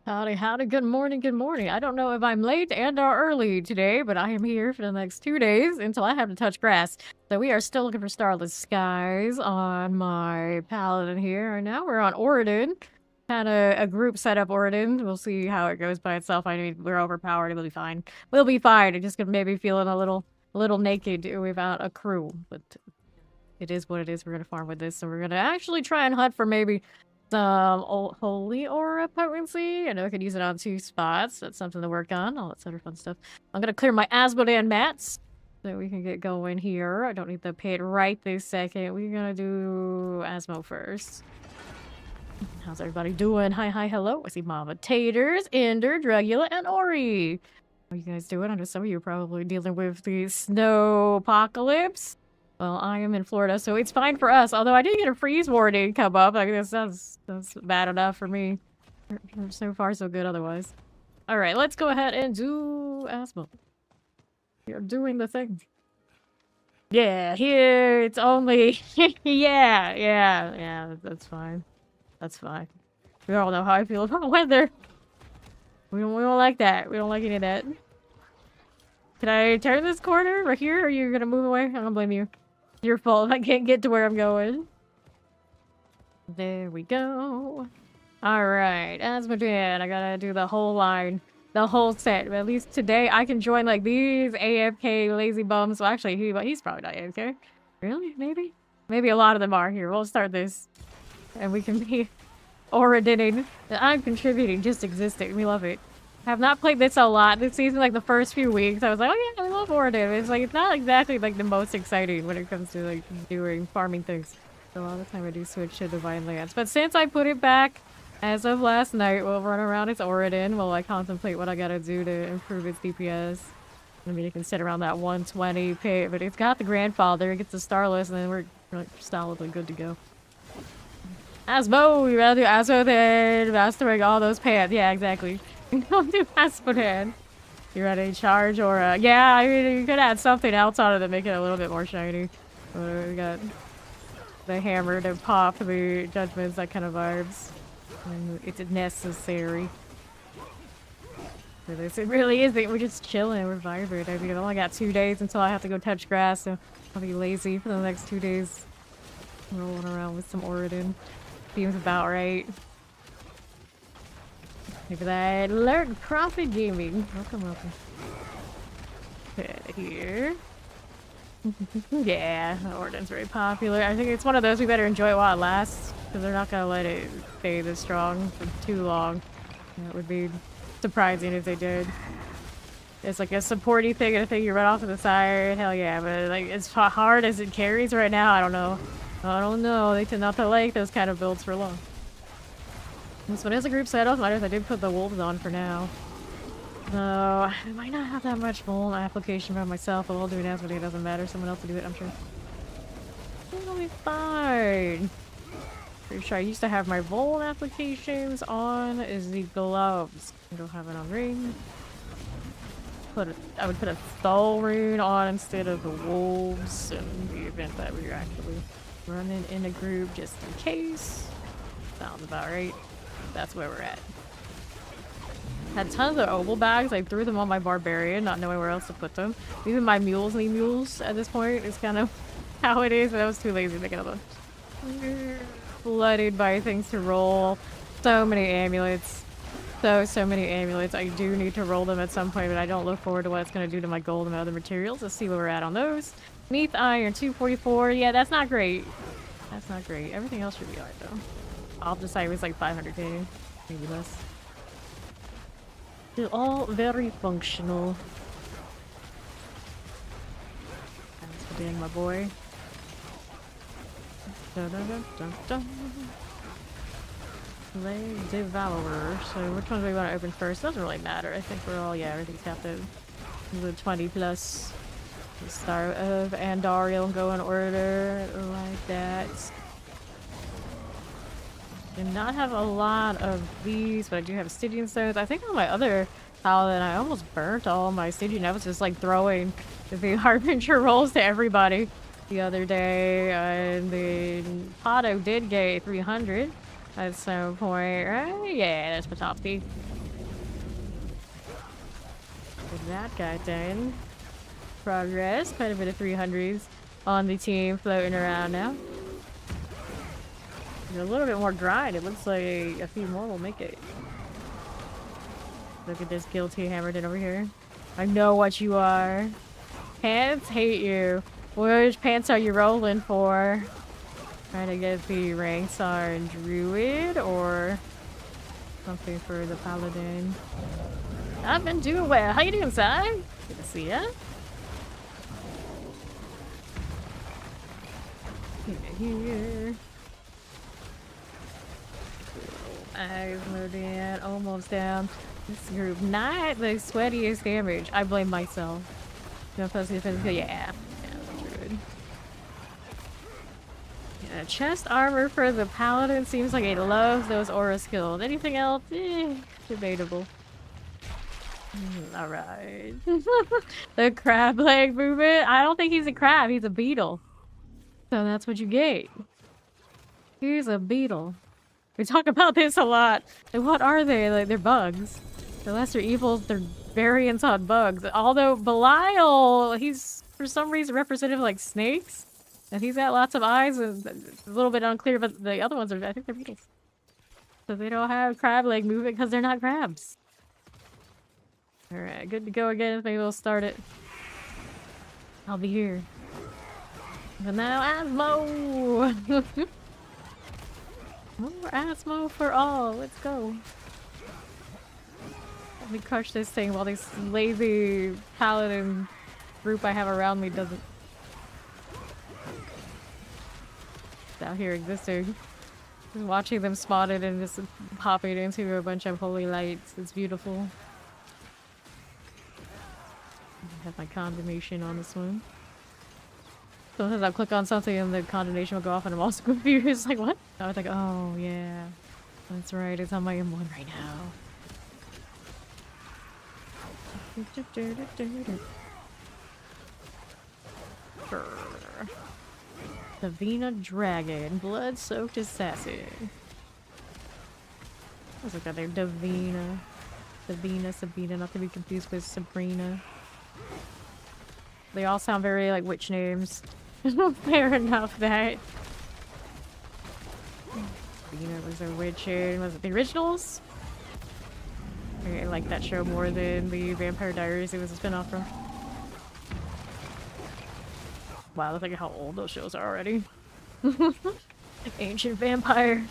Howdy, howdy, good morning, good morning. I don't know if I'm late and or early today, but I am here for the next 2 days until I have to touch grass. So we are still looking for starless skies on my Paladin here. And now we're on Oridon. Kind of a group setup Oridon. We'll see how it goes by itself. I mean, we're overpowered. We'll be fine. We'll be fine. It just gonna maybe feeling a little naked without a crew. But it is what it is. We're gonna farm with this. So we're gonna actually try and hunt for maybe some holy aura potency. I know I could use it on 2 spots. That's something to work on. All that sort of fun stuff. I'm gonna clear my Asmodan mats so we can get going here. I don't need to pay it right this second. We're gonna do Asmo first. How's everybody doing? Hi, hi, hello. I see Mama Taters, Ender, Dragula, and Ori. How are you guys doing? I know some of you are probably dealing with the snow apocalypse. Well, I am in Florida, so it's fine for us. Although I did get a freeze warning come up. Like, that's bad enough for me. So far, so good otherwise. Alright, let's go ahead and do Asmo. You're doing the thing. Yeah, here it's only... yeah, that's fine. That's fine. We all know how I feel about weather. We don't like that. We don't like any of that. Can I turn this corner right here, or are you gonna move away? I'm gonna blame you. Your fault if I can't get to where I'm going. There we go. Alright, Asmodan. I gotta do the whole line. The whole set. But at least today I can join like these AFK lazy bums. Well, actually, he's probably not AFK. Really? Maybe? Maybe a lot of them are here. We'll start this. And we can be Oridining. I'm contributing, just existing. We love it. I have not played this a lot this season. Like the first few weeks, I was like, oh yeah, I love Oridon. It's like, it's not exactly like the most exciting when it comes to like doing farming things. So a lot of the time I do switch to Divine Lands. But since I put it back as of last night, we'll run around its Oridon while I contemplate what I gotta do to improve its DPS. I mean, you can sit around that 120 pay, but it's got the grandfather, it gets the Starless, and then we're like solidly good to go. Asmo, you rather do Asmo than mastering all those pants. Yeah, exactly. Don't do Asmodan. You ready to charge or yeah, I mean you could add something else on it to make it a little bit more shiny. We got the hammer to pop the judgments, that kind of vibes. And it's necessary. For this. It really isn't. We're just chilling, we're vibrant. I mean I've only got 2 days until I have to go touch grass, so I'll be lazy for the next 2 days. Rolling around with some Oridon. Seems about right. Look at that. Learn Profit Gaming. Welcome. Put here. Yeah, Oridon's very popular. I think it's one of those we better enjoy it while it lasts, because they're not gonna let it stay this strong for too long. That would be surprising if they did. It's like a supporty thing and a thing you run off to the side. Hell yeah, but like as hard as it carries right now, I don't know. I don't know. They tend not to like those kind of builds for long. This one is a group setup. I did put the wolves on for now. So I might not have that much full application by myself, but we'll do it as it doesn't matter. Someone else will do it, I'm sure. It'll be fine. Pretty sure I used to have my Vol applications on is the gloves. I don't have it on ring. I would put a Thul rune on instead of the wolves in the event that we were actually running in a group just in case. Sounds about right. That's where we're at. Had tons of oval bags. I threw them on my barbarian, not knowing where else to put them. Even my mules need mules at this point. It's kind of how it is, but I was too lazy to get them. Flooded by things to roll. So many amulets. So many amulets. I do need to roll them at some point, but I don't look forward to what it's going to do to my gold and other materials. Let's see where we're at on those. Neath iron, 244. Yeah, that's not great. That's not great. Everything else should be alright, though. I'll decide it was like 500k. Maybe less. They're all very functional. Thanks for being my boy. Dun, dun, dun, dun, dun. Slay Devourer. So which one do we want to open first? Doesn't really matter. I think we're all, yeah, everything's got the 20 plus. The Star of Andariel go in order like that. Do not have a lot of these, but I do have Stygian stones. I think on my other Paladin, I almost burnt all my Stygian. I was just like throwing the Harbinger rolls to everybody the other day. And the Pato did get 300 at some point, right? Yeah, that's Patopsky. That guy done. Progress. Quite a bit of 300s on the team floating around now. A little bit more grind. It looks like a few more will make it. Look at this guilty Hammerton over here. I know what you are. Pants hate you. Which pants are you rolling for? Trying to get the ranks on Druid or something for the Paladin. I've been doing well. How you doing, Si? Good to see ya. Here. Eyes moved in, almost down. This group, not the sweatiest damage. I blame myself. No plus defense. Yeah, good. Yeah, chest armor for the Paladin seems like it loves those aura skills. Anything else? Debatable. Alright. The crab leg movement? I don't think he's a crab, he's a beetle. So that's what you get. He's a beetle. We talk about this a lot. Like, what are they? Like, they're bugs. The lesser evils, they're variants on bugs. Although Belial, he's for some reason representative like snakes. And he's got lots of eyes and a little bit unclear, but the other ones are, I think they're beetles. So they don't have crab leg movement because they're not crabs. Alright, good to go again. Maybe we'll start it. I'll be here. But now Asmo! More Asmo for all. Let's go. Let me crush this thing while this lazy Paladin group I have around me doesn't. It's out here existing. Just watching them spotted and just popping into a bunch of holy lights. It's beautiful. I have my condemnation on this one. Sometimes I'll click on something and the condemnation will go off and I'm also confused. Like, what? I was like, oh, yeah. That's right. It's on my M1 right now. Savina Dragon. Blood-soaked assassin. What's it got there? Davina. Sabina. Not to be confused with Sabrina. They all sound very like witch names. Fair enough that. Sabina was a witch in, was it the originals? I like that show more than the Vampire Diaries it was a spin-off from. Wow, look at how old those shows are already. Ancient Vampire.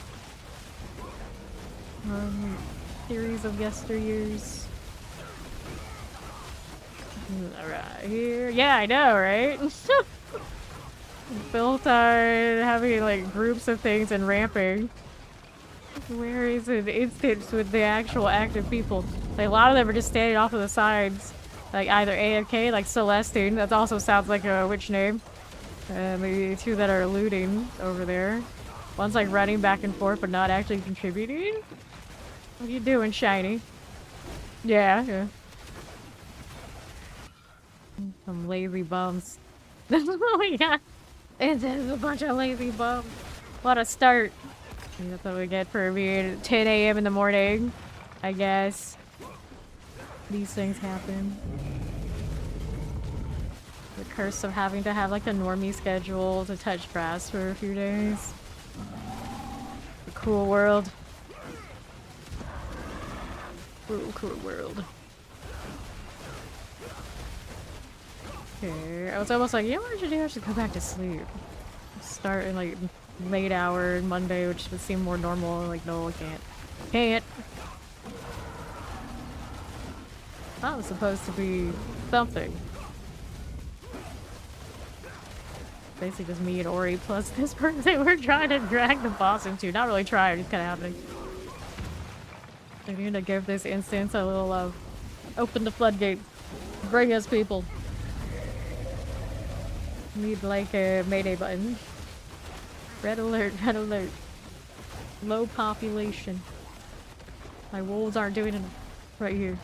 Series of yesteryears. Alright, here. Yeah, I know, right? Built on having like groups of things and ramping. Where is an instance with the actual active people? Like, a lot of them are just standing off of the sides. Like either AFK, like Celestine, that also sounds like a witch name. And the two that are looting over there. One's like running back and forth but not actually contributing. What are you doing, Shiny? Yeah. Some lazy bums. That's what we got. It's a bunch of lazy bums. What a start. That's what we get for being 10 a.m. in the morning, I guess. These things happen. The curse of having to have like a normie schedule to touch grass for a few days. The cool world. Cool world. Okay, I was almost like, you know what I should do? I should go back to sleep. Start in like late hour Monday, which would seem more normal. Like, no, I can't. Can't! That was supposed to be something. Basically just me and Ori plus this person we're trying to drag the boss into. Not really trying, it's kind of happening. I need to give this instance a little love. Open the floodgate. Bring us people. Need like a mayday button. Red alert, red alert. Low population. My wolves aren't doing it right here.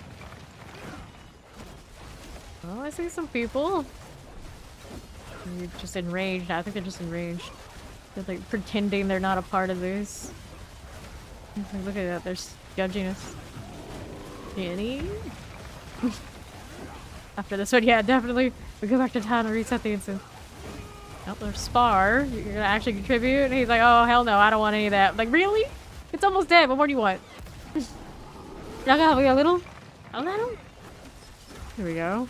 Oh, I see some people. They're just enraged. I think they're just enraged. They're like pretending they're not a part of this. Like, look at that, they're judging us. Jenny? After this one, yeah, definitely. We go back to town and reset the instance. Oh, there's Spar. You're gonna actually contribute? And he's like, oh, hell no, I don't want any of that. I'm like, really? It's almost dead. What more do you want? Y'all got a little? A little? Here we go.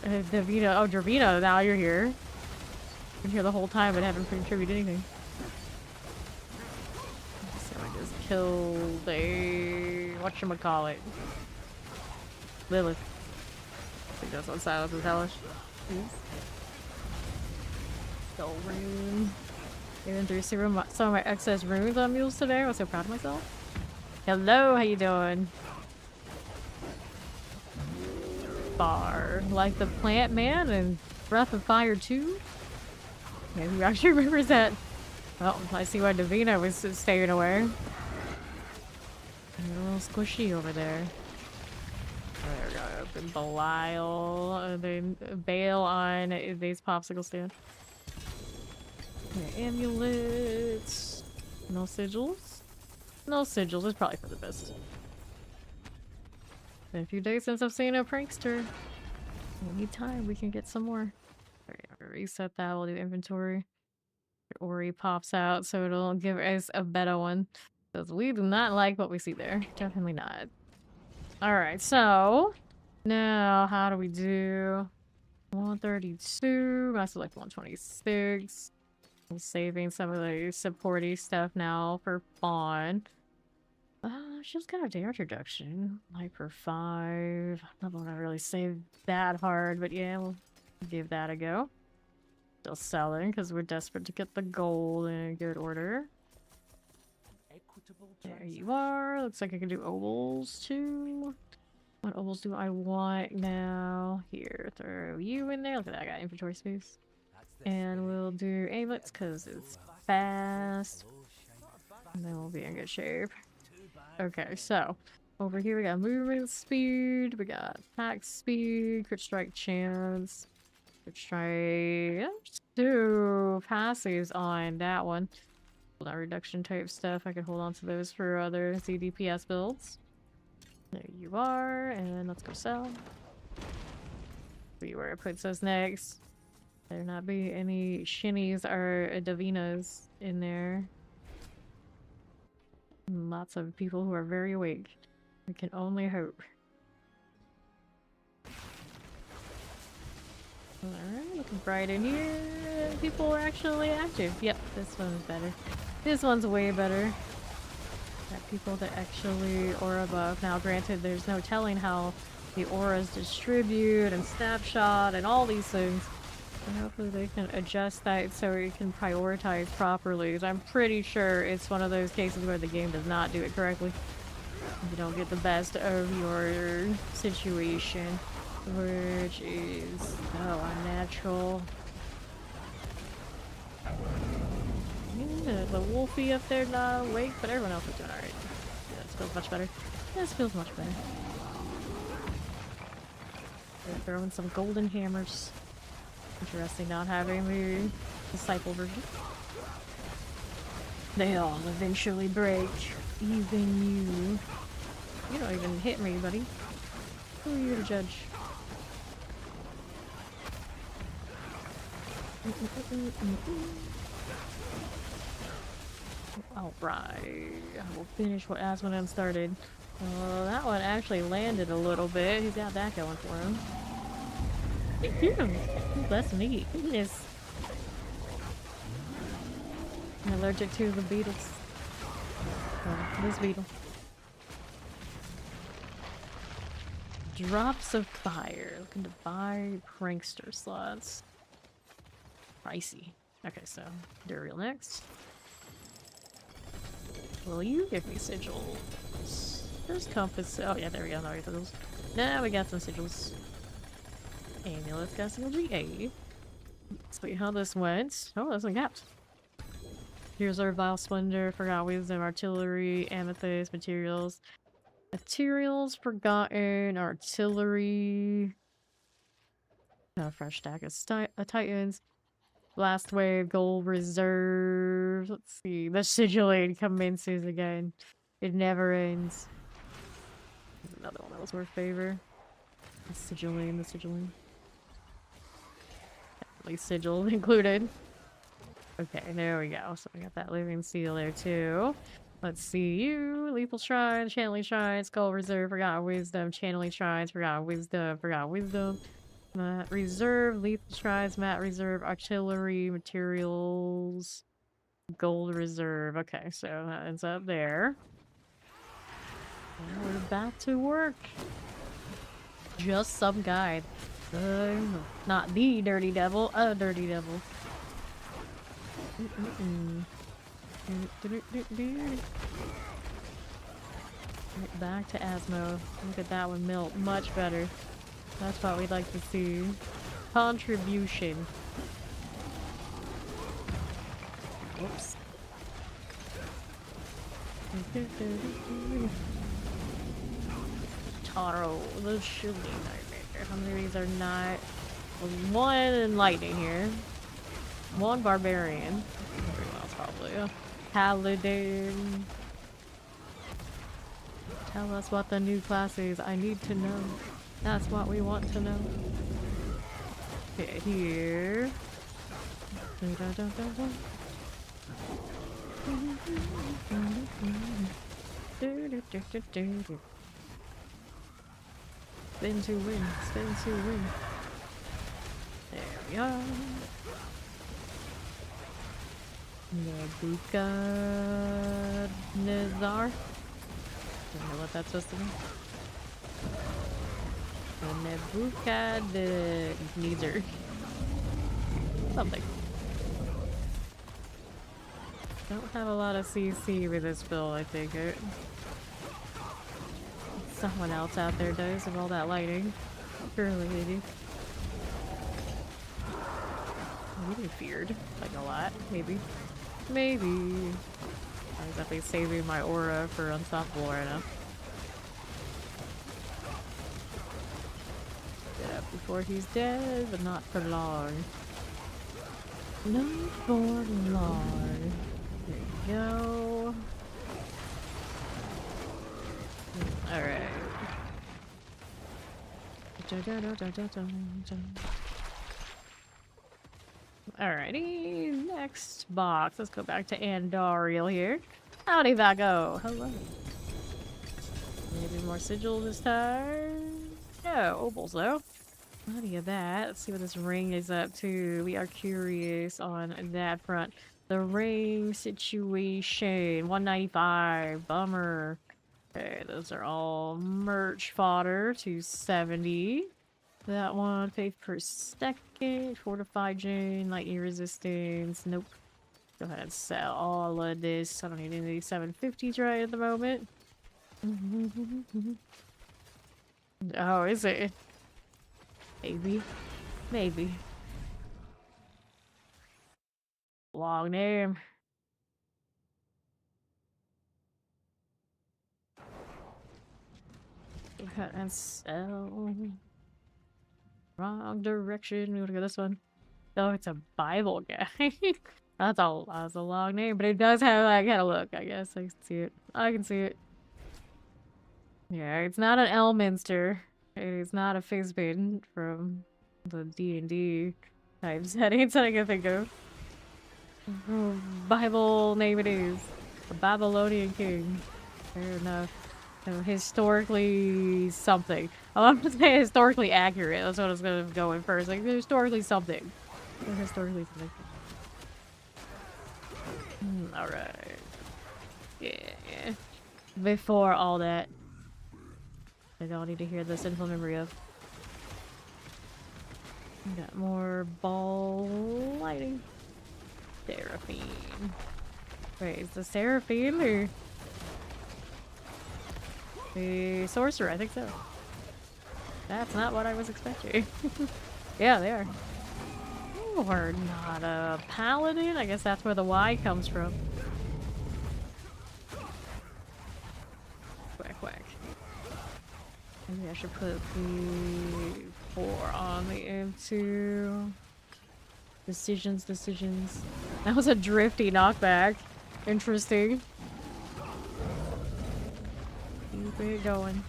Davina. Oh, Dravina, now you're here. Been here the whole time but haven't contributed anything. So I just killed a... whatchamacallit. Lilith. I think that's what Silence is hellish. Soul rune. Even through some of my excess runes on mules today. I was so proud of myself. Hello, how you doing? Bar. Like the plant man and Breath of Fire 2? Yeah, who actually remembers that? Oh, I see why Davina was staying away. A little squishy over there. There we go. Open Belial. Then bail on these popsicle stand. Okay, amulets. No sigils. No sigils. It's probably for the best. Been a few days since I've seen a prankster. Anytime we can get some more. Alright, I'm gonna reset that. We'll do inventory. Ori pops out, so it'll give us a better one. Because we do not like what we see there. Definitely not. Alright, so now how do we do 132? I select 126. I'm saving some of the supporty stuff now for Fawn. She's got a damage reduction. Hyper 5. I don't want to really save that hard, but yeah, we'll give that a go. Still selling because we're desperate to get the gold in a good order. There you are. Looks like I can do ovals too. What ovals do I want now? Here, throw you in there. Look at that, I got inventory space. And we'll do amulets because it's fast. And then we'll be in good shape. Okay, so over here we got movement speed, we got attack speed, crit strike chance, crit strike, two passives on that one. That reduction type stuff, I can hold on to those for other CDPS builds. There you are, and let's go sell. See where it puts us next. There not be any shinies or Davinas in there. Lots of people who are very awake. We can only hope. Alright, looking bright in here. People are actually active. Yep, this one's better. This one's way better. Got people that actually aura buff. Now granted, there's no telling how the auras distribute and snapshot and all these things. And hopefully they can adjust that so it can prioritize properly. Because I'm pretty sure it's one of those cases where the game does not do it correctly. You don't get the best of your situation, which is so unnatural. The wolfie up there not awake, but everyone else is doing alright. Yeah, this feels much better. This feels much better. They're throwing some golden hammers. Interesting not having the disciple version. They all eventually break. Even you. You don't even hit me, buddy. Who are you to judge? Alright. I will finish what Asmodem started. That one actually landed a little bit. He's got that going for him. That's neat. Goodness. I'm allergic to the beetles. This beetle. Drops of fire. Looking to buy prankster slots. Pricey. Okay, so Duriel next. Will you give me sigils? There's compass. Oh yeah, there we go. Now we got those. Now we got some sigils. Amulets got some GA. See how this went. Oh, that's uncapped. Here's our Vile Splendor, Forgot Wisdom, Artillery, Amethyst, Materials. Materials, Forgotten, Artillery. Fresh stack of Titans. Blast Wave, Gold Reserve. Let's see. The Sigillate commences again. It never ends. There's another one that was worth favor. The sigilling, the sigilling. Definitely sigil included. Okay, there we go. So we got that living seal there too. Let's see you. Lethal Shrine, Channeling Shrine, Skull Reserve, Forgotten Wisdom, Channeling Shrines, Forgotten Wisdom, Forgotten Wisdom. Mat Reserve, Lethal Shrines, Mat Reserve, Artillery, Materials, Gold Reserve. Okay, so that ends up there. And we're back to work. Just some guide. Not the Dirty Devil, a Dirty Devil. Back to Asmo. Look at that one melt. Much better. That's what we'd like to see. Contribution. Whoops. Taro, the shooting nightmare. How many of these are not? One enlightening here. One barbarian. Everyone else probably. Paladin. Tell us what the new class is. I need to know. That's what we want to know. Okay, here. Spin to win. Spin to win. There we are. Nebuchadnezzar. Don't know what that's supposed to be. Nebuchadnezzar. Something. Don't have a lot of CC with this build, I think. Someone else out there does with all that lighting. Surely, maybe. Maybe feared. Like a lot. Maybe. Maybe. I was definitely saving my aura for Unstoppable right now. Get up before he's dead, but not for long. Not for long. There you go. Alright. Alrighty, next box. Let's go back to Andariel here. Howdy, Vago. Hello. Maybe more sigil this time. No, opals though. Plenty of that. Let's see what this ring is up to. We are curious on that front. The ring situation. 195. Bummer. Okay, those are all merch fodder. 270. That one, faith per second, fortified Jane, lightning resistance. Nope. Go ahead and sell all of this. I don't need any of these 750s right at the moment. Oh, is it? Maybe. Maybe. Long name. Go ahead and sell. Wrong direction. We want to go this one. Oh, it's a Bible guy. That's a long name, but it does have that kind of look, I guess. I can see it. I can see it. Yeah, it's not an Elminster. It's not a Fizbin from the D&D type settings that I can think of. Bible name it is. The Babylonian king. Fair enough. So historically something. I'm gonna say historically accurate. That's what I was gonna go in first. Like historically something. Historically something. Alright. Yeah. Before all that. I don't need to hear the sinful memory of. Got more ball lighting. Seraphine. Wait, is the Seraphine or the sorcerer? I think so. That's not what I was expecting. Yeah, they are. Or not a paladin? I guess that's where the Y comes from. Quack quack. Maybe I should put the 4 on the M2. Decisions. That was a drifty knockback. Interesting. Keep it going.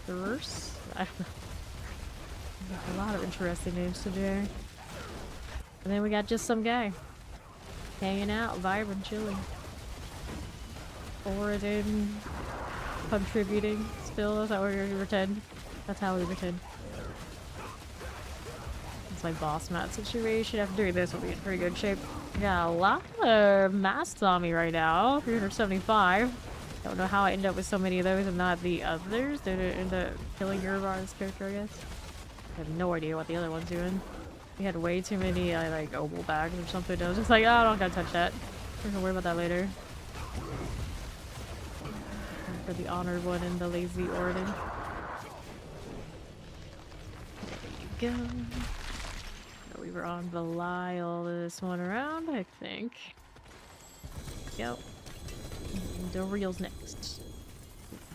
Sorcerers? I don't know. A lot of interesting names today. And then we got just some guy. Hanging out, vibrant, chilling. Paladin. Contributing still. Is that what we pretend? That's how we pretend. It's like boss mat situation. After doing this, we'll be in pretty good shape. Got a lot of masks on me right now. 375. Don't know how I end up with so many of those and not the others. Did it end up killing Urubar's character, I guess? I have no idea what the other one's doing. We had way too many, like, opal bags or something. I was just like, oh, I don't gotta touch that. We're gonna worry about that later. For the honored one in the lazy Orden. There you go. We were on Belial this one around, I think. Yep. The reels next.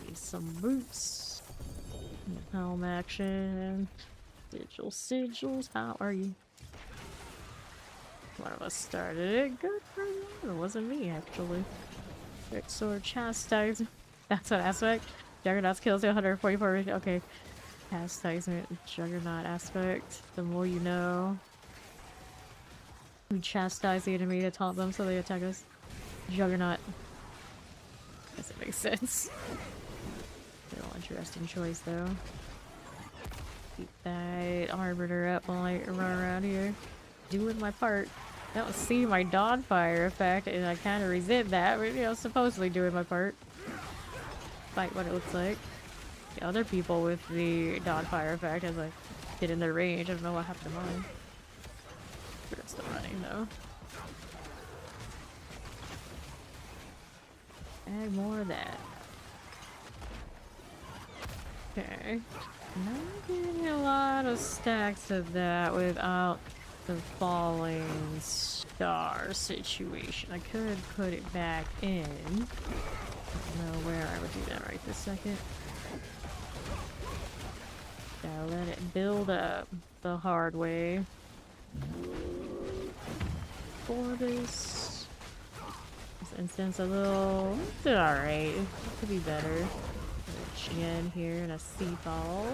Need some boots. Helm action. Sigils, how are you? One of us started it. Good for you. It wasn't me, actually. Quick sword chastisement. That's an aspect. Juggernaut's kills 144. Okay. Chastisement, Juggernaut aspect. The more you know. We chastise the enemy to taunt them so they attack us. Juggernaut. Guess it makes sense. Real interesting choice though. Keep that arbiter up while I run around here. Doing my part. I don't see my Dawnfire effect and I kind of resent that, but you know, supposedly doing my part. Fight what it looks like. The other people with the Dawnfire effect as I get in their range, I don't know what happened to mine. We're still running though. Add more of that. Okay. Not getting a lot of stacks of that without the falling star situation. I could put it back in. I don't know where I would do that right this second. Gotta let it build up the hard way. For this instance, a little. It's alright. It could be better. A Gen here and a sea ball.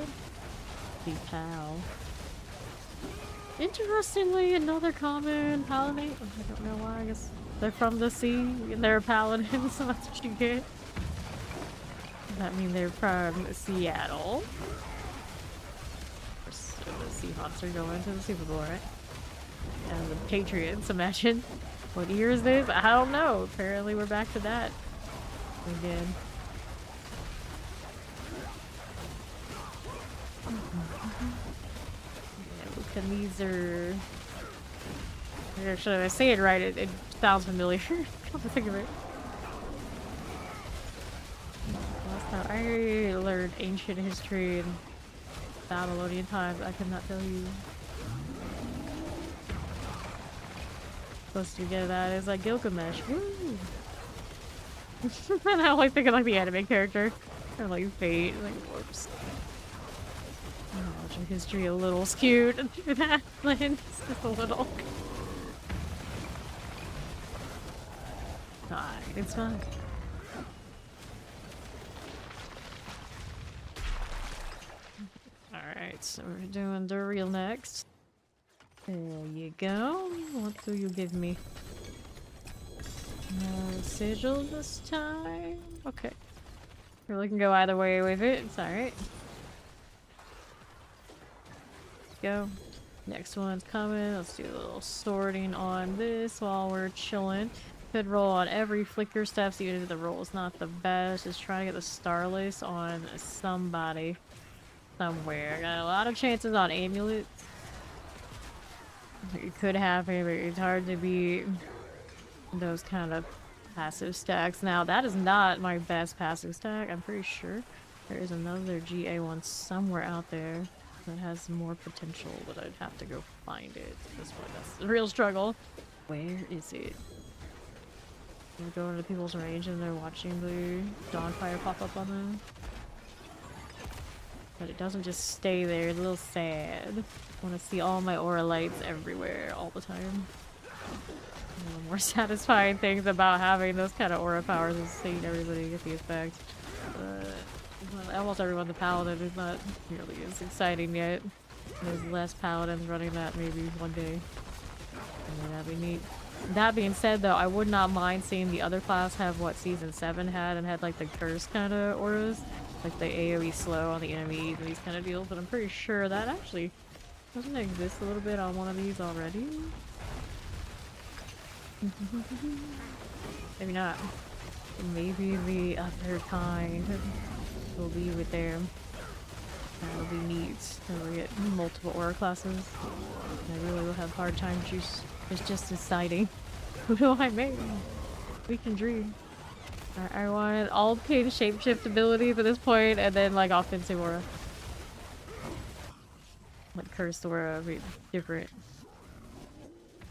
Sea pal. Interestingly, another common paladin. I don't know why. I guess they're from the sea and they're paladins, so that's what you get. Does that mean they're from Seattle? So the sea monster going to the Super Bowl, right? And the Patriots, imagine. What year is this? I don't know. Apparently we're back to that again. Yeah, look, and these are... Should I say it right? It sounds familiar. Come to think of it. Last time I learned ancient history and Babylonian times, I could not tell you. Supposed to get that is like Gilgamesh. Woo! I only think of like the anime character. Or like Fate, like whoops. Knowledge of history a little skewed through that lens. Just a little. Fine, it's fine. Alright, so we're doing the real next. There you go. What do you give me? No sigil this time? Okay. Really can go either way with it. It's alright. Go. Next one's coming. Let's do a little sorting on this while we're chilling. Could roll on every flicker steps, even if the roll is not the best. Just trying to get the Starless on somebody. Somewhere. Got a lot of chances on amulets. It could happen, but it's hard to beat those kind of passive stacks. Now, that is not my best passive stack. I'm pretty sure there is another GA one somewhere out there that has more potential, but I'd have to go find it at this point. That's the real struggle. Where is it? We're going to people's range and they're watching the Dawnfire pop up on them. But it doesn't just stay there. It's a little sad. I want to see all my aura lights everywhere all the time. One of the more satisfying things about having those kind of aura powers is seeing everybody get the effect. almost everyone the Paladin is not nearly as exciting yet. There's less Paladins running that maybe one day. And that'd be neat. That being said, though, I would not mind seeing the other class have what Season 7 had and had like the curse kind of auras. Like the AoE slow on the enemies and these kind of deals, but I'm pretty sure that actually doesn't exist a little bit on one of these already. Maybe not. Maybe the other kind will be with them. That'll be neat. We'll get multiple aura classes. I really will have a hard time it's just deciding who do I make. We can dream. I wanted all pin shapeshift abilities at this point, and then like offensive aura. Like cursed aura, different.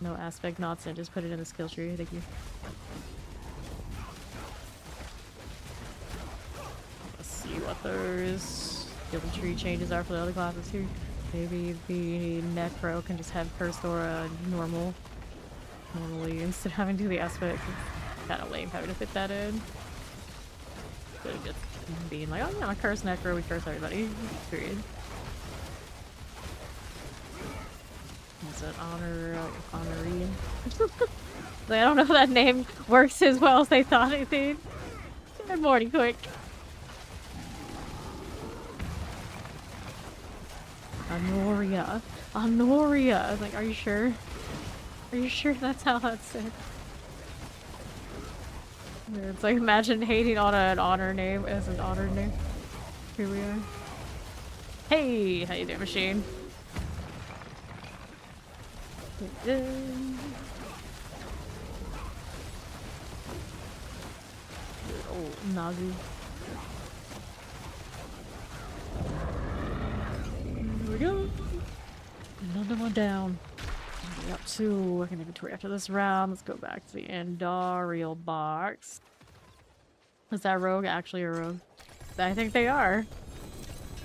No aspect nonsense, just put it in the skill tree. Thank you. Let's see what those skill tree changes are for the other classes too. Maybe the Necro can just have cursed aura normally instead of having to do the aspect. It's kind of lame having to fit that in. But just being like, oh yeah, I'm a cursed Necro, we curse everybody. Period. It's an honoree. Like, I don't know if that name works as well as they thought it did. Good morning, quick. Honoria. Honoria. I was like, are you sure? Are you sure that's how that's said? It's like, imagine hating on an honor name as an honor name. Here we are. Hey, how you doing, machine? Oh, Nazi. Here we go. Another one down. We got 2 working inventory after this round. Let's go back to the Andariel box. Is that rogue actually a rogue? I think they are.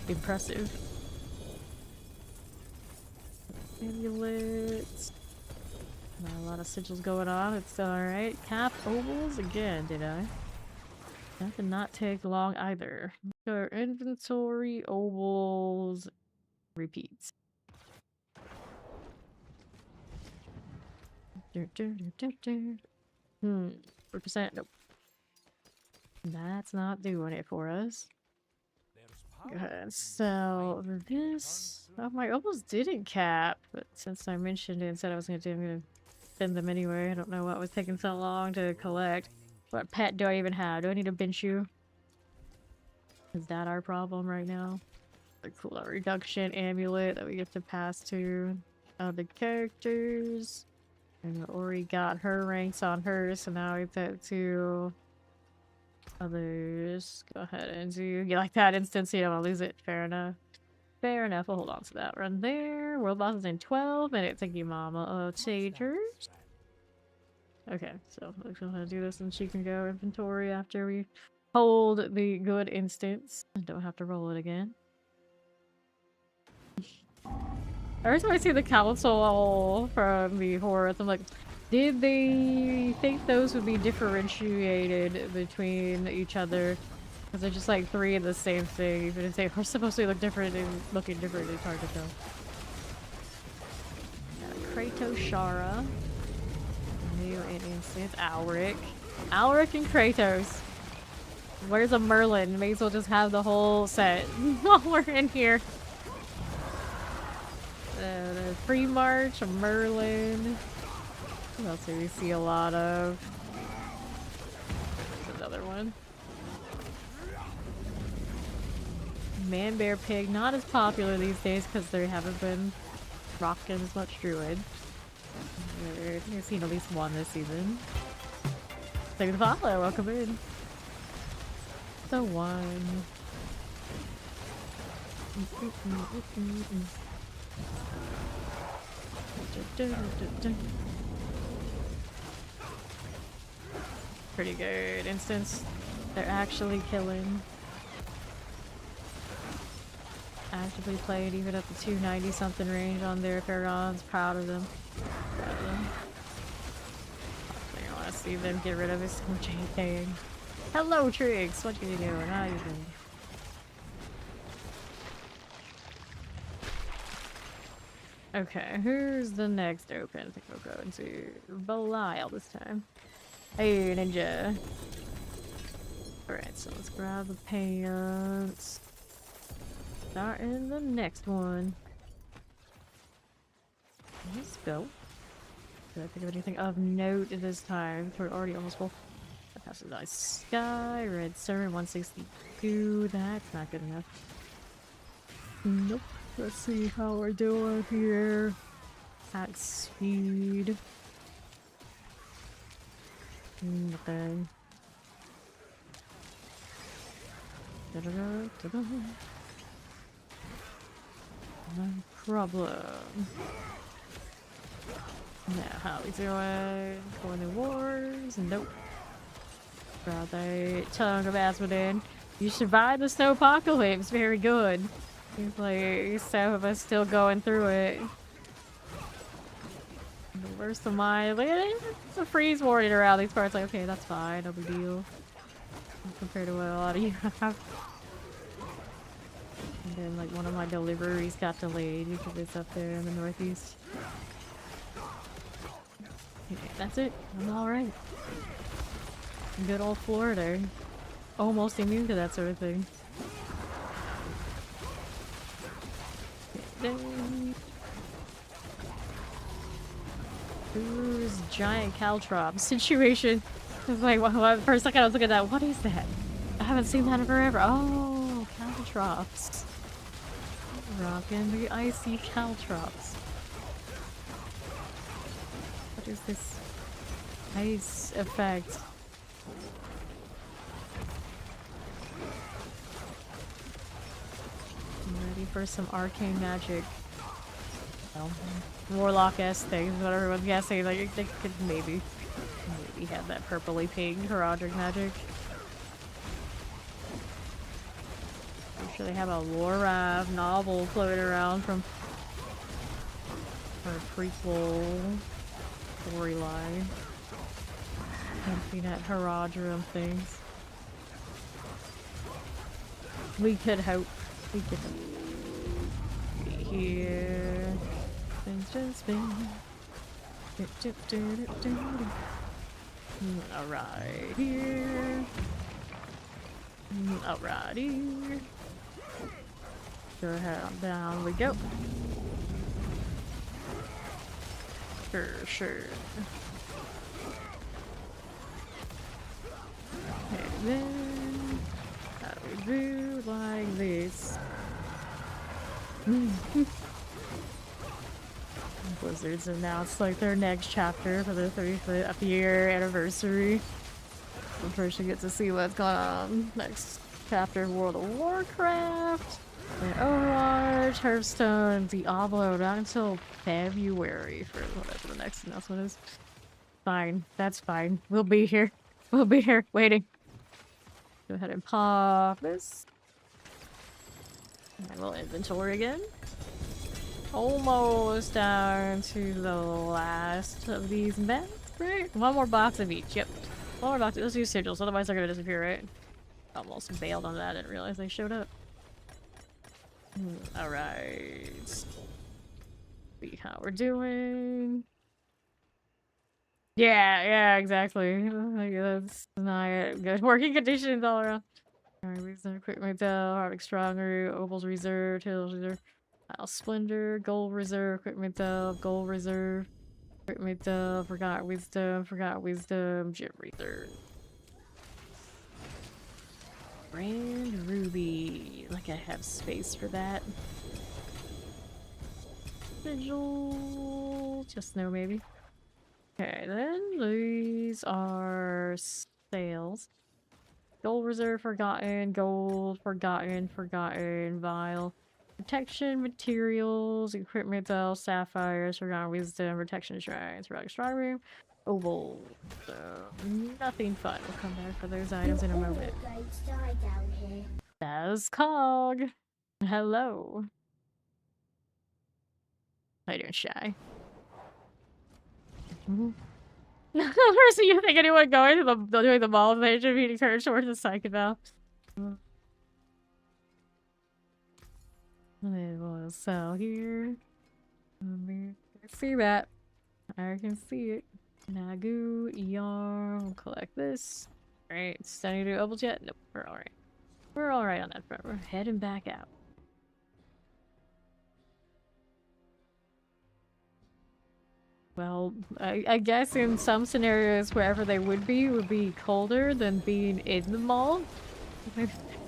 Impressive. Amulets. Not a lot of sigils going on. It's alright. Cap ovals again, did I? That did not take long either. Our inventory ovals repeats. 4%. Nope. That's not doing it for us. Good. So this, oh, my almost didn't cap, but since I mentioned it and said I was going to do, I'm going to spend them anyway. I don't know what was taking so long to collect. What pet do I even have? Do I need a Binshu? Is that our problem right now? The cooldown reduction amulet that we get to pass to other characters. And Ori got her ranks on her, so now we put to others. Go ahead and do you like that instance, you don't want to lose it. Fair enough. Fair enough. We'll hold on to that run there. World boss is in 12 minutes. Thank you, Mama. Chagers. Okay, so I'm gonna do this and she can go inventory after we hold the good instance. I don't have to roll it again. Every time I see the council from the horrors, I'm like, did they think those would be differentiated between each other? Because they're just like 3 of the same thing, even if they are supposed to look different and looking different, it's hard to tell. Kratos Shara. New instance. Alric. Alric and Kratos. Where's a Merlin? May as well just have the whole set while we're in here. The pre-march, a Merlin. What else do we see a lot of? There's another one. Man, Bear, Pig. Not as popular these days because they haven't been rocking as much Druid. I think I've seen at least one this season. Thank you for the follow. Welcome in. The one. Pretty good instance. They're actually killing. Actively played even at the 290 something range on their Paragons. Proud of them. Proud of them. I want to see them get rid of this JK. Hello, Triggs. What are you doing? How you doing? Okay, who's the next open? I think we'll go into Belial this time. Hey, ninja. Alright, so let's grab the pants. Start in the next one. Let's go. Did I think of anything of note this time? We're already almost full. Passes by Sky, Red Servant 162. That's not good enough. Nope. Let's see how we're doing here. At speed. Nothing. No problem. Now, how we doing? Going to wars? Nope. Rather, tongue of Asmodin. You survived the snow apocalypse. Very good. Seems like some of us still going through it. The worst of mine. Like, it's a freeze warning around these parts. Like, okay, that's fine. No big deal. Compared to what a lot of you have. And then, like, one of my deliveries got delayed because it's up there in the northeast. Okay, that's it. I'm alright. Good old Florida. Almost immune to that sort of thing. Who's giant caltrop situation? It's like, well, for a second I was looking at that. What is that? I haven't seen that in forever. Oh, caltrops. Rockin' the icy caltrops. What is this ice effect? I'm ready for some arcane magic. Well, Warlock-esque things, what everyone's guessing. Like, they could maybe have that purpley pink heraldic magic. I'm sure they have a lore novel floating around from our prequel storyline. Something at Herodrum things. We could hope. We could hope. Here. Things just spin. Alright, here. Alrighty. Go ahead, down we go. Sure. And then how we do like this. Blizzard's announced like their next chapter for their 35th year anniversary. So first you get to see what's going on. Next chapter of World of Warcraft. And Overwatch, Hearthstone, Diablo, not until February for whatever the next announcement is. Fine, that's fine. We'll be here. We'll be here waiting. Go ahead and pop this. And we'll inventory again. Almost down to the last of these mechs, right? One more box of each, yep. One more box. Let's use sigils, otherwise they're gonna disappear, right? Almost bailed on that, I didn't realize they showed up. Alright. See how we're doing. Yeah, exactly. Like, that's not good. Working conditions all around. Alright, wisdom, quick McDowell, Harvick Strong Root, Opal's Reserve, Tails Reserve, Isle Splendor, Gold Reserve, quick McDowell, Gold Reserve, quick McDowell, Forgot Wisdom, Gem Reserve. Grand Ruby. Like I have space for that. Sigil. Just no, maybe. Okay, then these are sales. Gold Reserve, Forgotten, Gold, Forgotten, Vial. Protection, Materials, Equipment, Sapphires, Forgotten Wisdom, Protection Shrines, Relic Strong Room, Oval. So, nothing fun. We'll come back for those items in a moment. That's Cog. Hello. How you doing, Shy? So you think anyone going to doing the mall they should be encouraged towards the psychopath? We'll sell here. I see that. I can see it. Nagu, yarn, collect this. Alright, starting to do double jet? Nope, we're alright. We're alright on that front. We're heading back out. Well, I guess in some scenarios, wherever they would be colder than being in the mall.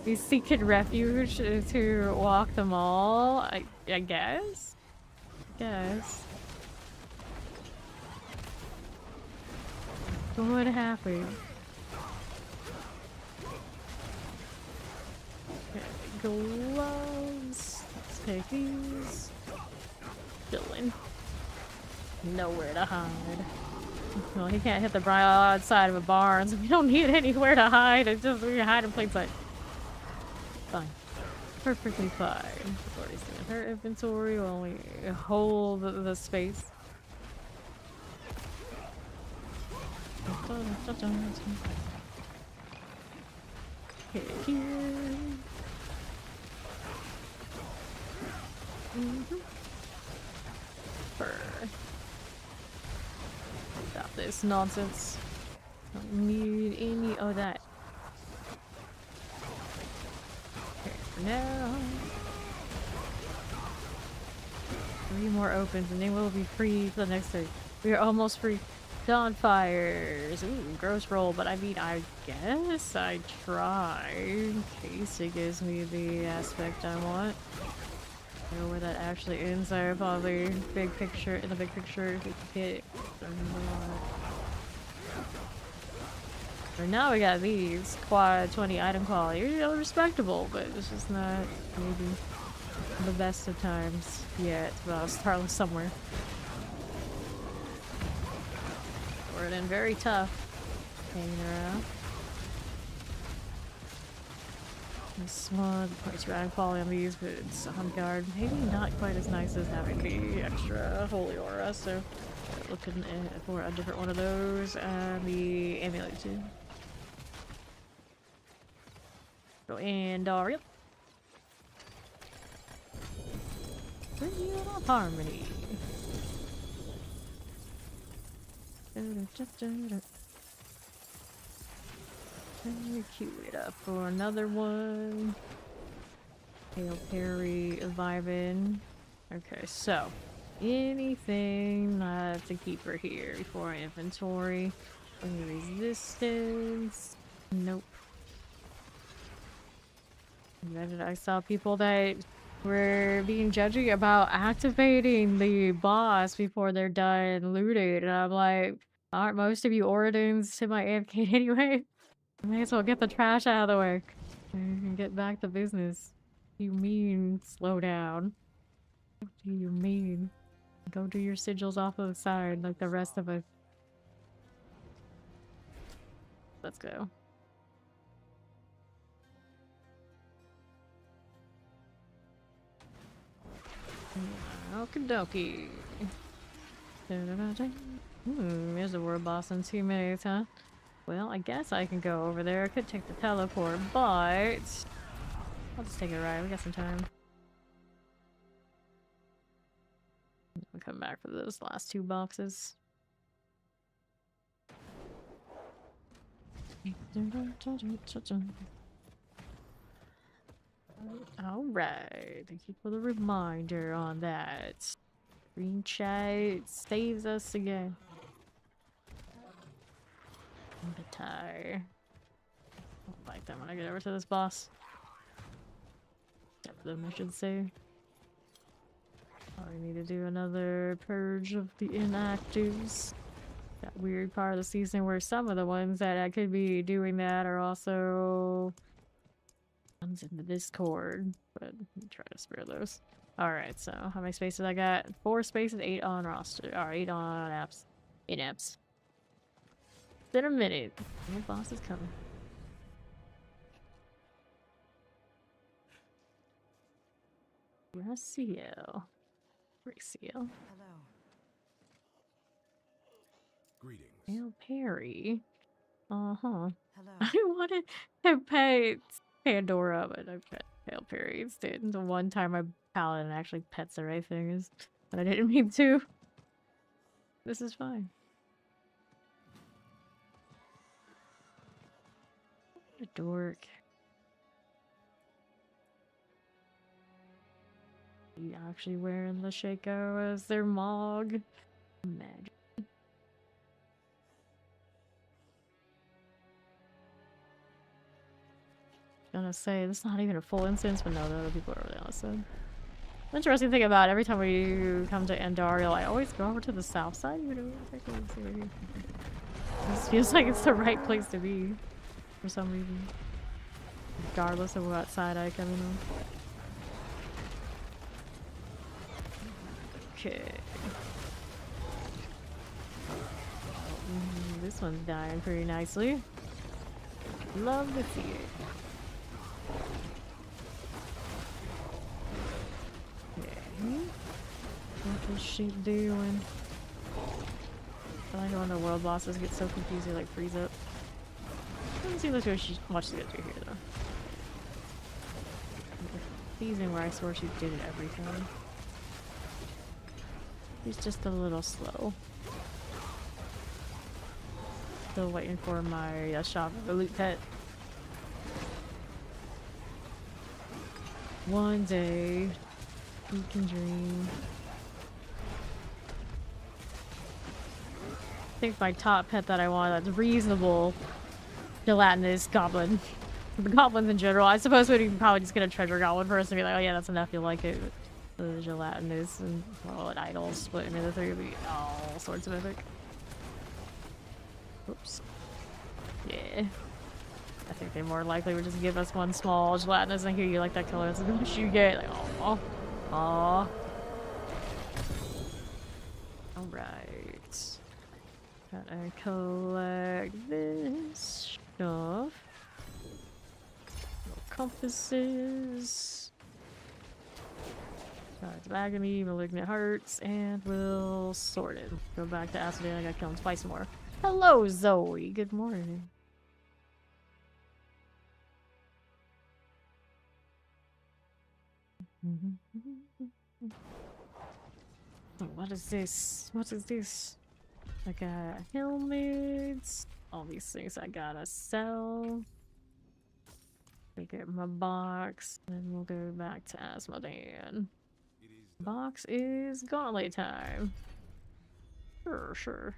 Be seeking refuge to walk the mall, I guess? What happened? Okay, gloves. Let's take these. Chilling. Nowhere to hide. Well, he can't hit the broad side of a barn, so we don't need anywhere to hide. It's just we hide in plain sight. Fine. Perfectly fine. We've already seen her inventory. Will only hold the space. Okay, here. Stop this nonsense. Don't need any of that. Okay, for now. 3 more opens and they will be free for the next 3. We are almost free. Dawn fires. Ooh, gross roll, but I mean, I guess I try in case it gives me the aspect I want. I don't know where that actually ends. I probably big picture in the big picture if we can hit or now we got these quad 20 item quality. You're respectable, but it's just not maybe the best of times yet. Well, Starless somewhere. We're in very tough hanging around. This one, quite item quality on these, but it's on guard. Maybe not quite as nice as having the extra holy aura, so looking for a different one of those and the amulet too. Go in Daria. Real harmony. Queue it up for another one. Hail Perry vibing. Okay, so anything to keep her here before inventory. Any resistance? Nope. I saw people that were being judgy about activating the boss before they're done looting, and I'm like, aren't most of you Oridans to my AFK anyway? I may as well get the trash out of the way and get back to business. What do you mean, slow down? What do you mean? Go do your sigils off of the side like the rest of us. Let's go. Okie dokie. There's a world boss in 2 minutes, huh? Well, I guess I can go over there. I could take the teleport, but I'll just take a ride. We got some time. I'll come back for those last 2 boxes. Alright, thank you for the reminder on that. Green chat saves us again. The tie. I'll like that when I get over to this boss. Except for them, I should say. Probably need to do another purge of the inactives. That weird part of the season where some of the ones that I could be doing that are also ones in the Discord, but I'll try to spare those. Alright, so how many spaces I got? 4 spaces, 8 on roster. Or 8 on apps. 8 apps. In a minute. The boss is coming. Raciel. Hello. Greetings. Hail Perry. Uh-huh. Hello. I wanted to pet Pandora, but I pet Hail Perry instead. The one time my Paladin actually pets the right things. But I didn't mean to. This is fine. What a dork. You actually wearing the Shaco as their Mog? Imagine. Gonna say, this is not even a full instance, but no, the other people are really awesome. Interesting thing about every time we come to Andariel, I always go over to the south side. This feels like it's the right place to be for some reason, regardless of what side I come in on. Okay. This one's dying pretty nicely. Love to see it. What is she doing? I like when the world bosses get so confused they like freeze up. Doesn't seem like there's much to get through here though. Freezing where I swear she did it every time. She's just a little slow. Still waiting for my shop of the loot pet. One day we can dream. I think my top pet that I want that's reasonable gelatinous goblin. The goblins in general. I suppose we can probably just get a treasure goblin first and be like, oh yeah, that's enough, you'll like it. The gelatinous and well, an idol split into the three would be all sorts of epic. Oops. Yeah. I think they more likely would just give us one small gelatinous and here you like that color. That's what you get. Like, aw. Aw. Alright. Gotta collect this stuff. Little compasses. It's agony, malignant hearts, and we'll sort it. Go back to acid. I gotta kill him twice more. Hello, Zoe. Good morning. Oh, what is this? What is this? I got helmets. All these things I gotta sell. Get my box, and we'll go back to Asmodean. Box is gauntlet time. Sure.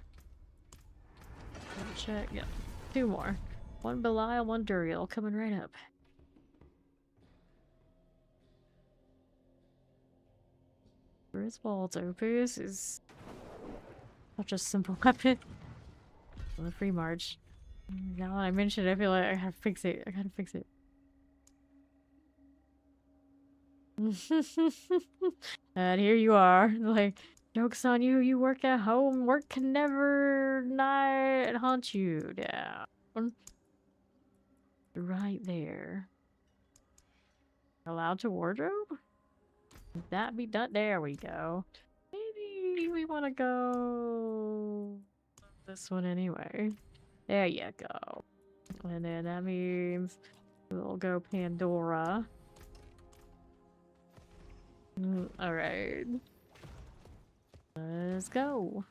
Check. Yep. 2 more. 1 Belial, 1 Duriel coming right up. Griswold's Opus is such a simple weapon. On the free march. Now that I mentioned it, I feel like I gotta fix it. I gotta fix it. And here you are, like, joke's on you, you work at home, work can never not haunt you down. Right there. Allowed to wardrobe? Would that be done? There we go. Maybe we want to go this one anyway. There you go. And then that means we'll go Pandora. Alright. Let's go.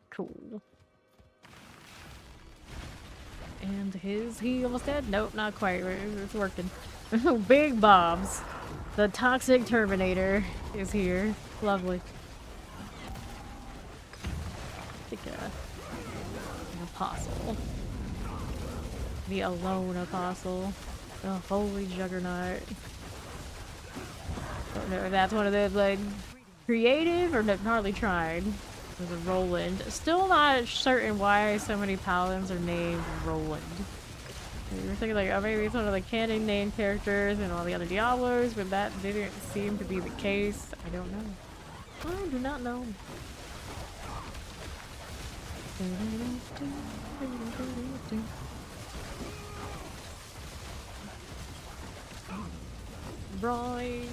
Cool. And he almost dead? Nope, not quite. It's working. Big Bobs. The toxic Terminator is here. Lovely. Like an apostle. The alone apostle. The holy juggernaut. Don't know if that's one of those, like, creative or gnarly tried. There's a Roland. Still not certain why so many paladins are named Roland. You were thinking like, oh, maybe it's one of the canon named characters and all the other Diablos, but that didn't seem to be the case. I don't know. I do not know. Right.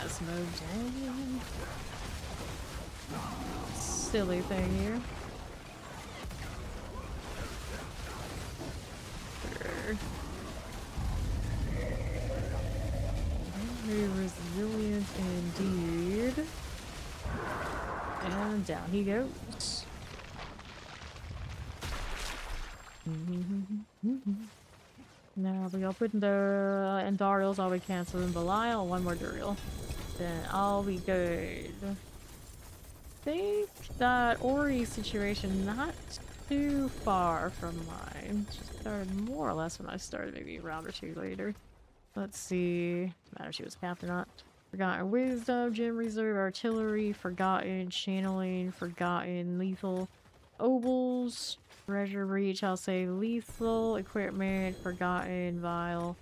Asmodean. Silly thing here. Very resilient indeed. And down he goes. Now we open the Endarials, I'll be canceling Belial, one more Duriel. Then I'll be good. I think that Ori situation not too far from mine. She started more or less when I started, maybe a round or two later. Let's see. Doesn't matter if she was capped or not. Forgotten Wisdom, Gem Reserve, Artillery, Forgotten, Channeling, Forgotten, Lethal, Obols, Treasure Reach, I'll say Lethal, Equipment, Forgotten, Vial,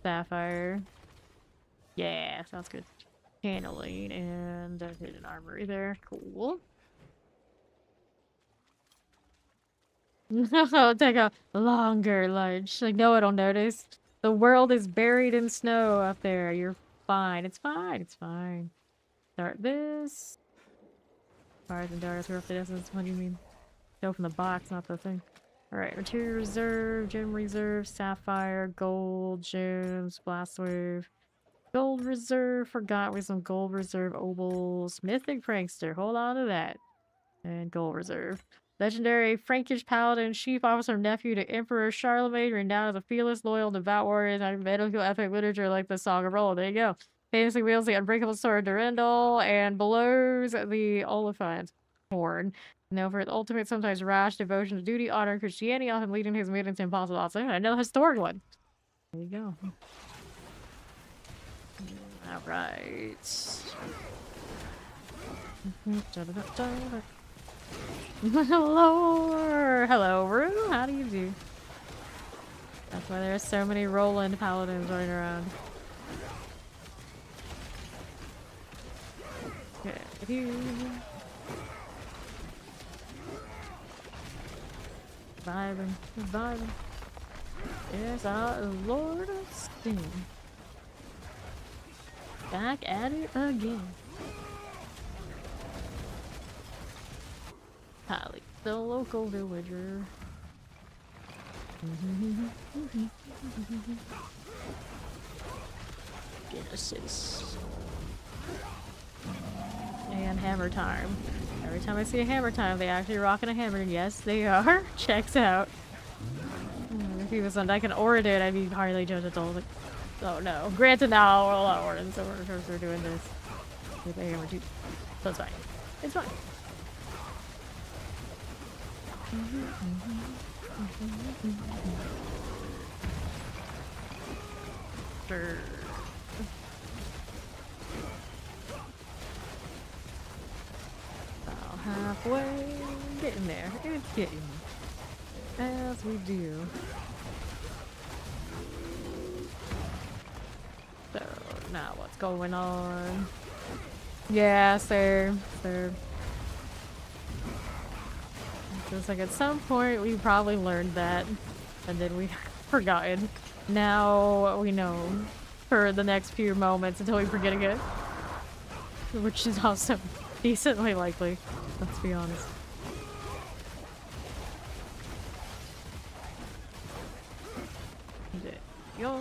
Sapphire. Yeah, sounds good. Channeling, and Hidden Armory there. Cool. I'll take a longer lunch. Like, no one will notice. The world is buried in snow up there. You're fine. It's fine. It's fine. Start this. Fires and darts are up the essence. What do you mean? Go from the box, not the thing. Alright, Material Reserve, Gem Reserve, Sapphire, Gold, Gems, Blast Wave. Gold Reserve, forgot with some Gold Reserve, Obols, Mythic Prankster, hold on to that. And Gold Reserve. Legendary Frankish Paladin, Chief Officer Nephew to Emperor Charlemagne, renowned as a fearless, loyal, devout warrior in medical epic literature like the Song of Roll. There you go. Famously wields the unbreakable sword Durendal and blows the Oliphant horn. Known for his ultimate, sometimes rash devotion to duty, honor, and Christianity, often leading his men into impossible odds. Another historic one. There you go. Alright. Hello, hello, Rue. How do you do? That's why there's so many Roland paladins running around. Okay, vibing, vibing. Yes, our Lord of Steam. Back at it again. Holly, the local villager. Genesis. And hammer time. Every time I see a hammer time, they actually rocking a hammer. Yes, they are. Checks out. If he was on like an Oridin, I'd be highly judgmental. Like, oh no. Granted, now we're a lot of Oridins, so we're doing this with a hammer too. So it's fine. It's fine. Sure. About halfway. Getting there. It's getting as we do. So now what's going on? Yeah, sir. It's like at some point we probably learned that and then we forgotten. Now we know for the next few moments until we forget again. Which is also decently likely, let's be honest. Yo.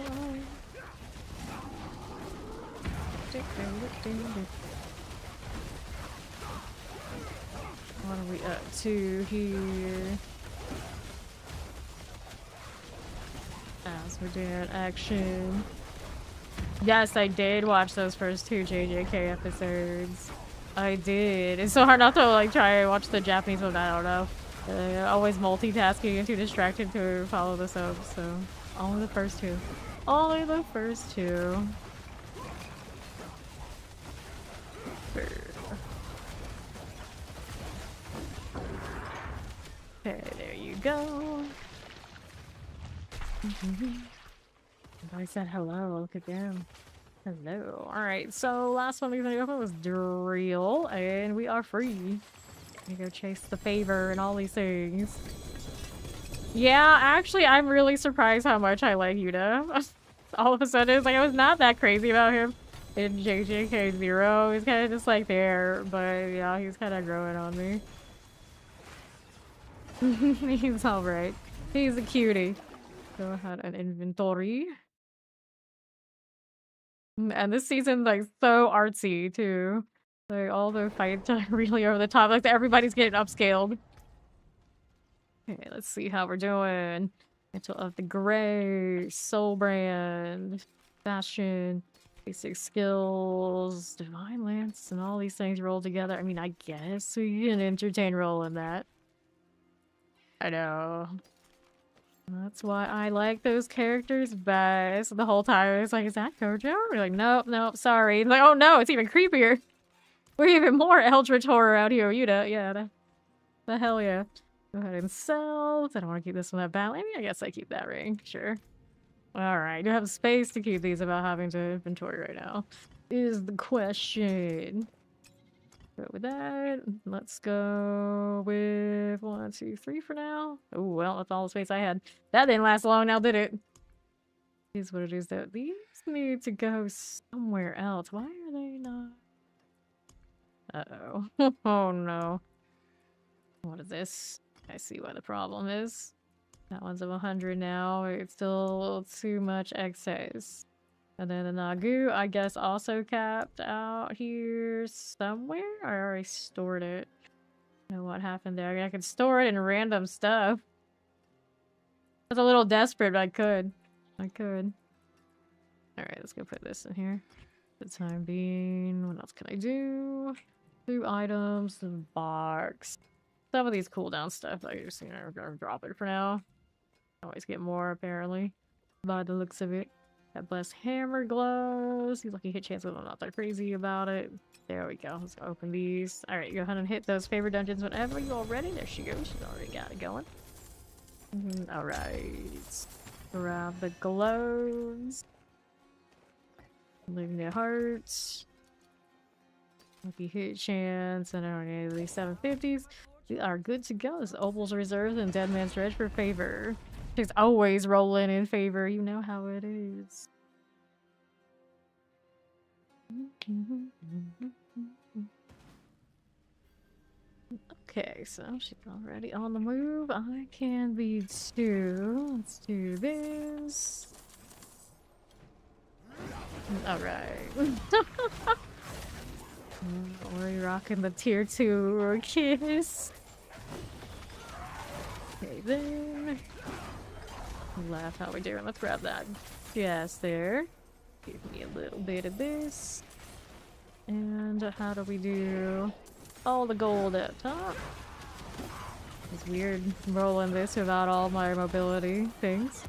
What are we up to here? As we're doing action. Yes, I did watch those first two JJK episodes. I did. It's so hard not to like try and watch the Japanese one. I don't know. Always multitasking and too distracted to follow the subs. So only the first two. Only the first two. Okay, there you go. I said hello. Look at them. Hello. Alright, so last one we opened was Drill, and we are free. We go chase the favor and all these things. Yeah, actually, I'm really surprised how much I like Yuta. All of a sudden, it's like I was not that crazy about him. in JJK0. He's kind of just like there, but yeah, he's kind of growing on me. He's alright. He's a cutie. Go ahead and inventory. And this season, like, so artsy, too. Like, all the fights are really over the top. Like, everybody's getting upscaled. Okay, let's see how we're doing. Mantle of the Grey, Soul Brand, Bastion, basic skills, Divine Lance, and all these things rolled together. I mean, I guess we can entertain rolling that. I know. That's why I like those characters best. The whole time it's like, is that Gojo? We're like, nope, nope, sorry. It's like, oh no, it's even creepier. We're even more eldritch horror out here, Yuta. Yeah, the hell yeah. Go ahead and sell. I don't want to keep this one that battle. I mean, I guess I keep that ring, sure. Alright, do have space to keep these without having to inventory right now? Is the question. Go with that. Let's go with 1, 2, 3 for now. Oh, well, that's all the space I had. That didn't last long now, did it? Here's what it is though. These need to go somewhere else. Why are they not? Uh-oh. Oh no. What is this? I see what the problem is. That one's of 100 now. It's still too much excess. And then the Nagu, I guess, also capped out here somewhere? I already stored it. I don't know what happened there. I could store it in random stuff. That's a little desperate, but I could. Alright, let's go put this in here. For the time being, what else can I do? 2 items, the box. Some of these cooldown stuff, I just, I'm gonna drop it for now. Always get more, apparently, by the looks of it. That blessed hammer glows. Seems like he hit chances, I'm not that crazy about it. There we go. Let's open these. Alright, go ahead and hit those favorite dungeons whenever you're ready. There she goes. She's already got it going. Alright. Grab the glows. Leaving the hearts. Lucky hit chance. And I don't need at least 750s. We are good to go. This Opal's reserved and Dead Man's Dredge for favor. She's always rolling in favor. You know how it is. Okay, so she's already on the move. I can be too. Let's do this. Alright. We're rocking the tier 2 kiss. Okay, then. Left, how we doing? Let's grab that. Yes, there. Give me a little bit of this. And how do we do all the gold at top? It's weird rolling this without all my mobility things.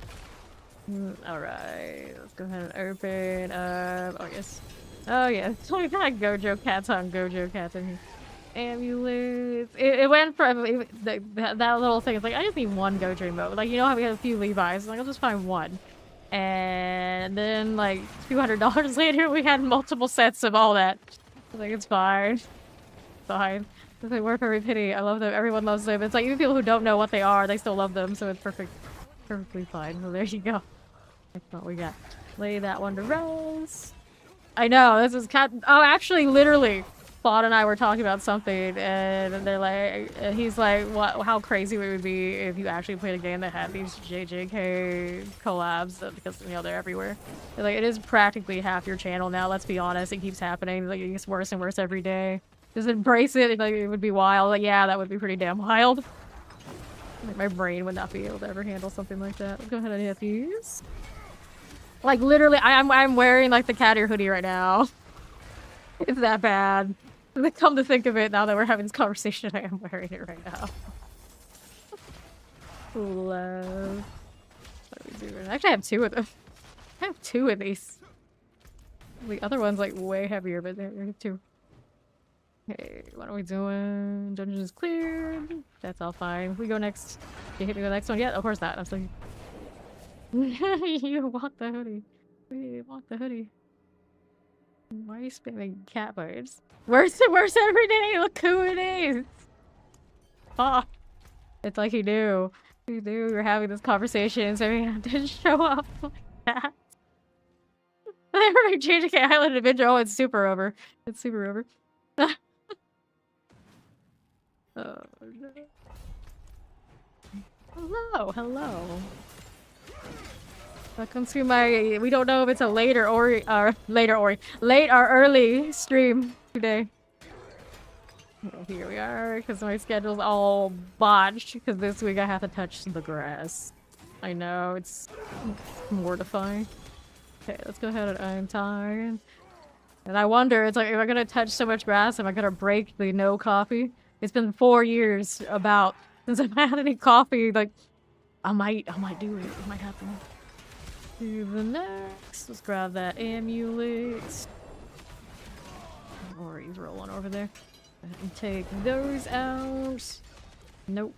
Alright, let's go ahead and open up. Oh, yes. Oh, yeah. So we got Gojo cats on Gojo cats in here. Amulets. It went from that little thing. It's like, I just need one Gojo mode. Like, you know how we have a few Levi's? Like, I'll just find one. And then, like, $200 later, we had multiple sets of all that. I was like, it's fine. Fine. They work every penny. I love them. Everyone loves them. It's like, even people who don't know what they are, they still love them. So it's perfectly fine. So there you go. That's what we got. Lay that one to rest. I know, this is cat. Oh, actually, literally, Bot and I were talking about something, and they're like, and he's like, "What? How crazy it would be if you actually played a game that had these JJK collabs? Because you know they're everywhere. They're like, it is practically half your channel now. Let's be honest, it keeps happening. Like, it gets worse and worse every day. Just embrace it. Like, it would be wild. Like, yeah, that would be pretty damn wild. Like, my brain would not be able to ever handle something like that. Let's go ahead and hit these. Like, literally, I'm wearing, like, the cat ear hoodie right now. It's that bad. Come to think of it, now that we're having this conversation, I am wearing it right now. Love. What are we doing? Actually, I have 2 of them. I have 2 of these. The other one's, like, way heavier, but there are 2. Okay, what are we doing? Dungeon is cleared. That's all fine. We go next. Did you hit me with the next one yet? Of course not. I'm still... You want the hoodie. We want the hoodie. Why are you spamming cat birds? Worse and worse every day! Look who it is! Oh, it's like he knew. He knew we were having this conversation, so he had to show up like that. Everybody changing Island Adventure. Oh, it's super over. It's super over. Oh, no. Hello, hello. Welcome to my, we don't know if it's a late or early stream today. Here we are, because my schedule's all botched, because this week I have to touch the grass. I know, it's mortifying. Okay, let's go ahead and untie. And I wonder, it's like, am I gonna touch so much grass? Am I gonna break the no coffee? It's been 4 years about since I've had any coffee. Like, I might do it. It might happen. To the next. Let's grab that amulet. Or he's rolling over there. And take those out. Nope.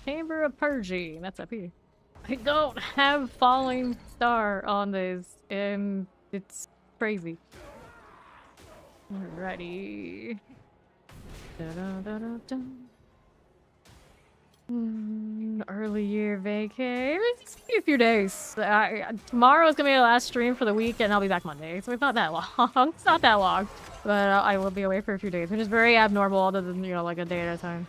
Chamber of Purging. That's up here. I don't have Falling Star on this, and it's crazy. Alrighty. Early year vacay. It's gonna be a few days. Tomorrow's gonna be the last stream for the week, and I'll be back Monday. So it's not that long. It's not that long, but I will be away for a few days, which is very abnormal, other than like a day at a time.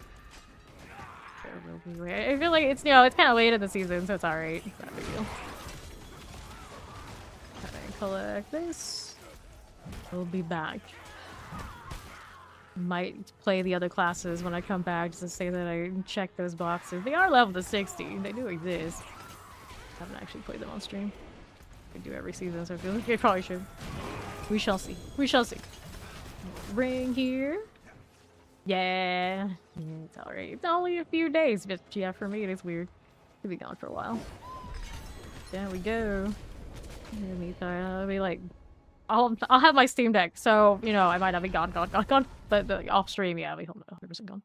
I feel like it's it's kind of late in the season, so it's alright. It's not a big deal. Gotta collect this. We'll be back. Might play the other classes when I come back, just to say that I checked those boxes. They are level to 60. They do exist. I haven't actually played them on stream. I do every season, so I feel like I probably should. We shall see. We shall see. Ring here. Yeah. It's alright. It's only a few days, but yeah, for me it is weird. Could be gone for a while. There we go. I'll be like, I'll have my Steam Deck, so I might not be gone, but off stream, yeah, I'll be 100% gone.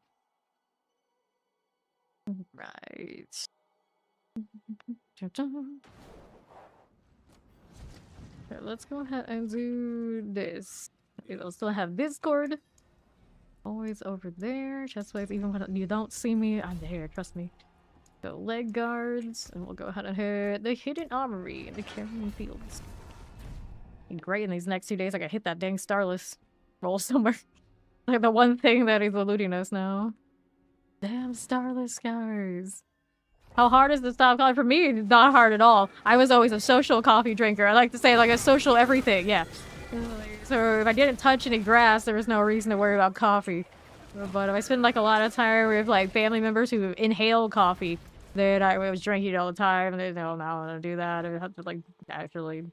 Right. Okay, let's go ahead and do this. We'll still have Discord. Always over there. Chestplates, even when you don't see me, I'm there, trust me. So leg guards, and we'll go ahead and hit the hidden armory in the Carrion Fields. Great, in these next 2 days I gotta hit that dang Starless roll somewhere. Like the one thing that is eluding us now. Damn Starless, guys. How hard is the stop coffee? For me, not hard at all. I was always a social coffee drinker. I like to say like a social everything, yeah. So if I didn't touch any grass, there was no reason to worry about coffee. But if I spend like a lot of time with like family members who inhale coffee, then I was drinking it all the time, and they now I want to do that. I have to like actually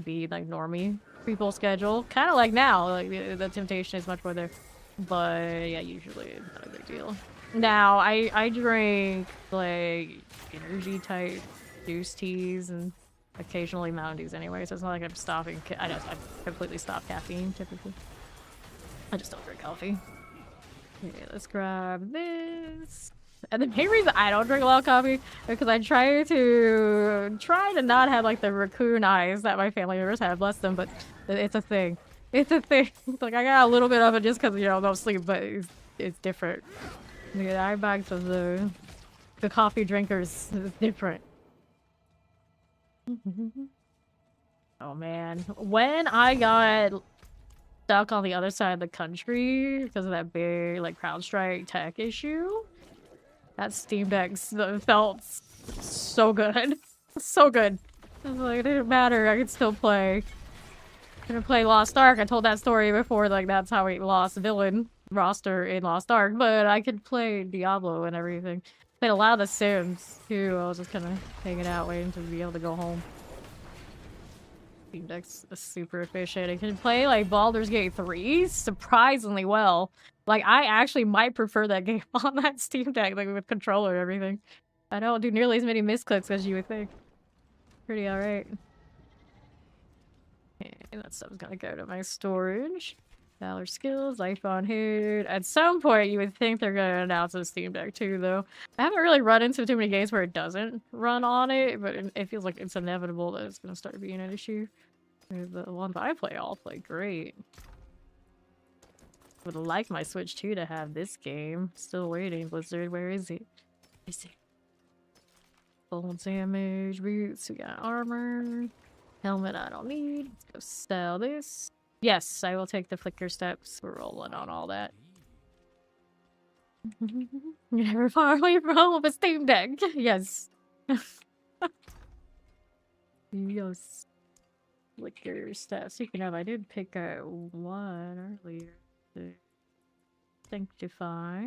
be like normie people's schedule, kind of like now. Like the temptation is much more there, but yeah, usually it's not a big deal. Now I drink like energy type juice teas and occasionally Mountain Dews anyway, so it's not like I'm stopping. I've completely stopped caffeine typically. I just don't drink coffee. Okay, let's grab this. And the main reason I don't drink a lot of coffee is because I try to not have like the raccoon eyes that my family members have, bless them, but it's a thing. It's a thing. Like I got a little bit of it just because don't sleep, but it's different. The eye bags of the coffee drinkers is different. Oh man, when I got stuck on the other side of the country because of that big like CrowdStrike tech issue, that Steam Deck felt so good. So good. I was like, it didn't matter, I could still play. I could play Lost Ark. I told that story before, like that's how we lost villain roster in Lost Ark, but I could play Diablo and everything. Played a lot of The Sims too. I was just kind of hanging out waiting to be able to go home. Steam Deck's super efficient. It can play like Baldur's Gate 3 surprisingly well. Like I actually might prefer that game on that Steam Deck, like with controller and everything. I don't do nearly as many misclicks as you would think. Pretty alright. And that stuff's gonna go to my storage. Valor skills, life on hood. At some point, you would think they're gonna announce a Steam Deck too, though. I haven't really run into too many games where it doesn't run on it, but it feels like it's inevitable that it's gonna start being an issue. The ones I play all play great. Would like my Switch 2 to have this game. Still waiting, Blizzard. Where is it? Is it? Full damage, boots. We got armor. Helmet I don't need. Let's go sell this. Yes, I will take the flicker steps. We're rolling on all that. You're never far away from home with a Steam Deck. Yes. Yes. Flicker steps. Speaking of, I did pick up one earlier. To sanctify.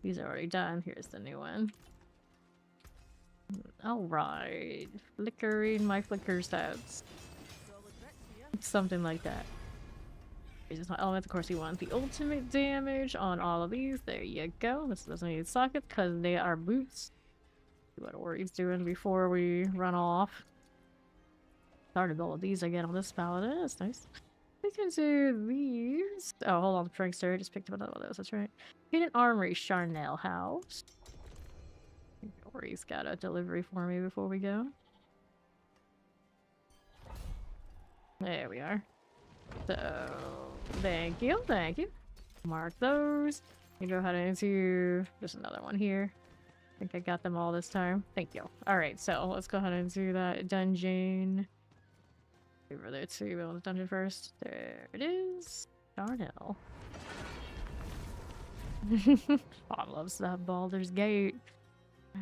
These are already done. Here's the new one. Alright. Flickering my flicker steps. Something like that. Here's my element. Of course, you want the ultimate damage on all of these. There you go. This doesn't need sockets because they are boots. See what Ori's doing before we run off. Started all of these again on this paladin. That's nice. We can do these. Oh, hold on, the prankster. I just picked up another one of those. That's right. Hidden Armory, Charnel House. Ori's got a delivery for me before we go. There we are. So, thank you, thank you. Mark those. You go ahead into just another one here. I think I got them all this time. Thank you. Alright, so let's go ahead and do that dungeon. Over there too, we'll the dungeon first. There it is. Darnell. Bob loves that Baldur's Gate.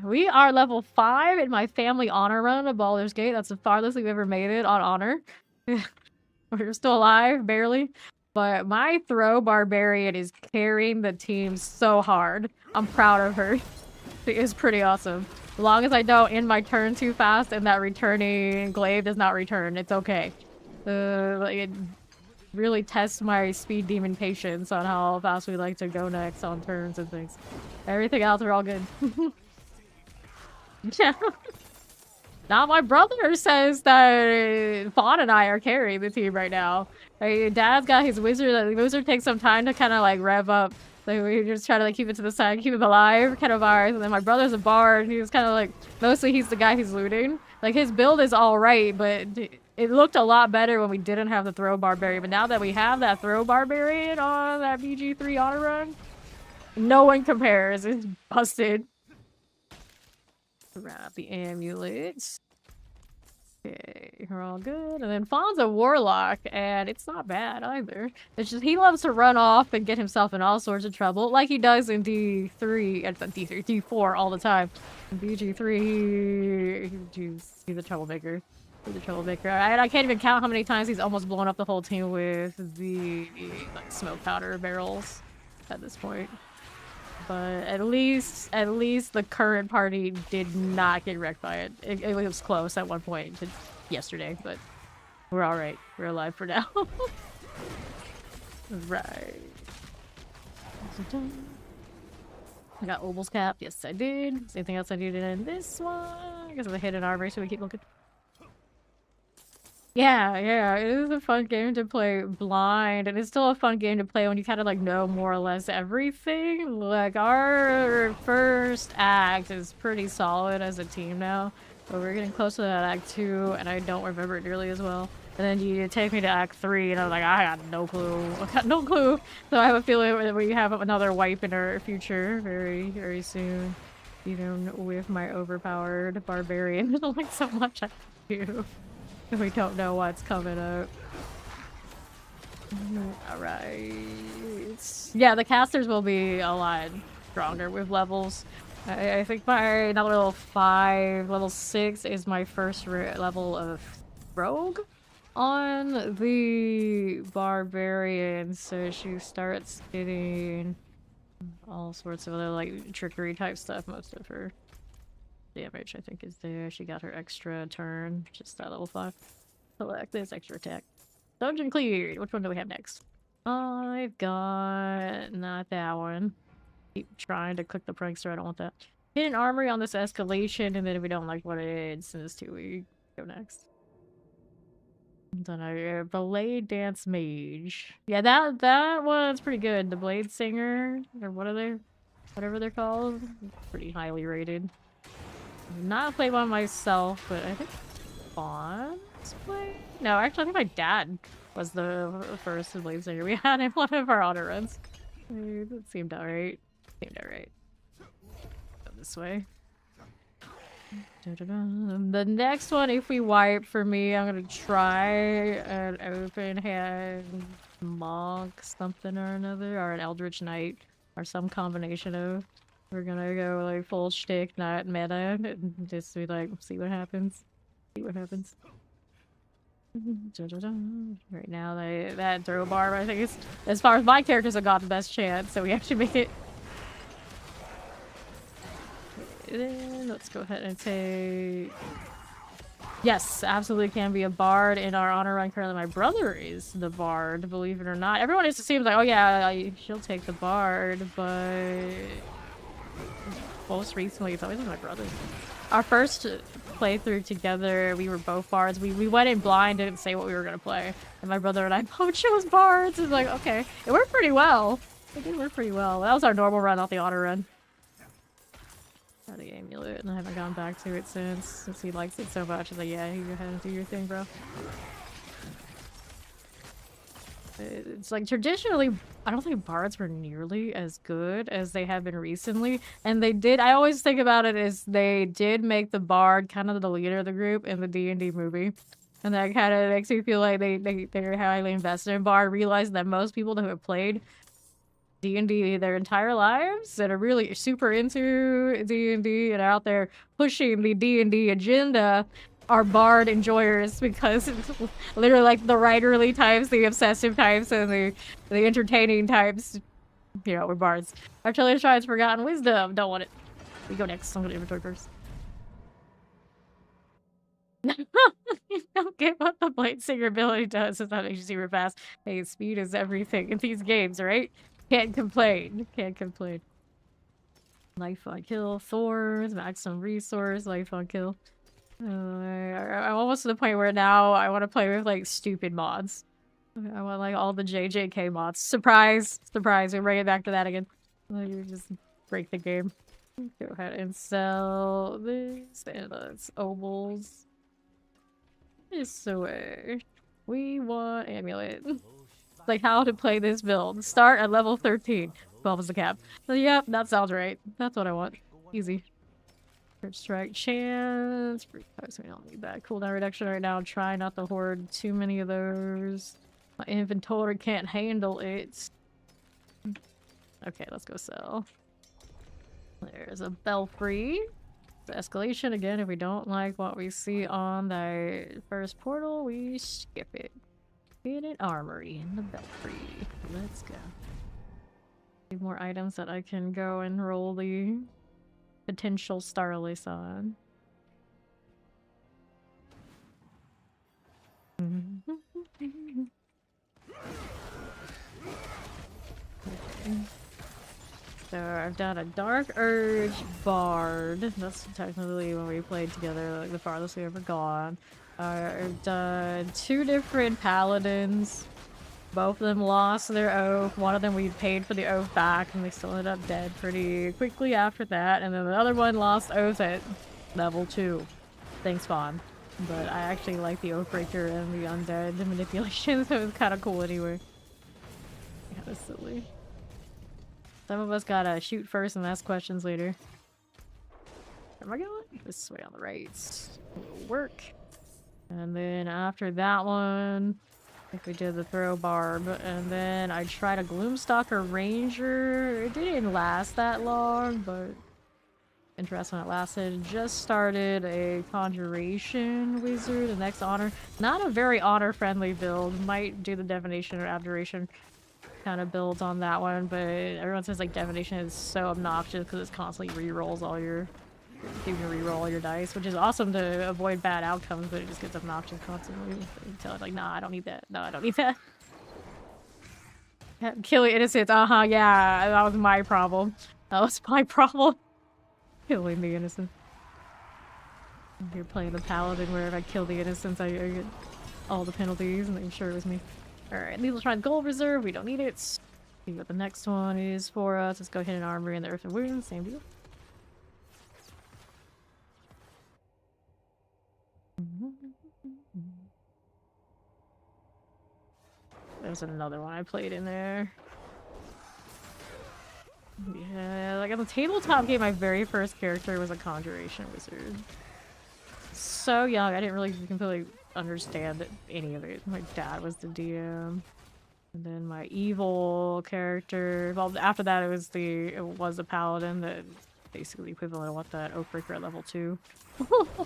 We are level 5 in my family honor run of Baldur's Gate. That's the farthest we've ever made it on honor. We're still alive, barely. But my throw barbarian is carrying the team so hard. I'm proud of her. She is pretty awesome. As long as I don't end my turn too fast and that returning glaive does not return, it's okay. It really tests my speed demon patience on how fast we like to go next on turns and things. Everything else are all good. Yeah. Now my brother says that Fawn and I are carrying the team right now. Like, Dad's got his wizard. The wizard takes some time to kind of like rev up. Like we just try to like keep it to the side, keep it alive, kind of ours. And then my brother's a bard. And he was kind of like mostly he's the guy who's looting. Like his build is all right, but it looked a lot better when we didn't have the throw barbarian. But now that we have that throw barbarian on that BG3 honor run, no one compares. It's busted. Grab the amulets. Okay, we're all good. And then Fawn's a warlock, and it's not bad either. It's just he loves to run off and get himself in all sorts of trouble, like he does in D3, D4 all the time. In BG3, he's a troublemaker. He's a troublemaker. I can't even count how many times he's almost blown up the whole team with the like smoke powder barrels at this point. But at least the current party did not get wrecked by it. It was close at one point yesterday, but we're all right. We're alive for now. Right. I got Obel's cap. Yes, I did. Is anything else I needed in this one? I guess it's a hidden armory, so we keep looking. Yeah, it is a fun game to play blind, and it's still a fun game to play when you kind of like know more or less everything. Like our first act is pretty solid as a team now, but we're getting close to that act 2, and I don't remember it nearly as well. And then you take me to act 3, and I was like, I got no clue. I got no clue. So I have a feeling that we have another wipe in our future very, very soon. Even with my overpowered barbarian, there's only so much I can do. We don't know what's coming up. Alright. Yeah, the casters will be a lot stronger with levels. I think my not level 5, level 6 is my first level of rogue on the barbarian, so she starts getting all sorts of other like trickery type stuff. Most of her damage I think is there. She got her extra turn, just that level 5. Select this extra attack. Dungeon cleared. Which one do we have next? I've got not that one. Keep trying to click the prankster. I don't want that. Hidden armory on this escalation, and then if we don't like what it is, send this to we go next. Then I Blade Dance Mage. Yeah, that one's pretty good. The Blade Singer, or what are they? Whatever they're called. Pretty highly rated. Not played one myself, but I think Fawn's played. No, actually, I think my dad was the first Blade Singer we had in one of our auto runs. It seemed alright. Go this way. The next one, if we wipe for me, I'm gonna try an open hand monk something or another, or an eldritch knight, or some combination of. We're gonna go like full shtick, not meta, and just be like, see what happens. See what happens. Right now, that throw bar, I think is, as far as my characters have got the best chance, so we actually make it. Then let's go ahead and take. Yes, absolutely can be a bard in our honor run. Currently, my brother is the bard, believe it or not. Everyone just seems like, oh yeah, she'll take the bard, but most recently, it's always been my brother. Our first playthrough together, we were both bards. We went in blind, didn't say what we were gonna play, and my brother and I both chose bards. It's like, okay, it worked pretty well. It did work pretty well. That was our normal run, not the auto run. Got the amulet, and I haven't gone back to it since he likes it so much. I'm like, yeah, you go ahead and do your thing, bro. It's like traditionally, I don't think bards were nearly as good as they have been recently. And they did, I always think about it as they did make the bard kind of the leader of the group in the D&D movie. And that kind of makes me feel like they're highly invested in bard, realizing that most people who have played D&D their entire lives that are really super into D&D and are out there pushing the D&D agenda are bard enjoyers, because it's literally like the writerly types, the obsessive types, and the entertaining types. You know, we're bards. Artillery tries Forgotten Wisdom. Don't want it. We go next. I'm gonna inventory first. Don't get what the Blade Singer ability does. It's not makes you super fast. Hey, speed is everything in these games, right? Can't complain. Can't complain. Life on kill. Thorns. Maximum resource. Life on kill. I'm almost to the point where now I want to play with like stupid mods. I want like all the JJK mods. Surprise! Surprise! We bring it back to that again. Like, you just break the game. Go ahead and sell this. And it's obols. This away. We want amulet. Like how to play this build. Start at level 13. 12 is the cap. So, yep, that sounds right. That's what I want. Easy. First strike chance. So we don't need that. Cooldown reduction right now. Try not to hoard too many of those. My inventory can't handle it. Okay, let's go sell. There's a belfry. The escalation again. If we don't like what we see on the first portal, we skip it. Hidden armory in the belfry. Let's go. Need more items that I can go and roll the potential Starless on. So I've done a Dark Urge Bard. That's technically when we played together, like the farthest we ever gone. I've done 2 different Paladins. Both of them lost their oath. One of them we paid for the oath back, and they still ended up dead pretty quickly after that. And then the other one lost oath at level 2. Thanks, Spawn. But I actually like the Oathbreaker and the Undead manipulation, so it's kind of cool anyway. Kind of silly. Some of us gotta shoot first and ask questions later. Where am I going? This way on the right. It'll work. And then after that one, I think we did the throw barb. And then I tried a Gloomstalker Ranger. It didn't last that long, but interesting when it lasted. Just started a Conjuration Wizard, the next honor. Not a very honor-friendly build. Might do the Divination or Abjuration kind of builds on that one, but everyone says like Divination is so obnoxious because it's constantly re-rolls all your... You can re-roll all your dice, which is awesome to avoid bad outcomes, but it just gets obnoxious constantly. So it's like, nah, I don't need that. No, I don't need that. Killing innocents. Yeah, that was my problem. That was my problem. Killing the innocent. You're playing the paladin where if I kill the innocents, I get all the penalties, and I'm sure it was me. Alright, Lethal Shrine Gold Reserve. We don't need it. See what the next one is for us. Let's go hit an armory and the Earth and Wounds. Same deal. There's another one I played in there. Yeah, like on the tabletop game, my very first character was a Conjuration Wizard. So young, I didn't really completely understand any of it. My dad was the DM. And then my evil character, well, after that it was a paladin, that basically equivalent of what that Oathbreaker at level 2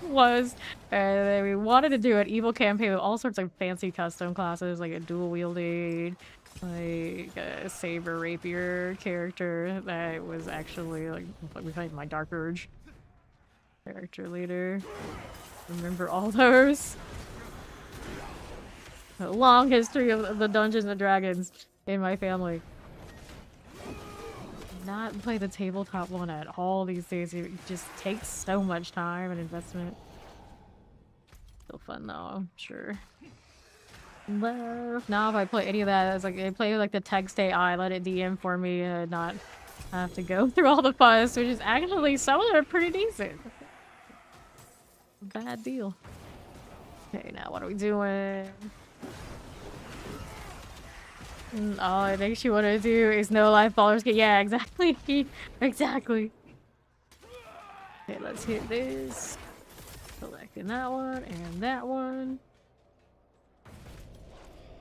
was. And then we wanted to do an evil campaign with all sorts of fancy custom classes, like a dual wielding, like a saber rapier character that was actually like we played my Dark Urge character leader. Remember all those? A long history of the Dungeons and Dragons in my family. Not play the tabletop one at all these days. It just takes so much time and investment. Still fun though, I'm sure. Left. Now if I play any of that, it's like I play like the text AI, let it DM for me and not have to go through all the fuss, which is actually some of them are pretty decent. Bad deal. Okay, now what are we doing? All it makes you want to do is no life followers get. Yeah, exactly. Exactly. Okay, let's hit this. Selecting that one and that one.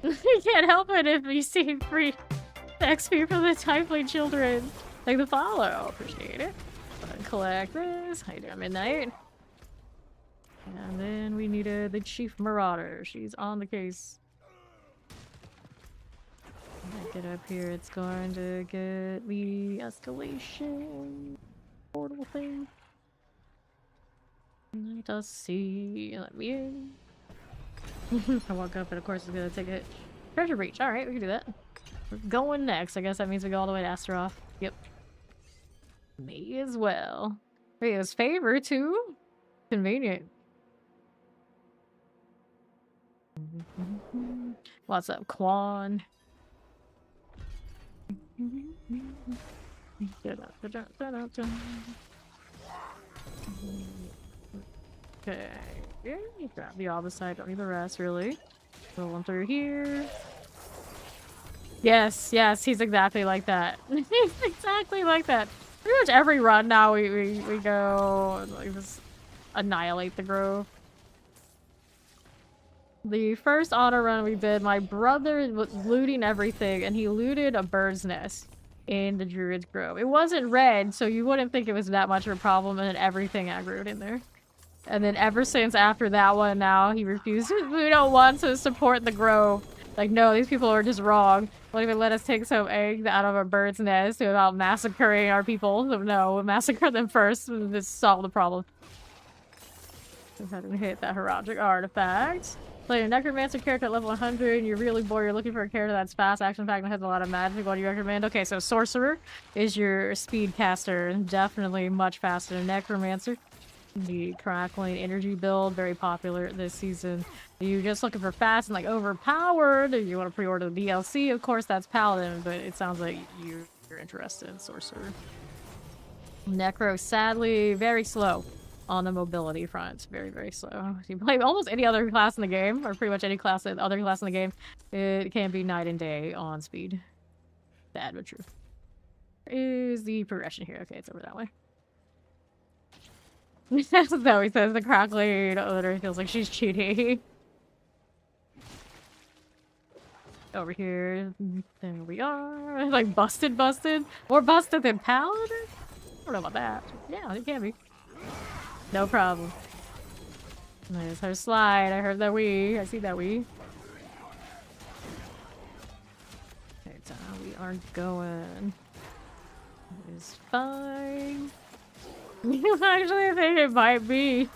You can't help it if you see free XP from the Typhoid children. Like the follow. Appreciate it. Collect this. How you doing, Midnight? And then we needed the Chief Marauder. She's on the case. Get up here, it's going to get the escalation portal thing. Let us see. Let me in. I walk up and of course it's gonna take it. Treasure breach. Alright, we can do that. We're going next. I guess that means we go all the way to Astaroth. Yep. May as well. Wait, it was favor too? Convenient. What's up, Quan? Okay, grab the other side, don't need the rest really. Roll them through here. Yes, yes, he's exactly like that. He's exactly like that. Pretty much every run now we go like just annihilate the grove. The first auto run we did, my brother was looting everything, and he looted a bird's nest in the Druid's Grove. It wasn't red, so you wouldn't think it was that much of a problem, and then everything aggroed in there. And then ever since after that one, now he refuses. We don't want to support the Grove. Like, no, these people are just wrong. Won't even let us take some eggs out of a bird's nest without massacring our people. So no, we'll massacre them first and just solve the problem. Just had to hit that Heraldic Artifact. Play a Necromancer character at level 100, and you're really bored, you're looking for a character that's fast, action-packed, and has a lot of magic. What do you recommend? Okay, so Sorcerer is your speed caster. Definitely much faster than Necromancer. The Crackling Energy build, very popular this season. Are you just looking for fast and like overpowered? Or you want to pre-order the DLC? Of course, that's Paladin, but it sounds like you're interested in Sorcerer. Necro, sadly, very slow on the mobility front. Very, very slow. If you play almost any other class in the game, or pretty much any other class in the game, it can be night and day on speed. Bad, but true. Where is the progression here? Okay, it's over that way. So he says the Crackling literally feels like she's cheating. Over here. There we are. Like busted. More busted than Paladin? I don't know about that. Yeah, it can be. No problem. There's her slide. I heard that I see that Okay, so we are going. It's fine. You actually think it might be.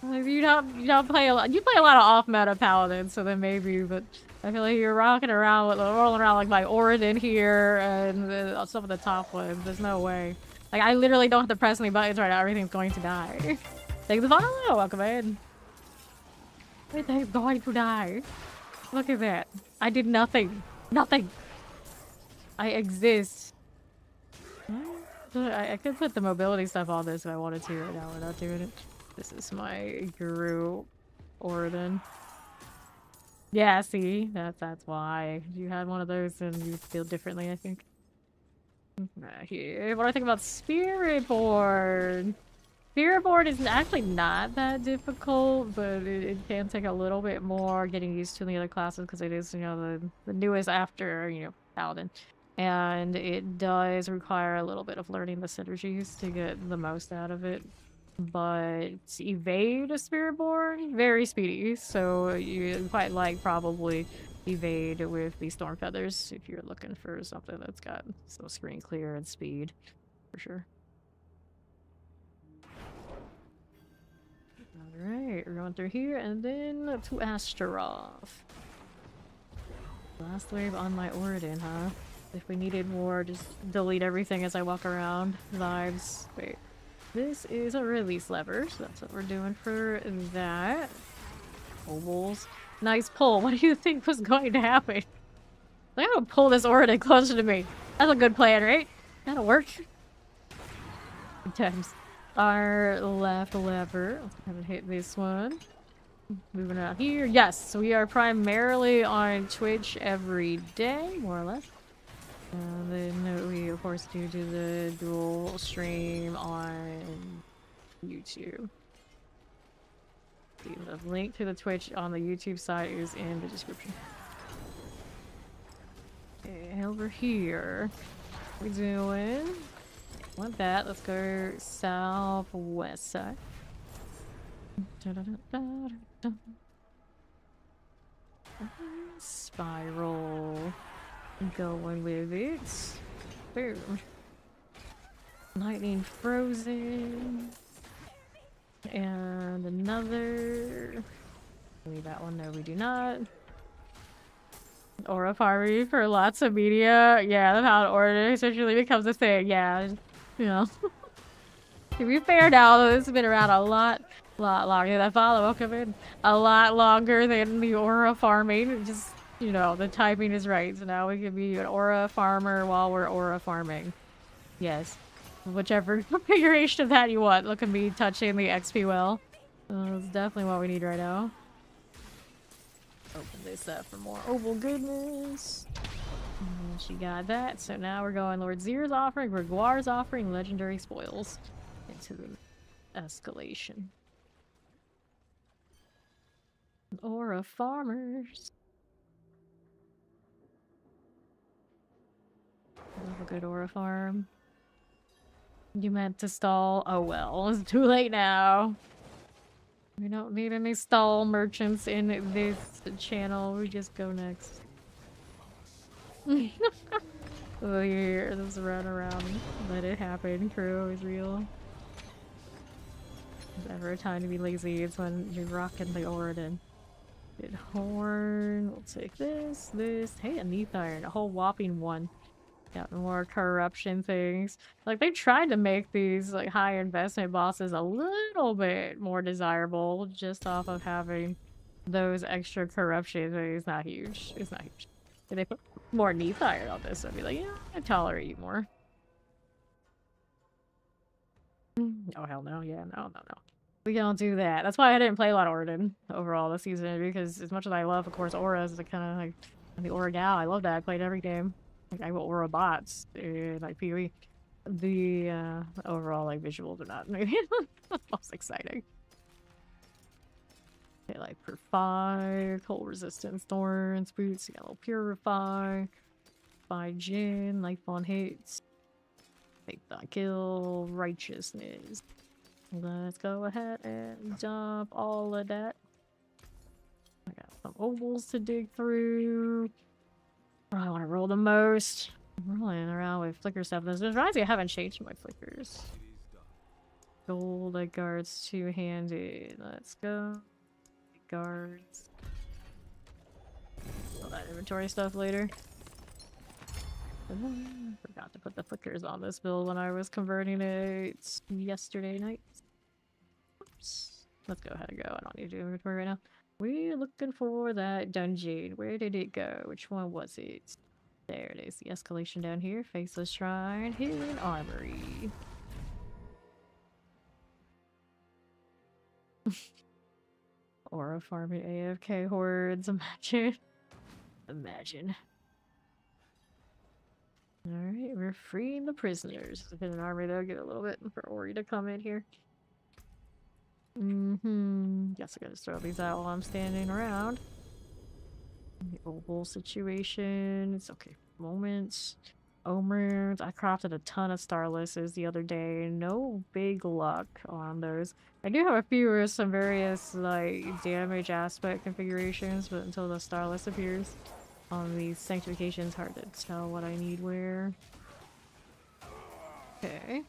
Like, you don't play a lot. You play a lot of off-meta Paladins, so then maybe, but I feel like you're rolling around like my Oridon here and some of the top ones. There's no way. Like, I literally don't have to press any buttons right now. Everything's going to die. Thank the follow. Welcome in. Everything's going to die. Look at that. I did nothing. Nothing. I exist. I could put the mobility stuff on this if I wanted to. Right now we're not doing it. This is my guru Oridon. Yeah, see? That's why. If you had one of those and you'd feel differently, I think. Here, what do I think about Spiritborn? Spiritborn is actually not that difficult, but it can take a little bit more getting used to the other classes because it is, you know, the newest after, you know, Paladin. And it does require a little bit of learning the synergies to get the most out of it. But evade a Spiritborn, very speedy, so you quite like probably evade with the Storm Feathers if you're looking for something that's got some screen clear and speed, for sure. Alright, we're going through here and then to Astaroth. Last wave on my Oridan, huh? If we needed more, just delete everything as I walk around. Vibes. Wait. This is a release lever, so that's what we're doing for that. Ovals. Nice pull. What do you think was going to happen? I'm gonna pull this Oridan closer to me. That's a good plan, right? That'll work. Good times. Our left lever. Haven't hit this one. Moving out here. Yes, we are primarily on Twitch every day, more or less. And then we, of course, do the dual stream on YouTube. The link to the Twitch on the YouTube side is in the description. Okay, over here. What we doing? Want that? Let's go southwest side. Spiral. Going with it. Boom. Lightning frozen. And another. Leave that one. No, we do not. Aura farming for lots of media. Yeah, that's how an order essentially becomes a thing. Yeah, you know. To be fair now, though, this has been around a lot longer. That follow welcome in a lot longer than the aura farming. Just, you know, the typing is right. So now we can be an aura farmer while we're aura farming. Yes. Whichever configuration of that you want. Look at me touching the XP well. That's definitely what we need right now. Open this up for more oval goodness. And she got that. So now we're going Lord Zir's offering, Gregoire's offering, legendary spoils. Into the escalation. Aura farmers. Love a good aura farm. You meant to stall? Oh well, it's too late now. We don't need any stall merchants in this channel. We just go next. Oh, here, this run around. Let it happen. Crew is real. If there's ever a time to be lazy, it's when you're rocking the Oridan. Good horn. We'll take this. Hey, a Neath Iron. A whole whopping one. Got more corruption things. Like, they tried to make these, like, high investment bosses a little bit more desirable just off of having those extra corruption things. It's not huge. It's not huge. If they put more Neath Iron on this, I'd be like, yeah, I tolerate you more. Oh, hell no. Yeah, no. We don't do that. That's why I didn't play a lot of Oridan overall this season, because as much as I love, of course, auras, it's kind of like, I'm the aura gal. I love that. I played every game. Like, I will aura bots in, like, PoE. The overall, like, visuals are not maybe the most exciting. Okay, like, Purify, Cold Resistance, Thorns, Boots, Yellow Purify, By Jin, Life on Hates, Take the Kill, Righteousness. Let's go ahead and dump all of that. I got some ovals to dig through. I want to roll the most. I'm rolling around with flicker stuff. This reminds me I haven't changed my flickers. Gold, like guards, two-handed. Let's go. Guards. All that inventory stuff later. Forgot to put the flickers on this build when I was converting it yesterday night. Oops. Let's go ahead and go. I don't need to do inventory right now. We're looking for that dungeon. Where did it go? Which one was it? There it is. The escalation down here. Faceless Shrine. Hidden Armory. Aura farming AFK hordes. Imagine. Alright, we're freeing the prisoners. If in an army, they'll get a little bit for Ori to come in here. Guess I gotta throw these out while I'm standing around. The oval situation. It's okay. Moments. Omers. I crafted a ton of Starlesses the other day. No big luck on those. I do have a few with some various like damage aspect configurations, but until the Starless appears on these sanctifications, hard to tell what I need where. Okay.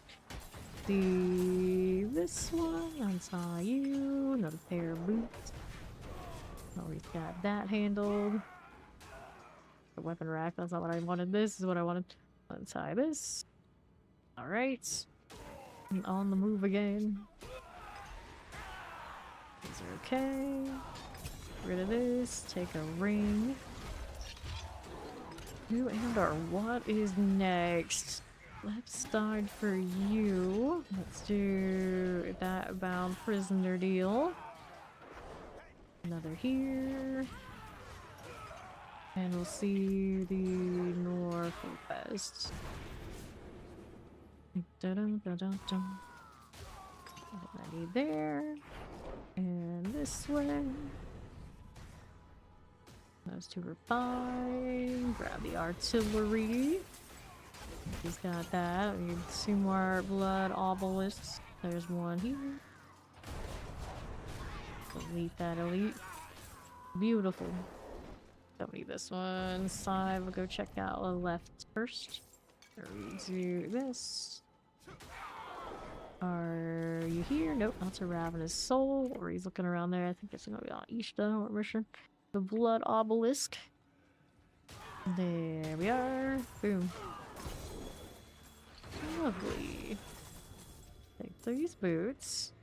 This one, untie you. Another pair of boots. Always got that handled. The weapon rack, that's not what I wanted. This is what I wanted. Untie this. Alright. On the move again. These are okay. Get rid of this. Take a ring. Who and or what is next? Let's start for you. Let's do that bound prisoner deal. Another here. And we'll see the Northwest. Dun-dun-dun-dun-dun. I need there. And this way. Those two are fine. Grab the artillery. He's got that. We need two more blood obelisks. There's one here. Delete that elite. Beautiful. Don't need this one. Side, we'll go check out the left first. We do this. Are you here? Nope, that's a ravenous soul. Or he's looking around there. I think it's gonna be on Ishta or mission. The blood obelisk. There we are. Boom. Lovely. Take these boots.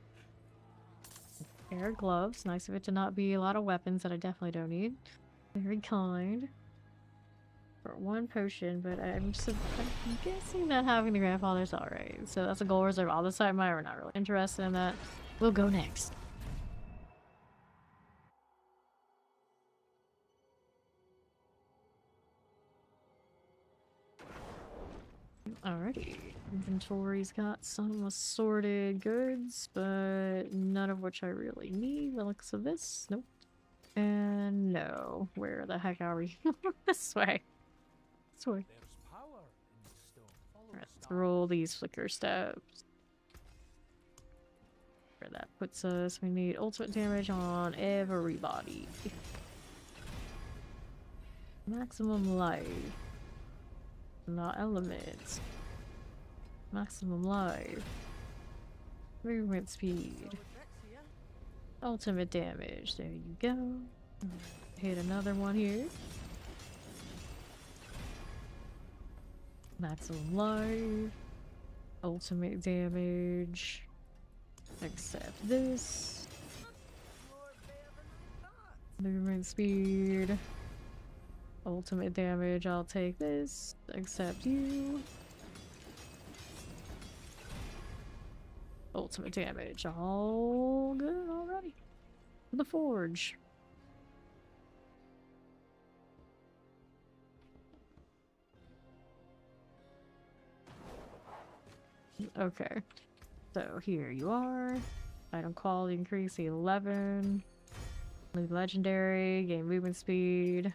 A pair of gloves. Nice of it to not be a lot of weapons that I definitely don't need. Very kind. For one potion, but I'm guessing that having the grandfather's alright. So that's a goal reserve on the side. We're not really interested in that. We'll go next. Alrighty. Inventory's got some assorted goods, but none of which I really need. The looks of this. Nope. And no. Where the heck are we? This way. This way. Let's roll these flicker steps. Where that puts us. We need ultimate damage on everybody. Maximum life. Not elements. Maximum life. Movement speed. Ultimate damage. There you go. Hit another one here. Maximum life. Ultimate damage. Accept this. Movement speed. Ultimate damage, I'll take this. Accept you. Ultimate damage, all good already. The forge. Okay, so here you are. Item quality increase 11. New legendary, gain movement speed.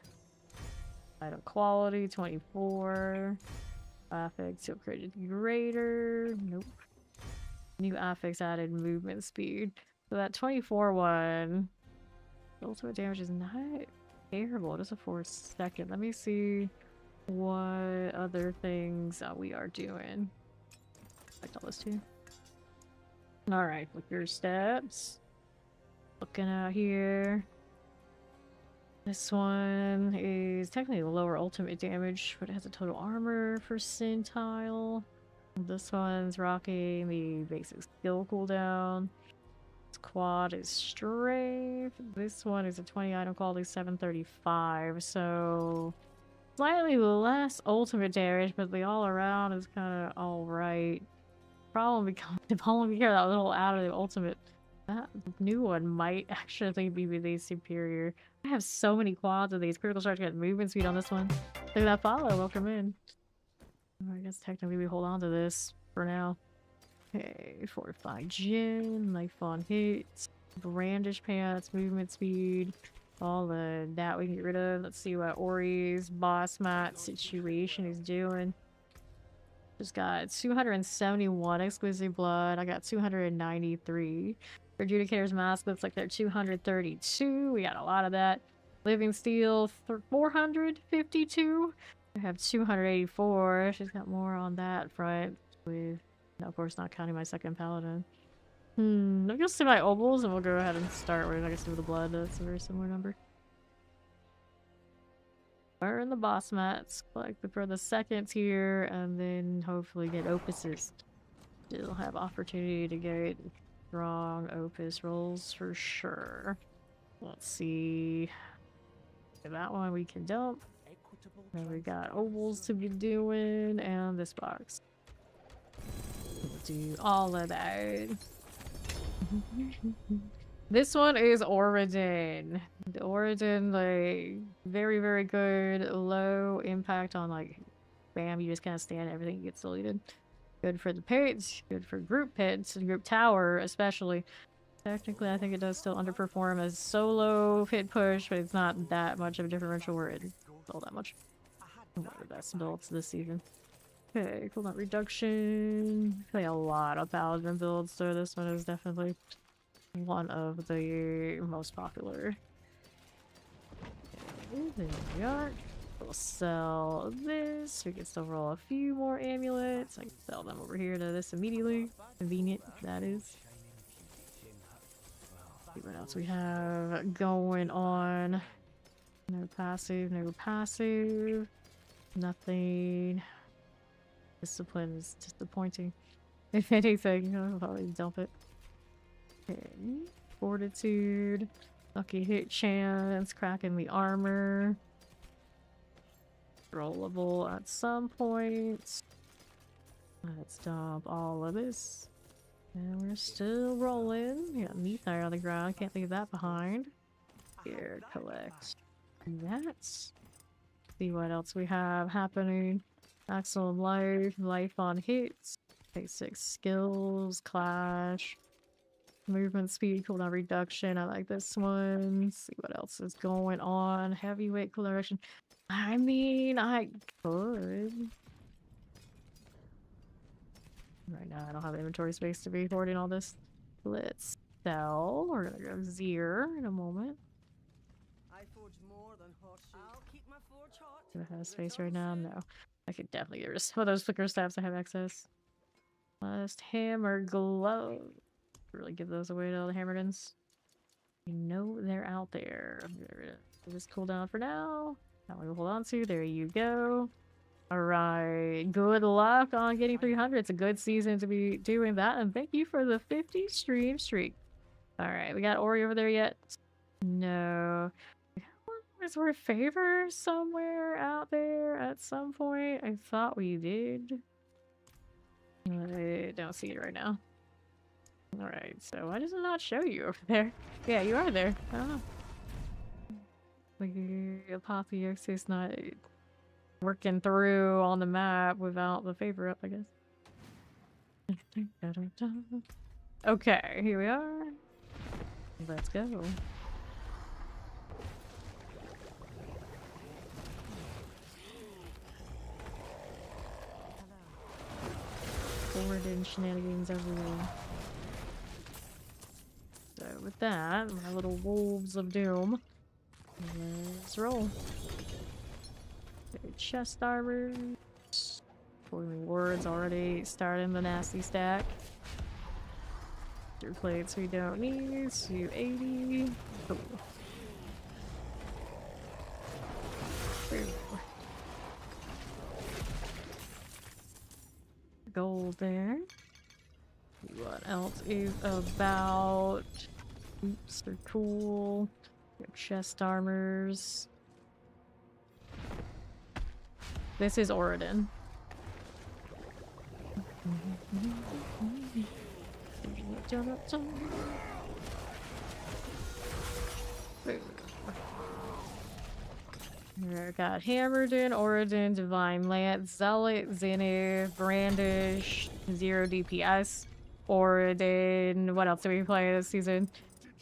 Item quality 24. Affix upgraded greater. Nope. New affix added movement speed. So that 24 one. Ultimate damage is not terrible. Just a 4-second. Let me see what other things we are doing. Select all this too. Alright, look your steps. Looking out here. This one is technically lower ultimate damage, but it has a total armor percentile. This one's rocking the basic skill cooldown. This quad is strafe. This one is a 20 item quality 735, so slightly less ultimate damage, but the all around is kind of alright. Problem becomes if only we get that little out of the ultimate. That new one might actually be the superior. I have so many quads of these. Critical strike, got movement speed on this one. Look at that follow. Welcome in. I guess technically we hold on to this for now. Okay, fortified gin, knife on hits, brandish pants, movement speed, all of that we can get rid of. Let's see what Ori's boss mat situation is doing. Just got 271 exquisite blood. I got 293. For Adjudicator's mask looks like they're 232. We got a lot of that. Living steel 452. I have 284. She's got more on that front with, no, of course, not counting my second paladin. Let me go see my obels and we'll go ahead and start with, I guess, with the blood. That's a very similar number. Burn the boss mats, collect for the second tier, and then hopefully get opuses. Still have opportunity to get strong opus rolls for sure. Let's see. That one we can dump. And we got ovals to be doing, and this box. We'll do all of that. This one is Oridin. The Oridin, like, very, very good. Low impact on, like, bam, you just kind of stand, everything gets deleted. Good for the pits, good for group pits, and group tower, especially. Technically, I think it does still underperform as solo pit push, but it's not that much of a differential where it's all that much. One of the best builds this season. Okay, cooldown reduction. Play a lot of Paladin builds, so this one is definitely one of the most popular. Okay, there we are. We'll sell this. We can still roll a few more amulets. I can sell them over here to this immediately. Convenient, that is. See what else we have going on. No passive, no passive. Nothing. Discipline is disappointing. If anything, I'll probably dump it. Okay. Fortitude. Lucky hit chance. Cracking the armor. Rollable at some point. Let's dump all of this. And we're still rolling. We got meat there on the ground. Can't leave that behind. Here, collect that. See what else we have happening. Maximum life, life on hits, basic skills, clash, movement speed, cooldown reduction. I like this one. See what else is going on. Heavyweight cooldown reduction. I mean, I could. Right now, I don't have inventory space to be hoarding all this. Let's sell. We're gonna go Zier in a moment. Do I have space right now? No. I could definitely get rid of some of those flicker staffs I have access. Last hammer glove. Really give those away to all the hammerdins. You know they're out there. I'm gonna just cool down for now. That one we'll hold on to. There you go. Alright. Good luck on getting 300. It's a good season to be doing that. And thank you for the 50 stream streak. Alright. We got Ori over there yet? No. Is there a favor somewhere out there at some point? I thought we did. I don't see it right now. Alright, so why does it not show you over there? Yeah, you are there. I don't know. The Apotheosis is not working through on the map without the favor up, I guess. Okay, here we are. Let's go. Forward and shenanigans everywhere. So with that, my little wolves of doom, let's roll. Okay, chest armor. 40 rewards already starting the nasty stack. Your plates we don't need. 280. Cool. Gold there. What else is about? Oops, they're cool. Your chest armors. This is Oridin. We got Hammerden, Oridon, Divine Lance, Zealot, Zenith, Brandish, 0 DPS, Oridon. What else did we play this season?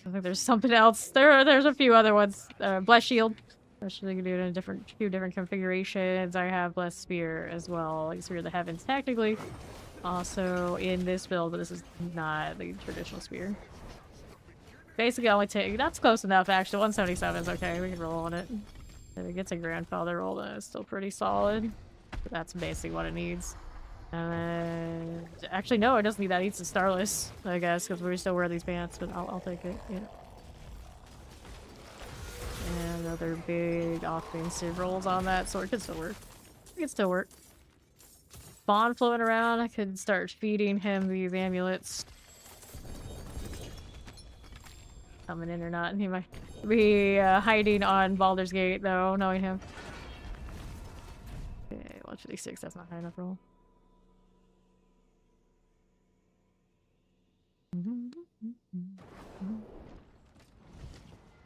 I think there's something else. There's a few other ones. Bless Shield. Especially you can do it in few different configurations. I have Bless Spear as well, like Spear of the Heavens technically. Also in this build, but this is not the traditional spear. Basically, I only take. That's close enough actually. 177 is okay. We can roll on it. If it gets a grandfather roll, then it's still pretty solid. But that's basically what it needs. And actually, no, it doesn't need that. It needs the Starless, I guess, because we still wear these pants. But I'll take it. Yeah. And another big offensive rolls on that, so it could still work. It could still work. Bond floating around. I could start feeding him these amulets. Coming in or not. He might be hiding on Baldur's Gate, though, knowing him. Okay, 156. That's not high enough roll.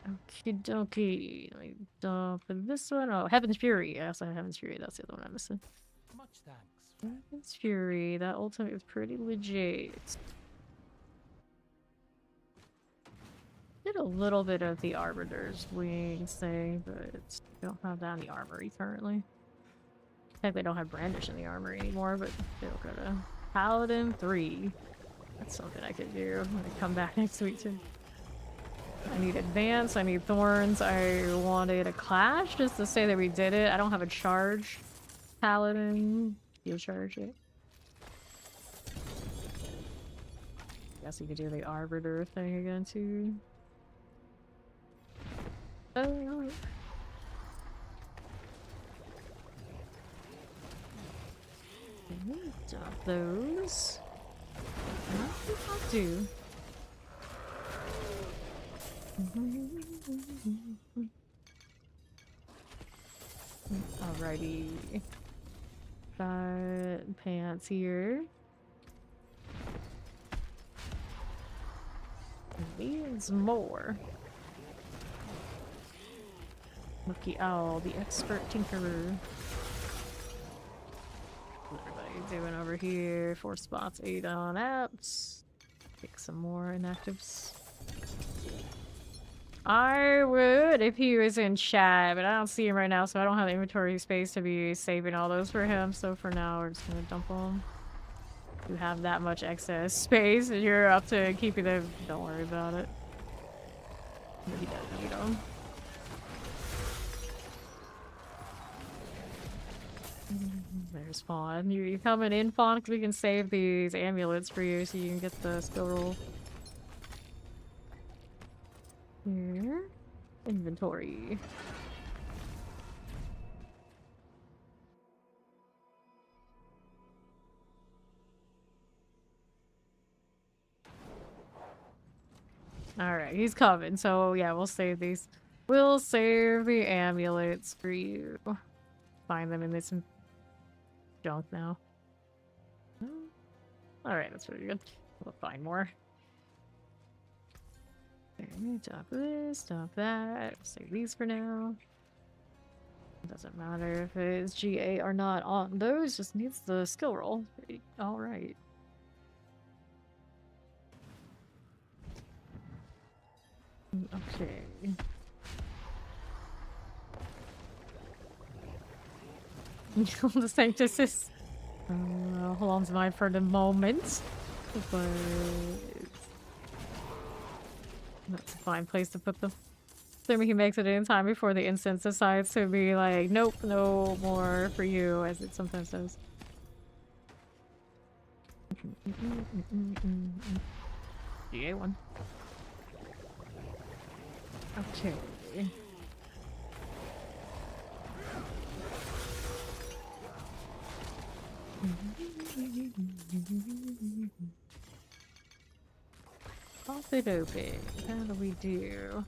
Okie dokie. Let me dump this one. Oh, Heaven's Fury. I also have Heaven's Fury. That's the other one I'm missing. Much thanks. Heaven's Fury. That ultimate was pretty legit. Did a little bit of the Arbiter's Wings thing, but don't have that in the armory currently. Technically, don't have Brandish in the armory anymore, but they'll go to Paladin 3. That's something I could do. I'm gonna come back next week too. I need Advance, I need Thorns, I wanted a Clash just to say that we did it. I don't have a charge. Paladin. You'll charge it. Guess you could do the Arbiter thing again too. Oh. Dump those. What did I do? Alrighty. Got pants here. Needs more. Lucky Owl, the expert tinkerer. What everybody doing over here? 4 spots, 8 on apps. Pick some more inactives. I would if he was in chat, but I don't see him right now, so I don't have the inventory space to be saving all those for him. So for now, we're just gonna dump them. You have that much excess space, and you're up to keeping them. Don't worry about it. He doesn't need them. There's Fawn. You coming in, Fawn? Because we can save these amulets for you so you can get the skill roll. Here. Inventory. Alright, he's coming, so yeah, we'll save these. We'll save the amulets for you. Find them in this junk now. Alright, that's pretty good. We'll find more. Stop this, stop that. Save these for now. Doesn't matter if it's GA or not on those, just needs the skill roll. Alright. Okay. The Sanctus. Hold on to mine for the moment. But that's a fine place to put them. Assuming he makes it in time before the instance decides to be like, nope, no more for you, as it sometimes does. GA1. Okay. Pop it open. How do we do?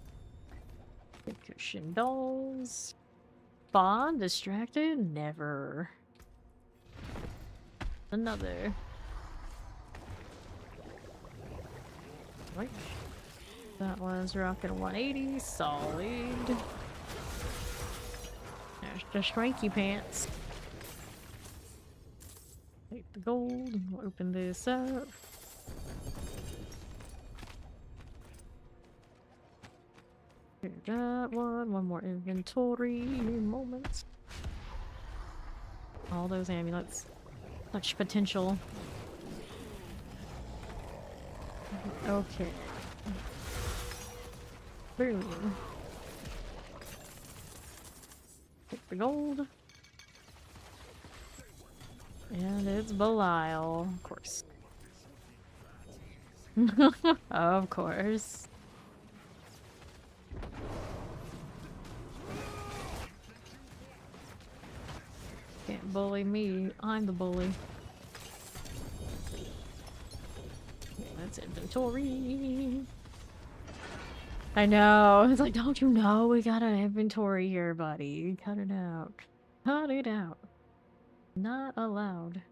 The cushion dolls. Bond distracted? Never. Another. Right. That one's rocking 180. Solid. The shrinky pants. Take the gold. We'll open this up. Here's that one. One more inventory moments. All those amulets. Such potential. Okay. Boom. Take the gold. And it's Belial, of course. Of course. Can't bully me. I'm the bully. Okay, that's inventory. I know. It's like, don't you know we got an inventory here, buddy? Cut it out. Cut it out. Not allowed.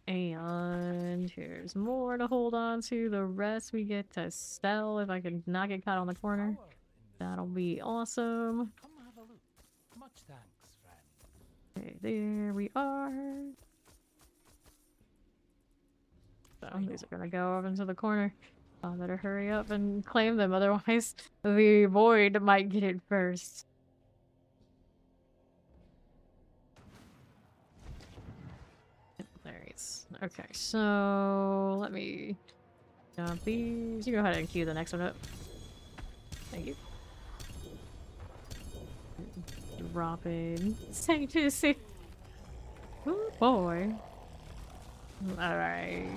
And here's more to hold on to. The rest we get to sell if I can not get caught on the corner. That'll be awesome. Come have a look. Much thanks, friend. Okay, there we are. So these are gonna go up into the corner. I better hurry up and claim them, otherwise the void might get it first. There he is. Okay, so let me dump these. You go ahead and queue the next one up. Thank you. Drop in. Sanctity. Oh boy. Alright.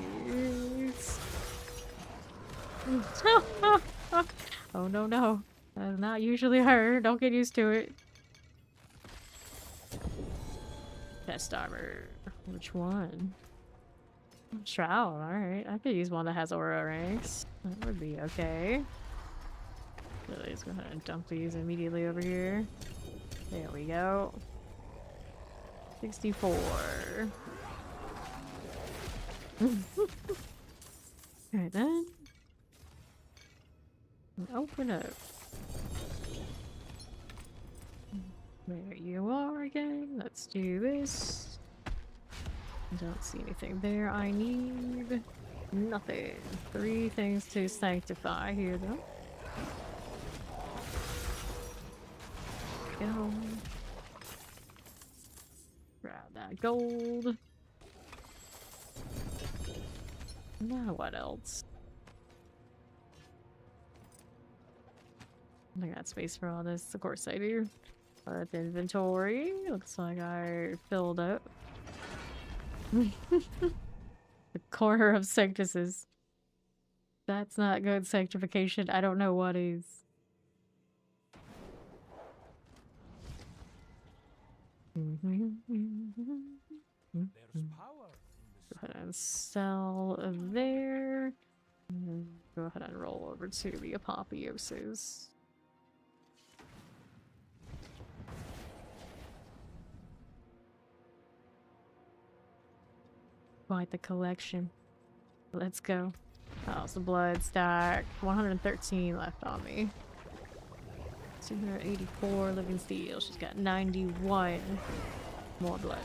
Oh no no. That's not usually her. Don't get used to it. Chest armor. Which one? Shroud. Alright. I could use one that has aura ranks. That would be okay. So let's go ahead and dump these immediately over here. There we go. 64. Alright then. Open up. There you are again. Let's do this. Don't see anything there. I need nothing. 3 things to sanctify here though. Go. Grab that gold. Now what else? I got space for all this. Of course I do. But the inventory looks like I filled up. The corner of Sanctuses. That's not good sanctification. I don't know what is. There's power in Go ahead and sell there. And go ahead and roll over to the Apotheosis. Quite the collection. Let's go. How's the blood stack? 113 left on me. 284 living steel. She's got 91 more blood.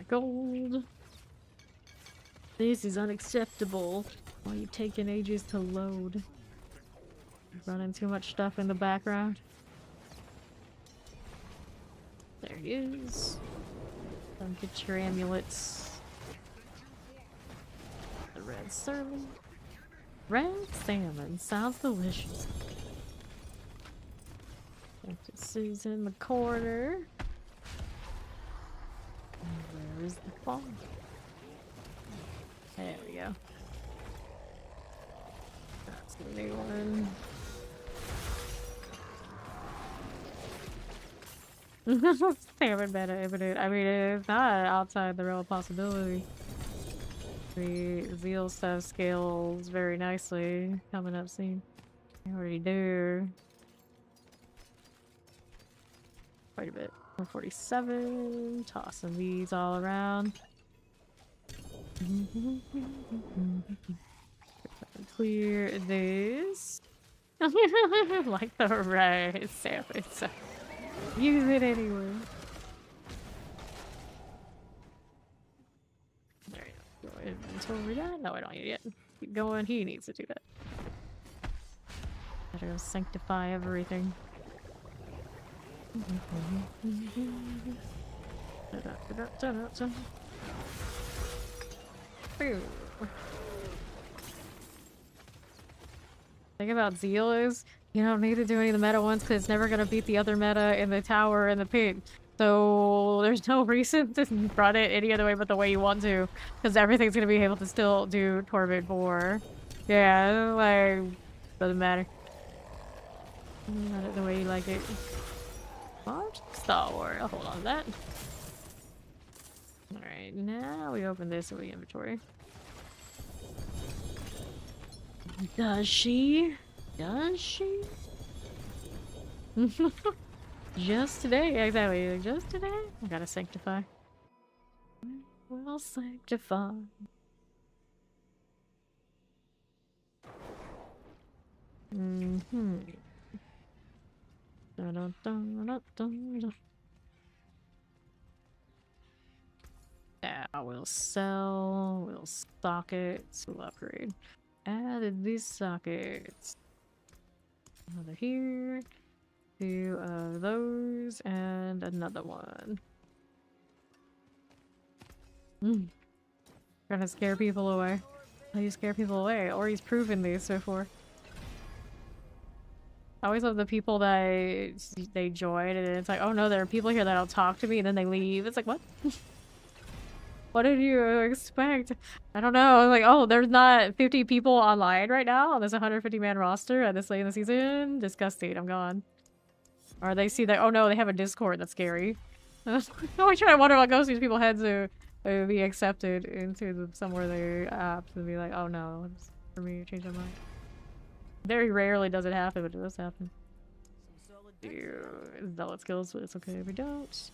Gold. This is unacceptable. Why are you taking ages to load? Running too much stuff in the background. There he is. Don't get your amulets. The red salmon. Red salmon sounds delicious. This is in the corner. Where is the bomb? There we go. That's the new one. Salmon meta imminent. I mean, it's not outside the realm of possibility. The Zeal stuff scales very nicely. Coming up soon. I already do. Quite a bit. 147. Tossing these all around. Clear this. Like the right sandwich. So use it anyway. There you go. Inventory that? No, I don't need it yet. Keep going. He needs to do that. Gotta go sanctify everything. Thing about Zeal is you don't need to do any of the meta ones because it's never gonna beat the other meta in the tower and the pit. So there's no reason to run it any other way but the way you want to, because everything's gonna be able to still do Torment 4. Yeah, like doesn't matter. Not it the way you like it. What? Star Wars. I'll hold on to that. Alright, now we open this with the inventory. Does she? Does she? Just today, exactly. Just today? I gotta sanctify. We'll sanctify. Dun, dun, dun, dun, dun, dun. Yeah, we'll sell, we'll sockets, we'll upgrade. Added these sockets. Another here. 2 of those, and another one. Trying to scare people away. How you scare people away? Or he's proven these before. I always love the people that they join and it's like, oh no, there are people here that'll talk to me and then they leave. It's like, what? What did you expect? I don't know. Like, oh, there's not 50 people online right now on this 150-man roster at this late in the season? Disgusting. I'm gone. Or they see that, oh no, they have a Discord. That's scary. I always try to wonder what goes through these people's heads to be accepted into somewhere their apps and be like, oh no, it's for me to change my mind. Very rarely does it happen, but it does happen. Zealot skills, but it's okay if we don't.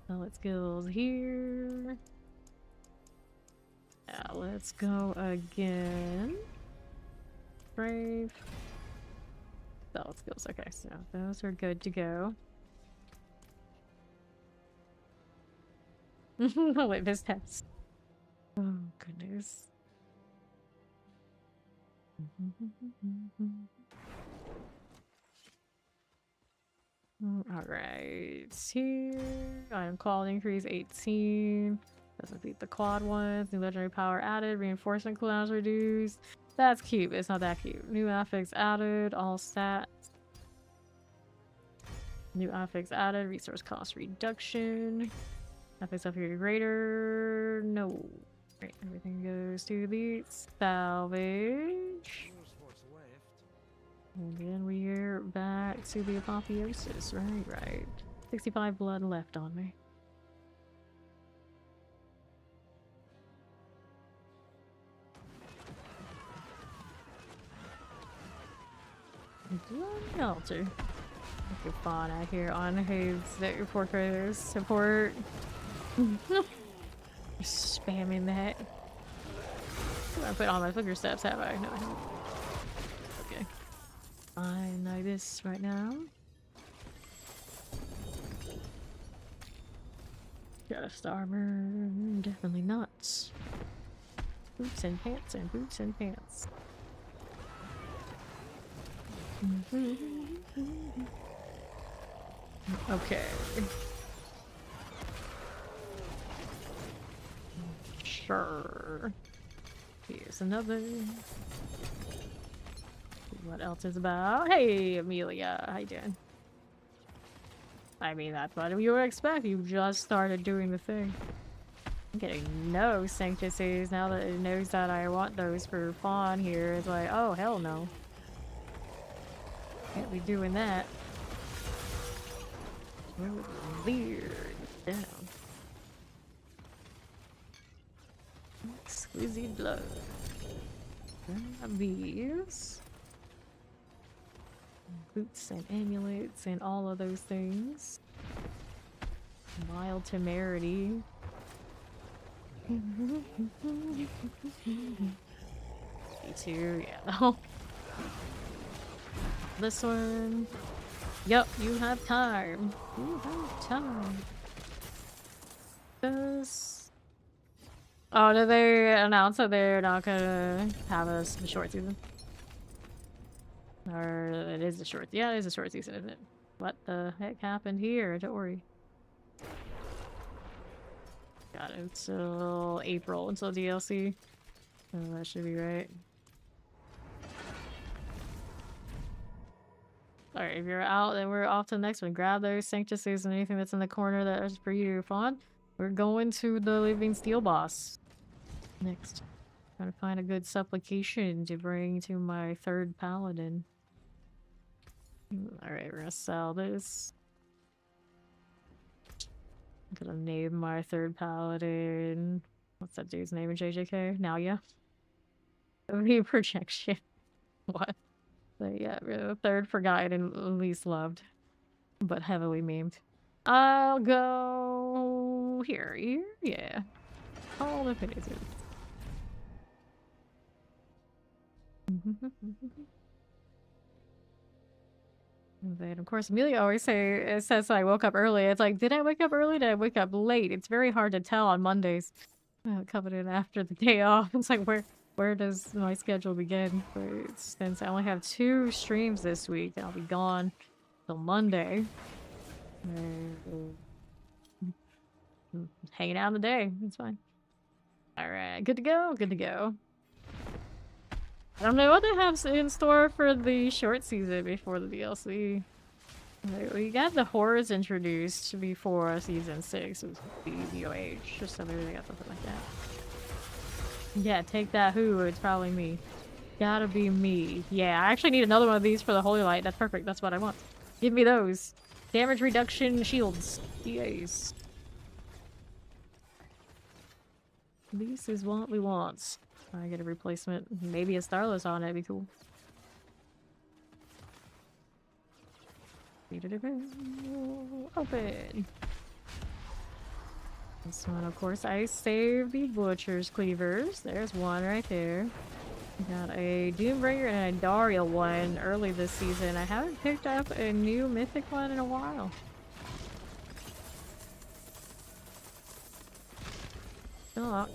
Zealot skills here. Now let's go again. Brave. Zealot skills, okay, so those are good to go. Litmus test. Oh, goodness. Alright, here. Item quality increase 18. Doesn't beat the quad ones. New legendary power added. Reinforcement cooldowns reduced. That's cute, but it's not that cute. New affix added. All stats. New affix added. Resource cost reduction. Affix up here greater. No. Right, everything goes to the salvage. And then we're back to the apotheosis. Right. 65 blood left on me. Blood altar. Look at Fawn out here on his portrait support. Spamming that. I put on my flicker steps, have I? No, I haven't. Okay. I know this right now. Got a armor. Definitely not. Boots and pants and boots and pants. Okay. Sure. Here's another. What else is about? Hey, Amelia. How you doing? I mean, that's what you would expect. You just started doing the thing. I'm getting no sanctities now that it knows that I want those for Fawn here. It's like, oh, hell no. Can't be doing that. Weird. Down. Exquisite blood. Grab these. Boots and amulets and all of those things. Mild temerity. P2, yeah. This one. Yup, you have time. You have time. This. Oh, did they announce that they're not gonna have a short season? Or it is a short. Yeah, it is a short season, isn't it? What the heck happened here? Don't worry. Got it until April until DLC. Oh, that should be right. Alright, if you're out, then we're off to the next one. Grab those Sanctuses and anything that's in the corner that is for you to find. We're going to the Living Steel boss. Next. Trying to find a good supplication to bring to my third Paladin. Alright, we're gonna sell this. I'm gonna name my third Paladin. What's that dude's name in JJK? Now, yeah. Projection. What? But yeah, third forgotten and least loved. But heavily memed. I'll go here. Here? Yeah. All the phases. And then, of course, Amelia always says I woke up early. It's like, did I wake up early? Did I wake up late? It's very hard to tell on Mondays. Coming in after the day off. It's like, where does my schedule begin? But since I only have 2 streams this week, I'll be gone till Monday. Hanging out in the day. It's fine. Alright, good to go. Good to go. I don't know what they have in store for the short season before the DLC. We got the horrors introduced before season 6 of the VOH, so maybe they got something like that. Yeah, take that who, it's probably me. Gotta be me. Yeah, I actually need another one of these for the Holy Light. That's perfect, that's what I want. Give me those. Damage reduction shields. Yes. This is what we want. I get a replacement. Maybe a Starless on it, it'd be cool. Open. This one, of course, I saved the Butcher's Cleavers. There's one right there. Got a Doombringer and a Daria one early this season. I haven't picked up a new Mythic one in a while. Look.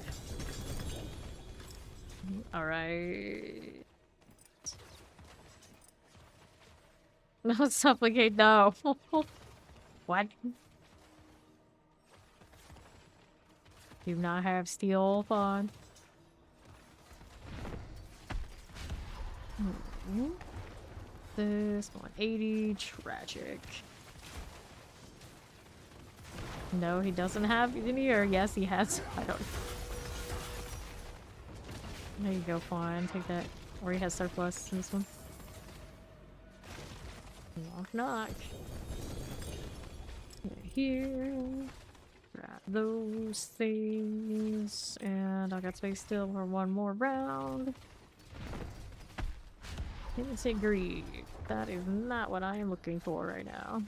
Alright. No, supplicate, no. What? Do not have steel fun. This 180, tragic. No, he doesn't have any, or yes, he has. I don't. There you go, fine. Take that. Or he has surplus in this one. Knock, knock. Here. Grab those things. And I got space still for one more round. Didn't say greed. That is not what I am looking for right now.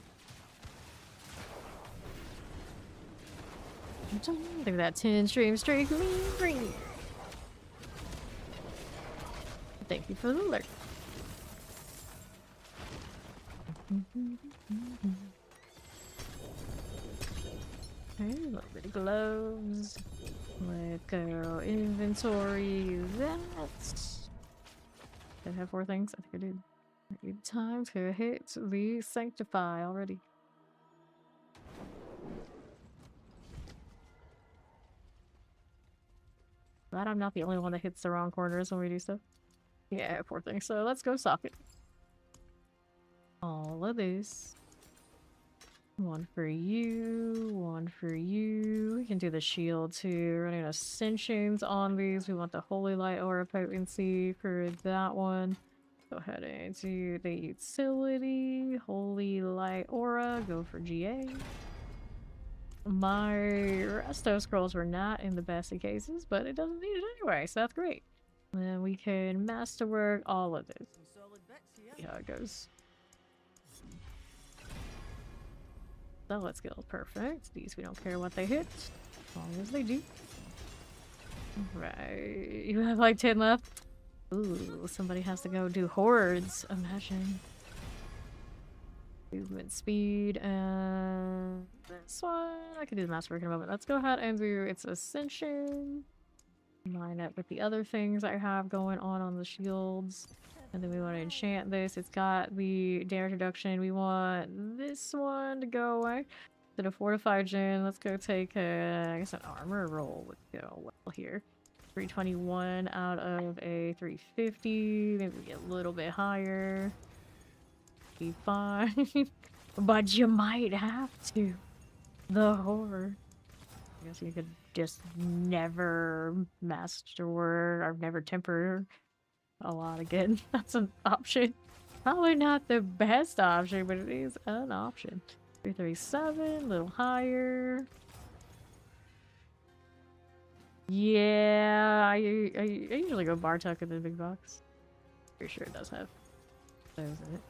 Look at that 10 stream streak. Me green. Thank you for the alert. Okay, a little bit of gloves. Let's go inventory that. Did I have 4 things? I think I did. I need time to hit the Sanctify already. Glad I'm not the only one that hits the wrong corners when we do stuff. Yeah, 4 things. So let's go socket. All of this. 1 for you, 1 for you. We can do the shield too. Running ascensions on these. We want the Holy Light Aura potency for that one. Go ahead and do the utility. Holy Light Aura. Go for GA. My resto scrolls were not in the best of cases, but it doesn't need it anyway, so that's great. Then we can masterwork all of this. See how it goes. So let's go. Perfect. These we don't care what they hit, as long as they do. Right. You have like 10 left? Ooh, somebody has to go do hordes, imagine. Movement speed, and this one. I can do the masterwork in a moment. Let's go ahead and do its ascension. Line up with the other things I have going on the shields. And then we want to enchant this. It's got the damage reduction. We want this one to go away. To the fortified gen, let's go take I guess an armor roll would go well here. 321 out of a 350. Maybe we get a little bit higher. Be fine. But you might have to. The horror. I guess you could just never master or never temper a lot again. That's an option. Probably not the best option, but it is an option. 337, a little higher. Yeah, I usually go Bartuck in the big box. Pretty sure it does have those in it.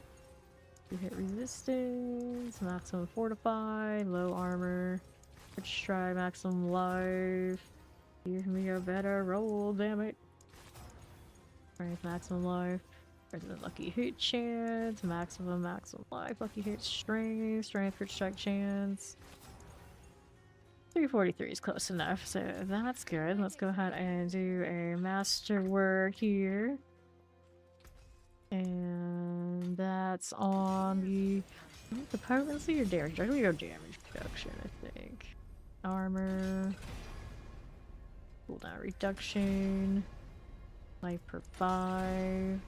You hit resistance, maximum fortified, low armor. Let's try maximum life. Give me a better roll, damn it. Alright, maximum life. President lucky hit chance, maximum life, lucky hit strength, crit strike chance. 343 is close enough, so that's good. Let's go ahead and do a masterwork here. And that's on the potency or damage? I'm gonna go damage reduction, I think. Armor. Cooldown reduction. Life per 5.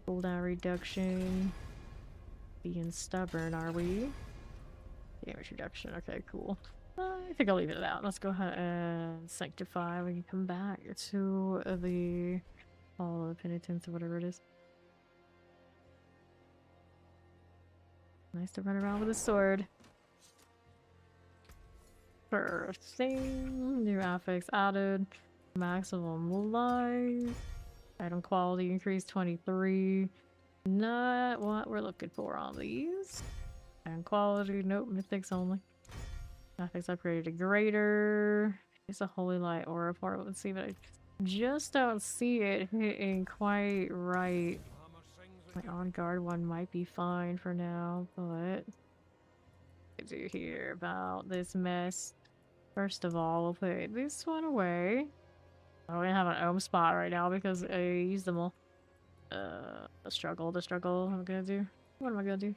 Cooldown reduction. Being stubborn, are we? Damage reduction, okay, cool. I think I'll leave it out. Let's go ahead and sanctify. We can come back to the Hall of the Penitence or whatever it is. Nice to run around with a sword. First thing, new affix added. Maximum life. Item quality increased 23. Not what we're looking for on these. And quality, nope, mythics only. Affix upgraded to greater. It's a holy light aura part. Let's see, but I just don't see it hitting quite right. My on guard one might be fine for now, but what do you hear about this mess? First of all, we'll put this one away. I don't have an ohm spot right now because I used them all. The struggle. What am I gonna do? What am I gonna do?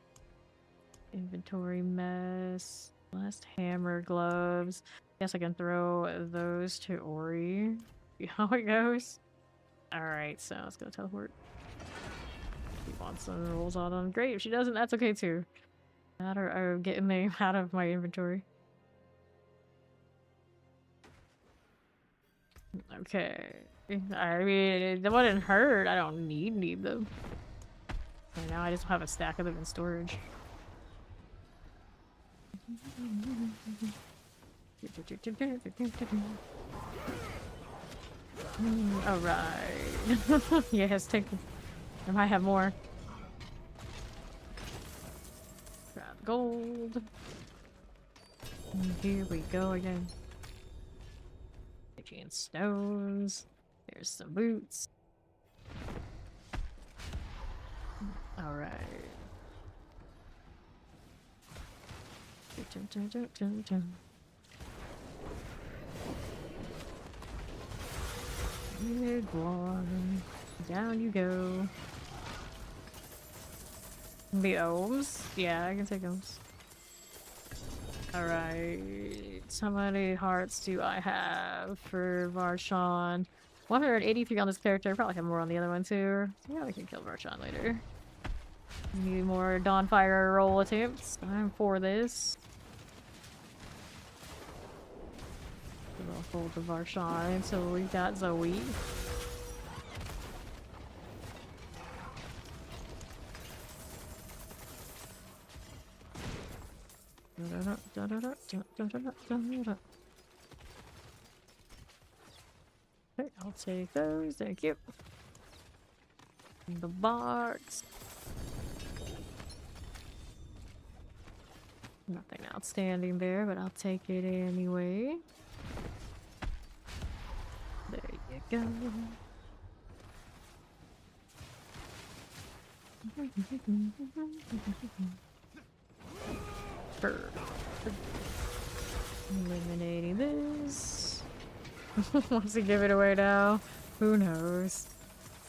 Inventory mess. Last hammer gloves. Guess I can throw those to Ori. See how it goes. Alright, so let's go teleport. She wants some rolls on them. Great, if she doesn't, that's okay too. Matter of getting them out of my inventory. Okay. I mean, it wouldn't hurt. I don't need them. Right now I just have a stack of them in storage. Alright. Yes, take them. I might have more. Grab gold. And here we go again. And stones. There's some boots. Alright. Good one. Down you go. The ohms? Yeah, I can take ohms. Alright. How many hearts do I have for Varshan? 183 on this character. Probably have more on the other one too. Yeah, we can kill Varshan later. Need more Dawnfire roll attempts. I'm for this. We'll hold the Varshan until we got Zoe. Okay, I'll take those. Thank you. The box. Nothing outstanding there, but I'll take it anyway. go. Eliminating this. Wants to give it away now. Who knows?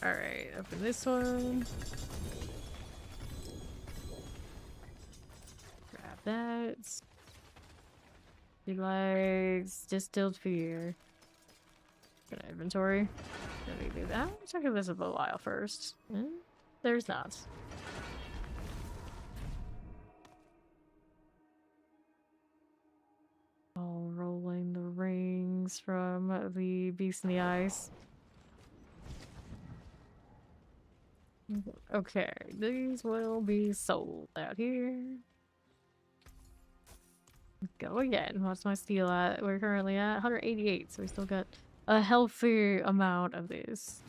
Alright, open this one. Grab that. He likes distilled fear. Gonna inventory. Let me do that. Check if this is a while first. There's not. All rolling the rings from the Beast in the Ice. Okay, these will be sold out here. Go again. What's my steal at? We're currently at 188, so we still got a healthy amount of these.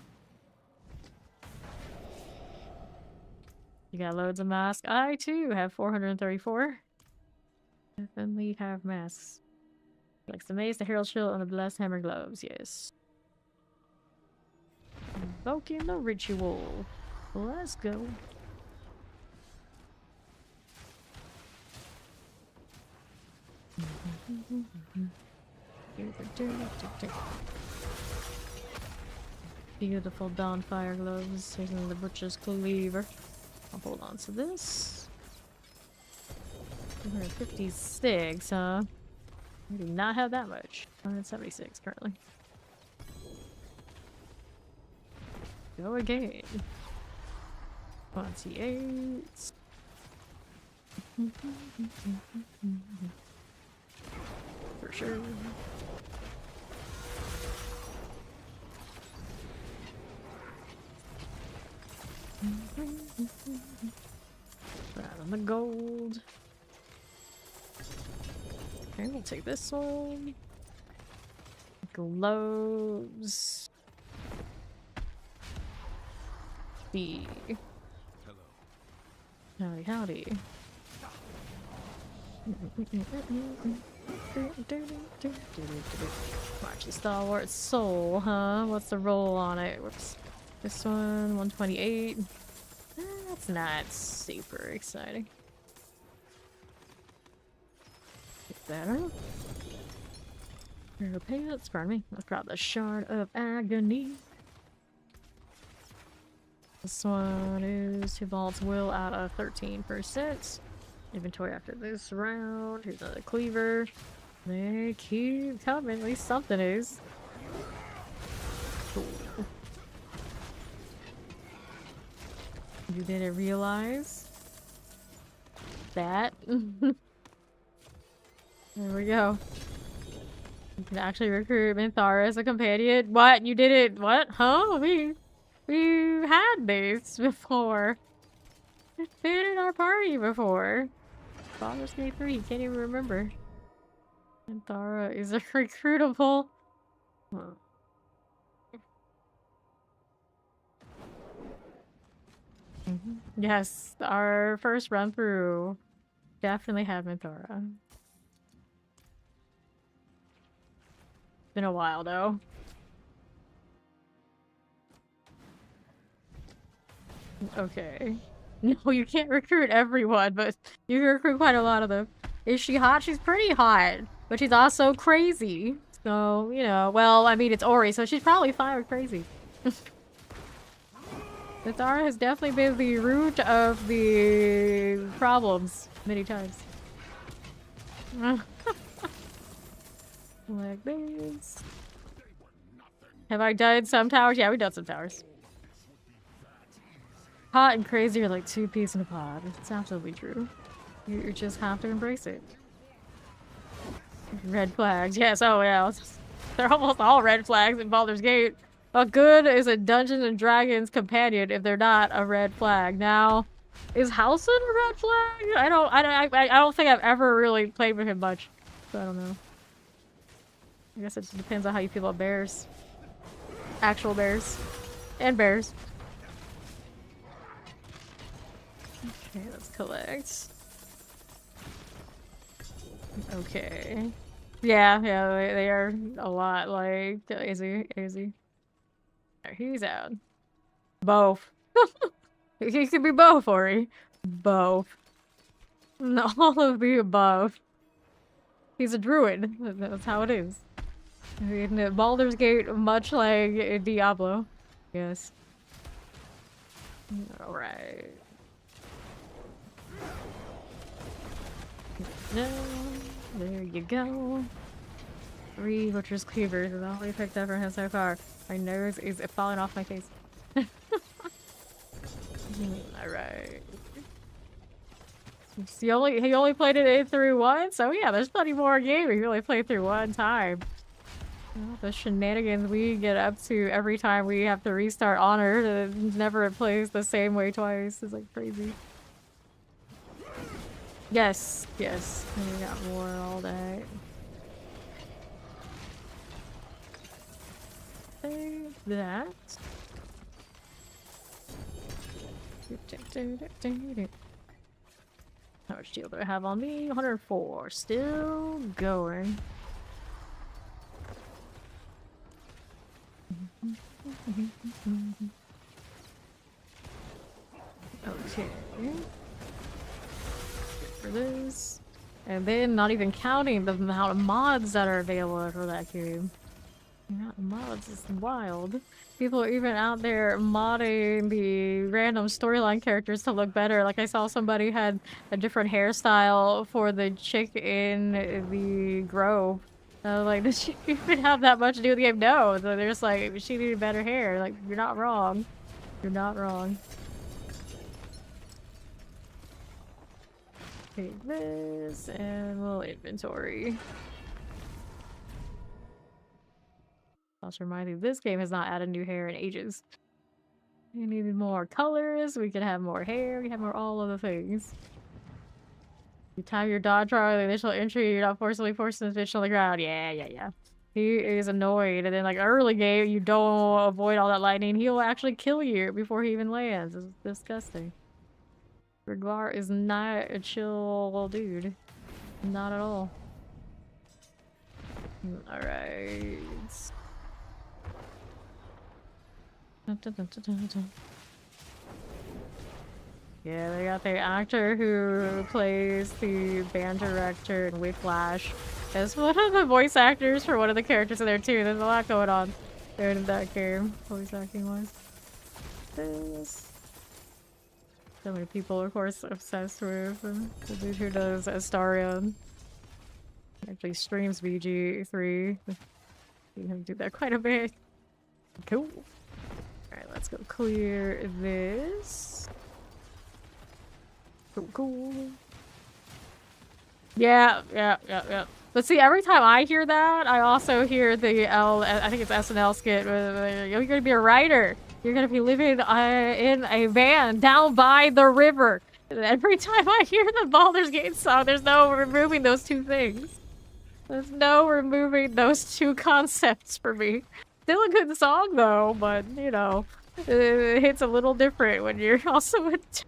You got loads of masks. I too have 434. Definitely have masks. Like the mace, the herald shield, and the blessed hammer gloves. Yes. Invoking the ritual. Let's go. Beautiful Dawnfire gloves. Here's the butcher's cleaver. I'll hold on to this. 256, huh? We do not have that much. 176 currently. Go again. 28. For sure. Right on the gold. Okay, we'll take this one. Gloves. B. Hello. Howdy, howdy. Marchy Stalwart Soul, huh? What's the roll on it? Whoops. This one, 128. That's not super exciting. Get that up. Pair of pants, pardon me. Let's grab the Shard of Agony. This one is Tibalt's Will out of 13%. Inventory after this round. Here's another cleaver. They keep coming. At least something is. Cool. You didn't realize that? There we go. You can actually recruit Minthara as a companion. What? You didn't? What? Huh? We had this before. It's been in our party before. Baldur's Gate 3, you can't even remember. Minthara is a recruitable. Huh. Yes, our first run through definitely had Minthara. Been a while though. Okay. No, you can't recruit everyone, but you can recruit quite a lot of them. Is she hot? She's pretty hot, but she's also crazy. So, you know, well, I mean, it's Ori, so she's probably fine with crazy. Minthara has definitely been the root of the problems many times. Like this. Have I done some towers? Yeah, we've done some towers. Hot and crazy are like two peas in a pod. It's absolutely true. You just have to embrace it. Red flags. Yes, oh yeah. They're almost all red flags in Baldur's Gate. But good is a Dungeons and Dragons companion if they're not a red flag. Now, is Halson a red flag? I don't think I've ever really played with him much. So I don't know. I guess it just depends on how you feel about bears. Actual bears. And bears. Okay, let's collect. Okay. Yeah, they are a lot like easy. He's out. Both. He could be both, Ori. Both. No, all of the above. He's a druid. That's how it is. In Baldur's Gate, much like Diablo. Yes. Alright. No, there you go. 3 Butcher's Cleavers is all we picked up from him so far. My nose is falling off my face. Alright. He only played it through once, so yeah, there's plenty more game. He only played through one time. Well, the shenanigans we get up to every time we have to restart Honor, it never plays the same way twice. It's like crazy. Yes, yes. We got more all day. Save that. How much shield do I have on me? 104. Still going. Okay. For this. And then not even counting the amount of mods that are available for that game. The amount of mods is wild. People are even out there modding the random storyline characters to look better. Like I saw somebody had a different hairstyle for the chick in the Grove. Like, does she even have that much to do with the game? No. So they're just like, she needed better hair. Like, you're not wrong. You're not wrong. Take this and we'll inventory. Also remind you, this game has not added new hair in ages. We needed more colors, we could have more hair, we have more all of the things. You time your dodge roll the initial entry, you're not forcibly forcing the fish on the ground. Yeah. He is annoyed, and then like early game, you don't avoid all that lightning, he'll actually kill you before he even lands. It's disgusting. Riglar is not a chill dude. Not at all. Alright. Yeah, they got the actor who plays the band director in Whiplash as one of the voice actors for one of the characters in there too. There's a lot going on there in that game, voice acting wise. So many people, of course, obsessed with the dude who does Astarion. Actually streams VG3. You can do that quite a bit. Cool. Alright, let's go clear this. Cool. Yeah. But see, every time I hear that, I also hear the I think it's SNL skit where you're gonna be a writer. You're gonna be living in a van down by the river. And every time I hear the Baldur's Gate song, there's no removing those two things. There's no removing those two concepts for me. Still a good song though, but you know, it hits a little different when you're also with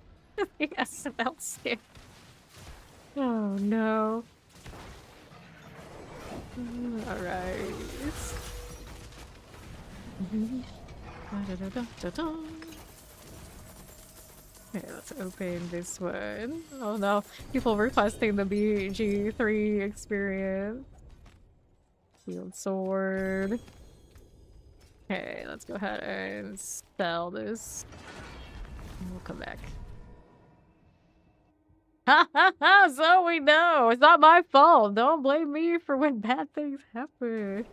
the SNL skit. Oh no. Alright. Okay, let's open this one. Oh no, people requesting the BG3 experience. Shield sword. Okay, let's go ahead and sell this. And we'll come back. Ha ha ha! So we know! It's not my fault! Don't blame me for when bad things happen.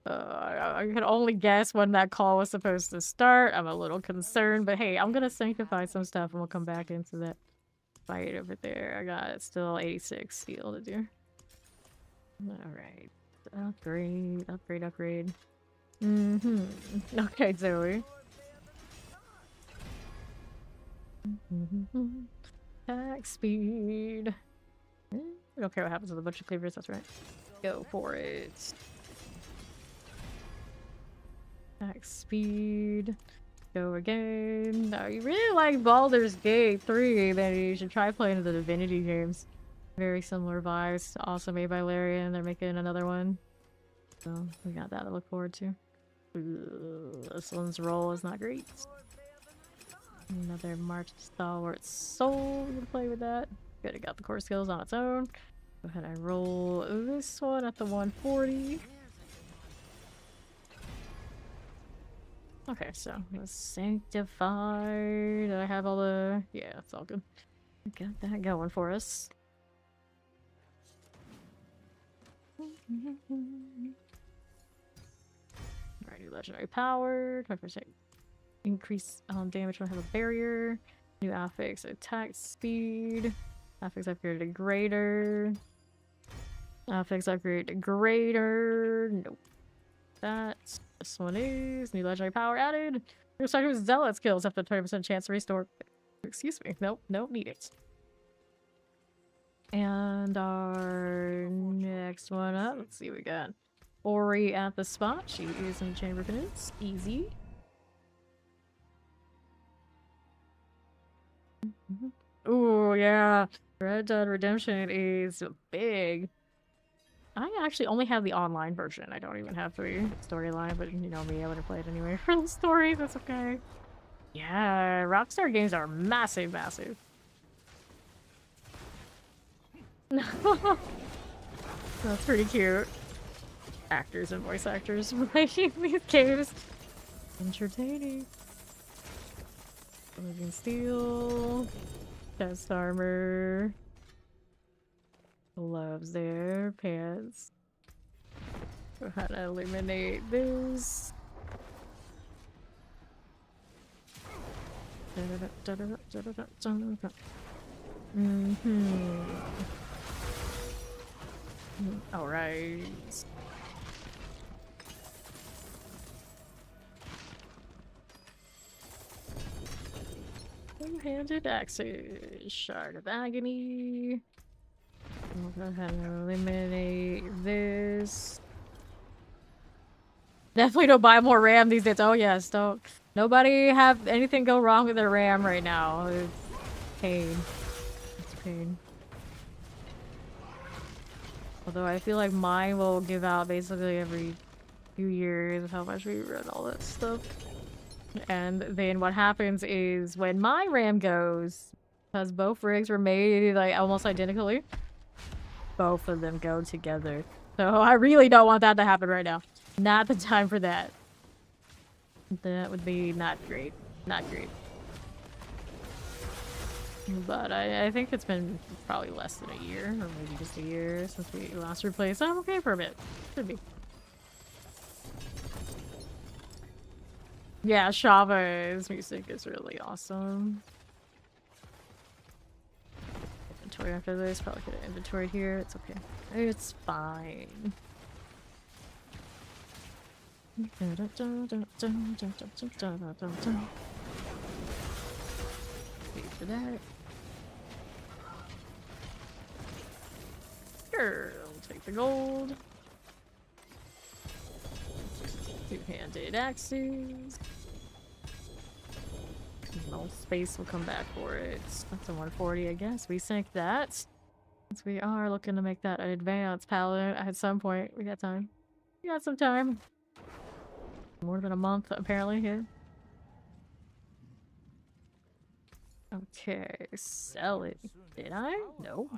I can only guess when that call was supposed to start. I'm a little concerned, but hey, I'm gonna sanctify some stuff and we'll come back into that fight over there. I got still 86 steel to do. Alright. Upgrade. Okay, Zoe. Attack speed. I don't care what happens with a bunch of cleavers, that's right. Go for it. Attack speed. Go again. No, you really like Baldur's Gate 3, then you should try playing the Divinity games. Very similar vibes. Also made by Larian. They're making another one. So we got that to look forward to. Ooh, this one's roll is not great. Another March Stalwart Soul. We're gonna play with that. Good, it got the core skills on its own. Go ahead and roll this one at the 140. Okay, so the Sanctified. I have all the. Yeah, it's all good. Got that going for us. Alright, new legendary power. 20% increase damage when I have a barrier. New affix attack speed. Affix upgrade to greater. Affix upgrade to greater. Nope. That's this one is new legendary power added. Your second zealot skills have the 20% chance to restore. Excuse me. Nope, need it. And our next one up, let's see what we got. Ori at the spot. She is in Chamber Canoes. Easy. Ooh, yeah. Red Dead Redemption is big. I actually only have the online version. I don't even have the storyline, but you know me, I would have played anyway for the story. That's okay. Yeah, Rockstar games are massive, massive. That's pretty cute. Actors and voice actors playing these games. Entertaining. Living Steel. Chest armor. Gloves there. Pants. Go ahead and eliminate this. Alright. Two-handed axes. Shard of Agony. We'll go ahead and eliminate this. Definitely don't buy more RAM these days. Oh yes, don't. Nobody have anything go wrong with their RAM right now. It's pain. It's pain. Although I feel like mine will give out basically every few years of how much we run all that stuff. And then what happens is when my RAM goes, because both rigs were made like almost identically, both of them go together. So I really don't want that to happen right now. Not the time for that. That would be not great. Not great. But I think it's been probably less than a year, or maybe just a year since we last replaced. I'm okay for a bit. Should be. Yeah, Shava's music is really awesome. Inventory after this. Probably could have inventoried here. It's okay. It's fine. Wait for that. Sure, I'll take the gold. Two-handed axes. No space will come back for it. That's a 140, I guess. We sank that. Since we are looking to make that an advanced paladin at some point. We got time. We got some time. More than a month, apparently, here. Okay, sell it. Did I? No.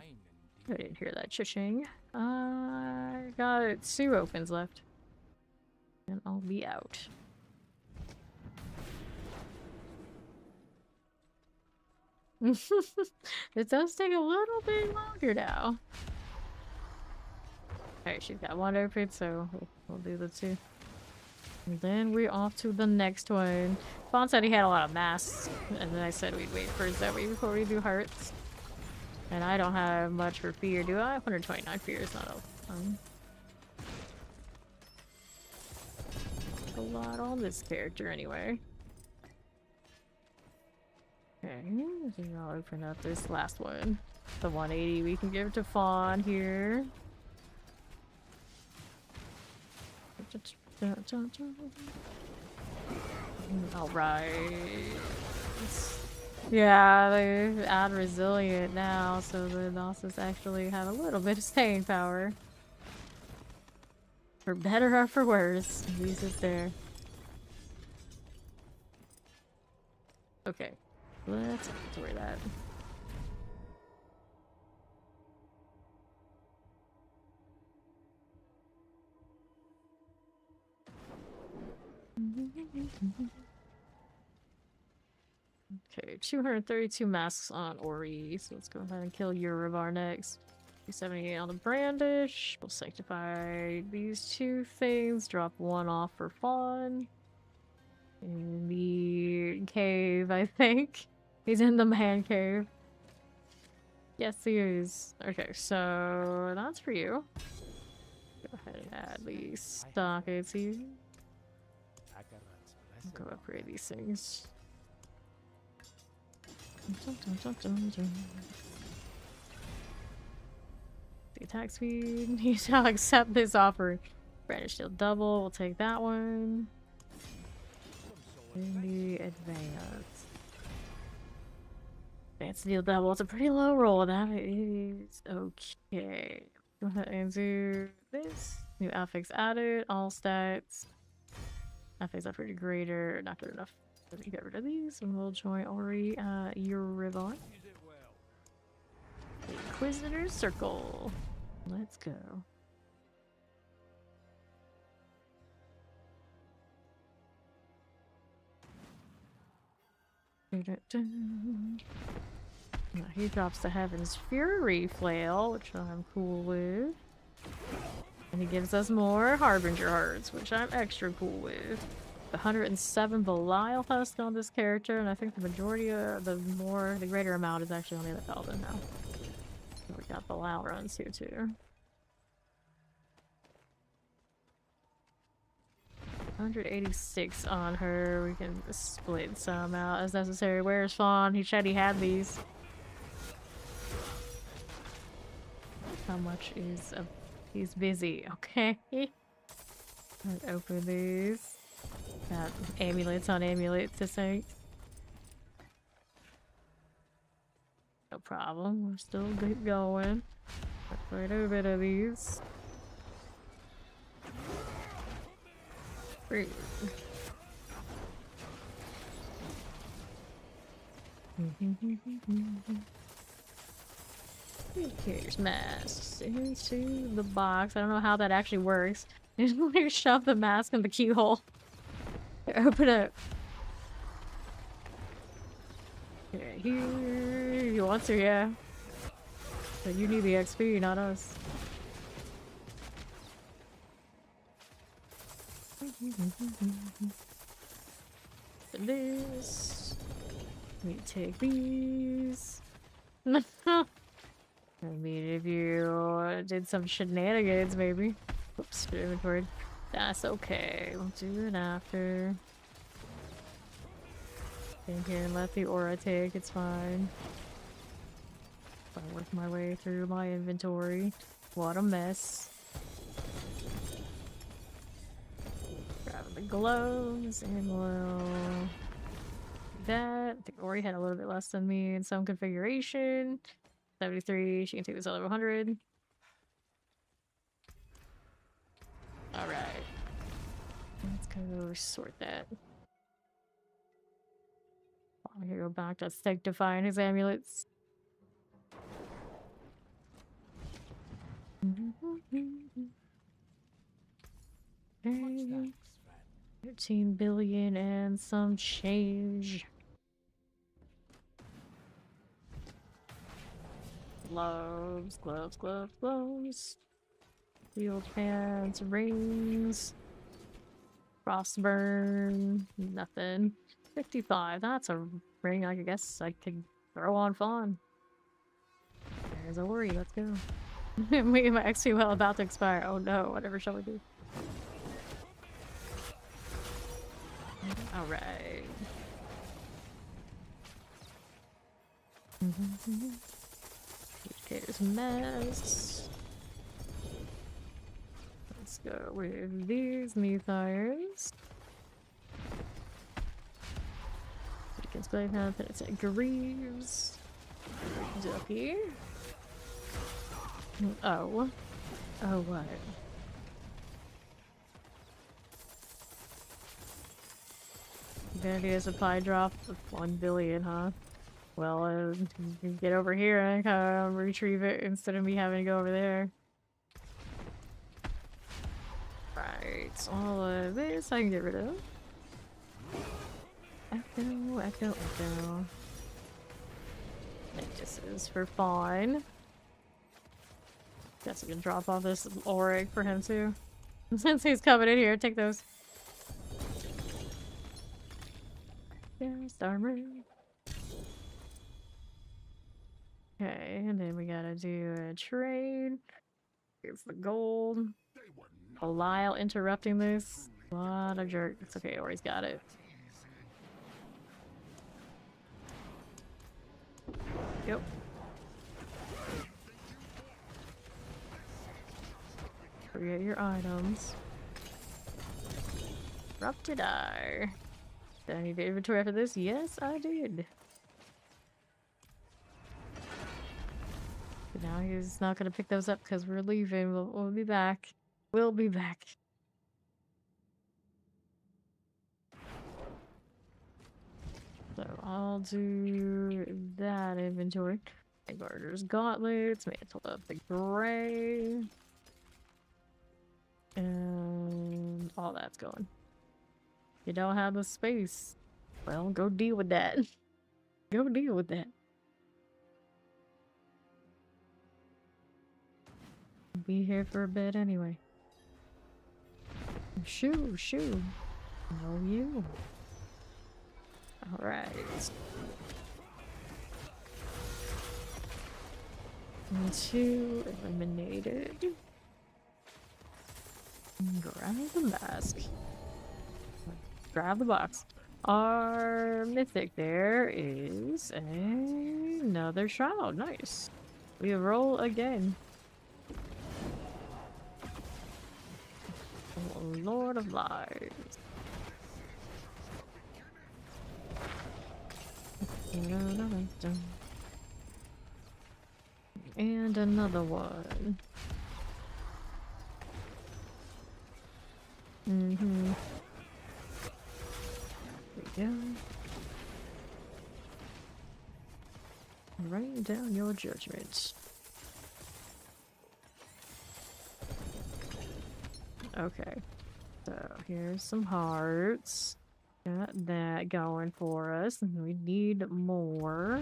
I didn't hear that chishing. I got 2 opens left. And I'll be out. It does take a little bit longer now. Alright, she's got 1 open, so we'll do the 2. And then we're off to the next one. Fawn said he had a lot of masks, and then I said we'd wait for Zoe before we do hearts. And I don't have much for fear, do I? 129 fear is not a lot on this character anyway. Okay, so I'll open up this last one. The 180 we can give to Fawn here. Alright. Yeah, they add resilient now, so the Gnosis actually have a little bit of staying power. For better or for worse, at least it's there. Okay, let's inventory that. Okay, 232 masks on Ori, so let's go ahead and kill Urivar next. 278 on the Brandish. We'll sanctify these two things, drop one off for fun. In the cave, I think. He's in the man cave. Yes, he is. Okay, so that's for you. Go ahead and add these stockades here. Go upgrade these things. The attack speed. You shall accept this offer. Brandish shield double. We'll take that one. In the advance. Advance deal double. It's a pretty low roll. That is okay. Go ahead and do this. New affix added. All stats. Affix upgrade greater. Not good enough. Let me get rid of these and we'll join Ori Urivar. Inquisitor Circle. Let's go. Now he drops the Heaven's Fury Flail, which I'm cool with. And he gives us more Harbinger Hearts, which I'm extra cool with. 107 Belial Husk on this character, and I think the majority of the greater amount is actually on the other Paladin now. So we got Belial runs here too. 186 on her. We can split some out as necessary. Where's Fawn? He said he had these. How much is a... He's busy. Okay. Let's open these. Got amulets on amulets to Sanct. No problem. We're still good going. Quite a bit of these. Great. Here's masks into the box. I don't know how that actually works. You shove the mask in the keyhole. Open it. Okay, here you want to, yeah. But you need the XP, not us. This. We take these. I mean, if you did some shenanigans, maybe. Oops, inventory. That's okay. We'll do it after. Stand here and let the aura take. It's fine. I'll work my way through my inventory. What a mess. Grab the gloves and we'll do that. I think Ori had a little bit less than me in some configuration. 73. She can take this all over 100. Alright. Let's go sort that. I'm gonna go back to sanctifying his amulets. Okay. 13 billion and some change. Gloves, gloves, gloves, gloves. Field pants, rings. Frostburn, nothing. 55, that's a ring I guess I could throw on Fawn. There's a worry, let's go. We my XP well about to expire. Oh no, whatever shall we do? Alright. Here's mess. Let's go with these Neathires. Against Blade it's at Greaves. Ducky. Oh. Oh, what? Vanity supply drop of 1 billion, huh? Well, you can get over here and kind of retrieve it instead of me having to go over there. Right, all of this I can get rid of. Echo, echo, echo. Mantises for fun. Guess we can drop off this auric for him too. Since he's coming in here, take those. There's armor. Okay, and then we gotta do a trade. Here's the gold. Belial interrupting this. What a jerk. It's okay, Ori's got it. Yep. Forget your items. Corrupted eye. Did I need the inventory after this? Yes, I did. But now he's not gonna pick those up because we're leaving. We'll be back. We'll be back. So I'll do that inventory. Garter's gauntlets, mantle of the gray. And all that's going. You don't have the space. Well, go deal with that. Go deal with that. Be here for a bit anyway. Shoo, shoo. No, you. Alright. Two eliminated. Grab the mask. Grab the box. Our mythic there is another shroud. Nice. We roll again. Oh, Lord of Lies. And another one. Mm-hmm. There we go. Write down your judgments. Okay. So here's some hearts. Got that going for us. And we need more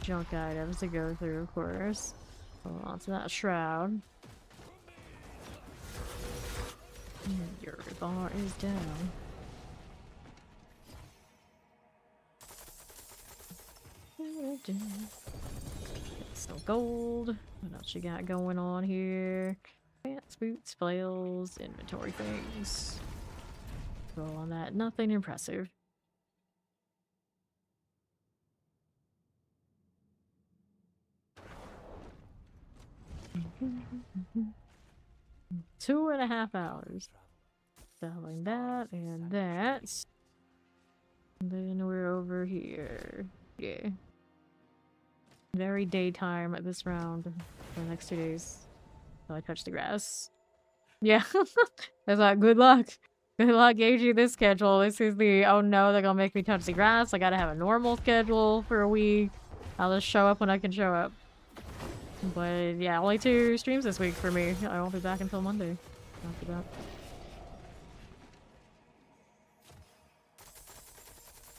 junk items to go through, of course. Hold on to that shroud. And your bar is down. Some gold. What else you got going on here? Pants, boots, flails, inventory things. Roll on that. Nothing impressive. Two and a half hours. Selling that and that. And then we're over here. Yeah. Very daytime at this round for the next 2 days. Until I touch the grass. Yeah. I thought, good luck. Good luck gauging this schedule. This is the, oh no, they're gonna make me touch the grass. I gotta have a normal schedule for a week. I'll just show up when I can show up. But yeah, only 2 streams this week for me. I won't be back until Monday after that.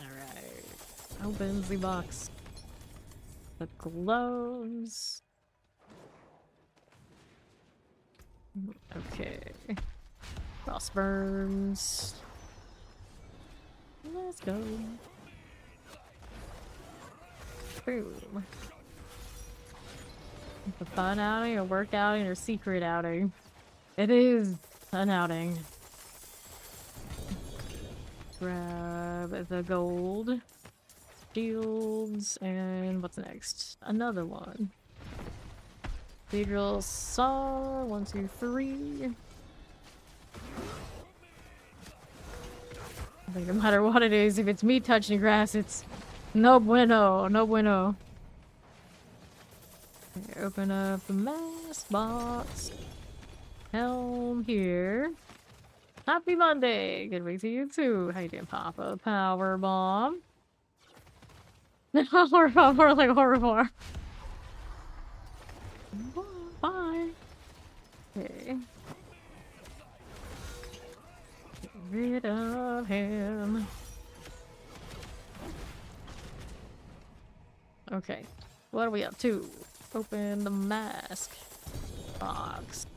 Alright. Opens the box. The gloves. Okay. Crossburns. Let's go. Boom. A fun outing, a work outing, or secret outing? It is an outing. Grab the gold. Shields, and what's next? Another one. Cathedral saw. 1, 2, 3. I think no matter what it is, if it's me touching grass, it's no bueno, no bueno. Okay, open up the mask box. Helm here. Happy Monday! Good week to you too. How you doing, Papa? Power bomb. Horror bomb, more like horror bomb. Bye. Okay. Get rid of him. Okay. What are we up to? Open the mask box.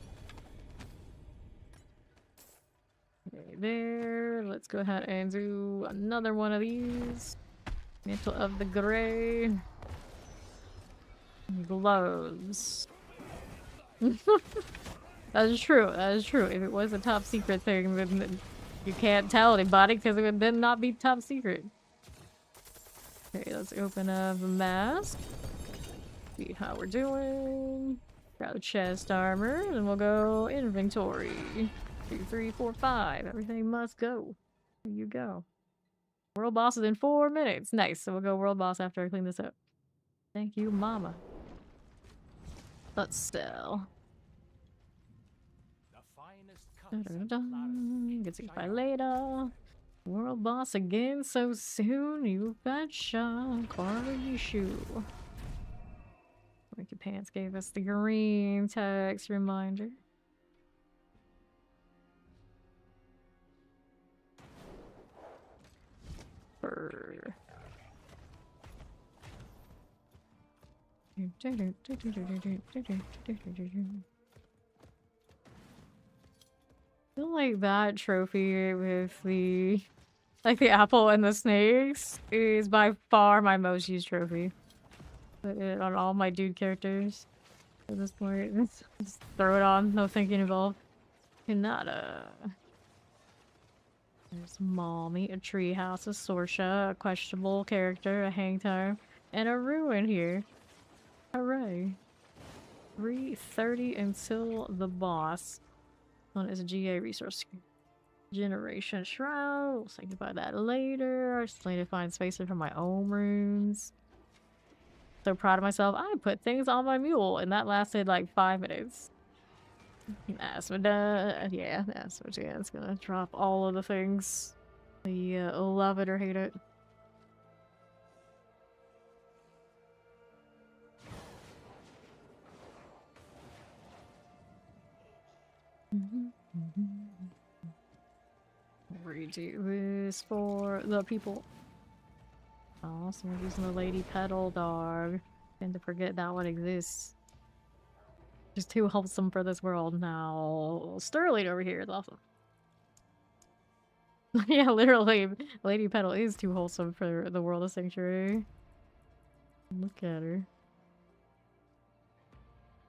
Okay, there. Let's go ahead and do another one of these. Mantle of the Gray. Gloves. That is true. That is true. If it was a top secret thing, then you can't tell anybody because it would then not be top secret. Okay, let's open up the mask. See how we're doing. Grab chest armor, and we'll go inventory. 2, 3, 4, 5. Everything must go. There you go. World boss is in 4 minutes. Nice. So we'll go world boss after I clean this up. Thank you, mama. Let's sell. The finest Dun, cuts dun, and dun. flowers Get you by shine out. later. World boss again so soon. You betcha. Carly shoe. Wicked Pants gave us the green text reminder. Brr. I feel like that trophy with the the apple and the snakes is by far my most used trophy. Put it on all my dude characters at this point. Just throw it on, no thinking involved. Hinata. There's Mommy, a treehouse, a Sorsha, a questionable character, a hang time, and a ruin here. Hooray. 3:30 until the boss. One is a GA resource. Generation Shroud. We'll think about that later. I just need to find spaces for my own runes. So proud of myself. I put things on my mule, and that lasted like 5 minutes. Asmodee. Yeah, Asmodee. It's gonna drop all of the things. You love it or hate it. Redo this for the people. Oh, someone's using the lady pedal dog. Tend to forget that one exists. Just too wholesome for this world now. Sterling over here is awesome. Yeah, literally, Lady Petal is too wholesome for the world of Sanctuary. Look at her.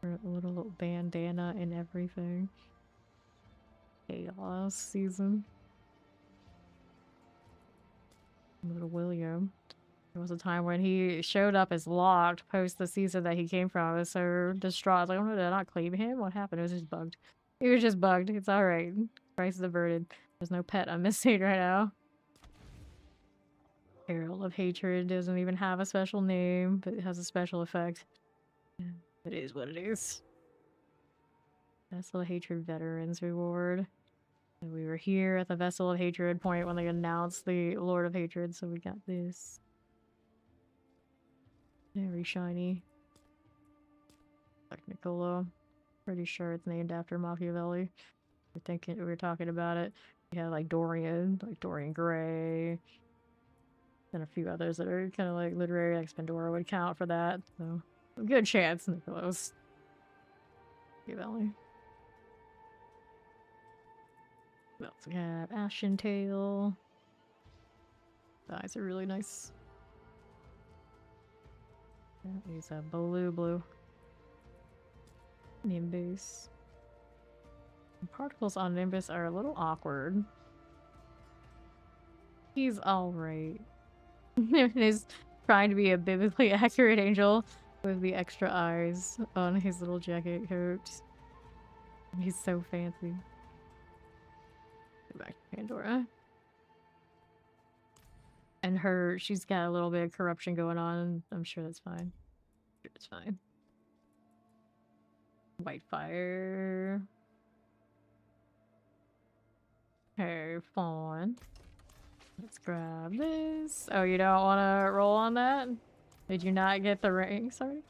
Her little bandana and everything. Chaos season. Little William. There was a time when he showed up as locked post the season that he came from. I was so distraught. I was like, oh no, did I not claim him? What happened? It was just bugged. He was just bugged. It's alright. Price is averted. There's no pet I'm missing right now. Herald of Hatred doesn't even have a special name, but it has a special effect. It is what it is. Vessel of Hatred Veterans Reward. And we were here at the Vessel of Hatred point when they announced the Lord of Hatred, so we got this. Very shiny. Technicolor. Pretty sure it's named after Machiavelli. We were talking about it. We had like Dorian Gray, and a few others that are kind of like literary, like Spandora would count for that. So a good chance Nicholas. Machiavelli. What else we have? Ashen Tail. The eyes are really nice. He's a blue. Nimbus. The particles on Nimbus are a little awkward. He's alright. He's trying to be a biblically accurate angel with the extra eyes on his little jacket coat. He's so fancy. Go back to Pandora. And she's got a little bit of corruption going on. I'm sure that's fine. It's fine. White fire. Okay, fine. Let's grab this. Oh, you don't want to roll on that? Did you not get the ring? Sorry.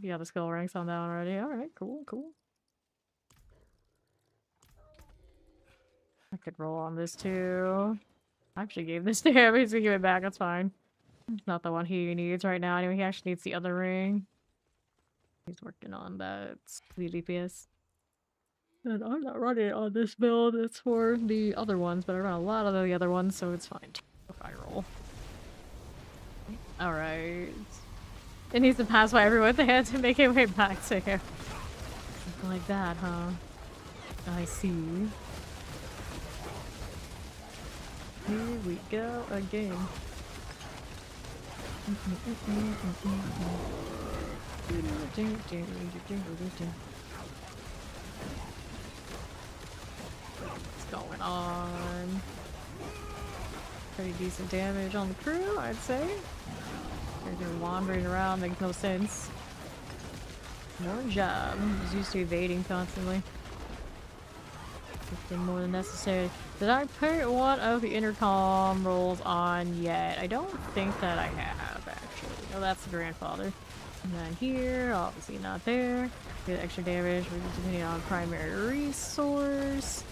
Yeah, the skill ranks on that one already. Alright, cool, cool. I could roll on this too. I actually gave this to him. He's gonna give it back. That's fine. It's not the one he needs right now. Anyway, he actually needs the other ring. He's working on that speed DPS. And I'm not running on this build. It's for the other ones, but I run a lot of the other ones, so it's fine if I roll. Alright. It needs to pass by everyone. They had to make it way back to him. Something like that, huh? I see. Here we go again. What's going on? Pretty decent damage on the crew, I'd say. They're wandering around, makes no sense. No job. Just used to evading constantly. It's been more than necessary. Did I put one of the intercom rolls on yet? I don't think that I have, actually. Oh, that's the grandfather. And then here, obviously not there. Get extra damage, we're just depending on primary resource.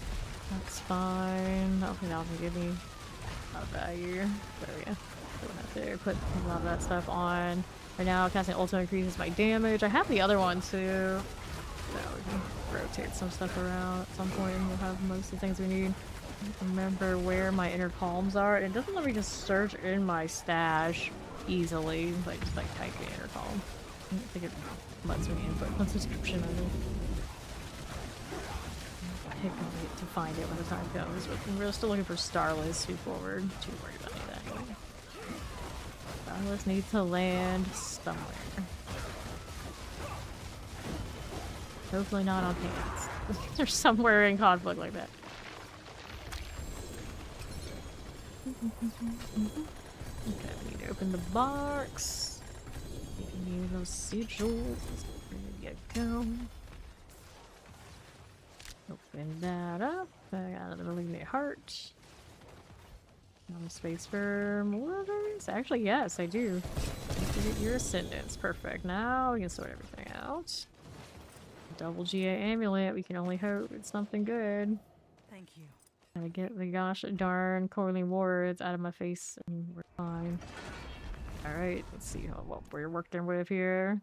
That's fine. I don't think that'll give me a lot of value. So yeah, don't have to put a lot of that stuff on. Right now, casting ultimate increases my damage. I have the other one too. So we can rotate some stuff around at some point and we'll have most of the things we need. Remember where my intercoms are. It doesn't let me just search in my stash easily, like just like typing intercom. I don't think it lets me input one subscription on it. I can't wait to find it when the time comes, but we're still looking for Starless before we're too worried about any of that anyway. Starless needs to land somewhere. Hopefully not on pants. They're somewhere in conflict like that. Okay, we need to open the box. We can use those sigils. There you go. Open that up. I got another Malignant Heart. No space for more of these? Actually, yes, I do. You can get your Ascendants. Perfect. Now we can sort everything out. Double GA amulet. We can only hope it's something good. Thank you. Gotta get the gosh darn Corley wards out of my face and we're fine. Alright, let's see what we're working with here.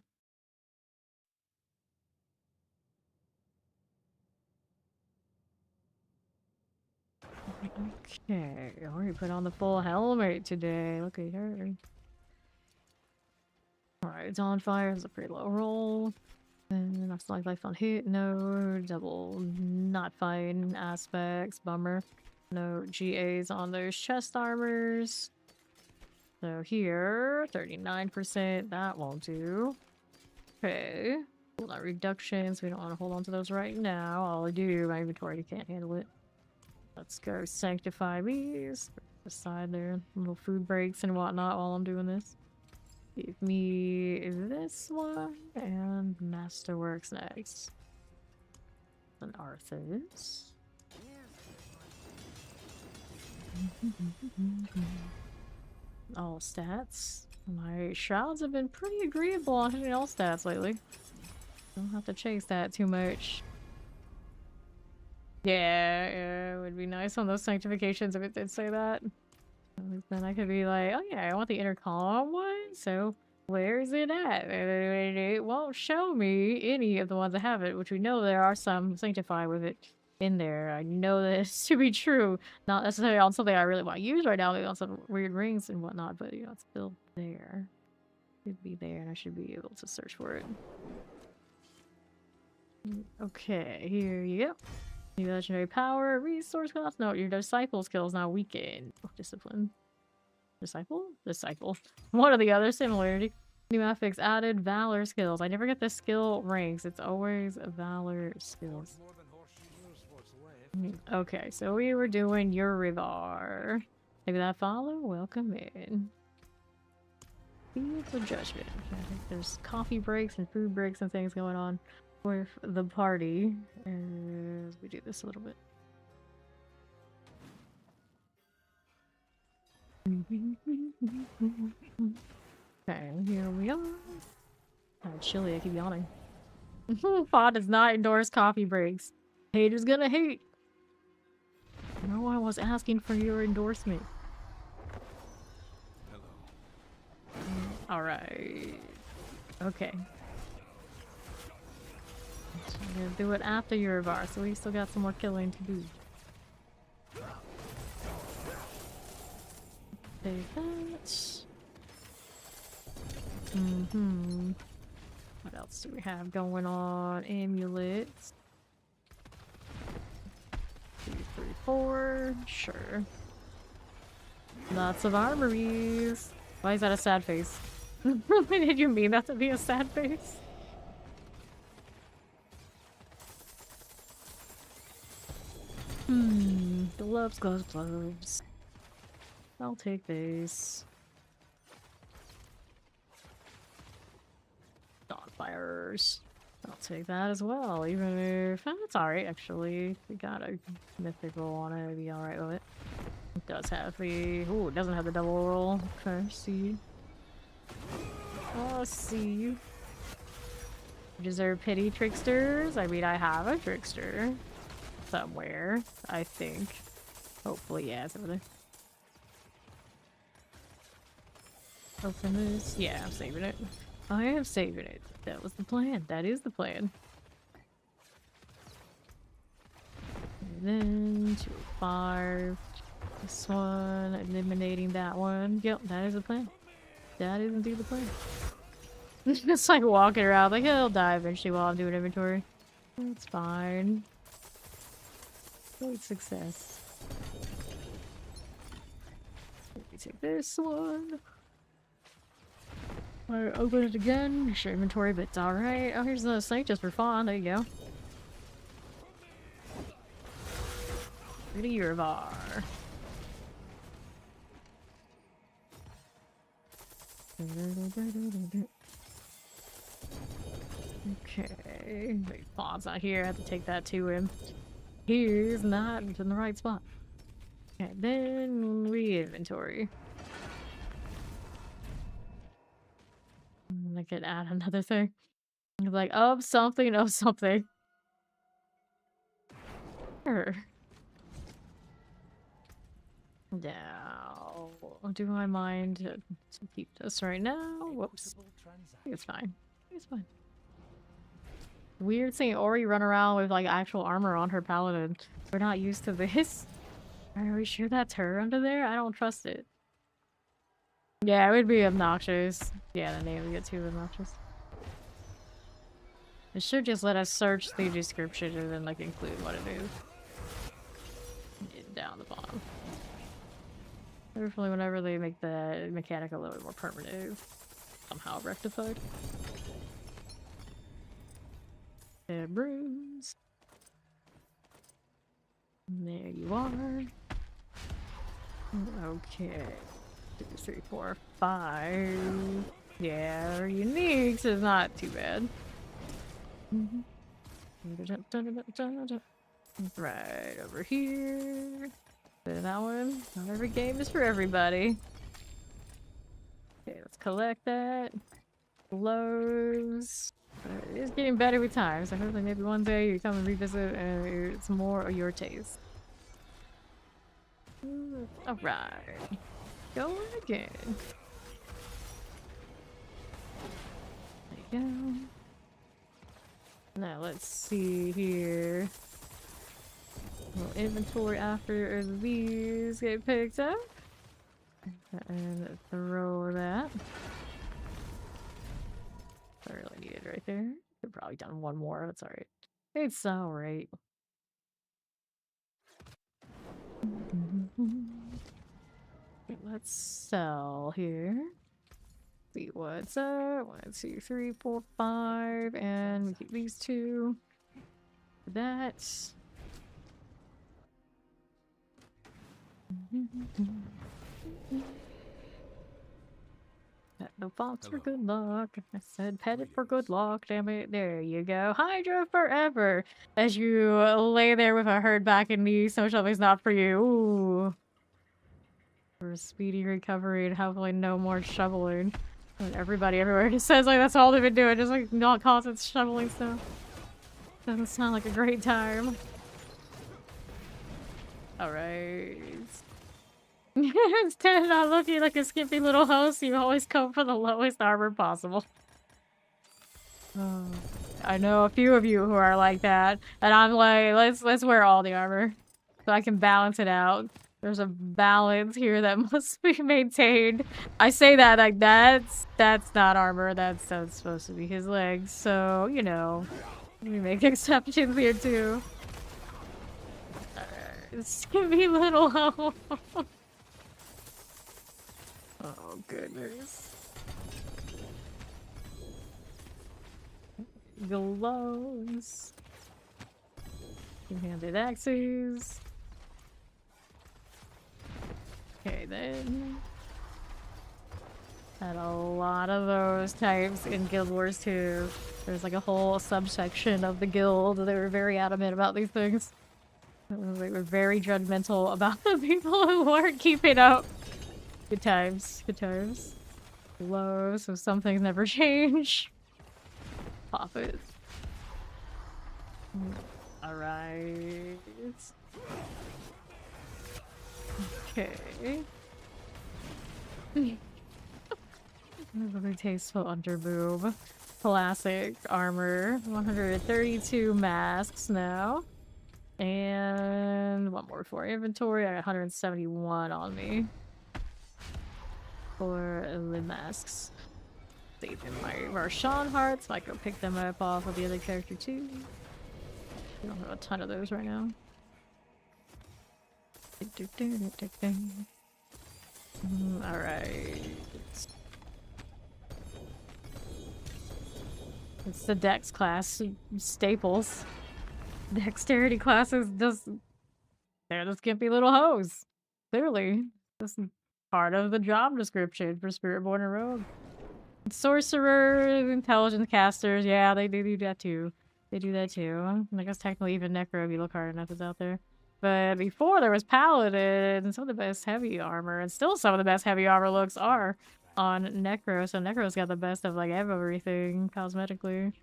Okay, already put on the full helmet today. Look at her. Alright, it's on fire. It's a pretty low roll. And that's like life on hit. No double not fine aspects. Bummer. No GAs on those chest armors. So here, 39%. That won't do. Okay. Cooldown reductions. We don't want to hold on to those right now. All I do, my inventory can't handle it. Let's go sanctify these. Aside there, little food breaks and whatnot while I'm doing this. Give me this one and Masterworks next. And Arthur's. All stats. My shrouds have been pretty agreeable on hitting all stats lately. Don't have to chase that too much. Yeah, it would be nice on those sanctifications if it did say that. Then I could be like, oh yeah, I want the intercom one, so where is it at? It won't show me any of the ones that have it, which we know there are some sanctified with it in there. I know this to be true. Not necessarily on something I really want to use right now, maybe on some weird rings and whatnot, but you know, it's still there. It should be there, and I should be able to search for it. Okay, here you go. New legendary power, resource cost. No, your disciple skills now weakened. Oh, discipline. Disciple? Disciple. One or the other. Similarity. New affix added. Valor skills. I never get the skill ranks. It's always valor skills. Okay, so we were doing Urivar. Maybe that follow? Welcome in. Fields of Judgment. I think there's coffee breaks and food breaks and things going on with the party. As we do this a little bit. Okay, here we are. Oh, chilly, I keep yawning. Pod does not endorse coffee breaks. Haters gonna hate. No one was asking for your endorsement. Alright. Okay. So I'm gonna do it after your bar, so we still got some more killing to do. Take that. What else do we have going on? Amulets. 2, 3, 4. Sure. Lots of armories. Why is that a sad face? Did you mean that to be a sad face? Gloves, gloves, gloves. I'll take this. Bonfires. I'll take that as well, even if that's alright actually. We got a mythical on it, I'd be alright with it. It does have the ooh, it doesn't have the double roll. Okay, see. Oh, see. Deserve pity, tricksters? I mean, I have a trickster. Somewhere, I think. Hopefully, yeah, it's over there. Open this. Yeah, I'm saving it. I am saving it. That was the plan. That is the plan. And then 2, 5. This one, eliminating that one. Yep, that is the plan. That is indeed the plan. Just like walking around, like he'll die eventually while I'm doing inventory. It's fine. Great success. Let me take this one. Alright, open it again. Make sure inventory, but it's alright. Oh, here's another Sanct just for fun. There you go. Rid of your bar. Okay. Wait, Bob's not here. I have to take that to him. He's not in the right spot. Okay, then re-inventory. I could add another thing. Like, of something, of something. Sure. Now, do I mind to keep this right now? Whoops. It's fine. It's fine. Weird seeing Ori run around with like actual armor on her paladin. We're not used to this. Are we sure that's her under there? I don't trust it. Yeah, it would be obnoxious. Yeah, the name would get too obnoxious. It should just let us search the description and then like include what it is. Down the bottom. Hopefully whenever they make the mechanic a little bit more permanent, somehow rectified. Brooms. There you are. Okay. 2, 3, 4, 5. Yeah, uniques is not too bad. Right over here. That one. Not every game is for everybody. Okay, let's collect that. Gloves. It is getting better with time, so hopefully maybe one day you come and revisit and it's more of your taste. Alright. Go again. There you go. Now let's see here. Little inventory after these get picked up. And throw that. I really need it right there. Could probably done one more. That's alright. It's alright. Let's sell here. See what's up. 1, 2, 3, 4, 5, and we keep these 2. That. fox for good luck. I said pet it for good luck, damn it. There you go. Hydra forever. As you lay there with a hurt back and knee, snow shoveling's not for you. Ooh. For a speedy recovery and hopefully no more shoveling. And everybody everywhere just says like that's all they've been doing, just like not constant shoveling stuff. Doesn't sound like a great time. Alright. Instead of not looking like a skimpy little host, you always go for the lowest armor possible. I know a few of you who are like that, and I'm like, let's wear all the armor so I can balance it out. There's a balance here that must be maintained. I say that like that's not armor. That's supposed to be his legs. So you know, we make exceptions here too. Skimpy little host. Oh, goodness. Gloves. Two-handed axes. Okay, then. Had a lot of those types in Guild Wars 2. There's like a whole subsection of the guild. They were very adamant about these things. They were very judgmental about the people who weren't keeping up. Good times, good times. Low, so some things never change. Pop it. Alright. Okay. Really tasteful underboob. Classic armor. 132 masks now. And one more for inventory. I got 171 on me. For the masks. Saving my Marshawn hearts, so I can pick them up off of the other character too. We don't have a ton of those right now. Alright. It's the Dex class staples. Dexterity classes just... They're the skimpy little hoes. Clearly. This is part of the job description for Spiritborn and Rogue. Sorcerers, intelligence casters, yeah, they do that too. They do that too. I guess technically even Necro, if you look hard enough, is out there. But before there was Paladin, and some of the best heavy armor, and still some of the best heavy armor looks are on Necro, so Necro's got the best of like everything cosmetically.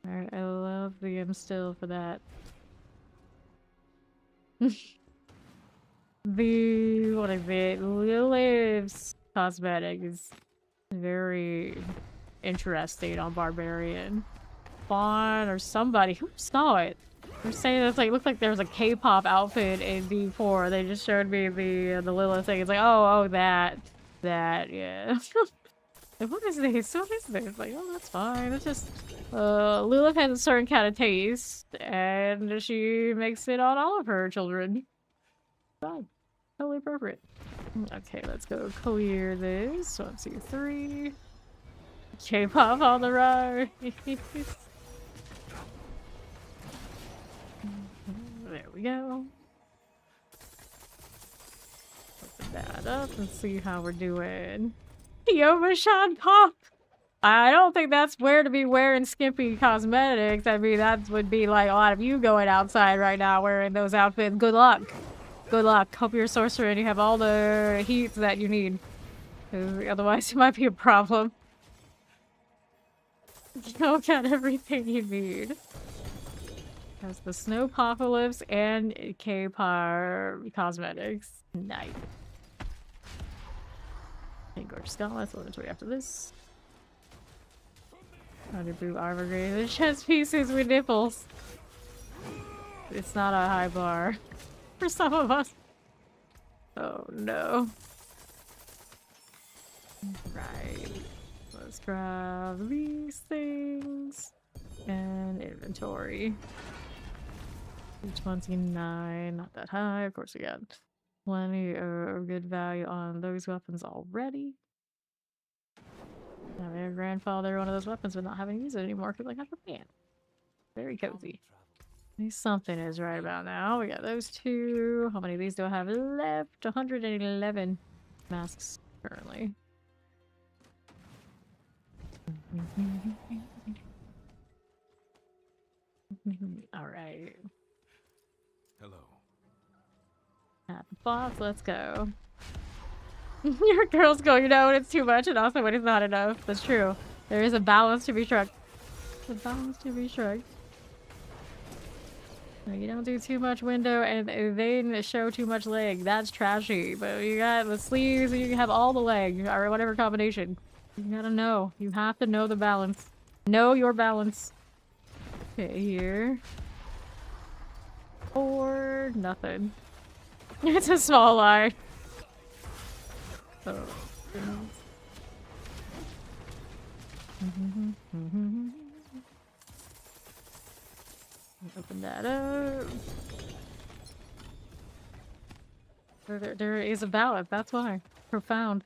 Alright, I love the still for that. The, what is it? Lilith's cosmetic is very interesting on Barbarian. Fawn or somebody who saw it. They're saying it's like, looked like there was a K-pop outfit in D4. They just showed me the Lilith thing. It's like, oh, that, yeah. Like, what is this? What is this? Like, oh, that's fine. It's just, Lilith has a certain kind of taste, and she makes it on all of her children. Fine. Totally appropriate. Okay, let's go clear this. 1, 2, 3. K-pop on the rise. There we go. Open that up and see how we're doing. Yovashan pop! I don't think that's where to be wearing skimpy cosmetics. I mean, that would be like a lot of you going outside right now wearing those outfits. Good luck. Good luck. Hope you're a sorcerer and you have all the heat that you need. Otherwise, it might be a problem. You got everything you need. Has the Snowpocalypse and K-Par cosmetics. Nice. Okay, gorgeous Starless. Inventory after this. Underboob armor grade. The chest pieces with nipples. It's not a high bar for some of us. Oh no. Right. Let's grab these things. And inventory. 29, not that high. Of course, we got plenty of good value on those weapons already. Having a grandfather one of those weapons, but not having to use it anymore because I got the fan. Very cozy. At least something is right about now. We got those two. How many of these do I have left? 111 masks currently. All right. Hello. At the boss, let's go. Your girl's going, you know, when it's too much and also when it's not enough. That's true. There is a balance to be struck. A balance to be struck. No, you don't do too much window and then show too much leg. That's trashy. But you got the sleeves and you have all the leg or whatever combination. You gotta know. You have to know the balance. Know your balance. Okay, here. Or nothing. It's a small line. Oh, goodness. Open that up. There is a balance, that's why. Profound.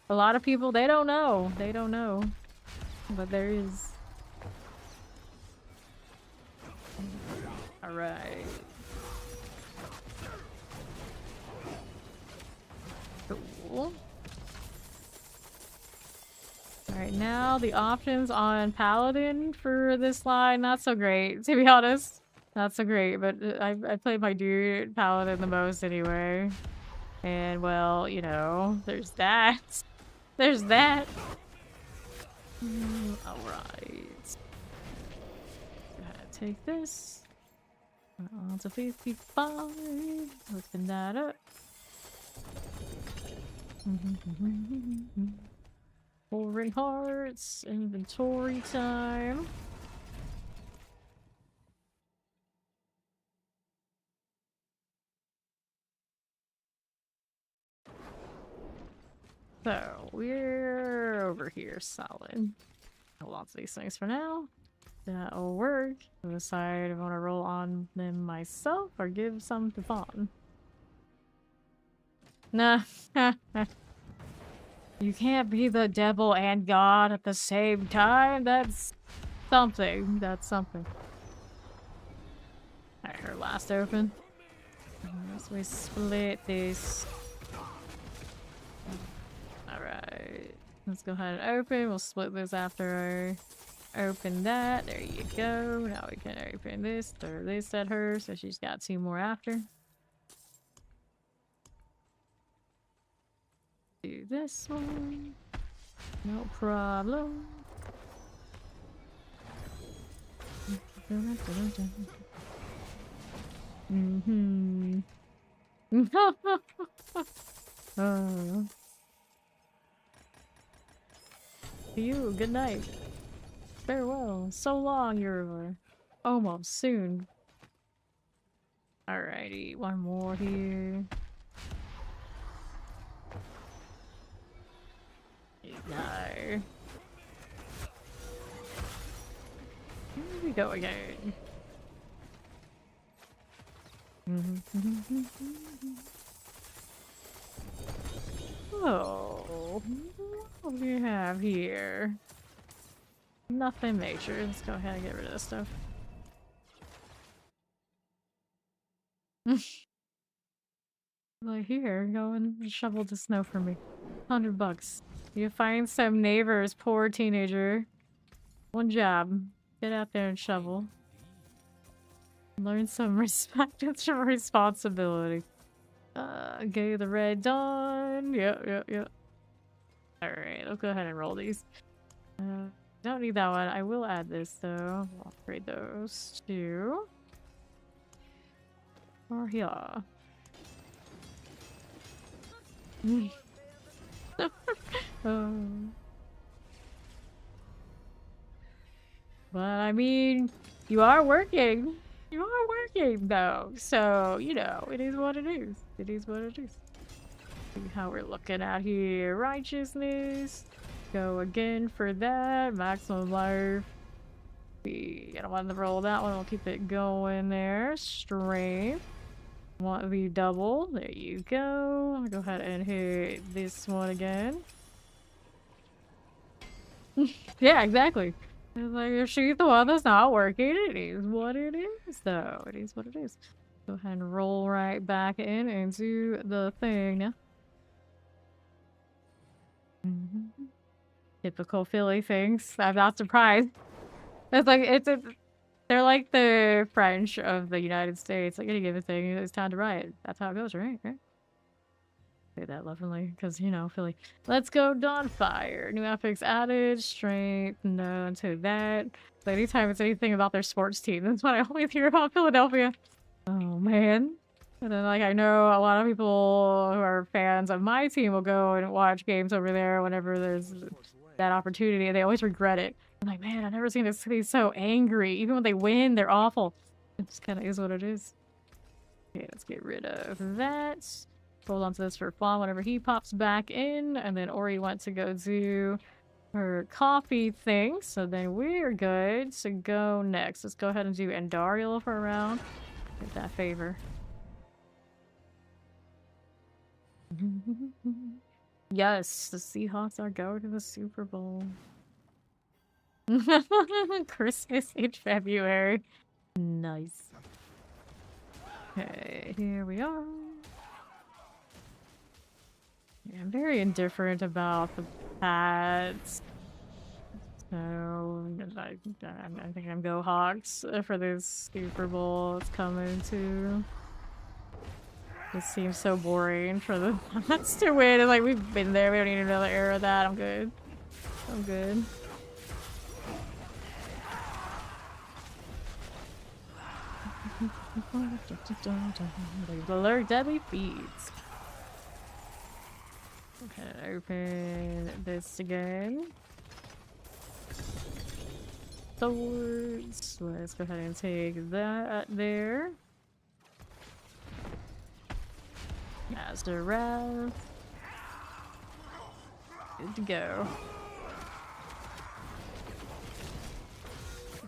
A lot of people, they don't know. They don't know. But there is. Alright. Cool. Alright, now the options on Paladin for this line, not so great, to be honest. Not so great, but I played my dude Paladin the most anyway. And well, you know, there's that. There's that. Alright. Take this. On to 55. Open that up. Pouring hearts. Inventory time. So, we're over here, solid. Hold on to these things for now. That'll work. I'll decide if I want to roll on them myself or give some to Fawn. Nah. You can't be the devil and God at the same time. That's something. That's something. Alright, her last open. So we split this. Alright. Let's go ahead and open. We'll split this after I open that. There you go. Now we can open this. Throw this at her. So she's got 2 more after. Do this one. No problem. Mm-hmm. To you, good night. Farewell. So long, you're almost soon. Alrighty, one more here. No. Here we go again. Oh, what do we have here? Nothing major. Let's go ahead and get rid of this stuff. Like, here, go and shovel the snow for me. $100. You find some neighbors, poor teenager. One job. Get out there and shovel. Learn some respect and some responsibility. Get the red dawn. Yep. Alright, let's go ahead and roll these. Don't need that one. I will add this though. I'll upgrade those two. Or here. But I mean, you are working. You are working though. So, you know, it is what it is. It is what it is. See how we're looking at here. Righteousness. Go again for that. Maximum life. We don't want to roll that one. We'll keep it going there. Strength. Want the double. There you go. I'll go ahead and hit this one again. Yeah, exactly. It's like, if she's the one that's not working, it is what it is, though. It is what it is. Go ahead and roll right back in into the thing now. Typical Philly things. I'm not surprised. It's like they're like the French of the United States. Like any given thing, it's time to riot. That's how it goes, right? Right? Say that lovingly, because you know Philly. Let's go Dawnfire. New affix added. Strength. No to that. But anytime it's anything about their sports team, that's what I always hear about Philadelphia. Oh man. And then like I know a lot of people who are fans of my team will go and watch games over there whenever there's that opportunity, and they always regret it. I'm like, man, I've never seen this city so angry. Even when they win, they're awful. It just kind of is what it is. Okay, let's get rid of that. Hold on to this for fun whenever he pops back in. And then Ori went to go do her coffee thing. So then we're good to go next. Let's go ahead and do Andariel for a round. Get that favor. Yes, the Seahawks are going to the Super Bowl. Christmas in February. Nice. Okay, here we are. Yeah, I'm very indifferent about the pets. So I think I'm go Hawks for this Super Bowl. It's coming too. It seems so boring for the Pats to win. It's like we've been there. We don't need another era of that. I'm good. I'm good. Alert deadly feeds. Okay, open this again. Swords. Let's go ahead and take that there. Master Wrath. Good to go.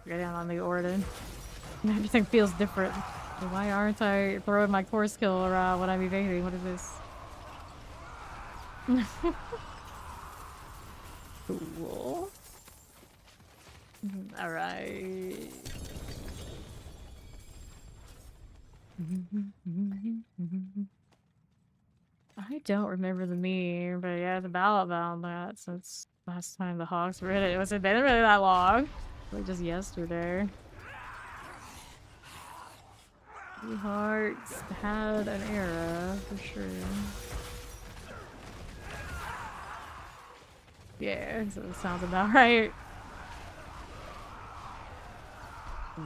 Go down on the Orden. Everything feels different. Why aren't I throwing my core skill around when I'm evading? What is this? Cool. Alright. I don't remember the meme, but yeah, the ballot about that since last time the Hawks were in it. It wasn't been really that long. Like just yesterday. The Hearts had an era for sure. Yeah, so it sounds about right.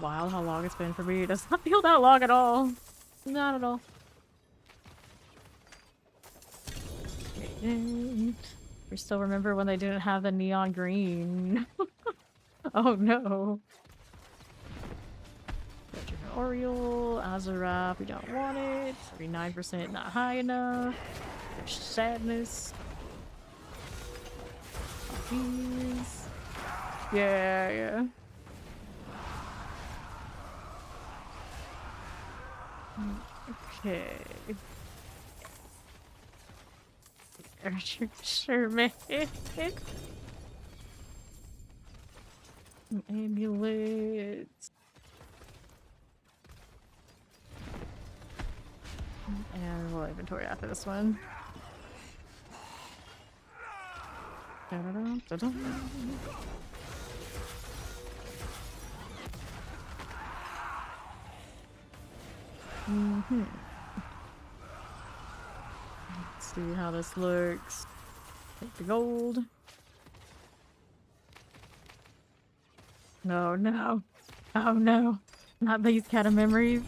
Wild how long it's been for me. It does not feel that long at all. Not at all. We still remember when they didn't have the neon green. Oh no. Oriole, Azarath, we don't want it. 39% not high enough. There's sadness. Please. Yeah, yeah. Okay. Sure, man. Amulets. And we'll inventory after this one. Let's see how this looks. Take the gold. No, no. Oh no. Not these kind of memories.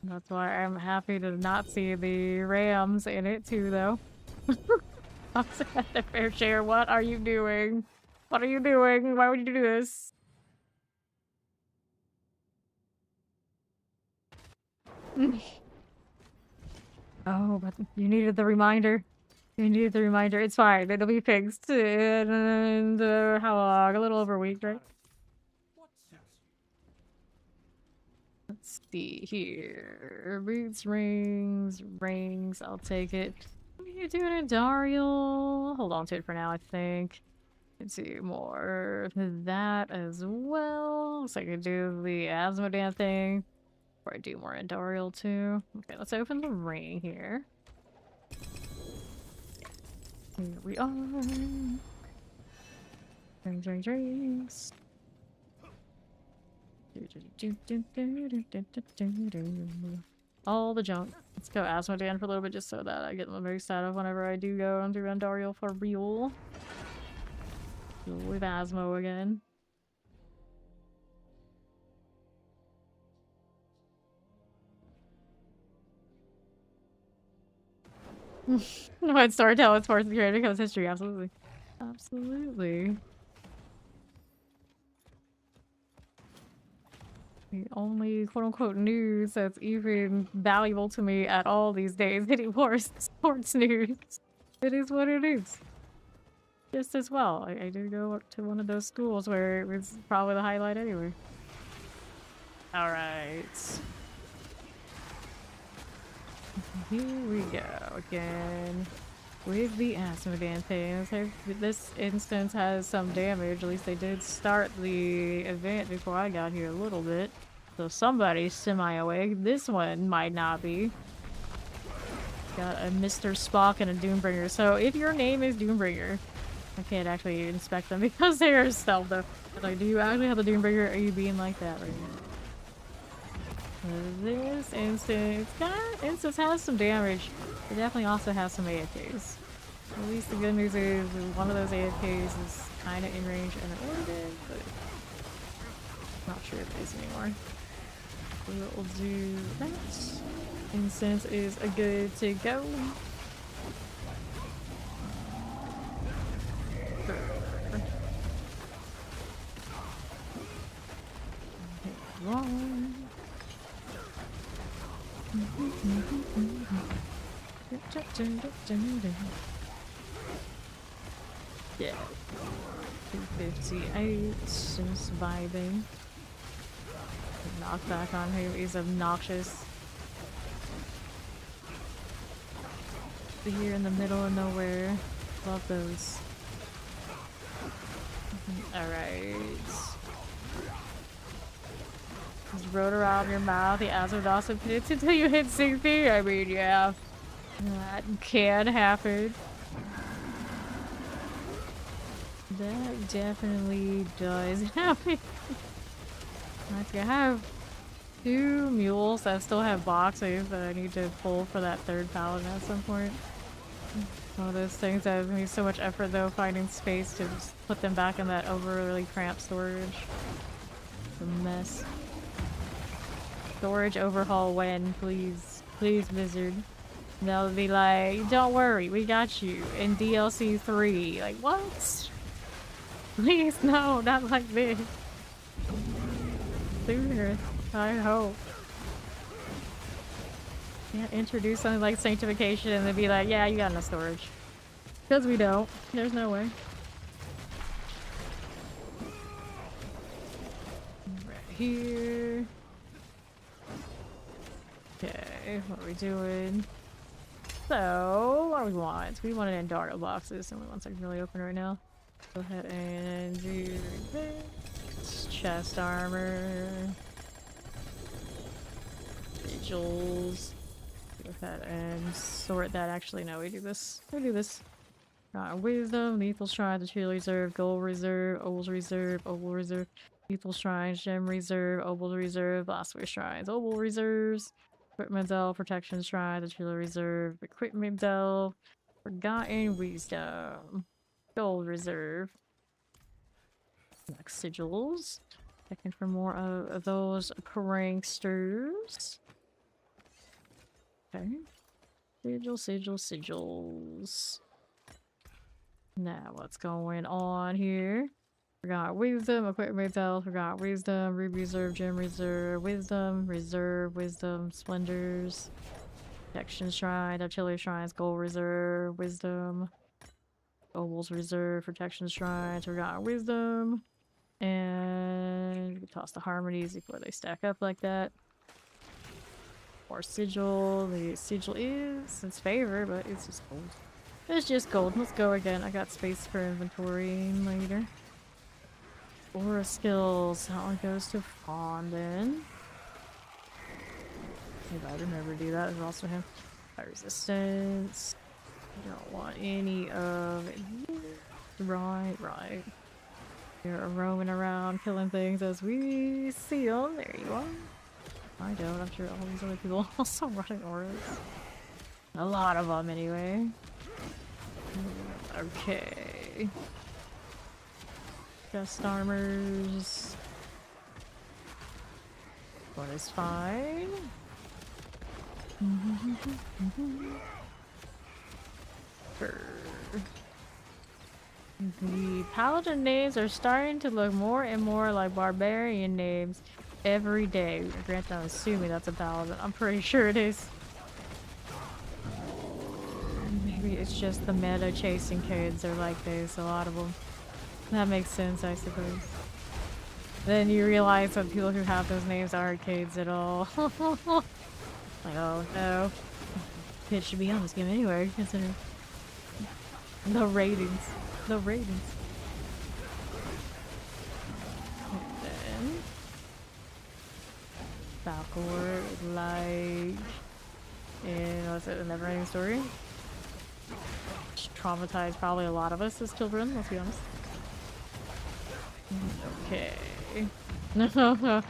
That's why I'm happy to not see the Rams in it too, though. I'm at the fair share. What are you doing? What are you doing? Why would you do this? Oh, but you needed the reminder. You needed the reminder. It's fine. It'll be fixed. And how long? A little over a week, right? Let's see here. Boots, rings. I'll take it. What are you doing in Dariel? Hold on to it for now, I think. Let's see more of that as well. Looks like I could do the Asmodan thing. Or I do more in Dariel too. Okay, let's open the ring here. Here we are. Drinks. All the junk. Let's go Asmodean for a little bit just so that I get very sad of whenever I do go into Andariel for real. With Asmo again. When storytelling sports and creator becomes history, absolutely. Absolutely. The only quote-unquote news that's even valuable to me at all these days anymore is sports news. It is what it is. Just as well. I did go up to one of those schools where it was probably the highlight anyway. Alright. Here we go again. With the Asmodean thing. This instance has some damage. At least they did start the event before I got here a little bit. So somebody's semi-awake. This one might not be. Got a Mr. Spock and a Doombringer. So if your name is Doombringer, I can't actually inspect them because they are stealth though. Like, do you actually have the Doombringer or are you being like that right now? This instance has some damage. It definitely also has some AFKs. At least the good news is one of those AFKs is kind of in range and it ordered, but not sure if it is anymore. We'll do that. Instance is a good to go. Wrong. Yeah. 258. Just vibing. Knockback on him is obnoxious. Here in the middle of nowhere. Love those. Alright. Just rode around your mouth, the Azodos pits until you hit 60. I mean, yeah. That can happen. That definitely does happen. I have 2 mules that still have boxes that I need to pull for that 3rd Paladin at some point. One of those things that needs so much effort though, finding space to just put them back in that overly cramped storage. It's a mess. Storage overhaul when, please. Please, Blizzard. They'll be like, don't worry, we got you in DLC 3. Like, what? Please, no, not like this. Sooner, I hope. Can't introduce something like sanctification and then be like, yeah, you got enough storage. Because we don't. There's no way. Right here. Okay, what are we doing? So, what do we want? We want an Andaro boxes, and we want something really open right now. Go ahead and do this. Chest armor. Sigils. Go ahead and sort that. Actually, no, we do this. We do this. Wisdom, Lethal Shrine, the Chill Reserve, Gold Reserve, Obel Reserve, Obel Reserve, Lethal Shrines, Gem Reserve, Obel Reserve, Blasphemy Shrines, Obel Reserves, Equipment Delve, Protection Shrine, the Chill Reserve, Equipment Delve, Forgotten Wisdom, Gold Reserve. Next sigils. Checking for more of those pranksters. Okay. Sigils. Now, what's going on here? Forgot Wisdom, Equipment Delve, Forgot Wisdom, Ruby Reserve, Gem Reserve, Wisdom, Splendors, Protection Shrine, Artillery Shrines, Gold Reserve, Wisdom, Obel's Reserve, Protection Shrines, Forgot Wisdom, and we toss the Harmonies before they stack up like that. More Sigil. The Sigil is its favor, but it's just gold. It's just gold. Let's go again. I got space for inventory later. Aura skills. That one goes to Fondant. If I remember to do that, there's also him. High resistance. I don't want any of Right. You're roaming around killing things as we see them. There you are. I don't. I'm sure all these other people also running auras. A lot of them, anyway. Okay. Chest armors. What is fine? The paladin names are starting to look more and more like barbarian names every day. Granted, I'm assuming that's a paladin. I'm pretty sure it is. Maybe it's just the meta chasing kids are like this, a lot of them. That makes sense, I suppose. Then you realize that people who have those names aren't kids at all. Like, oh no. Kids should be on this game anyway, considering the ratings. The ratings. And then Falcor, like, and what's it, a never-ending story? Which traumatized probably a lot of us as children, let's be honest. Okay. Oh.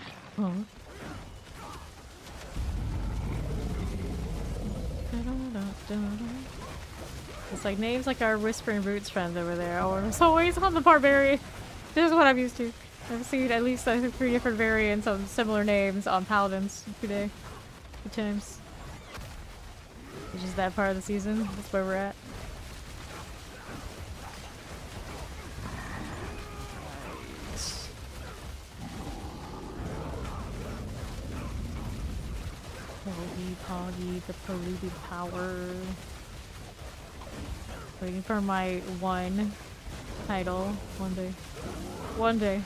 It's like names like our Whispering Roots friends over there. Oh, it's always on the barbarian. This is what I'm used to. I've seen at least I think 3 different variants of similar names on paladins today. 2 times. Which is that part of the season. That's where we're at. Poggy, the polluted power. Waiting for my one title one day. One day.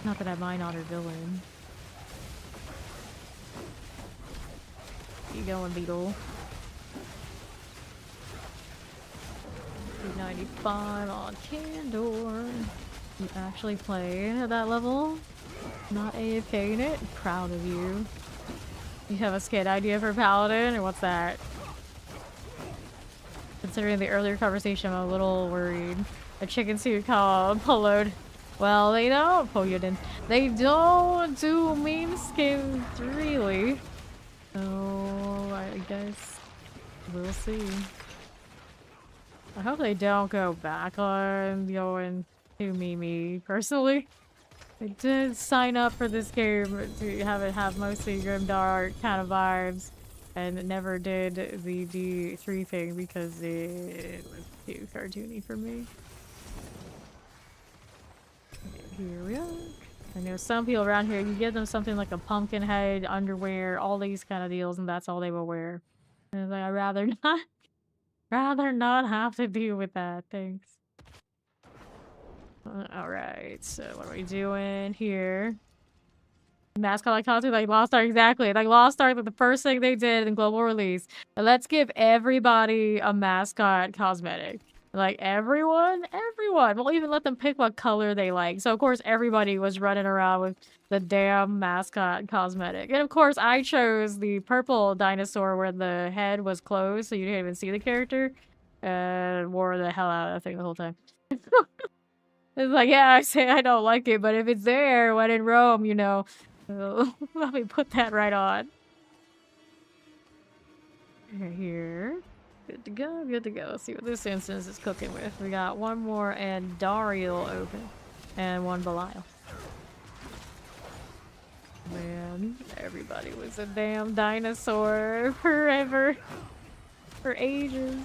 Not that I mind honored villain. Keep going, Beetle. 295 on Candor. You actually played at that level? Not AFKing it? Proud of you. You have a skid idea for Paladin, or what's that? Considering the earlier conversation, I'm a little worried. A chicken suit called Poloed. Well, they don't, Poyudin. They don't do meme skins, really. So, I guess we'll see. I hope they don't go back on going to Mimi, personally. I did sign up for this game to have it have mostly grimdark kind of vibes, and never did the D3 thing because it was too cartoony for me. Here we are. I know some people around here, you give them something like a pumpkin head, underwear, all these kind of deals, and that's all they will wear. And it's like, I'd rather not have to deal with that. Thanks. Alright, so what are we doing here? Mascot like costume like Lost Ark, exactly. Like Lost Ark, like the first thing they did in global release. But let's give everybody a mascot cosmetic. Like everyone? We'll even let them pick what color they like. So of course everybody was running around with the damn mascot cosmetic. And of course I chose the purple dinosaur where the head was closed so you didn't even see the character. And wore the hell out of that thing the whole time. It's like, yeah, I say I don't like it, but if it's there when in Rome, you know, let me put that right on. Here. Good to go, good to go. Let's see what this instance is cooking with. We got one more and Dariel open. And one Belial. Man, everybody was a damn dinosaur forever. For ages.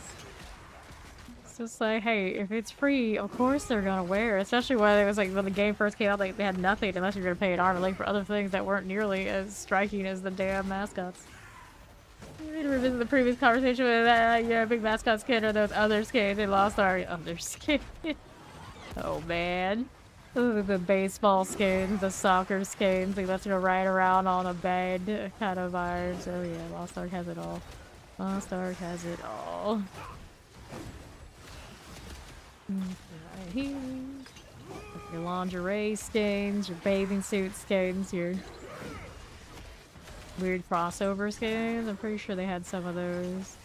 It's just like, hey, if it's free, of course they're gonna wear it. Especially when it was like when the game first came out, like they had nothing unless you're gonna pay an arm and leg for other things that weren't nearly as striking as the damn mascots. I need to revisit the previous conversation with that, yeah, big mascot skin or those other skins they lost our other skin. Oh man. The baseball skins, the soccer skins, like let's go ride around on a bed kind of vibes. Oh yeah, Lost Ark has it all. Lost Ark has it all. Right here. Your lingerie skins, your bathing suit skins, your weird crossover skins. I'm pretty sure they had some of those.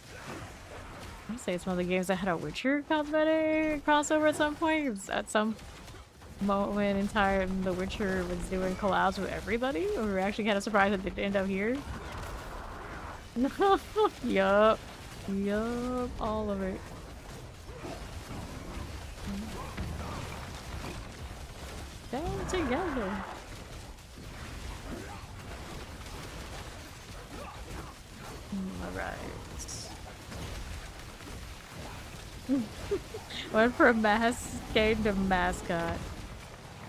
say it's one of the games that had a Witcher cosmetic crossover at some point. 'Cause at some moment in time, The Witcher was doing collabs with everybody. We were actually kind of surprised it didn't end up here. Yup. Yup. All of it. Down together. Alright. Went from mascade to mascot.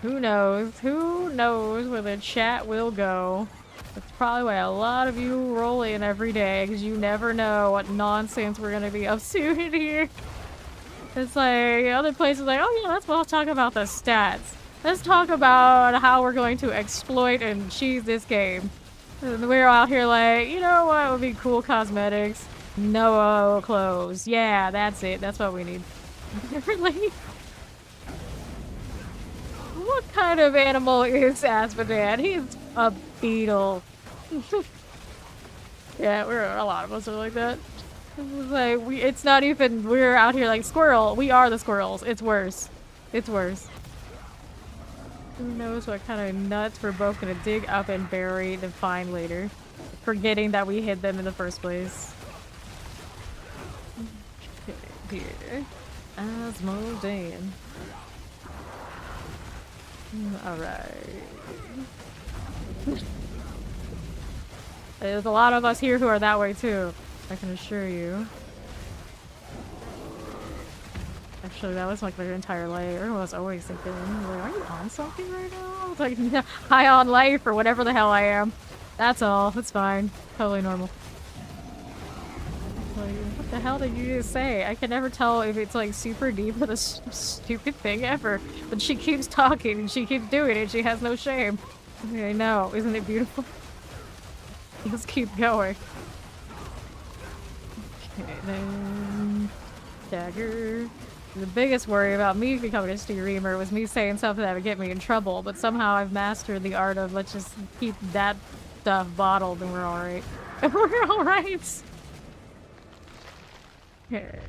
Who knows? Who knows where the chat will go? That's probably why a lot of you roll in every day, because you never know what nonsense we're gonna be up to in here. It's like other places like, oh yeah, let's talk about the stats. Let's talk about how we're going to exploit and cheese this game. And we're out here like, you know what would be cool cosmetics? No clothes. Yeah, that's it. That's what we need. Really? What kind of animal is Asphodad? He's a beetle. Yeah, a lot of us are like that. It's like it's not even we're out here like squirrel. We are the squirrels. It's worse. It's worse. Who knows what kind of nuts we're both gonna dig up and bury to find later, forgetting that we hid them in the first place. Okay, here. Asmodean. Alright. There's a lot of us here who are that way too, I can assure you. Actually, that was like their entire life. I was always thinking, like, are you on something right now? It's like, high on life or whatever the hell I am. That's all. It's fine. Totally normal. Like, what the hell did you just say? I can never tell if it's like super deep or the stupid thing ever. But she keeps talking and she keeps doing it. She has no shame. I know. Isn't it beautiful? Let's keep going. Okay, then... Dagger. The biggest worry about me becoming a streamer was me saying something that would get me in trouble, but somehow I've mastered the art of let's just keep that stuff bottled and we're alright. We're alright! Okay.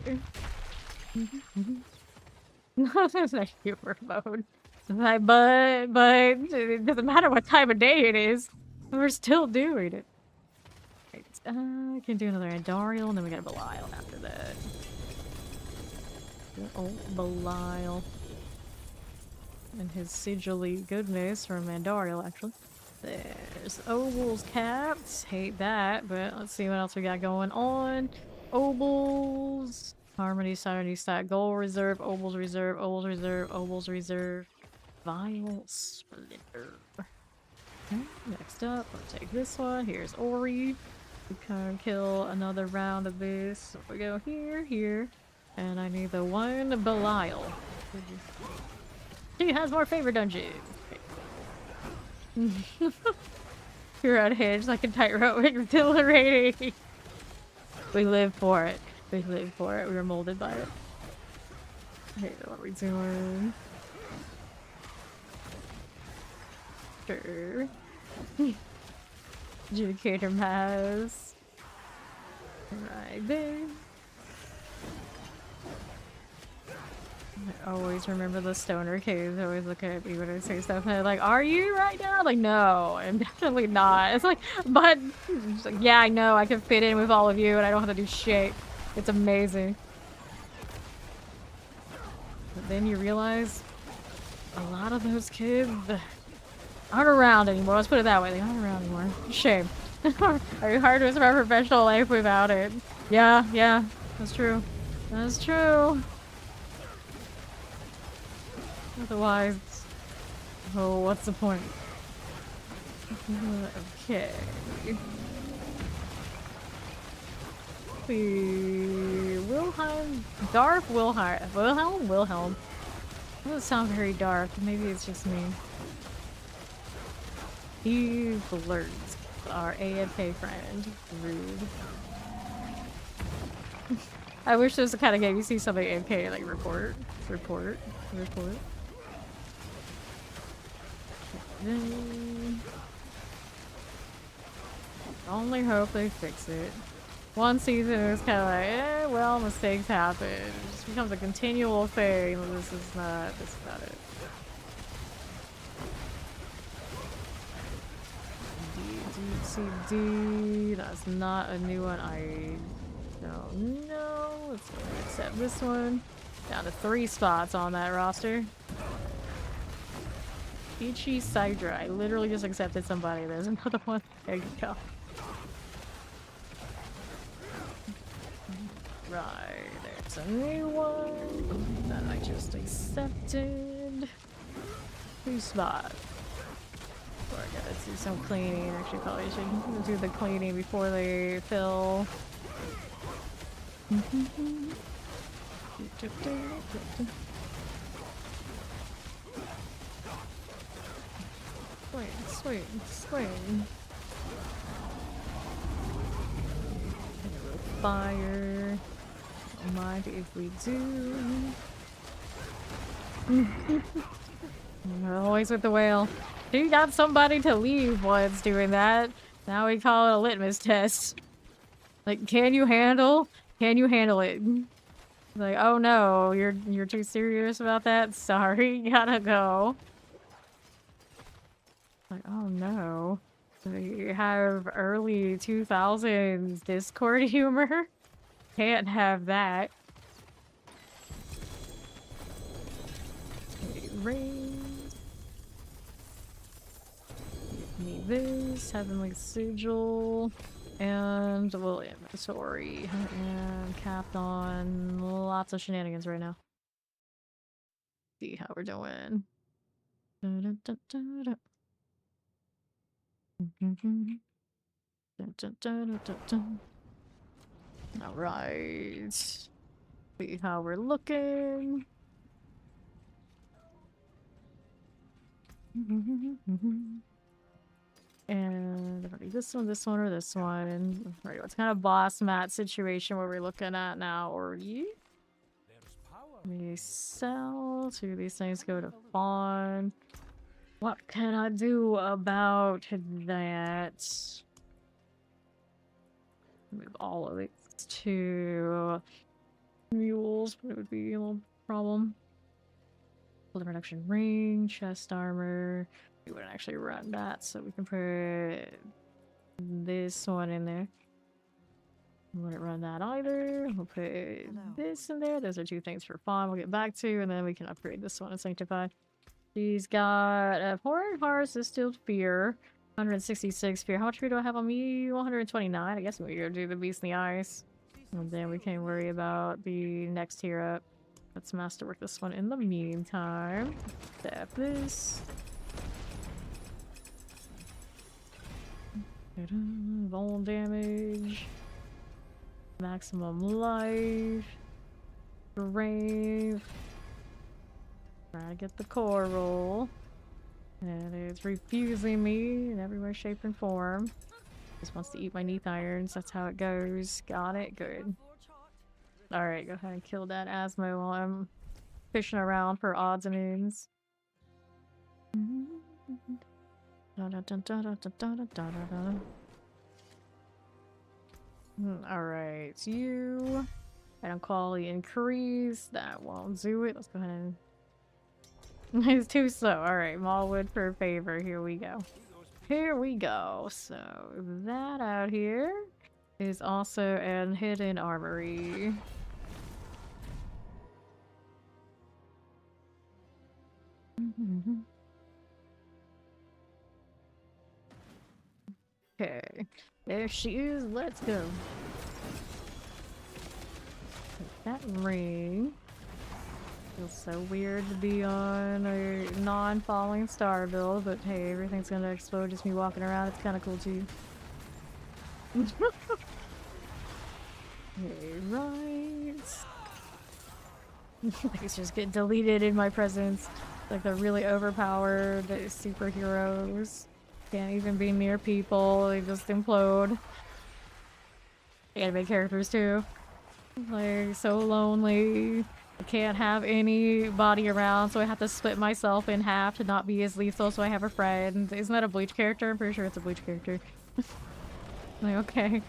No, there's no humor mode. Like, but it doesn't matter what time of day it is. We're still doing it. Right. I can do another Andariel, and then we got a Belial after that. Oh, Belial. And his sigilly goodness from Andariel, actually. There's Obel's caps. Hate that, but let's see what else we got going on. Obel's. Harmony, Serenity Stat, Goal Reserve, Obel's Reserve, Obel's Reserve, Obel's Reserve. Vile Splinter. Okay, next up, let's take this one. Here's Ori. We can kill another round of this. So we go here, here. And I need the one Belial. She has more favorite dungeons. You're unhinged like a tightrope. Exhilarating. We live for it. We live for it. We were molded by it. Okay, what are we doing? Sure. Adjudicator mass. Right there. I always remember the stoner kids always look at me when I say stuff and they're like, are you right now? Like, no, I'm definitely not. It's like, but it's like, yeah, I know I can fit in with all of you and I don't have to do shit. It's amazing. But then you realize a lot of those kids aren't around anymore. Let's put it that way. They aren't around anymore. Shame. Are you hard to survive professional life without it? Yeah, yeah, that's true. That's true. Otherwise, oh, what's the point? Okay. Wilhelm? Darth Wilhelm? Wilhelm. That doesn't sound very dark. Maybe it's just me. He flirts. Our AFK friend. Rude. I wish this was the kind of game you see somebody AFK like report. Only hope they fix it. one season it was kind of like, well, mistakes happen. It just becomes a continual thing. This is not it. D, that's not a new one. I don't know. Let's go ahead and accept this one. Down to 3 spots on that roster. Ichi Sidra. I literally just accepted somebody. There's another one. There you go. Right, there's a new one that I just accepted. 2 spots. I gotta do some cleaning. Actually, probably should do the cleaning before they fill. Swing. Fire. Don't mind if we do. Always with the whale. He got somebody to leave once doing that. Now we call it a litmus test. Like, can you handle it? Like, oh no, you're too serious about that? Sorry, gotta go. Like, oh no. We have early 2000s Discord humor. Can't have that. Raise. Need this. Heavenly Sigil. And little inventory. And capped on lots of shenanigans right now. See how we're doing. Alright. See how we're looking. And this one, or this one. Right, what's kind of boss mat situation where we're looking at now? Or we sell 2 of these things, go to fawn. What can I do about that? Move all of these to mules, but it would be a little problem. Build reduction ring, chest armor. We wouldn't actually run that, so we can put this one in there. We wouldn't run that either. We'll put this in there. Those are 2 things for fawn we'll get back to, and then we can upgrade this one and sanctify. She's got a Foreign Hearts, Distilled Fear, 166 Fear. How much fear do I have on me? 129. I guess we go do the Beast in the Ice. And then we can worry about the next tier up. Let's masterwork this one in the meantime. Tap this. Vol damage. Maximum life. Brave. Trying to get the core roll. And it's refusing me in every way, shape, and form. Just wants to eat my Neath Irons. That's how it goes. Got it. Good. Alright, go ahead and kill that Asmo while I'm fishing around for odds and ends. Alright, you. I don't call the increase. That won't do it. Let's go ahead and... It's too slow. Alright, Mallwood for favor. Here we go. Here we go. So, that out here is also an hidden armory. Okay, there she is. Let's go. Take that ring. Feels so weird to be on a non-falling star build, but hey, everything's gonna explode just me walking around. It's kind of cool too. Okay, right. Things just get deleted in my presence. Like they're really overpowered superheroes. Can't even be near people. They just implode. Anime characters too. Like so lonely. I can't have anybody around, so I have to split myself in half to not be as lethal, so I have a friend. Isn't that a Bleach character? I'm pretty sure it's a Bleach character. Like, okay.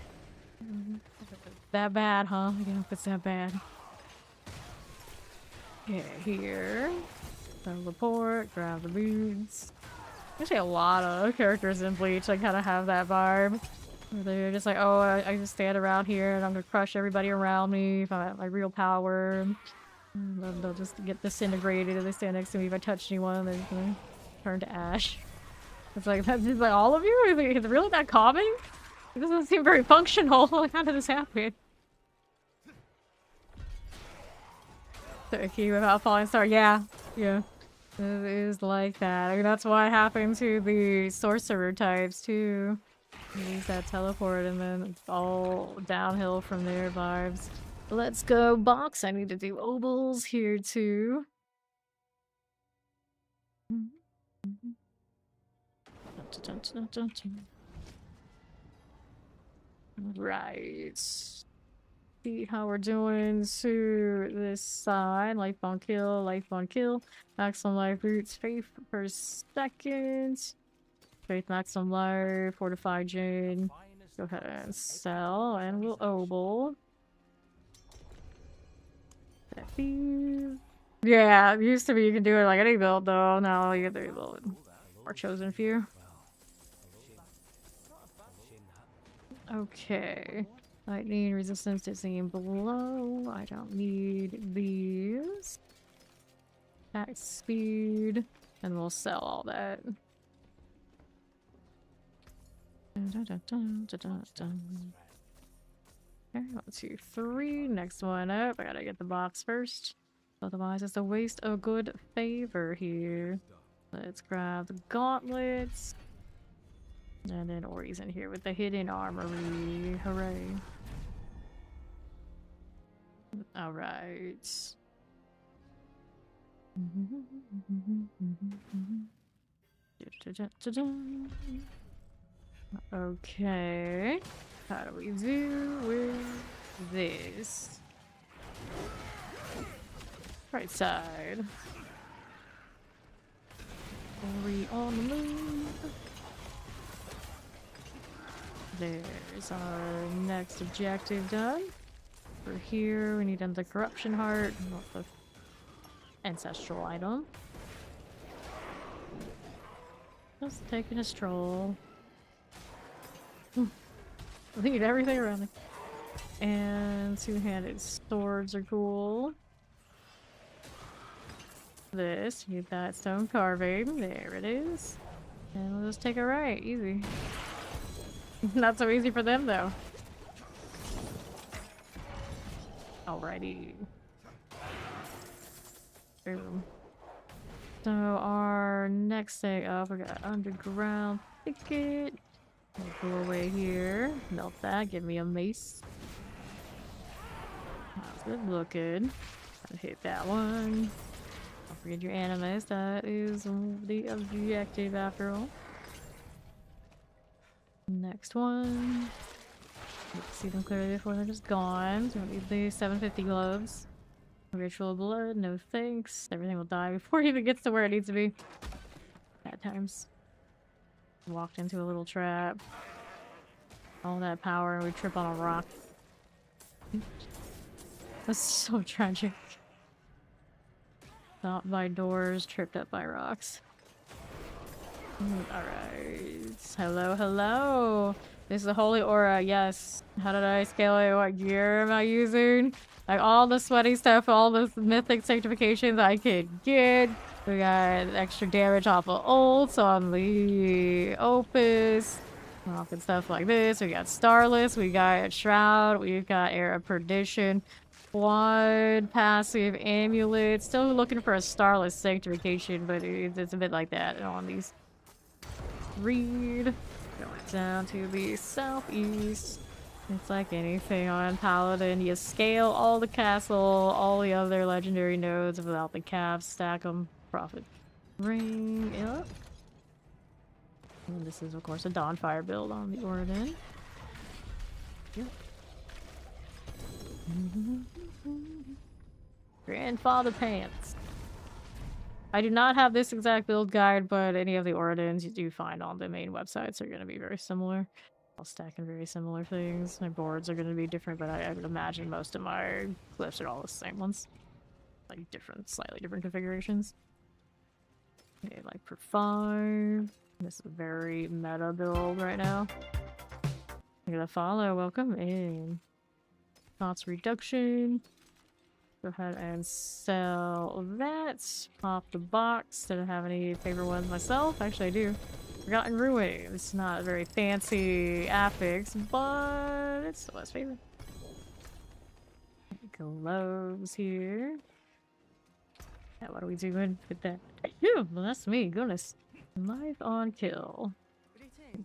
that bad, huh? I don't know if it's that bad. Okay, here. Teleport, grab the boots. Actually, a lot of characters in Bleach like kind of have that vibe. Where they're just like, oh, I just stand around here and I'm gonna crush everybody around me if I have my real power. And they'll just get disintegrated if they stand next to me. If I touch anyone, they're gonna turn to ash. It's like, that's just like all of you? Is it really that common? It doesn't seem very functional. How did this happen? The key without falling star. Yeah. Yeah. It is like that. I mean, that's what happened to the sorcerer types, too. Use that teleport, and then it's all downhill from there vibes. Let's go box. I need to do obols here, too. Right. See how we're doing to this side. Life on kill, life on kill. Maximum life roots, faith per second. Faith maximum life, fortified gin. Go ahead and sell, and we'll obol. Yeah, it used to be you can do it like any build though. Now you get the build or chosen few. Okay. Lightning resistance to seeing below. I don't need these. Attack speed. And we'll sell all that. Okay, 1, 2, 3. Next one up. I gotta get the box first. Otherwise, it's a waste of good favor here. Let's grab the gauntlets. And then Ori's in here with the hidden armory. Hooray. Alright. Okay. How do we do with this? Right side. Ori on the move. There's our next objective done. For here, we need the corruption heart, not the ancestral item. Just taking a stroll. I need everything around me. And two-handed swords are cool. This, need that stone carving. There it is. And we'll just take a right, easy. Not so easy for them though. Alrighty. Boom. So our next thing up, we got underground thicket. We'll go away here. Melt that. Give me a mace. That's good looking. I'll hit that one. Don't forget your animus. That is the objective after all. Next one. Let's see them clearly before they're just gone. So we need the 750 gloves. Ritual blood, no thanks. Everything will die before it even gets to where it needs to be. Bad times. Walked into a little trap. All that power and we trip on a rock. That's so tragic. Stopped by doors, tripped up by rocks. Alright. Hello, hello! This is the Holy Aura, yes. How did I scale it? What gear am I using? Like all the sweaty stuff, all the mythic sanctifications I could get. We got extra damage off of ults on the Opus. Off and stuff like this. We got Starless, we got Shroud, we've got Air of Perdition. Quad, passive, amulet. Still looking for a Starless sanctification, but it's a bit like that on these. Read. Going down to the southeast. It's like anything on Paladin. You scale all the castle, all the other legendary nodes without the caps, stack them, profit. Ring up. And this is, of course, a Dawnfire build on the Oradin. Yep. Grandfather pants. I do not have this exact build guide, but any of the Oradins you do find on the main websites are going to be very similar. all stacking very similar things. My boards are going to be different, but I would imagine most of my glyphs are all the same ones. Like different, slightly different configurations. Okay, like per 5. This is a very meta build right now. I'm gonna follow. Welcome in. Cost reduction. Go ahead and sell that. Pop the box. Didn't have any favorite ones myself. Actually, I do. Forgotten Ruin. It's not a very fancy affix, but it's still less favorite. Gloves here. Yeah, what are we doing with that? Phew, well, that's me. Goodness. Life on kill.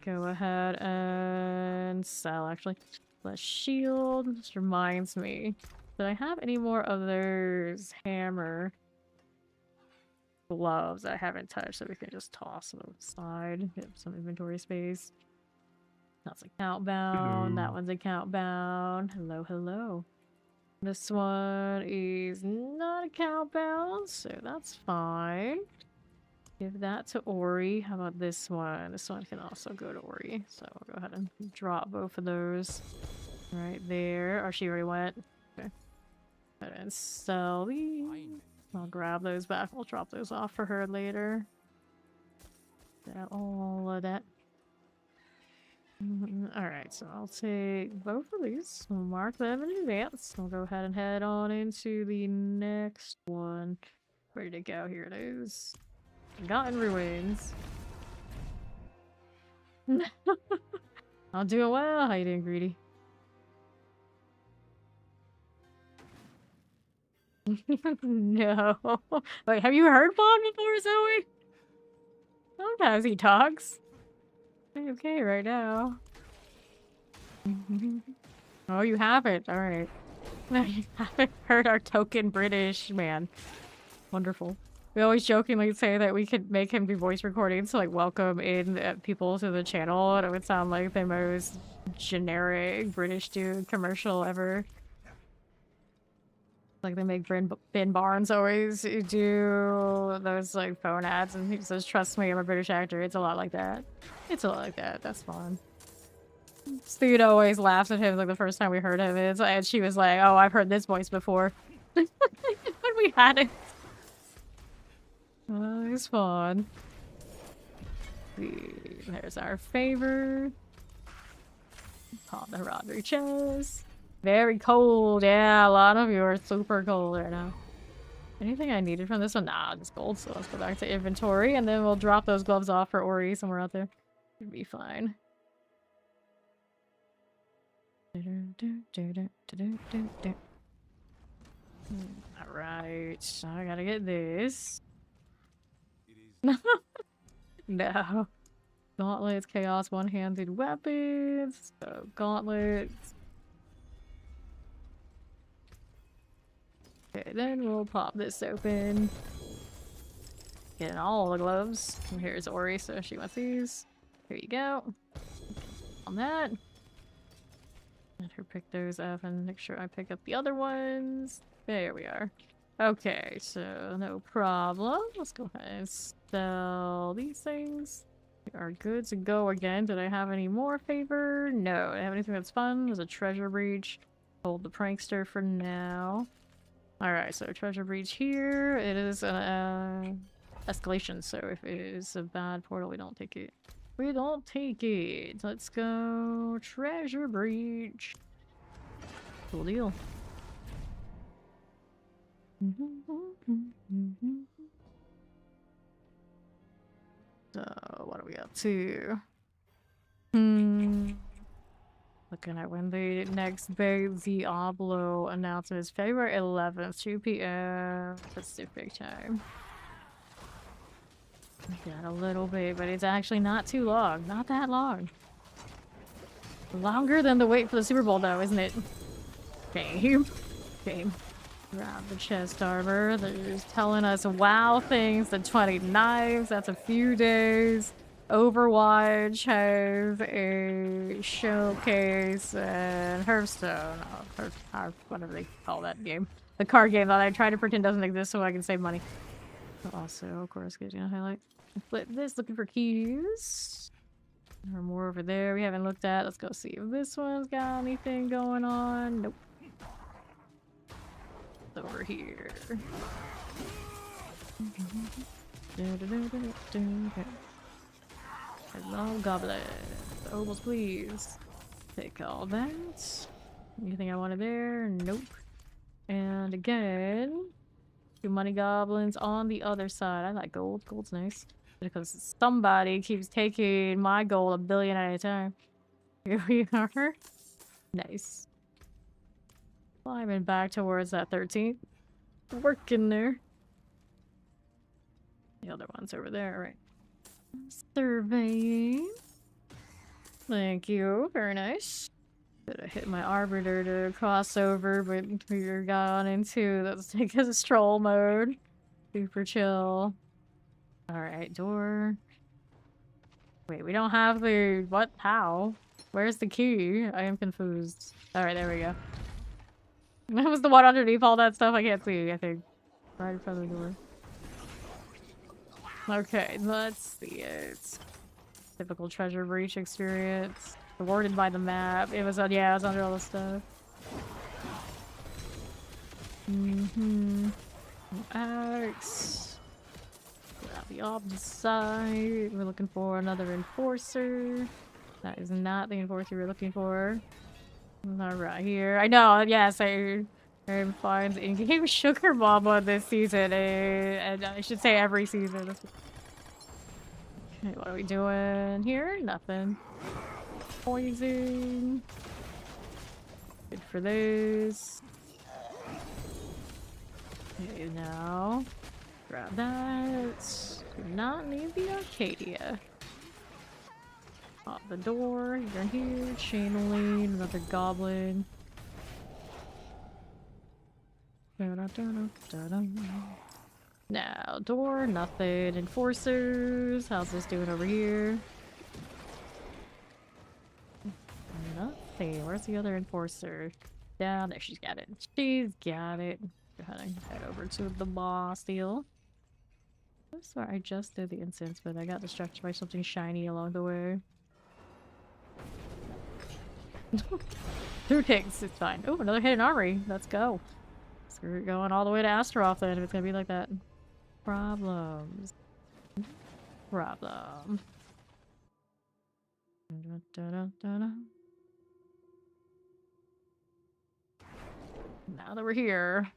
Go ahead and sell, actually. Less shield. This reminds me. Did I have any more of those hammer gloves that I haven't touched that we can just toss them aside? Get some inventory space. That's account bound. That one's account bound. Hello, hello. This one is not account bound, so that's fine. Give that to Ori. How about this one? This one can also go to Ori. So I'll go ahead and drop both of those right there. Or she already went. Okay. Go ahead and sell these. I'll grab those back. We'll drop those off for her later. Got all of that. Alright, so I'll take both of these. We'll mark them in advance. We'll go ahead and head on into the next one. Where did it go? Here it is. Forgotten Ruins. I'm doing well. How you doing, Greedy? No. Wait, have you heard Bond before, Zoe? Sometimes he talks. Okay, right now. Oh, you haven't? Alright. You haven't heard our token British man. Wonderful. We always jokingly say that we could make him do voice recordings to like welcome in people to the channel, and it would sound like the most generic British dude commercial ever. Like they make Ben Barnes always do those like phone ads, and he says, "Trust me, I'm a British actor." It's a lot like that. It's a lot like that. That's fun. Dude always laughs at him like the first time we heard him, and she was like, "Oh, I've heard this voice before." When we had it. Oh, it's fun. There's our favor. Pop the Rodri chest. Very cold. Yeah, a lot of you are super cold right now. Anything I needed from this one? Nah, just gold. So let's go back to inventory, and then we'll drop those gloves off for Ori somewhere out there. Should be fine. Alright, so I gotta get this. No. Gauntlets, chaos, one-handed weapons. So gauntlets. Okay, then we'll pop this open. Getting all the gloves. And here's Ori, so she wants these. Here you go. On that. Let her pick those up and make sure I pick up the other ones. There we are. Okay, so no problem. Let's go ahead and sell these things. We are good to go again. Did I have any more favor? No. Did I have anything that's fun? There's a treasure breach. Hold the prankster for now. Alright, so treasure breach here. It is an escalation, so if it is a bad portal, we don't take it. We don't take it. Let's go treasure breach. Cool deal. So, what are we up to? Looking at when the next big Diablo announcement is February 11th, 2 p.m. Pacific time. Got a little bit, but it's actually not too long. Not that long. Longer than the wait for the Super Bowl, though, isn't it? Game. Grab the chest armor. They're telling us WoW things. The 20 knives. That's a few days. Overwatch has a showcase and Hearthstone. Whatever they call that game. The card game that I try to pretend doesn't exist so I can save money. Also, of course, gives you a highlight. Flip this, looking for keys. Or more over there we haven't looked at. Let's go see if this one's got anything going on. Nope. It's over here. Hello, goblin. Obels, please. Take all that. Anything I wanted there? Nope. And again, 2 money goblins on the other side. I like gold. Gold's nice. Because somebody keeps taking my gold 1 billion at a time. Here we are. Nice. Climbing back towards that 13th. Working there. The other one's over there, right? Surveying. Thank you. Very nice. Could have hit my arbiter to cross over, but we got on into let's take a stroll mode. Super chill. Alright, door. Wait, we don't have the what? How? Where's the key? I am confused. Alright, there we go. That was the one underneath all that stuff I can't see, I think. Right in front of the door. Okay, let's see it. Typical treasure breach experience. Rewarded by the map. It was, yeah, it was under all the stuff. Axe. Grab the opposite side. We're looking for another enforcer. That is not the enforcer we're looking for. Not right here. I know, yes, I find in-game sugar mama this season. And I should say every season. Okay, what are we doing here? Nothing. Poison. Good for those. Okay, now grab that. Do not need the Arcadia. Pop the door. You're here. Chain lane. Another goblin. Now, door. Nothing. Enforcers. How's this doing over here? Nothing. Where's the other enforcer? Down there. She's got it. She's got it. Go ahead and head over to the boss deal. I swear I just did the incense, but I got distracted by something shiny along the way. 2 ticks. It's fine. Oh, another hidden armory. Let's go. So we're going all the way to Astaroth then if it's gonna be like that. Problems. Problem. Now that we're here,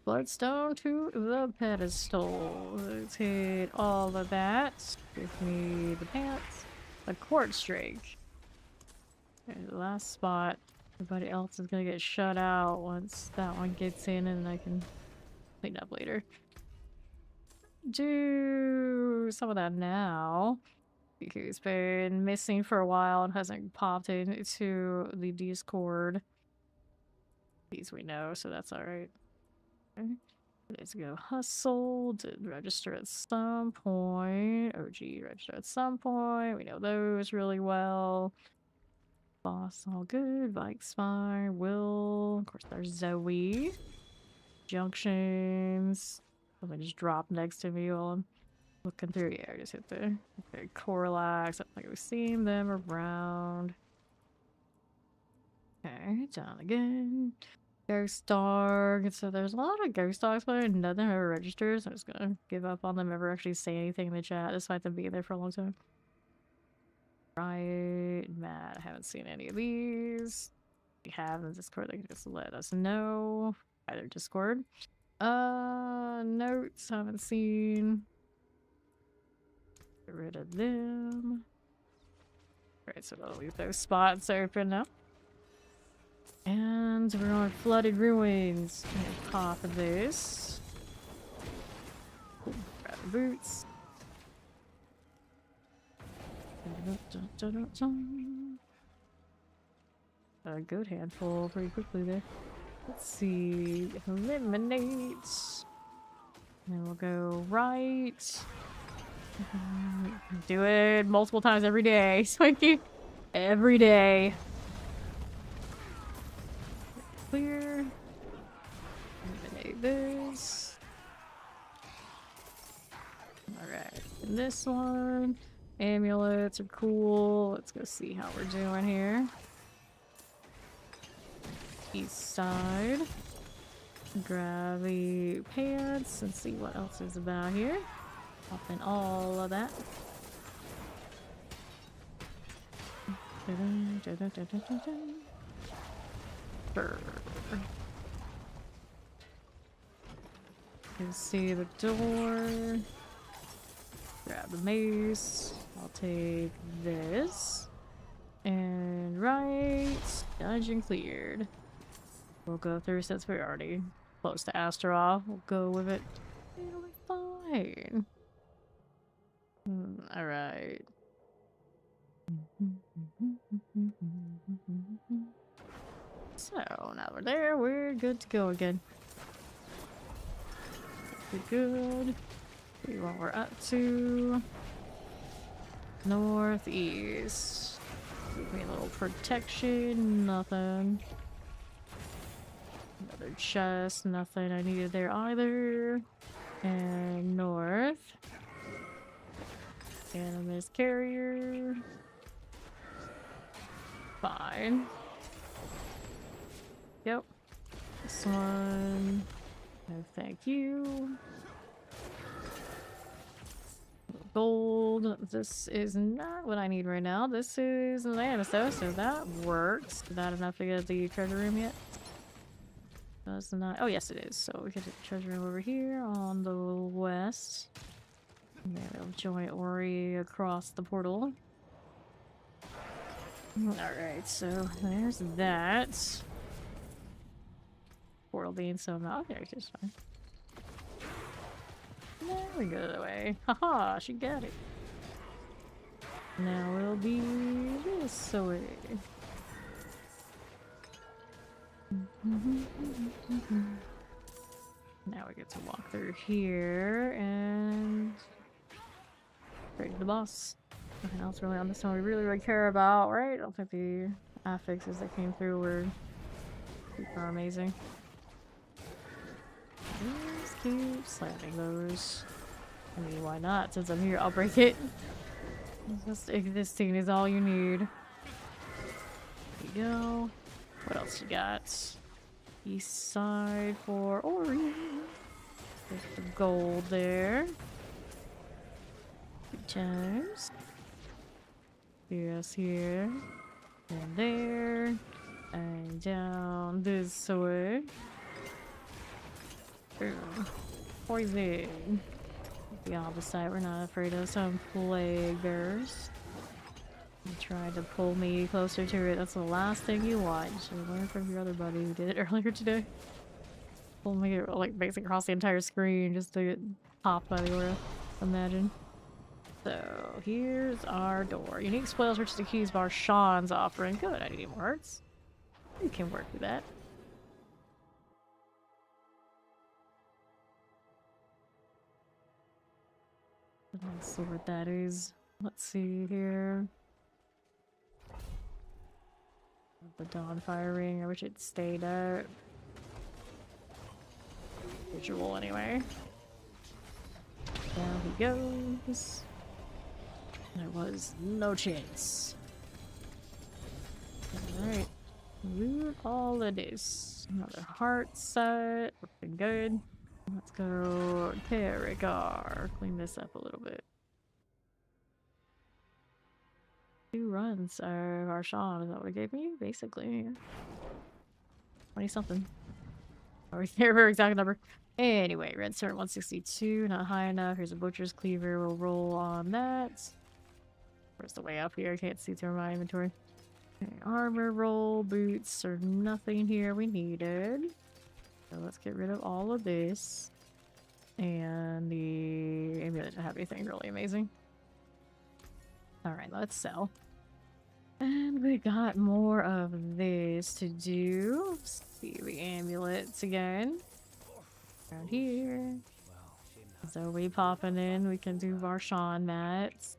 Bloodstone to the pedestal. Let's hit all of that. Give me the pants. A quartz drake. Okay, the last spot. Everybody else is gonna get shut out once that one gets in, and I can clean up later. Do some of that now. He's been missing for a while and hasn't popped into the Discord. These we know, so that's alright. Okay. Let's go hustle to register at some point. OG register at some point. We know those really well. Boss all good. Bike's fine. Will. Of course there's Zoe. Junctions. Something just dropped next to me while I'm looking through. Yeah, I just hit the okay, Corlax. I think we've seen them around. Okay, down again. Ghost dog. So there's a lot of ghost dogs, but none of them ever registers. I'm just gonna give up on them ever actually saying anything in the chat, despite them being there for a long time. Right, Matt. I haven't seen any of these. If you have in Discord, they can just let us know. Either Discord. Notes. Haven't seen. Get rid of them. Alright, so I'll leave those spots open now. And we're on Flooded Ruins. Gonna pop this. Grab the boots. A good handful pretty quickly there. Let's see. Eliminate. And we'll go right. Do it multiple times every day. Swanky. Every day. Clear. Eliminate this. Alright. And this one. Amulets are cool. Let's go see how we're doing here. East side. Grab the pants and see what else is about here. Pop in all of that. Brr. You can see the door. Grab the mace. I'll take this. And right. Dungeon cleared. We'll go through since we're already close to Astaroth. We'll go with it. It'll be fine. Alright. So, now we're there. We're good to go again. We're good. See what we're up to. Northeast. Give me a little protection. Nothing. Another chest. Nothing I needed there either. And north. Animus carrier. Fine. Yep. This one. No, thank you. Gold. This is not what I need right now. This is an amethyst, so that works. Is that enough to get the treasure room yet? That's not. Oh, yes, it is. So we can get the treasure room over here on the west. And then it'll join Ori across the portal. Alright, so there's that. Portal being so not. Okay, it's fine. There we go that way. Haha, she got it. Now it'll be this way. Now we get to walk through here and break the boss. Nothing else really on this one we really care about, right? I don't think the affixes that came through were super amazing. Just keep slamming those. I mean, why not? Since I'm here, I'll break it. Just existing is all you need. There you go. What else you got? East side for Ori. There's the gold there. Good times. Yes, here. And there. And down this way. Boom. Poison. The opposite, we're not afraid of some plague bears. You tried to pull me closer to it. That's the last thing you want. You should learn from your other buddy who did it earlier today. Pull me like basically across the entire screen just to get popped by the aura. Imagine. So here's our door. Unique spoils which the keys bar Sean's offering. Good, I need more hearts. You can work with that. Let's see what that is. Let's see here. The dawn firing. I wish it stayed at visual anyway. Down he goes. There was no chance. Alright. Loot all of this. Another heart set. Looking good. Let's go Perigar. Clean this up a little bit. 2 runs are Arshawn. Is that what it gave me? Basically. 20 something. Or very exact number. Anyway, red cert 162. Not high enough. Here's a butcher's cleaver. We'll roll on that. Where's the way up here? I can't see through my inventory. Okay, armor roll. Boots or nothing here we needed. So let's get rid of all of this. And the amulet didn't have anything really amazing. Alright, let's sell. And we got more of this to do. Let's see the amulets again. Around here. So we popping in. We can do Varshawn mats.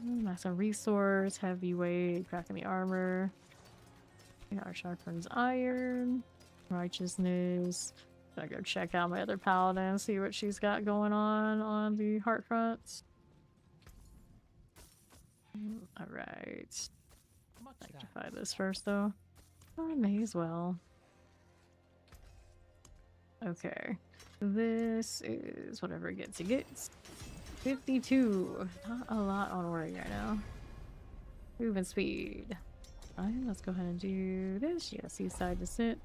Massive resource, heavyweight, cracking the armor. We got our sharpens iron. Righteousness. Gonna go check out my other paladin, see what she's got going on the heart fronts. Alright. Much Sanctify thanks, this friend. first, though. I may as well. Okay. This is whatever it gets. 52. Not a lot on worry right now. Movement speed. Alright, let's go ahead and do this. Yeah, seaside descent.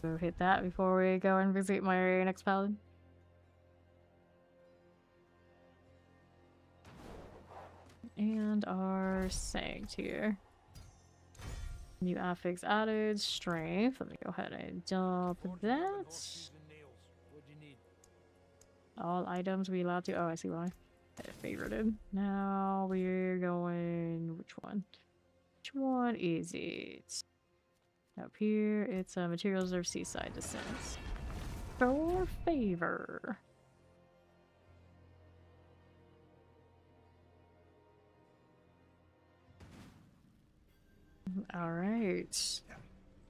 Go hit that before we go and visit my next paladin. And our Sanct here. New affix added, strength. Let me go ahead and dump that. All items we allowed to. Oh, I see why. I favorited. Now we're going. Which one? Which one is it? Up here, it's materials of seaside descents. For favor. Alright.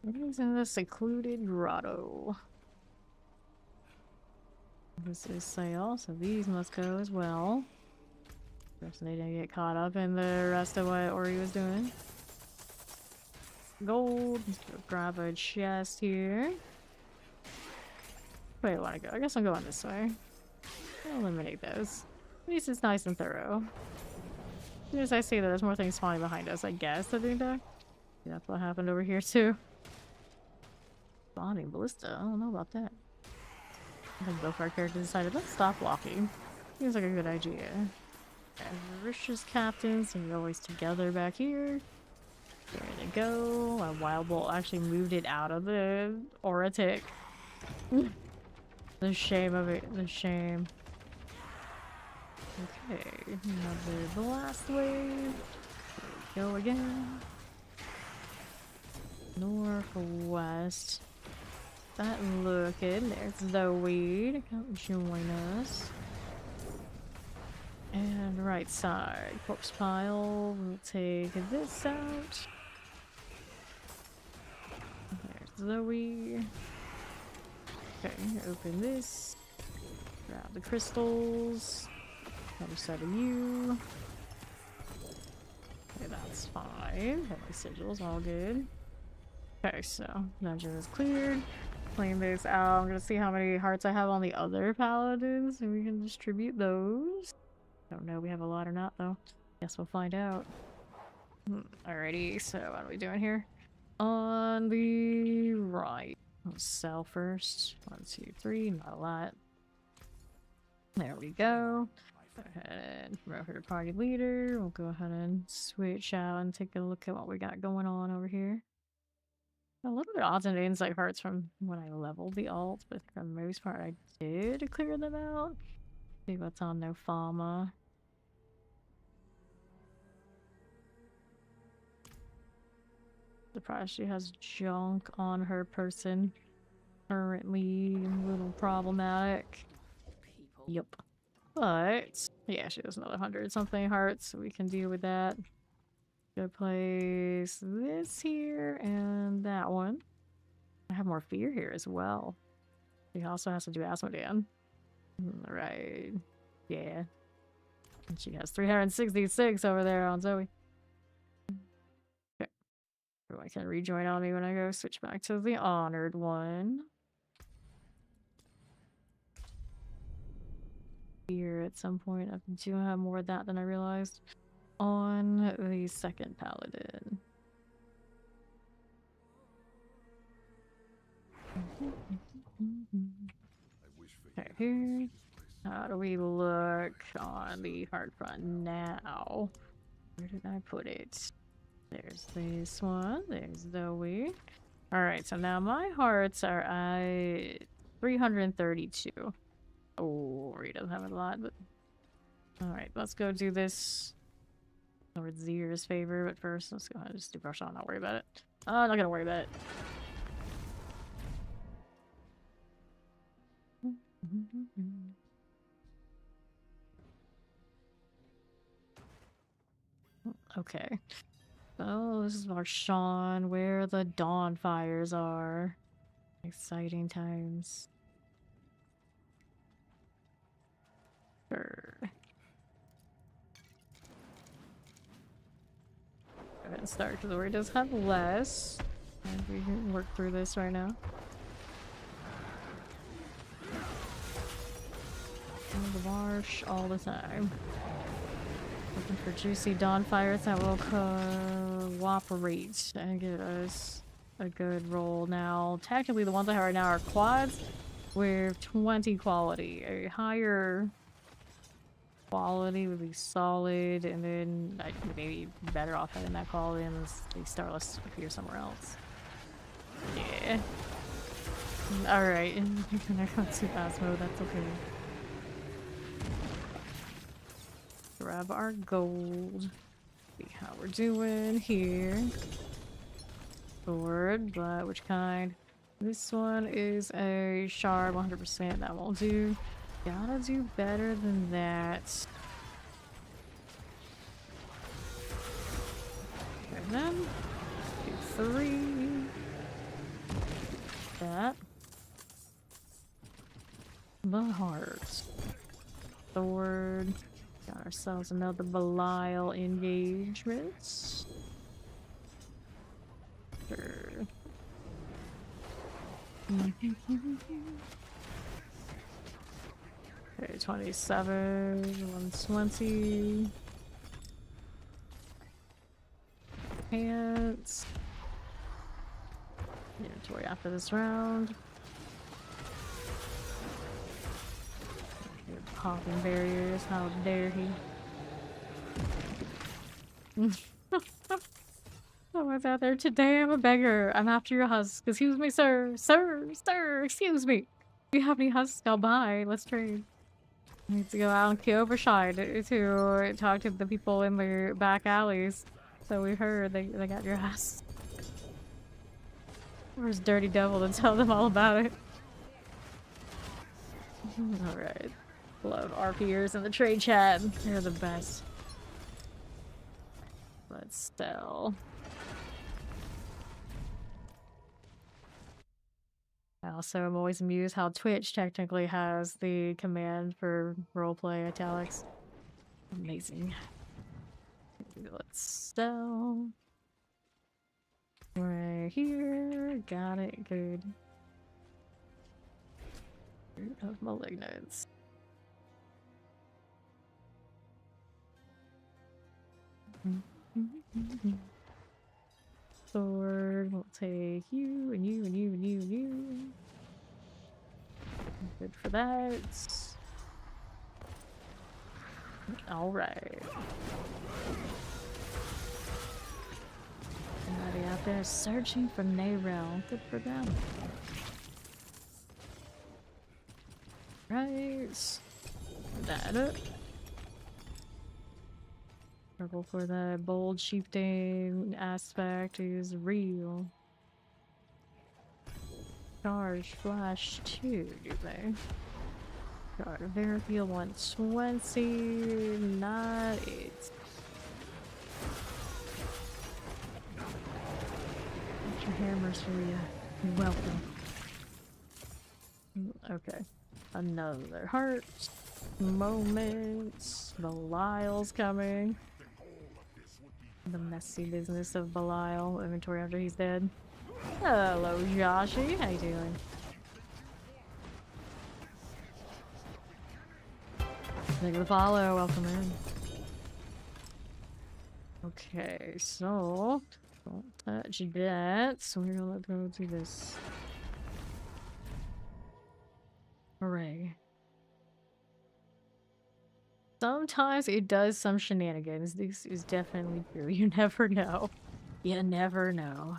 What is in the secluded grotto? This is sale, so these must go as well. Of they didn't get caught up in the rest of what Ori was doing. Gold. Let's go grab a chest here. Where do I want to go? I guess I'm going this way. I'll eliminate those. At least it's nice and thorough. As soon as I see that there's more things spawning behind us, I guess I think that. That's what happened over here too. Spawning ballista. I don't know about that. I think both our characters decided let's stop walking. Seems like a good idea. Rich's captains, so we're always together back here. There they go. A wild bolt actually moved it out of the aura tick. The shame of it. The shame. Okay, another blast wave. There we go again. Northwest. That looking. There's the weed. Come join us. And right side. Corpse pile. We'll take this out. There's Zoe. Okay, open this. Grab the crystals. Other side of you. Okay, that's fine. Heavy sigils, all good. Okay, so dungeon is cleared. Claim this out. I'm gonna see how many hearts I have on the other paladins, and we can distribute those. Don't know if we have a lot or not, though. Guess we'll find out. Alrighty, so what are we doing here? On the right. Let's sell first. 1, 2, 3, not a lot. There we go. Go ahead and promote her to party leader. We'll go ahead and switch out and take a look at what we got going on over here. A little bit odds and insight parts from when I leveled the alt, but for the most part I did clear them out. See what's on no Fama. Surprised she has junk on her person. Currently a little problematic. Yep. But yeah, she has another 100 something hearts, so we can deal with that. Go place this here and that one. I have more fear here as well. She also has to do Asmodean. Right. Yeah. And she has 366 over there on Zoe. Okay. Everyone can rejoin on me when I go switch back to the honored one. Here at some point. I do have more of that than I realized. On the second paladin. Okay, here. How do we look on the hard front now? Where did I put it? There's this one. There's Zoe. Alright, so now my hearts are at 332. Oh, Ori doesn't have a lot, but... Alright, let's go do this towards Zier's favor, but first, let's go ahead and just do brush on, not worry about it. I'm not gonna worry about it. Okay. Oh, this is Marshawn, where the dawn fires are. Exciting times. Sure. and start because where it does have less. And we can work through this right now. On the marsh all the time. Looking for juicy dawnfires that will cooperate and get us a good roll. Now, technically the ones I have right now are quads with 20 quality. A higher quality would be solid, and then I'd maybe be better off having that quality and the Starless appear somewhere else. Yeah. Alright, and I got too fast mode, that's okay. Grab our gold. See how we're doing here. Sword, but which kind? This one is a shard 100%. That won't do. Gotta do better than that. And then 2, 3. That. The heart. Sword. Got ourselves another Belial engagement. Sure. Okay, 27, 120. Pants. Inventory after this round. Popping barriers, how dare he? Someone's out there today. I'm a beggar. I'm after your husk. Excuse me, sir. Sir, excuse me. Do you have any husks? I'll buy. Let's trade. I need to go out and kill Overshine to talk to the people in the back alleys. So we heard they got your husk. Where's Dirty Devil to tell them all about it? Alright. Love RPers in the trade chat. They're the best. Let's sell. Also, I'm always amused how Twitch technically has the command for roleplay italics. Amazing. Let's sell. Right here. Got it. Good. Root of Malignance. Sword, we'll take you, and you, and you, and you, and you. Good for that. Alright. Somebody out there searching for Nayrel. Good for them. Right. That up. Purple for the bold chieftain aspect is real. Charge flash 2, do they? Guard Verifield 120. Not it. Your hammers for you. You're welcome. Okay. Another heart. Moments. Belial's coming. The messy business of Belial. Inventory after he's dead. Hello, Joshi. How you doing? Thank you for the follow. Welcome in. Okay, so don't touch that. So we're gonna go do this. Hooray. Sometimes it does some shenanigans. This is definitely true. You never know. You never know.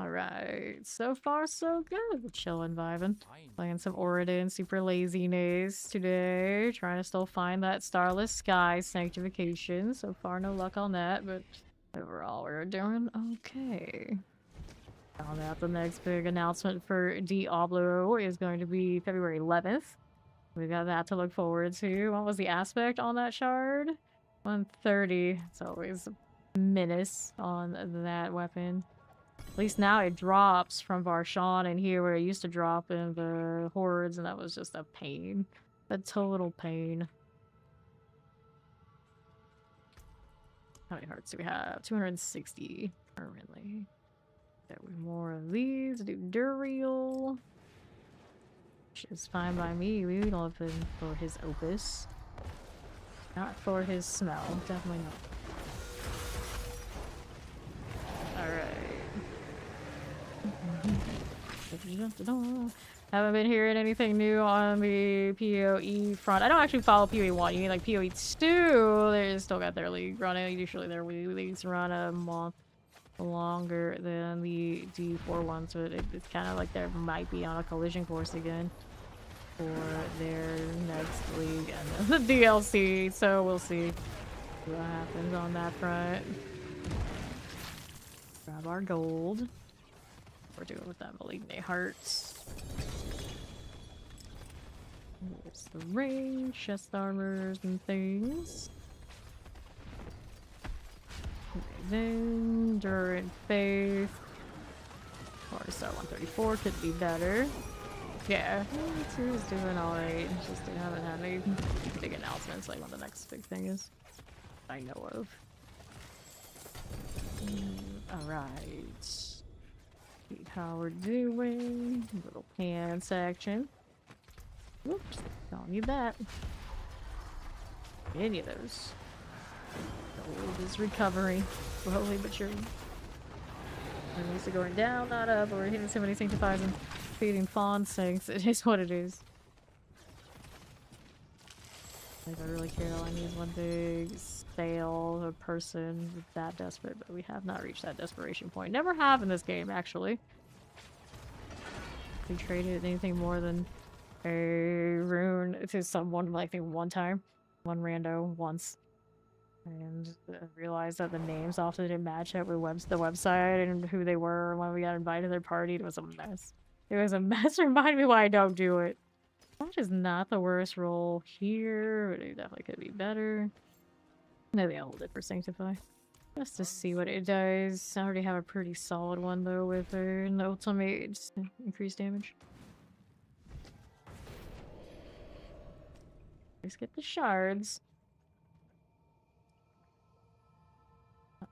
Alright, so far so good. Chillin' vibing. Playing some Oridon, super laziness today. Trying to still find that Starless Sky sanctification. So far no luck on that, but overall we're doing okay. Found out the next big announcement for Diablo is going to be February 11th. We got that to look forward to. What was the aspect on that shard? 130. It's always a menace on that weapon. At least now it drops from Varshan in here where it used to drop in the hordes, and that was just a pain. A total pain. How many hearts do we have? 260 currently. There we more of these. Do Duriel. Which is fine by me. We love him for his opus. Not for his smell. Definitely not. Alright. Haven't been hearing anything new on the PoE front. I don't actually follow PoE 1. You mean like PoE 2? They still got their league running. Usually their leagues run a month longer than the D4 ones, but it's kind of like they might be on a collision course again for their next league and then the DLC. So we'll see what happens on that front. Grab our gold. We're doing with that Malignant Hearts. There's the ring, chest armors, and things. Okay, then Durant Faith. Or Star 134 could be better. Yeah, 2 is doing alright. Just haven't had any big announcements like what the next big thing is. I know of. Alright. How we're doing. Little pan section. Whoops. Don't need that. Any of those. Gold is recovering. Slowly but surely. We're used to going down, not up, or we're hitting so many sanctifies and feeding fawn sinks. It is what it is. Like, I really care. All I need is one big sale, a person that desperate, but we have not reached that desperation point. Never have in this game, actually. We traded anything more than a rune to someone, like, I think one time. One rando, once. And realized that the names often didn't match up with the website and who they were when we got invited to their party. It was a mess. It was a mess. Remind me why I don't do it. That is not the worst roll here, but it definitely could be better. Maybe I'll hold it for Sanctify. Just to see what it does. I already have a pretty solid one though with an ultimate increased damage. Let's get the shards.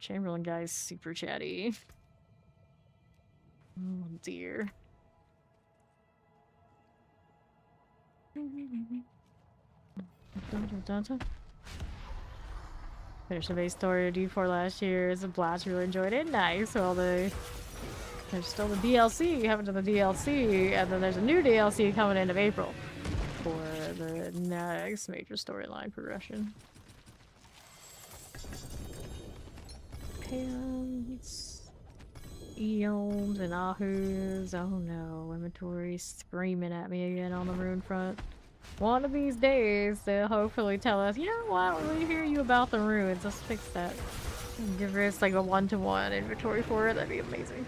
Chamberlain guy's super chatty. Oh dear. Finished the base story of D4 last year. It's a blast. Really enjoyed it. Nice. Well, there's still the DLC. You haven't done the DLC, and then there's a new DLC coming end of April for the next major storyline progression. Pants, Eons, and Ahus. Oh no, inventory screaming at me again on the rune front. One of these days, they'll hopefully tell us, you know what, I don't really hear you about the runes. Let's fix that. And give us like a one-to-one inventory for it. That'd be amazing.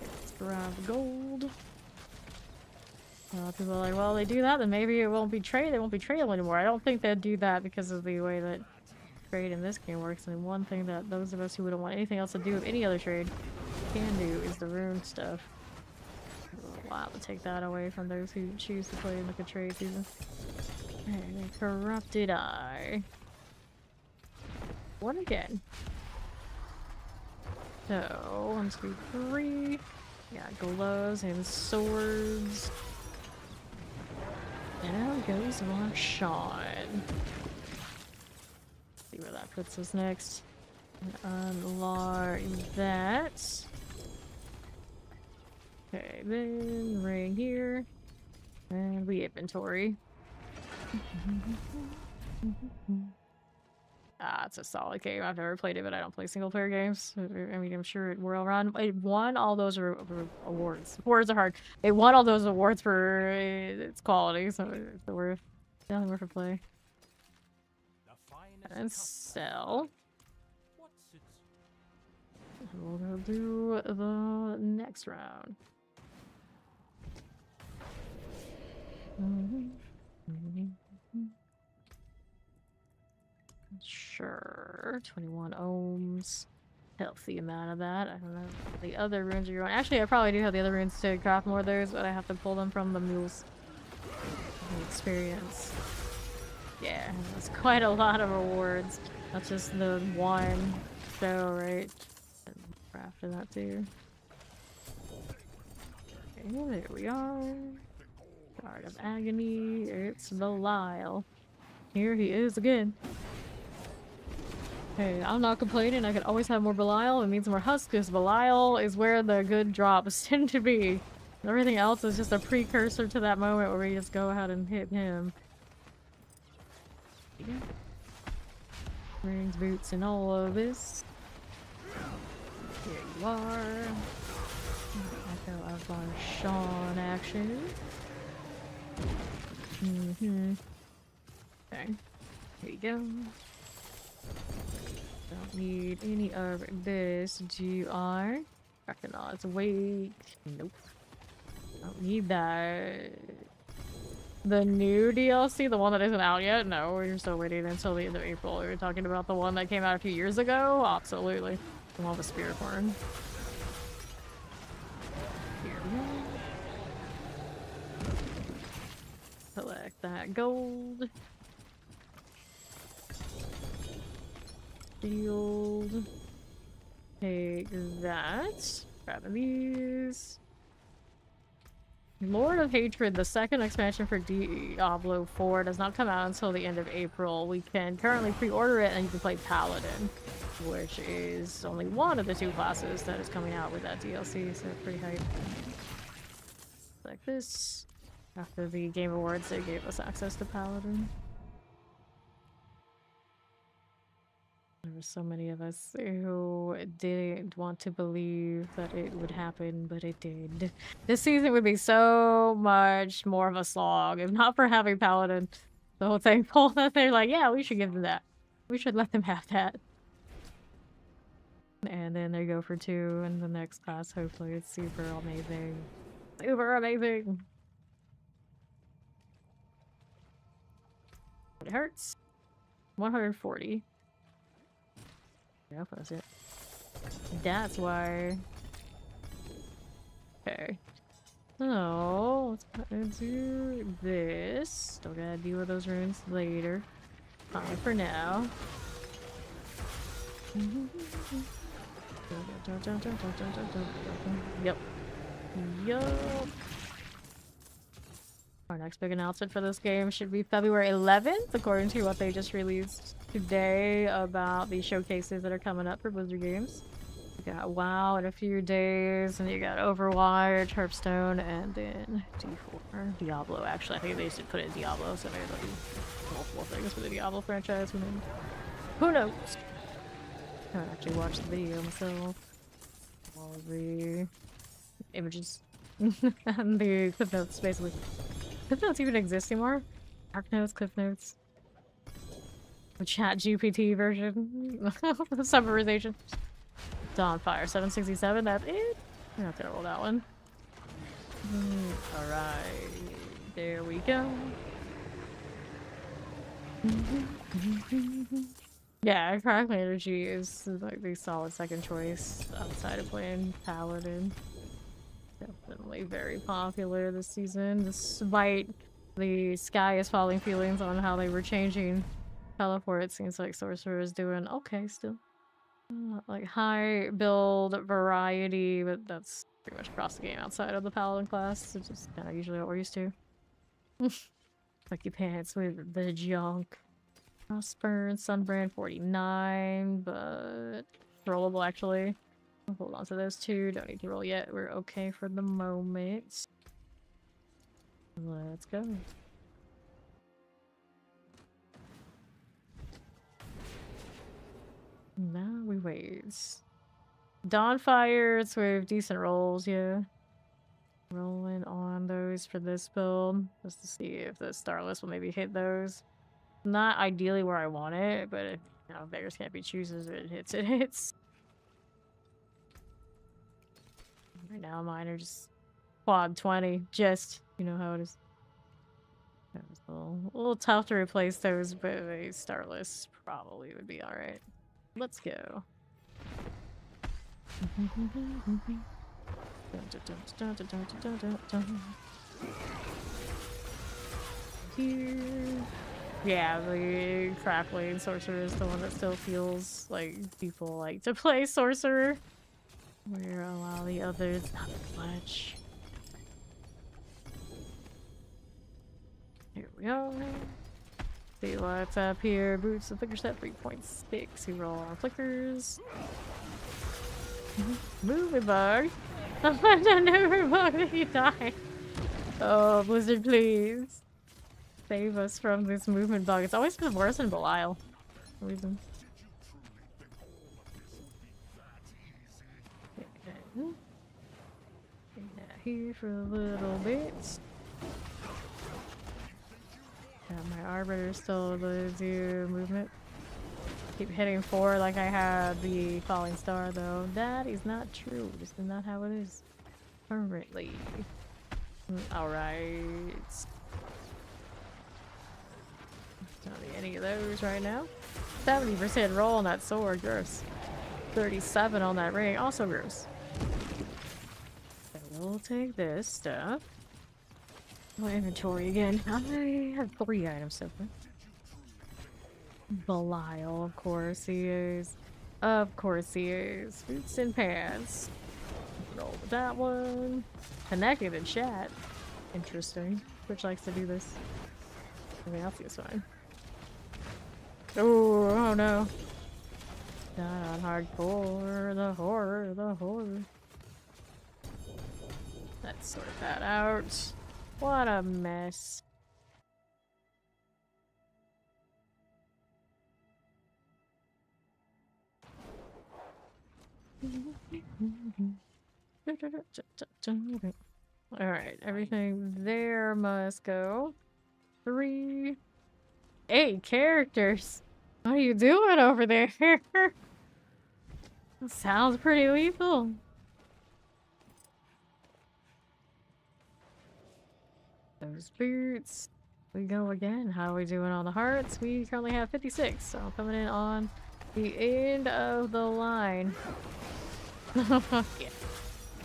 Let's grab the gold. People are like, well, they do that, then maybe it won't be trade. They won't be tradable anymore. I don't think they'd do that because of the way that trade in this game works. And one thing that those of us who wouldn't want anything else to do with any other trade can do is the rune stuff. A while to take that away from those who choose to play in like a trade season. Okay, Corrupted Eye. What again? So, 1, 2, 3. Yeah, gloves and swords. Now goes one Sean. See where that puts us next. Unlock that. Okay, then ring here. And we inventory. It's a solid game. I've never played it, but I don't play single player games. I mean, I'm sure it will run. It won all those awards. Awards are hard. It won all those awards for its quality, so it's definitely worth a play. And sell. We'll go do the next round. Sure, 21 ohms. Healthy amount of that. I don't know if the other runes are going. Actually, I probably do have the other runes to craft more of those, but I have to pull them from the mules. The experience. Yeah, that's quite a lot of rewards. That's just the one show, right? And after that too. Okay, there we are. Guard of Agony. It's Belial. Here he is again. Hey, I'm not complaining. I could always have more Belial. It means more husks, because Belial is where the good drops tend to be. Everything else is just a precursor to that moment where we just go ahead and hit him. Rings, boots, and all of this. Here you are. Echo of our Sean action. Okay. Here you go. Don't need any of this GR. Recognize awake. Nope. Don't need that. The new DLC, the one that isn't out yet? No, we're still waiting until the end of April. We were talking about the one that came out a few years ago? Absolutely. The one with the spirit horn. Here we go. Collect that gold. Shield. Take that. Grab these. Lord of Hatred, the second expansion for Diablo 4, does not come out until the end of April. We can currently pre-order it and you can play Paladin, which is only one of the two classes that is coming out with that DLC, so pretty hype. Like this. After the Game Awards, they gave us access to Paladin. There were so many of us who didn't want to believe that it would happen, but it did. This season would be so much more of a slog if not for having Paladin. The whole thing pulled that they're like, yeah, we should give them that. We should let them have that. And then they go for 2 in the next class. Hopefully it's super amazing. Super amazing! It hurts. 140. Yep, that's it. That's why. Okay. So, let's go and do this. Still gotta deal with those runes later. Fine for now. Yep. Yup. Our next big announcement for this game should be February 11th, according to what they just released today about the showcases that are coming up for Blizzard games. You got WoW in a few days, and you got Overwatch, Hearthstone, and then D4. Diablo, actually. I think they should put it in Diablo, so maybe they'll do multiple things for the Diablo franchise. Who knows? I haven't actually watched the video myself. All of the images and the clip notes, basically. Clip notes even exist anymore? Dark notes, clip notes. The chat GPT version. Summarization. Dawnfire 767, that's it? You're not gonna roll that one. Alright. There we go. Yeah, Crackling Energy is like the solid second choice outside of playing Paladin. Definitely very popular this season, despite the sky is falling feelings on how they were changing teleport. It seems like Sorcerer is doing okay still. Like high build variety, but that's pretty much across the game outside of the Paladin class. It's just kind of usually what we're used to. Like your pants with the junk. Frostburn, Sunbrand 49, but rollable actually. I'll hold on to those two. Don't need to roll yet. We're okay for the moment. Let's go. Now we wait. Dawnfires with decent rolls, yeah. Rolling on those for this build. Just to see if the Starless will maybe hit those. Not ideally where I want it, but if, you know, beggars can't be choosers. If it hits, it hits. Right now mine are just quad 20. Just, you know how it is. That was a little tough to replace those, but a Starless probably would be alright. Let's go. Here. Yeah, the crackling sorcerer is the one that still feels like people like to play sorcerer. Where a lot of the others not much. Here we go. See what's up here. Boots the flicker set 3.6. You roll on flickers. Moving bug. I never bug that you die. Oh, Blizzard, please. Save us from this movement bug. It's always been worse than Belial. For reason. Okay. Here for a little bit. My arbiter still able to do movement. Keep hitting 4 like I had the falling star though. That is not true. This is not how it is currently. Alright. Don't need any of those right now. 70% roll on that sword, gross. 37 on that ring, also gross. So we'll take this stuff. My inventory again. I have 3 items so far. Belial, of course he is. Of course he is. Boots and pants. Roll with that one. Connected in chat. Interesting. Twitch likes to do this. Everything else is fine. Oh no. Not on hardcore. The horror, the horror. Let's sort that out. What a mess. Alright, everything there must go. 3, 8 characters. What are you doing over there? Sounds pretty lethal. Those boots. We go again. How are we doing on the hearts? We currently have 56, so coming in on the end of the line. Yeah.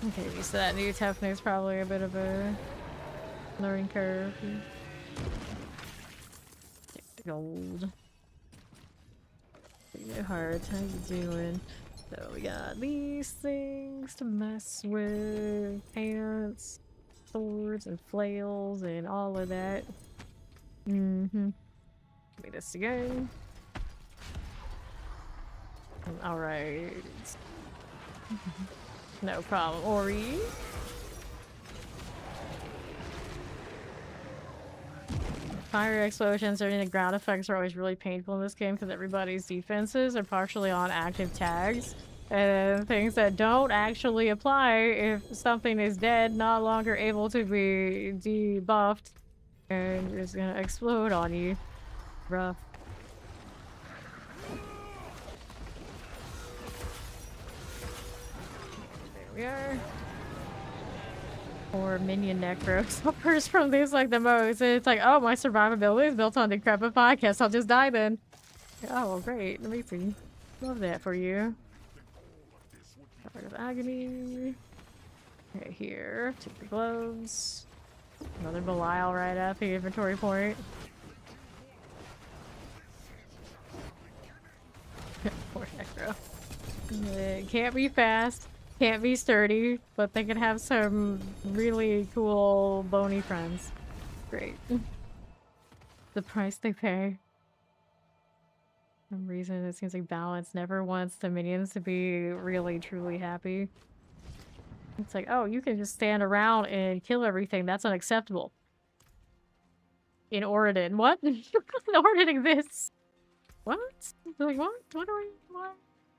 Okay, so that new toughness probably a bit of a learning curve. Take the gold. Your hearts, how you doing? So we got these things to mess with. Pants. Swords and flails and all of that. Give me this again. Alright. No problem. Ori. Fire explosions or any ground effects are always really painful in this game because everybody's defenses are partially on active tags. And things that don't actually apply if something is dead, not longer able to be debuffed, and is gonna explode on you. Rough. There we are. Or minion necro suffers from this like the most. It's like, oh, my survivability is built on decrepify. Guess I'll just die then. Oh, well, great. Amazing. Love that for you. Part of agony. Right here. Take the gloves. Another Belial right at the inventory point. Poor necro. Can't be fast. Can't be sturdy, but they can have some really cool bony friends. Great. The price they pay. For some reason it seems like balance never wants the minions to be really truly happy. It's like, oh, you can just stand around and kill everything. That's unacceptable. In Oregon. What? Oregon exists. What? Like, what?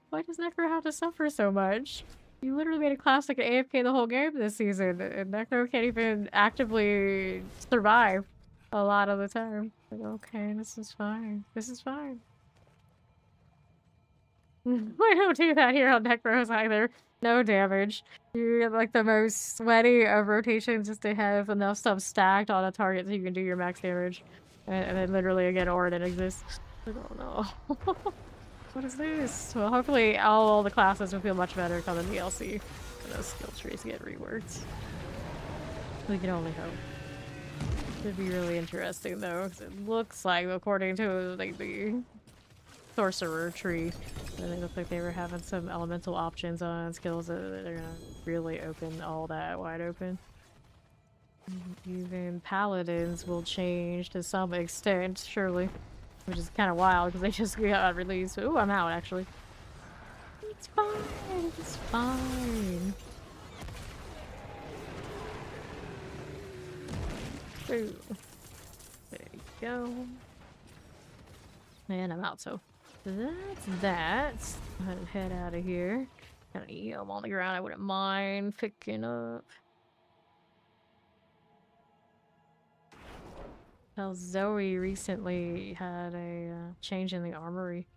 Why does Necro have to suffer so much? You literally made a classic AFK the whole game this season, and Necro can't even actively survive a lot of the time. Like, okay, this is fine. This is fine. I don't do that here on Necros either. No damage. You get like the most sweaty of rotations just to have enough stuff stacked on a target so you can do your max damage. And then literally again, Oregon exists. I don't know. What is this? Well, hopefully all the classes will feel much better coming DLC. And those skill trees get reworked. We can only hope. It'd be really interesting though, because it looks like, according to like the sorcerer tree, they look like they were having some elemental options on skills that they're gonna really open all that wide open. Even paladins will change to some extent, surely, which is kind of wild because they just got released. Ooh, I'm out actually. It's fine. It's fine. Ooh. There you go. And I'm out, so that's that. Go ahead and head out of here. Got an EM on the ground I wouldn't mind picking up. Well, Zoe recently had a change in the armory.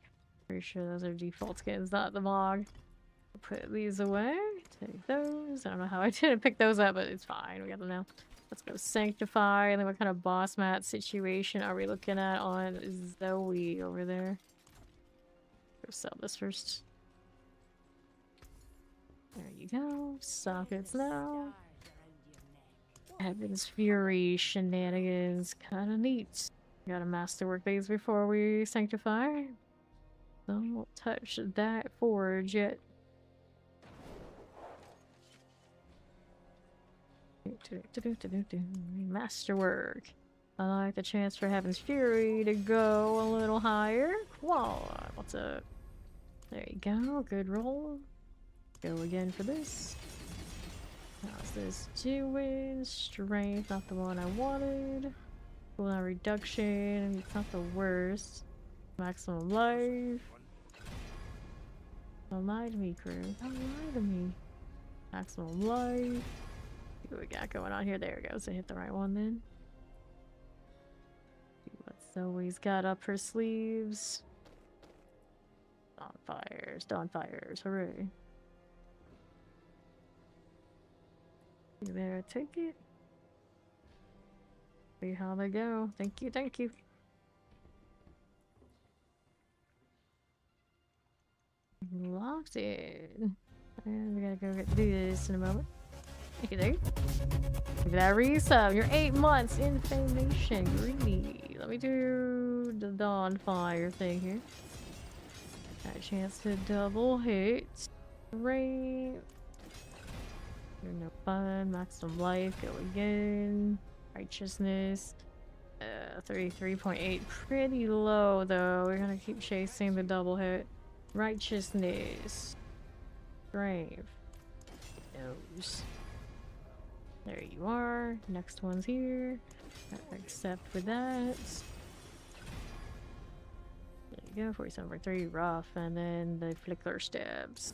Pretty sure those are default skins, not the mod. Put these away. Take those. I don't know how I didn't pick those up, but it's fine. We got them now. Let's go Sanctify. And then what kind of boss mat situation are we looking at on Zoe over there? Go sell this first. There you go. Sockets now. Heaven's Fury shenanigans. Kinda neat. Gotta masterwork these before we sanctify. Don't touch that forge yet. Masterwork. I like the chance for Heaven's Fury to go a little higher. Whoa, what's up? There you go, good roll. Go again for this. How's this doing? Strength, not the one I wanted. Cooldown reduction, it's not the worst. Maximum life. Don't lie to me, crew. Don't lie to me. Maximum life. See what we got going on here. There it goes. I hit the right one then. See what's Zoe's got up her sleeves. Dawn fires, hooray. See there, take it. See how they go. Thank you, thank you. Locked in. And we gotta go get to do this in a moment. Thank you, there. Look at that resub. You're 8 months in Famation. Greedy. Let me do the Dawn Fire thing here. Got a chance to double hit. Rain. You're no fun. Maximum life. Go again. Righteousness. 33.8. Pretty low though. We're gonna keep chasing the double hit. Righteousness. Strength. Nose. There you are. Next one's here. Except for that. There you go. 47.3. Rough. And then the flicker stabs.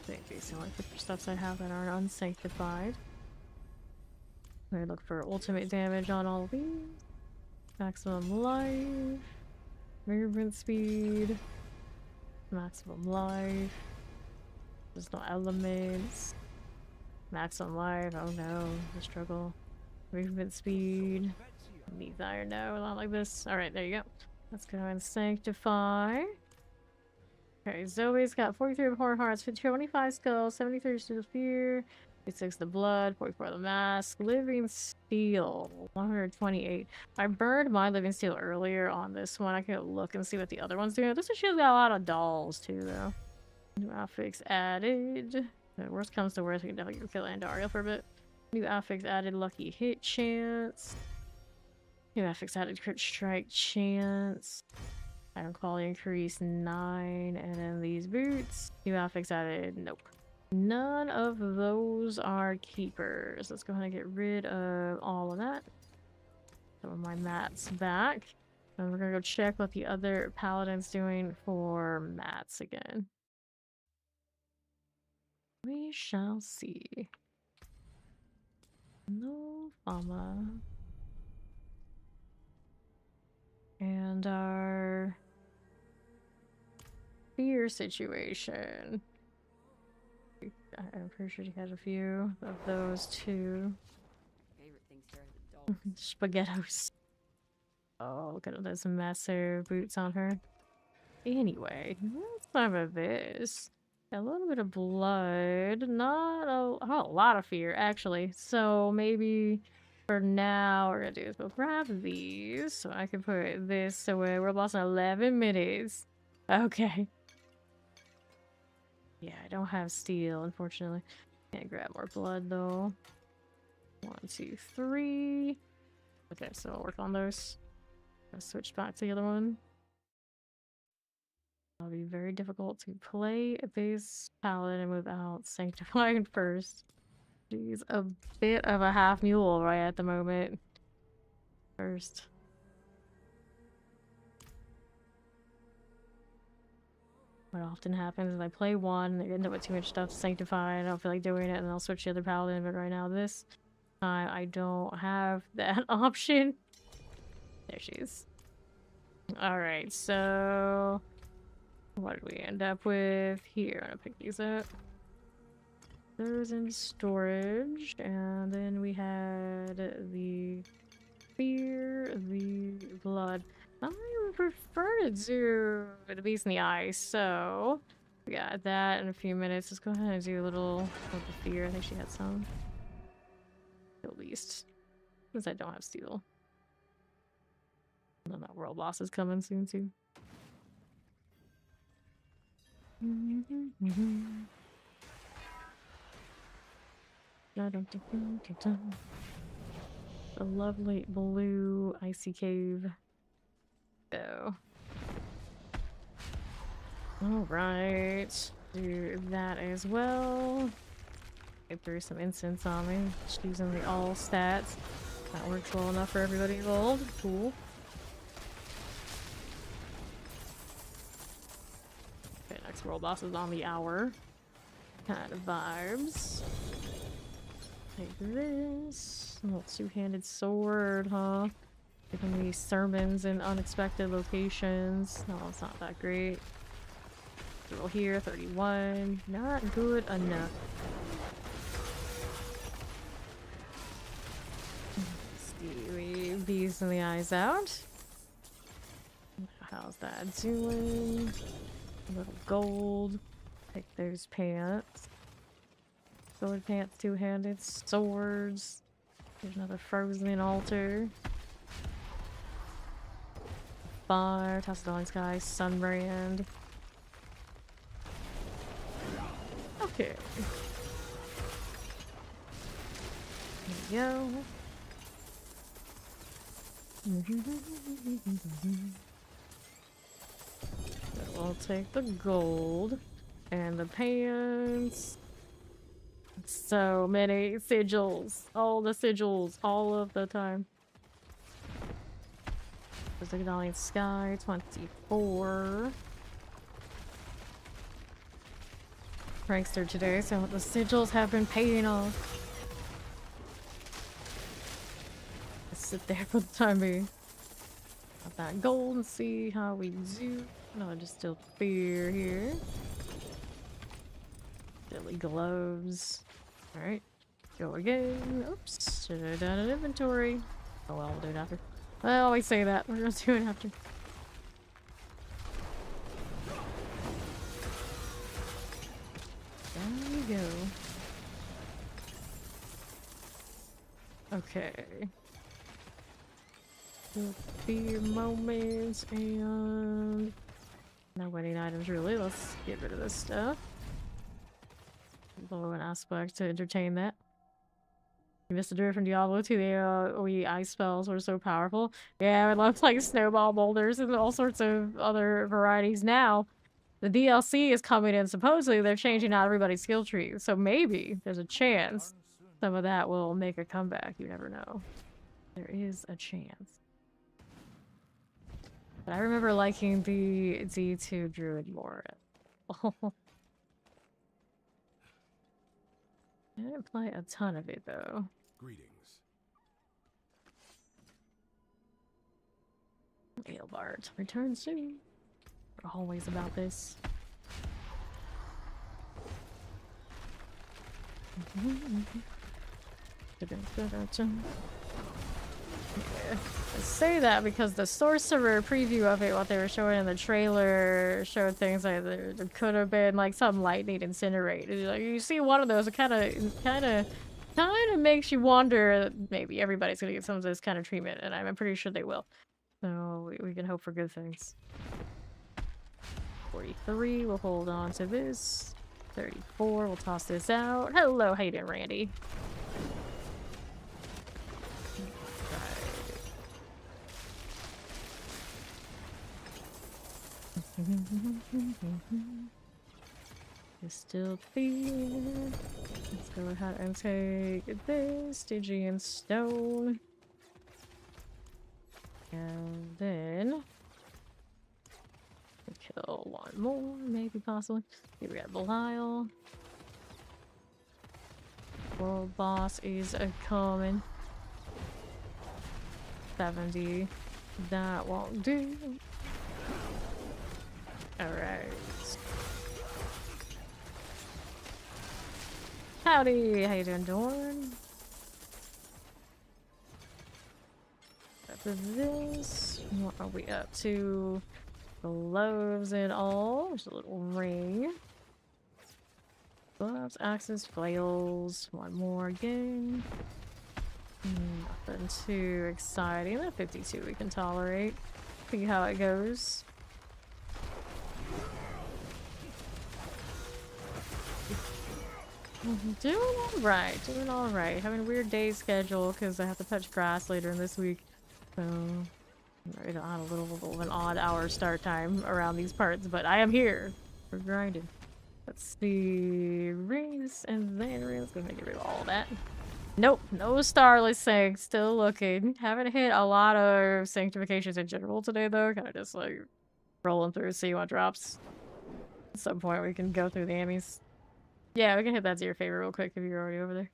I think these are the only flicker stuffs I have that aren't unsanctified. I'm gonna look for ultimate damage on all of these. Maximum life. Movement speed. Maximum life. There's no elements. Maximum life. Oh no, the struggle. Movement speed. Needs iron. No, not like this. Alright, there you go. Let's go and sanctify. Okay, Zoe's got 43 of Horror Hearts, 25 skulls, 73 Steel Fear, 56 the Blood, 44 the Mask, Living Steel, 128. I burned my Living Steel earlier on this one. I can look and see what the other one's doing. This one, she's got a lot of dolls too, though. New outfits added. The worst comes to worst, we can definitely go kill Andariel for a bit. New outfits added, Lucky Hit Chance. New affix added, Crit Strike Chance. Item quality increase 9. And then these boots. New affix added, nope. None of those are keepers. Let's go ahead and get rid of all of that. Some of my mats back. And we're gonna go check what the other paladin's doing for mats again. We shall see. No fama. And our fear situation. I'm pretty sure he had a few of those too. Spaghettos. Oh, look at those massive boots on her. Anyway, let's some of this. A little bit of blood, not a lot of fear actually. So maybe For now, we're gonna do is we'll grab these so I can put this away. We're lost in 11 minutes. Okay. Yeah, I don't have steel, unfortunately. Can't grab more blood though. 1, 2, 3. Okay, so I'll work on those. I'll switch back to the other one. It'll be very difficult to play this paladin without sanctifying first. He's a bit of a half mule right at the moment. First. What often happens is I play one, I end up with too much stuff to sanctify, I don't feel like doing it, and I'll switch to the other paladin, but right now this time I don't have that option. There she is. Alright, so what did we end up with here? I'm gonna pick these up. Those in storage, and then we had the fear, the blood. I would prefer to do the beast in the ice, so we got that in a few minutes. Let's go ahead and do a little of the fear. I think she had some. At least. Since I don't have steel. And then that world boss is coming soon too. The lovely blue icy cave. So. Alright. Do that as well. Get through some incense on me. Just using the all stats. That works well enough for everybody involved. Cool. Okay, next world boss is on the hour. Kind of vibes. Take this. A little two-handed sword, huh? Giving me sermons in unexpected locations. No, it's not that great. Roll here, 31. Not good enough. Leave these in the eyes out. How's that doing? A little gold. Take those pants. Sword pants, two-handed swords. There's another frozen altar. Fire, Toss the Dawn Sky, Sunbrand. Okay. There we go. We'll take the gold and the pants. So many sigils. All the sigils. All of the time. There's the Dawn Sky, 24. Prankster today, so the sigils have been paying off. Let's sit there for the time being. Got that gold and see how we do. No, just still fear here. Silly gloves. Alright. Go again. Oops. Should have done an inventory. Oh well, we'll do it after. I always say that. We're gonna do it after. There we go. Okay. Fear moments and no wedding items really. Let's get rid of this stuff. Low an aspect to entertain that. You missed a drift from Diablo 2. The OE ice spells were so powerful. Yeah, I love like snowball boulders and all sorts of other varieties now. The DLC is coming in. Supposedly they're changing out everybody's skill tree. So maybe there's a chance some of that will make a comeback. You never know. There is a chance. But I remember liking the D2 Druid more. I didn't play a ton of it though. Greetings. Aelbart, return soon. We're always about this. Yeah. I say that because the sorcerer preview of it, what they were showing in the trailer, showed things like there could have been like some lightning incinerated. Like you see one of those, it kind of kind of makes you wonder that maybe everybody's gonna get some of this kind of treatment, and I'm pretty sure they will. So we can hope for good things. 43, we'll hold on to this. 34, we'll toss this out. Hello, how you doing, Randy? Distilled fear. Let's go ahead and take this Stygian stone. And then we'll kill one more, maybe possibly. Here we got Belial. World boss is a coming. 70. That won't do. Alright. Howdy, how you doing, Dorn? After this, what are we up to? Gloves and all. There's a little ring. Gloves, axes, flails. One more again. Nothing too exciting. That 52 we can tolerate. See how it goes. Doing alright, doing alright. Having a weird day schedule because I have to touch grass later in this week. So, I'm ready to add a little of an odd hour start time around these parts, but I am here. We're grinding. Let's see. Rings and then rings. Gonna get rid of all that. Nope, no Starless Sanct. Still looking. Haven't hit a lot of sanctifications in general today though. Kind of just like rolling through, see what drops. At some point we can go through the Ammies. Yeah, we can hit that to your favor real quick if you're already over there.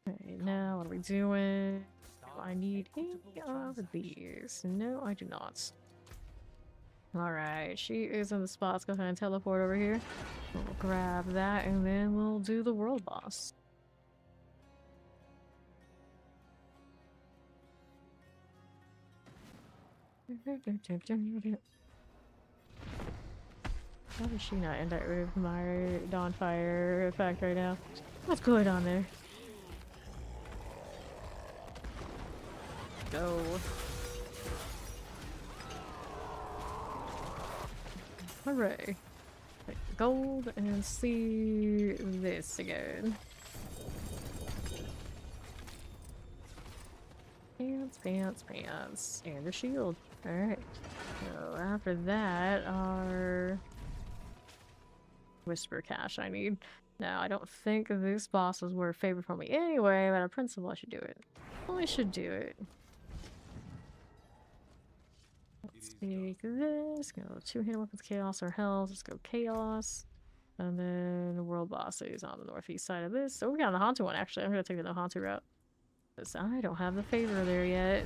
Alright, now what are we doing? Do I need any of these? No, I do not. Alright, she is in the spot. Let's go ahead and teleport over here. We'll grab that and then we'll do the world boss. How does she not end up with my Dawnfire effect right now? What's going on there? Go. Hooray. Take the gold and see this again. Pants, pants, pants. And a shield. Alright. So after that, our Whisper Cache I need. Now, I don't think this boss was worth favor for me anyway, but on principle I should do it. I should do it. Let's take this. Go two-handed weapons, chaos or hell. Let's go chaos. And then the world boss is on the northeast side of this. So we got the Hantu one actually. I'm gonna take the Hantu route. Because I don't have the favor there yet.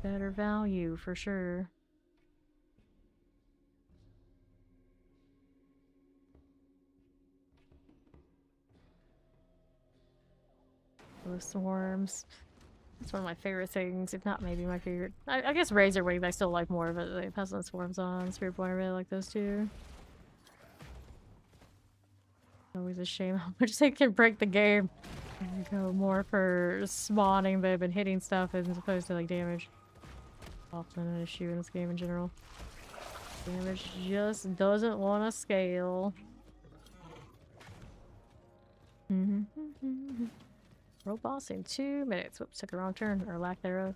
Better value for sure. The swarms. It's one of my favorite things, if not maybe my favorite. I guess Razor Wings I still like more, but the Pestilent Swarms on Spirit Point I really like those too. Always a shame how much they can break the game. I go more for spawning them and hitting stuff as opposed to like damage. Often an issue in this game in general. Damage just doesn't want to scale. World boss in 2 minutes. Whoops, took a wrong turn, or lack thereof.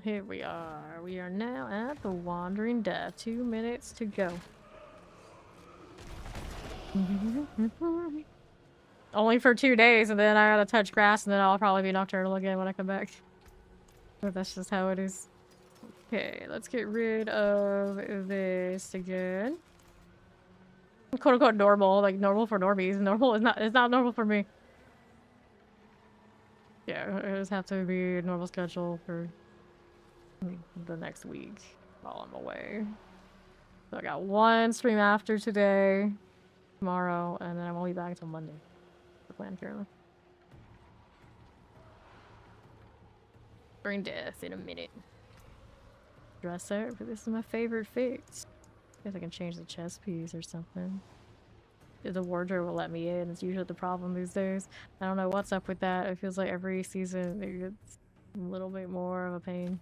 Here we are. We are now at the Wandering Death. 2 minutes to go. Only for 2 days, and then I gotta touch grass, and then I'll probably be nocturnal again when I come back. But that's just how it is. Okay, let's get rid of this again. Quote unquote normal, like normal for normies. Normal is not, it's not normal for me. Yeah, it just have to be a normal schedule for the next week while I'm away. So I got one stream after today, tomorrow, and then I won't be back until Monday. The plan currently. Brain death in a minute. Dress out, but this is my favorite fix. Guess I can change the chest piece or something. the wardrobe will let me in. It's usually the problem these days. I don't know what's up with that. It feels like every season it gets a little bit more of a pain.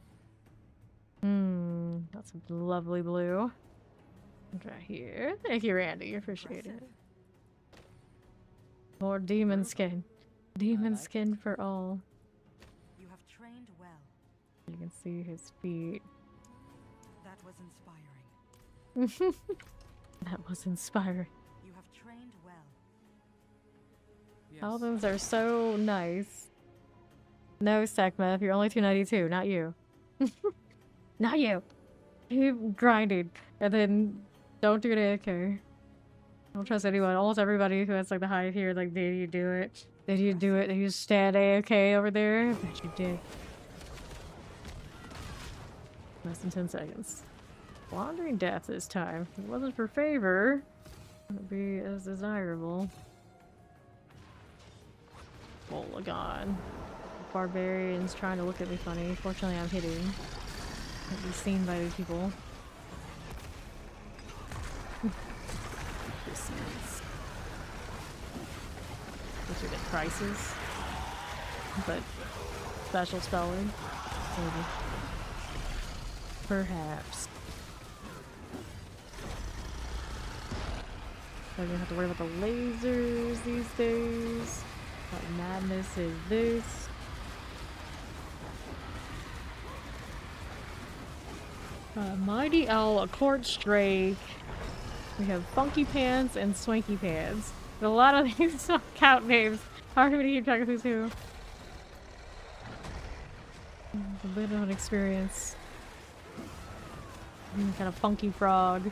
That's a lovely blue. Right here. Thank you, Randy. Appreciate it. More demon skin. Demon skin for all. You have trained well. You can see his feet. That was inspiring. That was inspiring. You have trained well. Yes. Paladins are so nice. No, Sekmeth, you're only 292, not you. Not you. Keep grinding, and then don't do it AK. Don't trust anyone. Almost everybody who has like the high tier, like, did you do it? Did you do it? Did you stand AFK over there? I bet you did. Less than 10 seconds. Wandering Death this time. If it wasn't for favor, it would be as desirable. Polygon. Barbarians trying to look at me funny. Fortunately, I'm hitting. Can't be seen by these people. This is... These are the prices. But special spelling. Maybe. Perhaps. I don't have to worry about the lasers these days. What madness is this? Mighty Owl, a Court Strake. We have Funky Pants and Swanky Pants. But a lot of these count names. Hard for me to keep track of who's who. It's a bit of an experience. Kind of Funky Frog.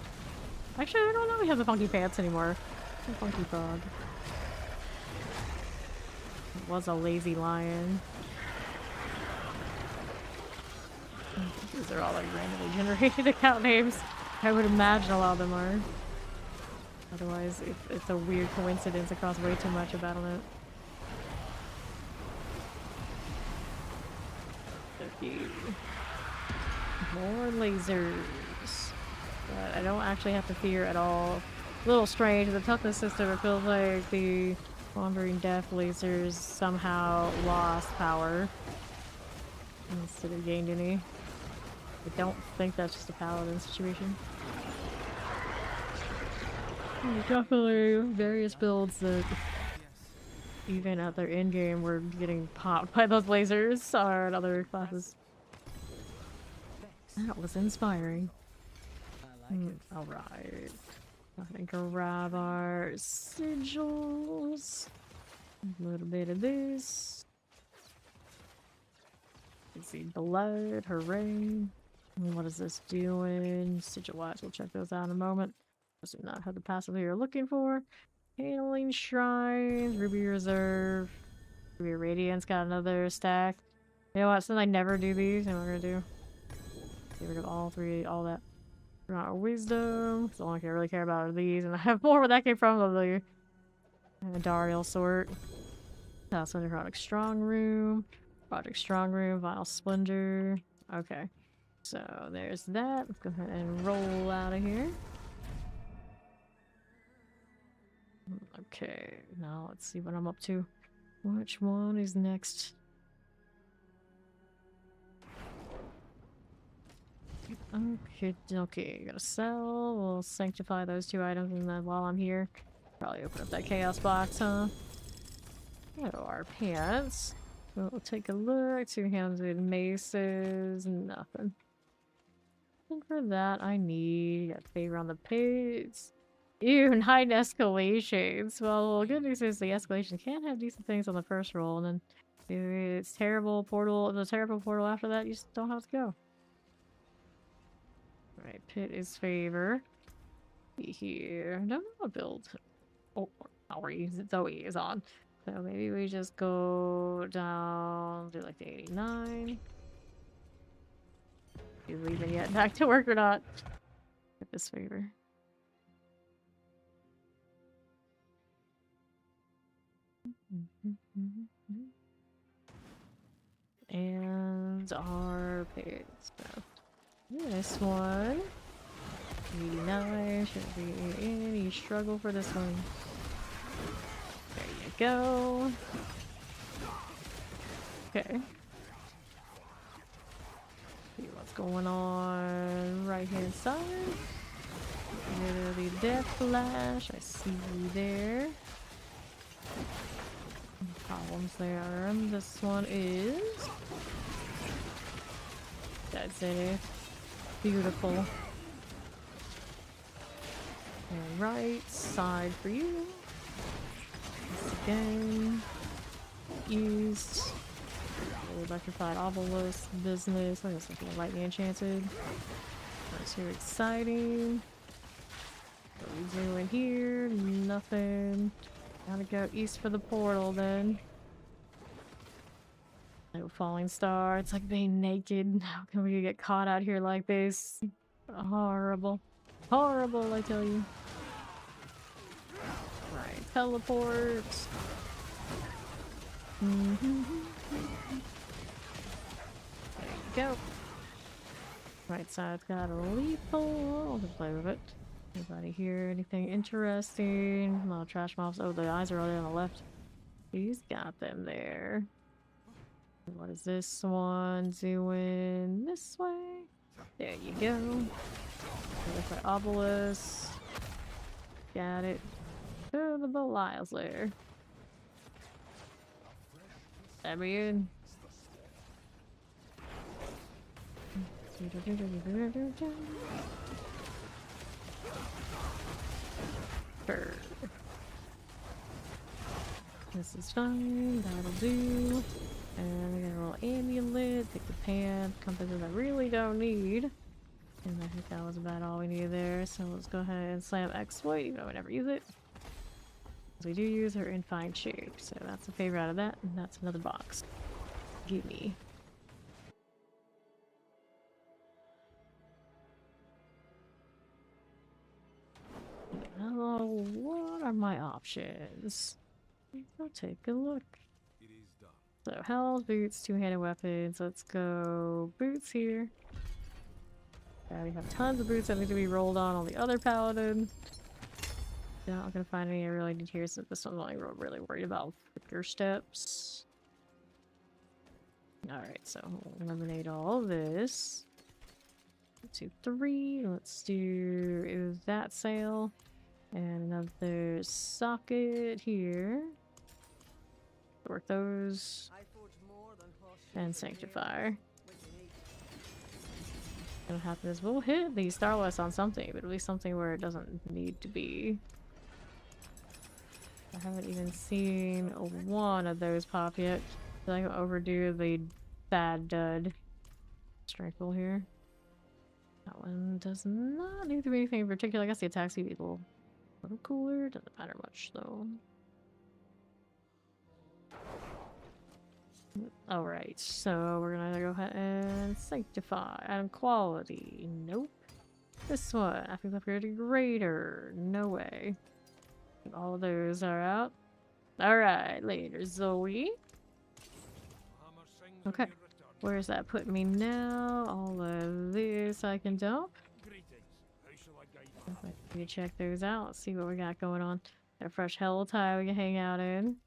Actually, I don't know if we have the Funky Pants anymore. Funky Frog. It was a Lazy Lion. These are all like randomly generated account names. I would imagine a lot of them are. Otherwise, it's a weird coincidence across way too much of Battle.net. More lasers. But I don't actually have to fear at all. A little strange. The toughness system, it feels like the Wandering Death lasers somehow lost power instead of gained any. I don't think that's just a Paladin situation. There's definitely various builds that even at their in-game were getting popped by those lasers or in other classes. That was inspiring. Alright. I think grab our sigils. A little bit of this. You see blood, hooray. What is this doing? Sigil wise, we'll check those out in a moment. Those do not have the passive you're looking for. Handling shrines, Ruby Reserve. Ruby Radiance got another stack. You know what? Since I never do these, you know what we're gonna do? Get rid of all three, all that. Our wisdom. That's all I really care about are these, and I have more where that came from. The Dariel sort. Necrotic Strong Room. Project Strong Room. Vial Splendor. Okay. So there's that. Let's go ahead and roll out of here. Okay, now let's see what I'm up to. Which one is next? Okay, gotta sell. We'll sanctify those two items, and then while I'm here, probably open up that chaos box, huh? Oh, our pants. We'll take a look. Two-handed maces, nothing. And for that, I need got favor on the page. Ew, 9 escalations. Well, the good news is the escalation can have decent things on the first roll, and then if it's terrible portal, the terrible portal after that, you just don't have to go. Alright, pit is favor. Here. No, build. Oh, Zoe is on. So maybe we just go down to like the 89. You leaving yet? Back to work or not? Get this favor. And our page stuff. This one. 89. Shouldn't be any struggle for this one. go. Okay. See what's going on right hand side. Literally death flash. I see you there. Problems there. This one is. That's it. Beautiful. And right side for you. Once again. East. Electrified obelisk business. I guess something lightning enchanted. That's too exciting. What are we doing here? Nothing. Gotta go east for the portal then. No falling star. It's like being naked. How can we get caught out here like this? Horrible. Horrible, I tell you. Right, teleport. There you go. Right side's got a lethal. I'll just play with it. Anybody here? Anything interesting? No trash mobs. Oh, the eyes are already on the left. He's got them there. What is this one doing? This way. There you go. There's the obelisk. Got it. To the Belial's lair. That be good. Sure. This is fine. That'll do. And we got a little amulet. Take the pan. Compasses I really don't need. And I think that was about all we needed there. So let's go ahead and slam exploit, even though I never use it. Because we do use her in fine shape. So that's a favor out of that. And that's another box. Gimme. Oh, what are my options? Go take a look. It is done. So, Hell's boots, two-handed weapons. Let's go boots here. Yeah, we have tons of boots that need to be rolled on the other paladin. Not gonna find any I really need here since this one's only really worried about quicker steps. Alright, so we'll eliminate all of this. 1, 2, 3. Let's do that sail. And another socket here. Work those. And sanctify. What happens is we'll hit the Starless on something, but at least something where it doesn't need to be. I haven't even seen one of those pop yet. I feel like I'll overdo the bad dud. Strength roll here. That one does not need to be anything in particular. I guess the attack speed is a little cooler. Doesn't matter much though. Alright, so we're gonna go ahead and sanctify. And quality. Nope. This one. I think upgraded greater. No way. All of those are out. Alright, later, Zoe. Okay. Where's that putting me now? All of this I can dump. We check those out. Let's see what we got going on. A fresh hell tile we can hang out in.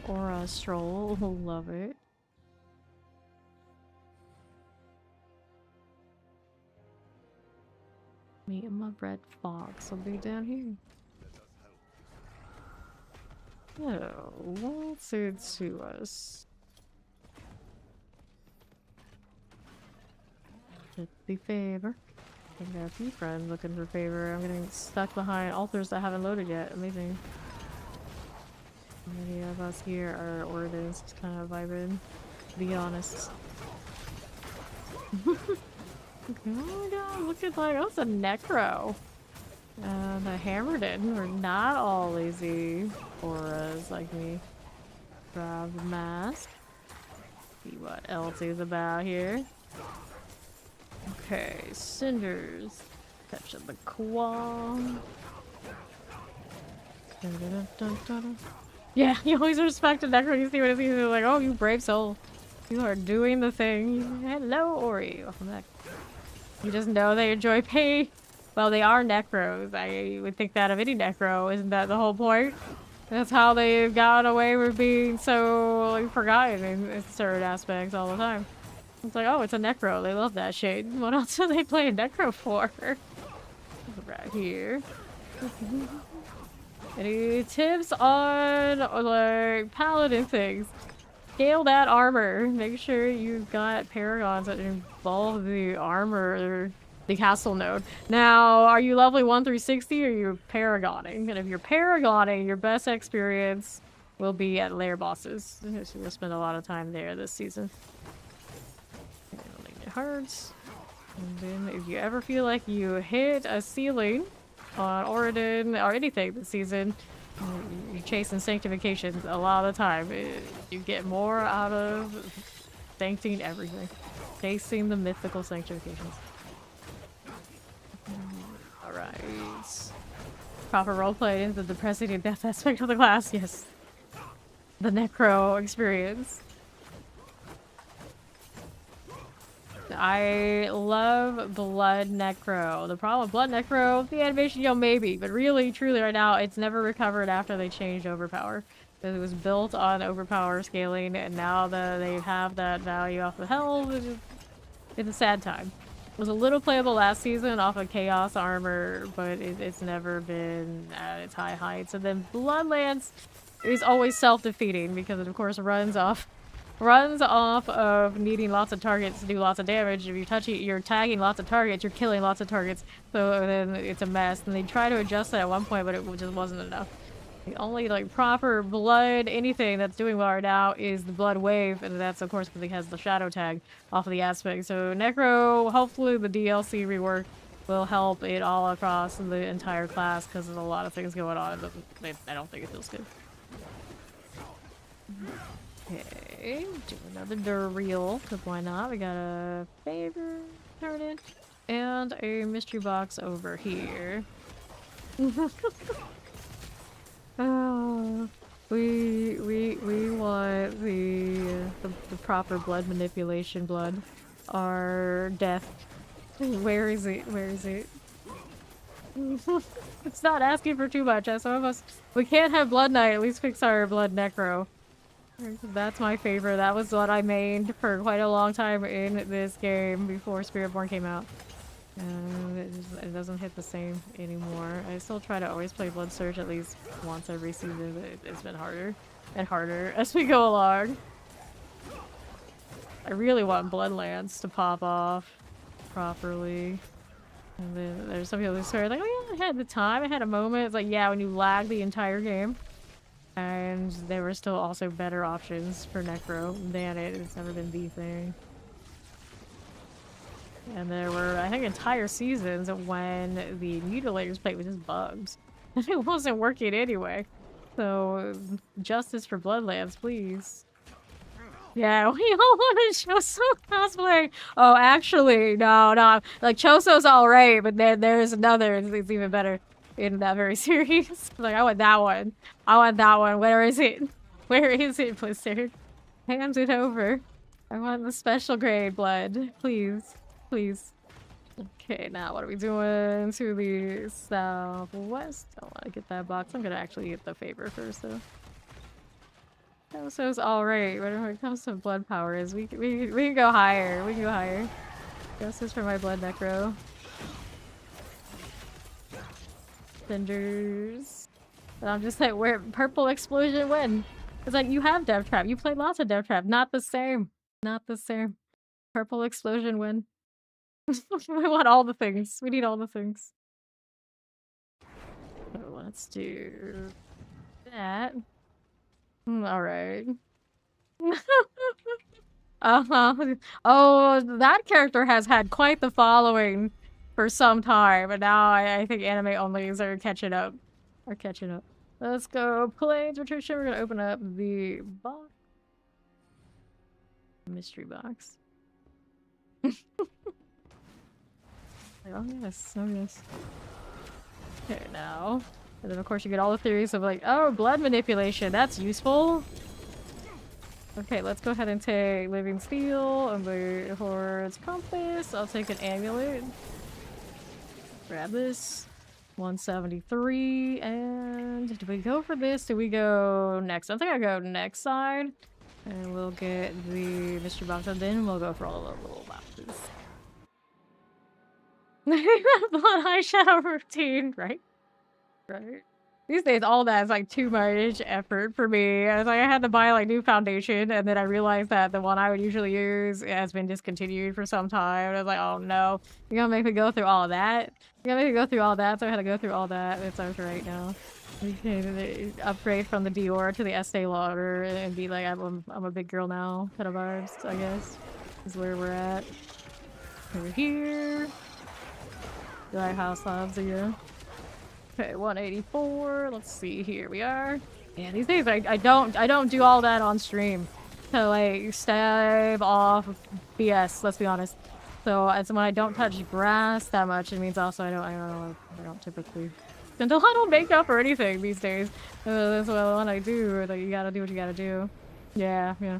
Aura stroll. Love it. Me and my red fox will be down here. Oh, what's it to us? The favor. I got a few friends looking for favor. I'm getting stuck behind altars that haven't loaded yet. Amazing. Many of us here are Ordens, just kind of vibing, to be honest. Oh my god, look at like, oh, it's a Necro. And a Hammerden. We're not all lazy auras like me. Grab the mask. See what else is about here. Okay, cinders. Touch of the claw. Yeah, you always respect a Necro. You see what it is. You're like, oh, you brave soul. You are doing the thing. Hello, Ori. Welcome back. You just know they enjoy pain. Well, they are Necros. I would think that of any Necro. Isn't that the whole point? That's how they've gotten away with being so like, forgotten in certain aspects all the time. It's like, oh, it's a necro. They love that shit. What else do they play a necro for? Right here. Any tips on like paladin things? Scale that armor. Make sure you've got paragons that involve the armor, the castle node. Now, are you leveling 1 through 60 or are you paragoning? And if you're paragoning, your best experience will be at lair bosses. So you'll spend a lot of time there this season. Hearts. And then if you ever feel like you hit a ceiling on Oridon or anything this season, you're chasing sanctifications a lot of the time. You get more out of sancting everything. Chasing the mythical sanctifications. Alright. Proper roleplay is the depressing and death aspect of the class, yes. The necro experience. I love Blood Necro. The problem with Blood Necro, the animation, maybe, but really, truly, right now, it's never recovered after they changed Overpower. Because it was built on Overpower scaling, and now that they have that value off the health, it's a sad time. It was a little playable last season off of Chaos Armor, but it's never been at its high heights. And then Bloodlance is always self-defeating, because it, of course, runs off of needing lots of targets to do lots of damage. If you're tagging lots of targets, you're killing lots of targets. So then it's a mess. And they try to adjust that at one point, but it just wasn't enough. The only like proper blood anything that's doing well right now is the blood wave, and that's of course because it has the shadow tag off of the aspect. So Necro, hopefully the DLC rework will help it all across the entire class because there's a lot of things going on. I don't think it feels good. Okay, do another Durreel, because why not? We got a favor turn in, and a mystery box over here. Oh, we want the proper blood manipulation blood. Our death. Where is it? Where is it? It's not asking for too much. Some of us, we can't have Blood Knight. At least fix our Blood Necro. That's my favorite. That was what I mained for quite a long time in this game before Spiritborn came out. It doesn't hit the same anymore. I still try to always play Blood Surge at least once every season, but it's been harder and harder as we go along. I really want Bloodlance to pop off properly. And then there's some people who swear like, oh yeah, I had the time, I had a moment. It's like, yeah, when you lag the entire game. And there were still also better options for Necro than it. It's never been the thing. And there were, I think, entire seasons when the Mutilators played with just bugs. And it wasn't working anyway. So, justice for Bloodlands, please. Yeah, we all want to Choso cosplay. Oh, actually, no. Like, Choso's alright, but then there's another that's even better in that very series. Like, I want that one. I want that one. Where is it? Where is it, Blizzard? Hand it over. I want the special grade blood. Please. Please. Okay, now what are we doing to the southwest? I want to get that box. I'm gonna actually get the favor first, though. Choso's alright, but when it comes to blood power, is we can go higher. We can go higher. Justice for my blood necro. Cinders. And I'm just like, where purple explosion when? It's like, you have Death Trap. You played lots of Death Trap. Not the same. Not the same. Purple explosion when? We want all the things. We need all the things. So let's do that. Alright. Oh, that character has had quite the following for some time, but now I think anime onlys are catching up. Let's go play Patricia. We're gonna open up the box. Mystery box. Oh yes, oh yes. Okay, now. And then of course you get all the theories of like, oh, blood manipulation, that's useful. Okay, let's go ahead and take Living Steel and the Horde's Compass. I'll take an amulet. Grab this. 173, and do we go for this? Do we go next? I think I go next side, and we'll get the mystery box, and then we'll go for all the little boxes. Blood eyeshadow routine, right? Right. These days, all that is like too much effort for me. I was like, I had to buy like new foundation, and then I realized that the one I would usually use has been discontinued for some time. And I was like, oh no, you're gonna make me go through all of that? You're gonna make me go through all that? So I had to go through all that. It's over right now. We can upgrade from the Dior to the Estee Lauder and be like, I'm a big girl now. Kind of vibes, I guess, is where we're at. Over here. Dry house labs again. Okay, 184. Let's see. Here we are. Yeah, these days I don't do all that on stream to like stave off BS. Let's be honest. So it's when I don't touch grass that much. It means also I don't typically until I don't make up or anything these days. That's what I do. Like you gotta do what you gotta do. Yeah, yeah.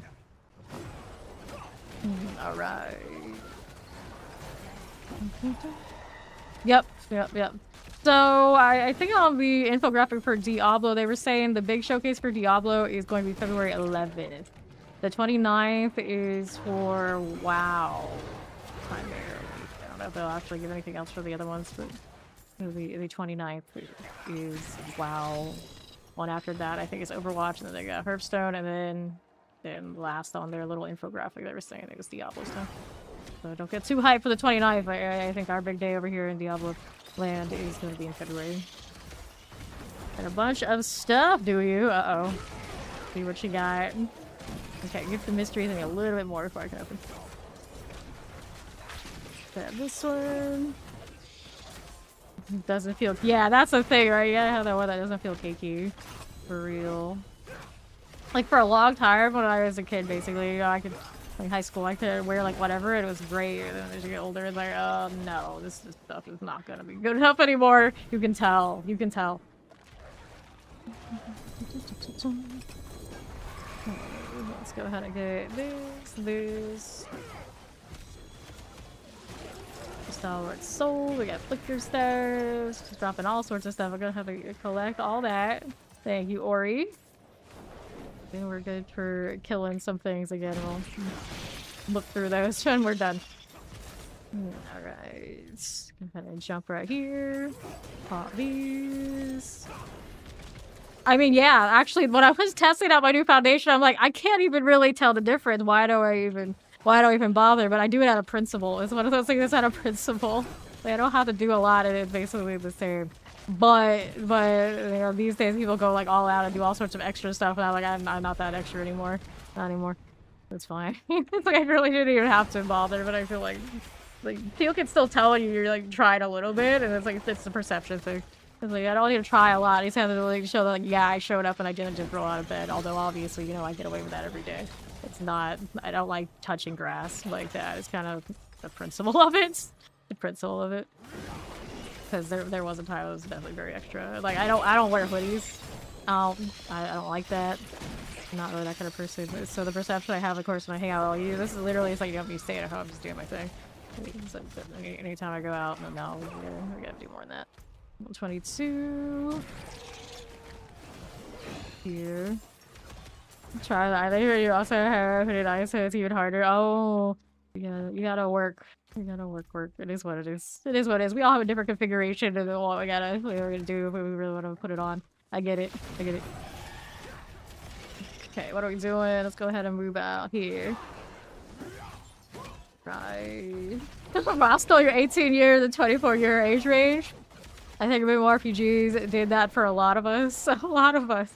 All right. Yep. So I think on the infographic for Diablo, they were saying the big showcase for Diablo is going to be February 11th. The 29th is for WoW. Primarily. I don't know if they'll actually give anything else for the other ones, but the 29th is WoW. One after that, I think, is Overwatch, and then they got Hearthstone, and then last on their little infographic, they were saying it was Diablo stuff. So don't get too hyped for the 29th. I think our big day over here in Diablo land is going to be in February. And a bunch of stuff, do you? Uh-oh. See what you got. Okay, give the mystery thing a little bit more before I can open. Grab this one. Doesn't feel... Yeah, that's the thing, right? You gotta have that one that doesn't feel cakey. For real. Like, for a long time when I was a kid, basically, you know, I could... Like high school, I could wear like whatever, and it was great. And then as you get older, it's like, oh no, this stuff is not gonna be good enough anymore. You can tell. You can tell. Let's go ahead and get this. Stalwart Soul. We got Flicker Stars. Just dropping all sorts of stuff. I'm gonna have to collect all that. Thank you, Ori. I think we're good for killing some things again. We'll look through those when we're done. Alright. Go ahead and jump right here. Pop these. I mean, yeah, actually, when I was testing out my new foundation, I'm like, I can't even really tell the difference. Why do I even bother? But I do it out of principle. It's one of those things that's out of principle. Like, I don't have to do a lot, and it's basically the same. But you know, these days people go like all out and do all sorts of extra stuff, and I'm like, I'm not that extra anymore. Not anymore. It's fine. It's like I really didn't even have to bother, but I feel like people can still tell when you're like trying a little bit, and it's like it's the perception thing. It's like I don't need to try a lot. I just have to like show that like yeah, I showed up and I didn't just roll out of bed. Although obviously, you know, I get away with that every day. It's not. I don't like touching grass like that. It's kind of the principle of it. The principle of it. Because there was a time I was definitely very extra. Like I don't wear hoodies. I don't like that. I'm not really that kind of person. So the perception I have, of course, when I hang out with all you, this is literally it's like you have me staying at home, just doing my thing. So anytime I go out, no, we gotta do more than that. 122. Here. Try that. I hear you also have hooded eyes, so it's even harder. Oh, you gotta work. We gotta work. It is what it is. It is what it is. We all have a different configuration of what we're gonna do if we really want to put it on. I get it. Okay, what are we doing? Let's go ahead and move out here. Right. Wow, still your 18-year to 24-year age range. I think MMORPGs did that for a lot of us. A lot of us.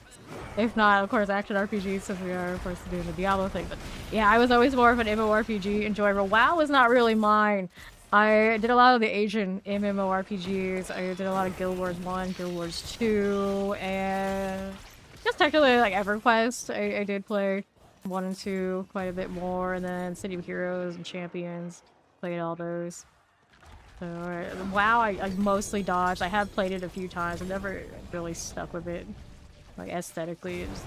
If not, of course, action RPGs, since we are, of course, doing the Diablo thing. But yeah, I was always more of an MMORPG enjoyer. WoW was not really mine. I did a lot of the Asian MMORPGs. I did a lot of Guild Wars 1, Guild Wars 2, and just technically like EverQuest. I did play 1 and 2 quite a bit more, and then City of Heroes and Champions. Played all those. So WoW, I mostly dodged. I have played it a few times. I've never really stuck with it. Like aesthetically, it just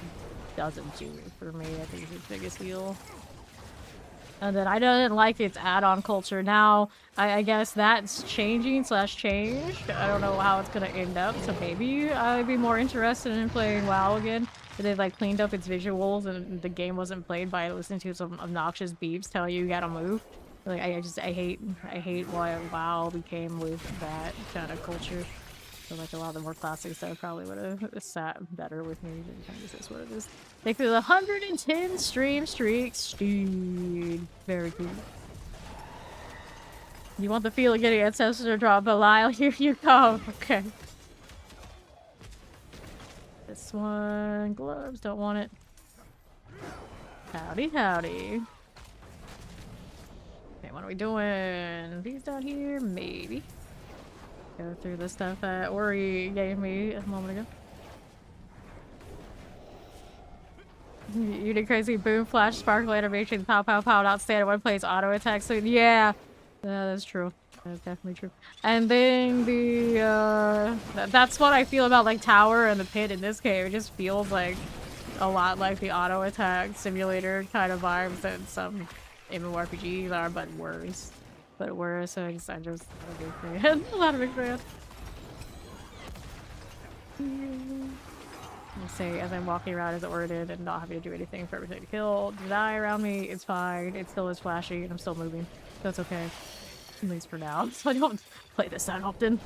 doesn't do it for me. I think it's the biggest deal. And then I didn't like its add-on culture. Now, I guess that's changing slash changed. I don't know how it's gonna end up, so maybe I'd be more interested in playing WoW again. But they like cleaned up its visuals and the game wasn't played by listening to some obnoxious beeps telling you gotta move. Like I hate why WoW became with that kind of culture. So like a lot of the more classic stuff probably would have sat better with me. This is what it is. Thank you for the 110 stream streaks, dude. Very cool. You want the feel of getting ancestor drop a Lyle? Here you go. Okay. This one, gloves, don't want it. Howdy, howdy. Okay, what are we doing? These down here, maybe. Go through the stuff that Ori gave me a moment ago. You did crazy boom, flash, sparkle animation, pow, pow, pow, not stand one plays auto attack. So yeah, that's true. That's definitely true. And then the that's what I feel about like Tower and the Pit in this game. It just feels like a lot like the auto attack simulator kind of vibes that some MMORPGs are, but worse. But worse, so I'm just not a big fan. Not a big fan. Let's say as I'm walking around as ordered and not having to do anything for everything to kill. To die around me, it's fine. It still is flashy and I'm still moving. That's okay. At least for now. So I don't play this that often.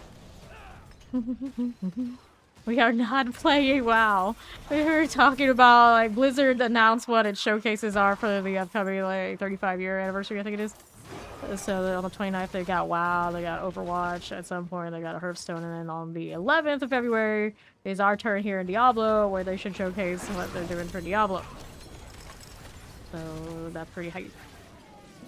We are not playing WoW. We were talking about like Blizzard announced what its showcases are for the upcoming like 35-year anniversary, I think it is. So on the 29th they got WoW, they got Overwatch at some point, they got a Hearthstone, and then on the 11th of February is our turn here in Diablo, where they should showcase what they're doing for Diablo. So that's pretty hype.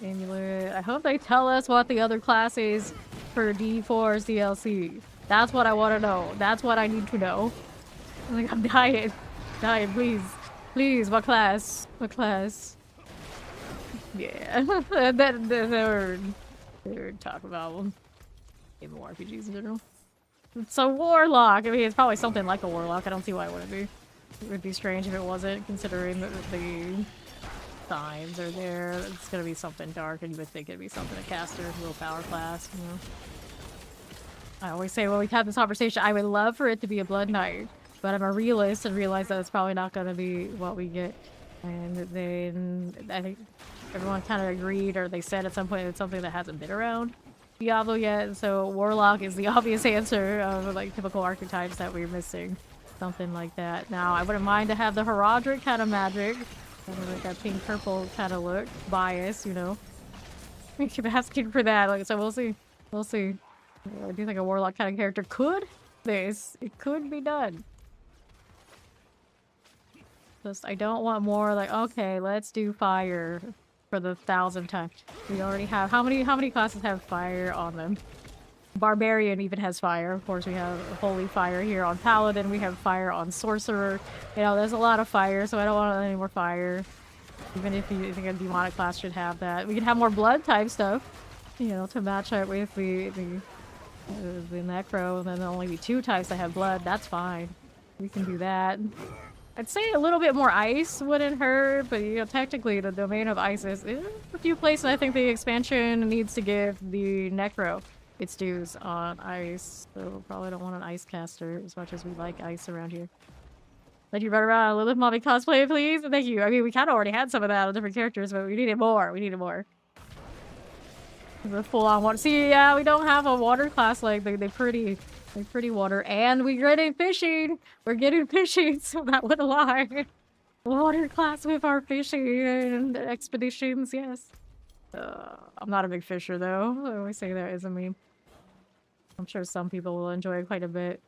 Amulet. I hope they tell us what the other class is for D4's DLC. That's what I want to know. That's what I need to know. Like, I'm dying. Dying, please. Please, what class? What class? Yeah. They're talking about MMORPGs in general. It's a warlock. I mean, it's probably something like a warlock. I don't see why it wouldn't be. It would be strange if it wasn't, considering that the signs are there. It's gonna be something dark, and you would think it'd be something a caster, low power class, you know. I always say when we have this conversation, I would love for it to be a Blood Knight, but I'm a realist and realize that it's probably not gonna be what we get. And then I think everyone kind of agreed, or they said at some point it's something that hasn't been around Diablo yet. So Warlock is the obvious answer of like typical archetypes that we're missing. Something like that. Now I wouldn't mind to have the Heraldric kind of magic. Like that pink purple kind of look. Bias, you know. We keep asking for that. Like, so we'll see. We'll see. I do think a Warlock kind of character could this. It could be done. Just I don't want more like, okay, let's do fire for the 1,000th time. We already have how many classes have fire on them? Barbarian even has fire. Of course, we have holy fire here on Paladin. We have fire on Sorcerer. You know, there's a lot of fire, so I don't want any more fire. Even if you think a demonic class should have that. We can have more blood type stuff, you know, to match up with the necro, and then there'll only be 2 types that have blood. That's fine. We can do that. I'd say a little bit more ice wouldn't hurt, but you know, technically the domain of ice is a few places I think the expansion needs to give the necro its dues on ice, so probably don't want an ice caster as much as we like ice around here. Let you run around a Lilith Mommy cosplay, please? Thank you. I mean, we kind of already had some of that on different characters, but we needed more. We needed more. The full-on water. See, yeah, we don't have a water class like they pretty water, and we're getting fishing. We're getting fishing, so that would align. Water class with our fishing and expeditions, yes. I'm not a big fisher though. I always say that as a meme. I'm sure some people will enjoy it quite a bit.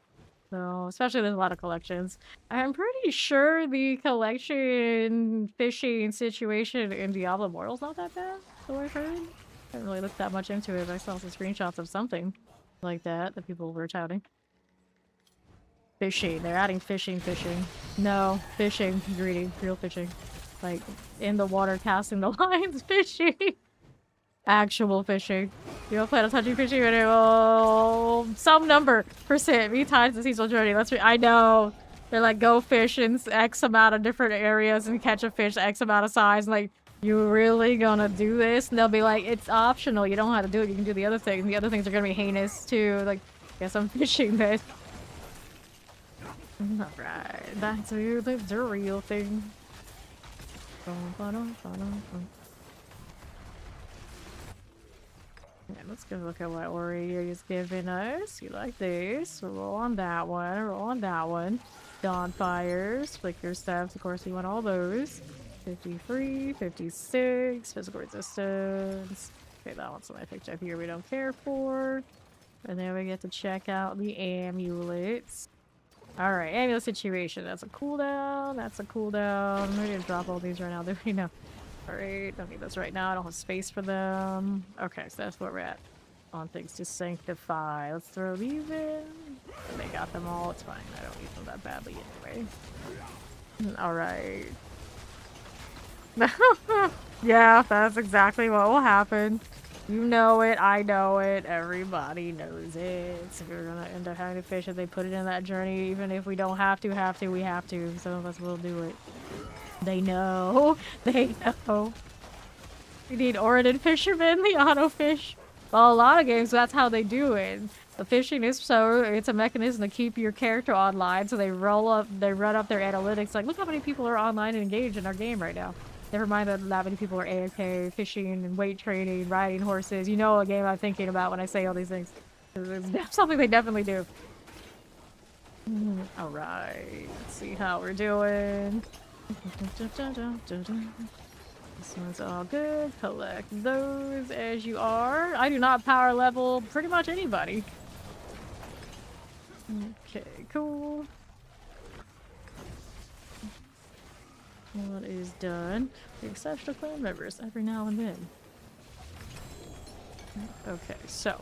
So, especially there's a lot of collections. I'm pretty sure the collection fishing situation in Diablo Immortal's not that bad, so I've heard. I haven't really looked that much into it, but I saw some screenshots of something like that people were touting. Fishing. They're adding fishing. No, fishing. Greedy. Real fishing. Like, in the water casting the lines. Fishing. Actual fishing. You don't plan on touching fishing video. Some number percent. Me times the seasonal journey. I know. They're like, go fish in X amount of different areas and catch a fish X amount of size. And like, You really gonna do this? And they'll be like, it's optional. You don't have to do it. You can do the other thing. The other things are gonna be heinous too. Like, guess I'm fishing this. Alright, back to the real thing. Yeah, let's go look at what Ori is giving us. You like this? Roll on that one. Roll on that one. Dawn fires, flicker steps. Of course, we want all those. 53, 56, physical resistance. Okay, that one's what I picked up here we don't care for. And then we get to check out the amulets. Alright, amulet situation. That's a cooldown. That's a cooldown. We didn't drop all these right now, do we? No. Alright, don't need those right now. I don't have space for them. Okay, so that's where we're at. On things to sanctify. Let's throw these in. They got them all. It's fine. I don't need them that badly anyway. Alright. Yeah, that's exactly what will happen. You know it, I know it, everybody knows it. So we're gonna end up having to fish if they put it in that journey, even if we don't have to, we have to. Some of us will do it. They know. They know. We need Oregon fishermen, the auto fish. Well, a lot of games, that's how they do it. The fishing is so, it's a mechanism to keep your character online, so they run up their analytics, like, look how many people are online and engaged in our game right now. Never mind that many people are AFK, fishing and weight training, riding horses. You know what game I'm thinking about when I say all these things. It's something they definitely do. Alright, let's see how we're doing. This one's all good. Collect those as you are. I do not power level pretty much anybody. Okay, cool. What is done? The exceptional clan members every now and then. Okay, so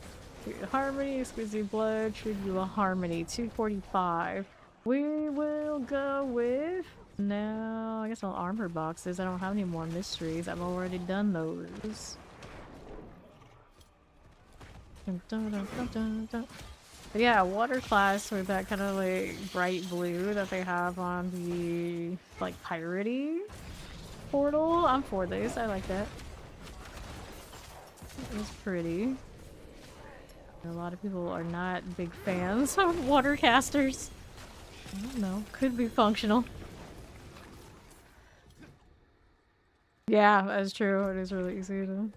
harmony, exquisite blood, should do a harmony, 245. We will go with no, I guess I'll armor boxes. I don't have any more mysteries. I've already done those. But yeah, water class with that kind of like bright blue that they have on the like piratey portal. I'm for this. I like that. It's pretty. A lot of people are not big fans of water casters. I don't know. Could be functional. Yeah, that's true. It is really easy to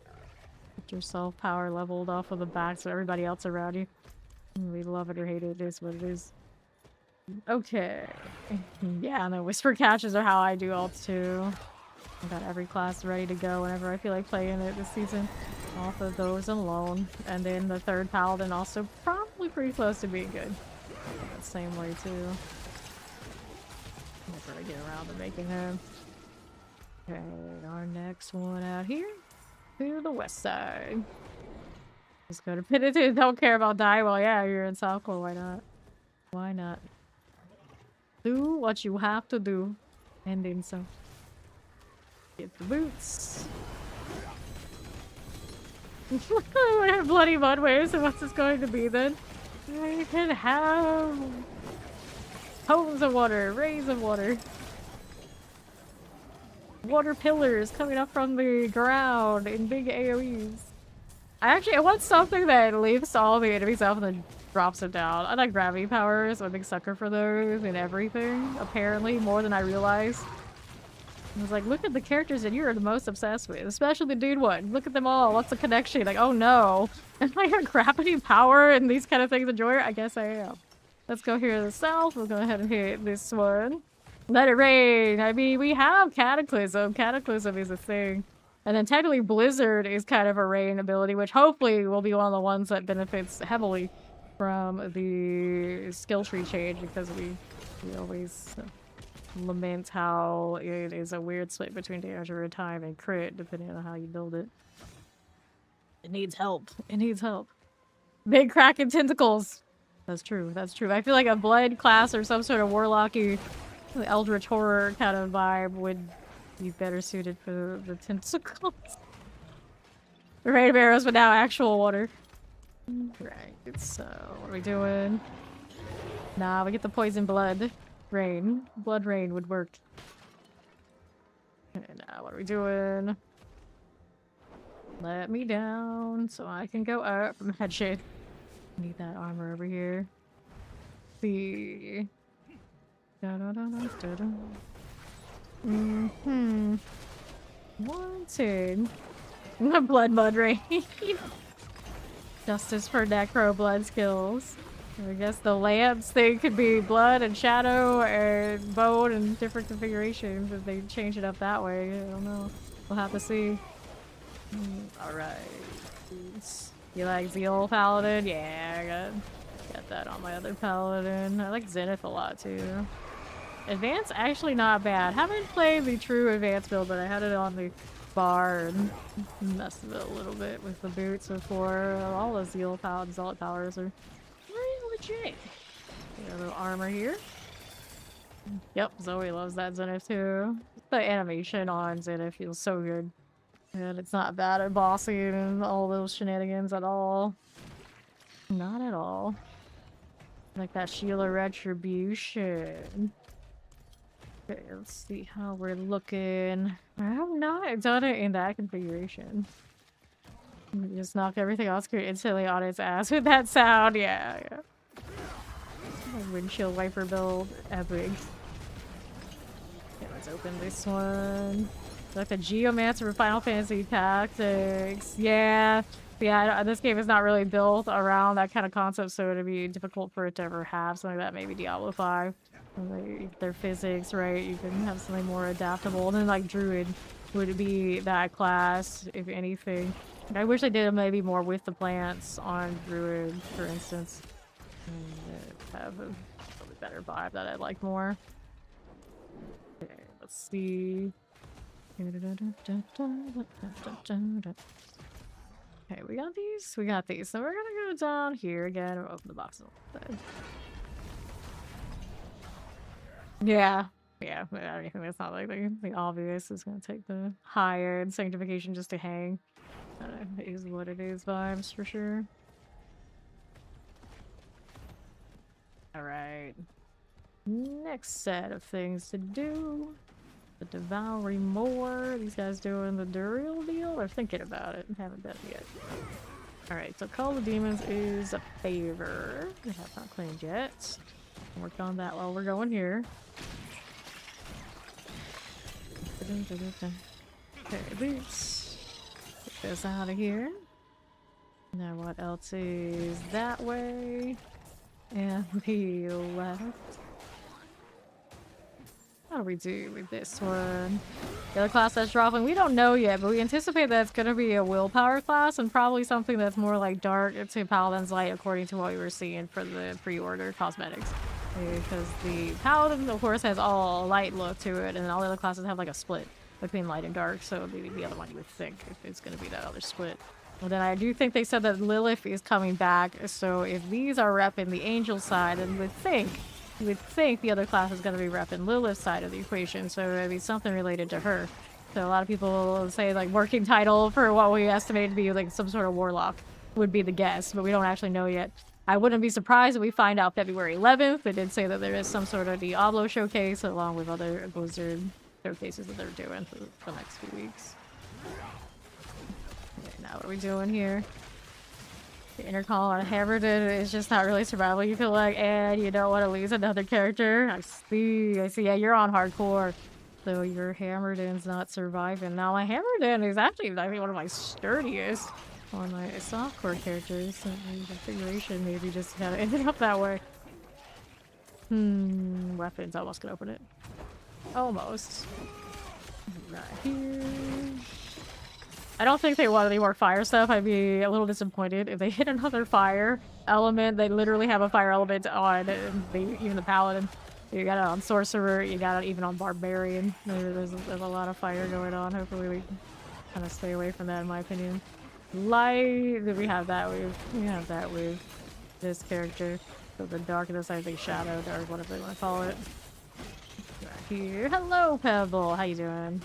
get yourself power leveled off of the backs of everybody else around you. We love it or hate it. It is what it is. Okay. Yeah, and the whisper catches are how I do alts too. I got every class ready to go whenever I feel like playing it this season. Off of those alone. And then the third Paladin also probably pretty close to being good. That same way too. Never get around to making him. Okay, our next one out here to the west side. Just go to P300. Don't care about die. Well, yeah, you're in Southcore. Why not? Why not? Do what you have to do, and then some. Get the boots. We have bloody mud waves, so what's this going to be then? We can have homes of water, rays of water. Water pillars coming up from the ground in big AoEs. I want something that leaves all the enemies up and then drops them down. I like gravity powers. I'm a big sucker for those and everything, apparently, more than I realized. I was like, look at the characters that you're the most obsessed with, especially the dude one. Look at them all. What's the connection? Like, oh no. Am I a gravity power and these kind of things enjoyer? I guess I am. Let's go here to the south. We'll go ahead and hit this one. Let it rain. I mean, we have Cataclysm. Cataclysm is a thing. And then technically Blizzard is kind of a rain ability, which hopefully will be one of the ones that benefits heavily from the skill tree change, because we always lament how it is a weird split between damage over time and crit, depending on how you build it. It needs help. It needs help. Big Kraken tentacles. That's true. That's true. I feel like a blood class or some sort of warlocky Eldritch horror kind of vibe would be better suited for the tentacles. The rain of arrows, but now actual water. Right, so what are we doing? Nah, we get the poison blood. Rain. Blood rain would work. Okay, now what are we doing? Let me down so I can go up. Mad shit. Need that armor over here. See. Da da da da da da. Wanted. Blood mud rain. Justice for necro blood skills. I guess the lamps thing could be blood and shadow and bone and different configurations if they change it up that way. I don't know. We'll have to see. Alright. You like Zeal Paladin? Yeah, I got that on my other Paladin. I like Zenith a lot too. Advanced actually not bad. Haven't played the true advanced build, but I had it on the bar and messed with it a little bit with the boots before. All the Zeal Paladin Zealot powers are pretty legit. Got a little armor here. Yep, Zoe loves that Zenith too. The animation on Zenith feels so good. And it's not bad at bossing and all those shenanigans at all. Not at all. Like that Sheila Retribution. Okay, let's see how we're looking. I have not done it in that configuration. Just knock everything else instantly on its ass with that sound. Yeah. Windshield wiper build. Epic. Okay, let's open this one. Like the Geomancer for Final Fantasy Tactics. Yeah, this game is not really built around that kind of concept, so it'd be difficult for it to ever have something like that. Maybe Diablo 5. Like, their physics, right? You can have something more adaptable. And then like Druid would be that class, if anything. I wish they did maybe more with the plants on Druid, for instance. And have a little better vibe that I like more. Okay, let's see. Okay, we got these. We got these. So we're gonna go down here again and open the box. Yeah. I think that's not like the obvious. It's gonna take the higher and sanctification just to hang. It is what it is vibes for sure. Alright. Next set of things to do. The Devouring More. These guys doing the Duriel deal? Or thinking about it? Haven't done it yet. Alright, so Call of Demons is a favor. We have not claimed yet. I'll work on that while we're going here. Okay, boots. Get this out of here. Now what else is that way? And the left. How do we do with this one? The other class that's dropping, we don't know yet, but we anticipate that it's going to be a willpower class and probably something that's more like dark to Paladin's Light according to what we were seeing for the pre-order cosmetics. Because the Paladin, of course, has all light look to it, and all the other classes have like a split between light and dark, so maybe the other one you would think if it's going to be that other split. Well, then I do think they said that Lilith is coming back, so if these are repping the angel side, then you would think the other class is going to be repping Lilith's side of the equation, so it'd be something related to her. So a lot of people will say like working title for what we estimate to be like some sort of warlock would be the guess, but we don't actually know yet. I wouldn't be surprised if we find out February 11th. They did say that there is some sort of Diablo showcase along with other Blizzard showcases that they're doing for the next few weeks. Okay, now what are we doing here? The intercom on Hammerton is just not really survival. You feel like, and you don't want to lose another character. I see. Yeah, you're on hardcore. So your Hammerden's not surviving. Now my Hammerden is actually, I think, one of my sturdiest on my softcore characters. So the configuration maybe just kind of ended up that way. Weapons. Almost gonna open it. Almost. Right here. I don't think they want any more fire stuff. I'd be a little disappointed if they hit another fire element. They literally have a fire element on even the Paladin. You got it on Sorcerer, you got it even on Barbarian. There's a lot of fire going on. Hopefully we can kind of stay away from that, in my opinion. Light, we have that with this character. So the darkness, I think Shadow, or whatever they want to call it. Right here. Hello, Pebble. How you doing?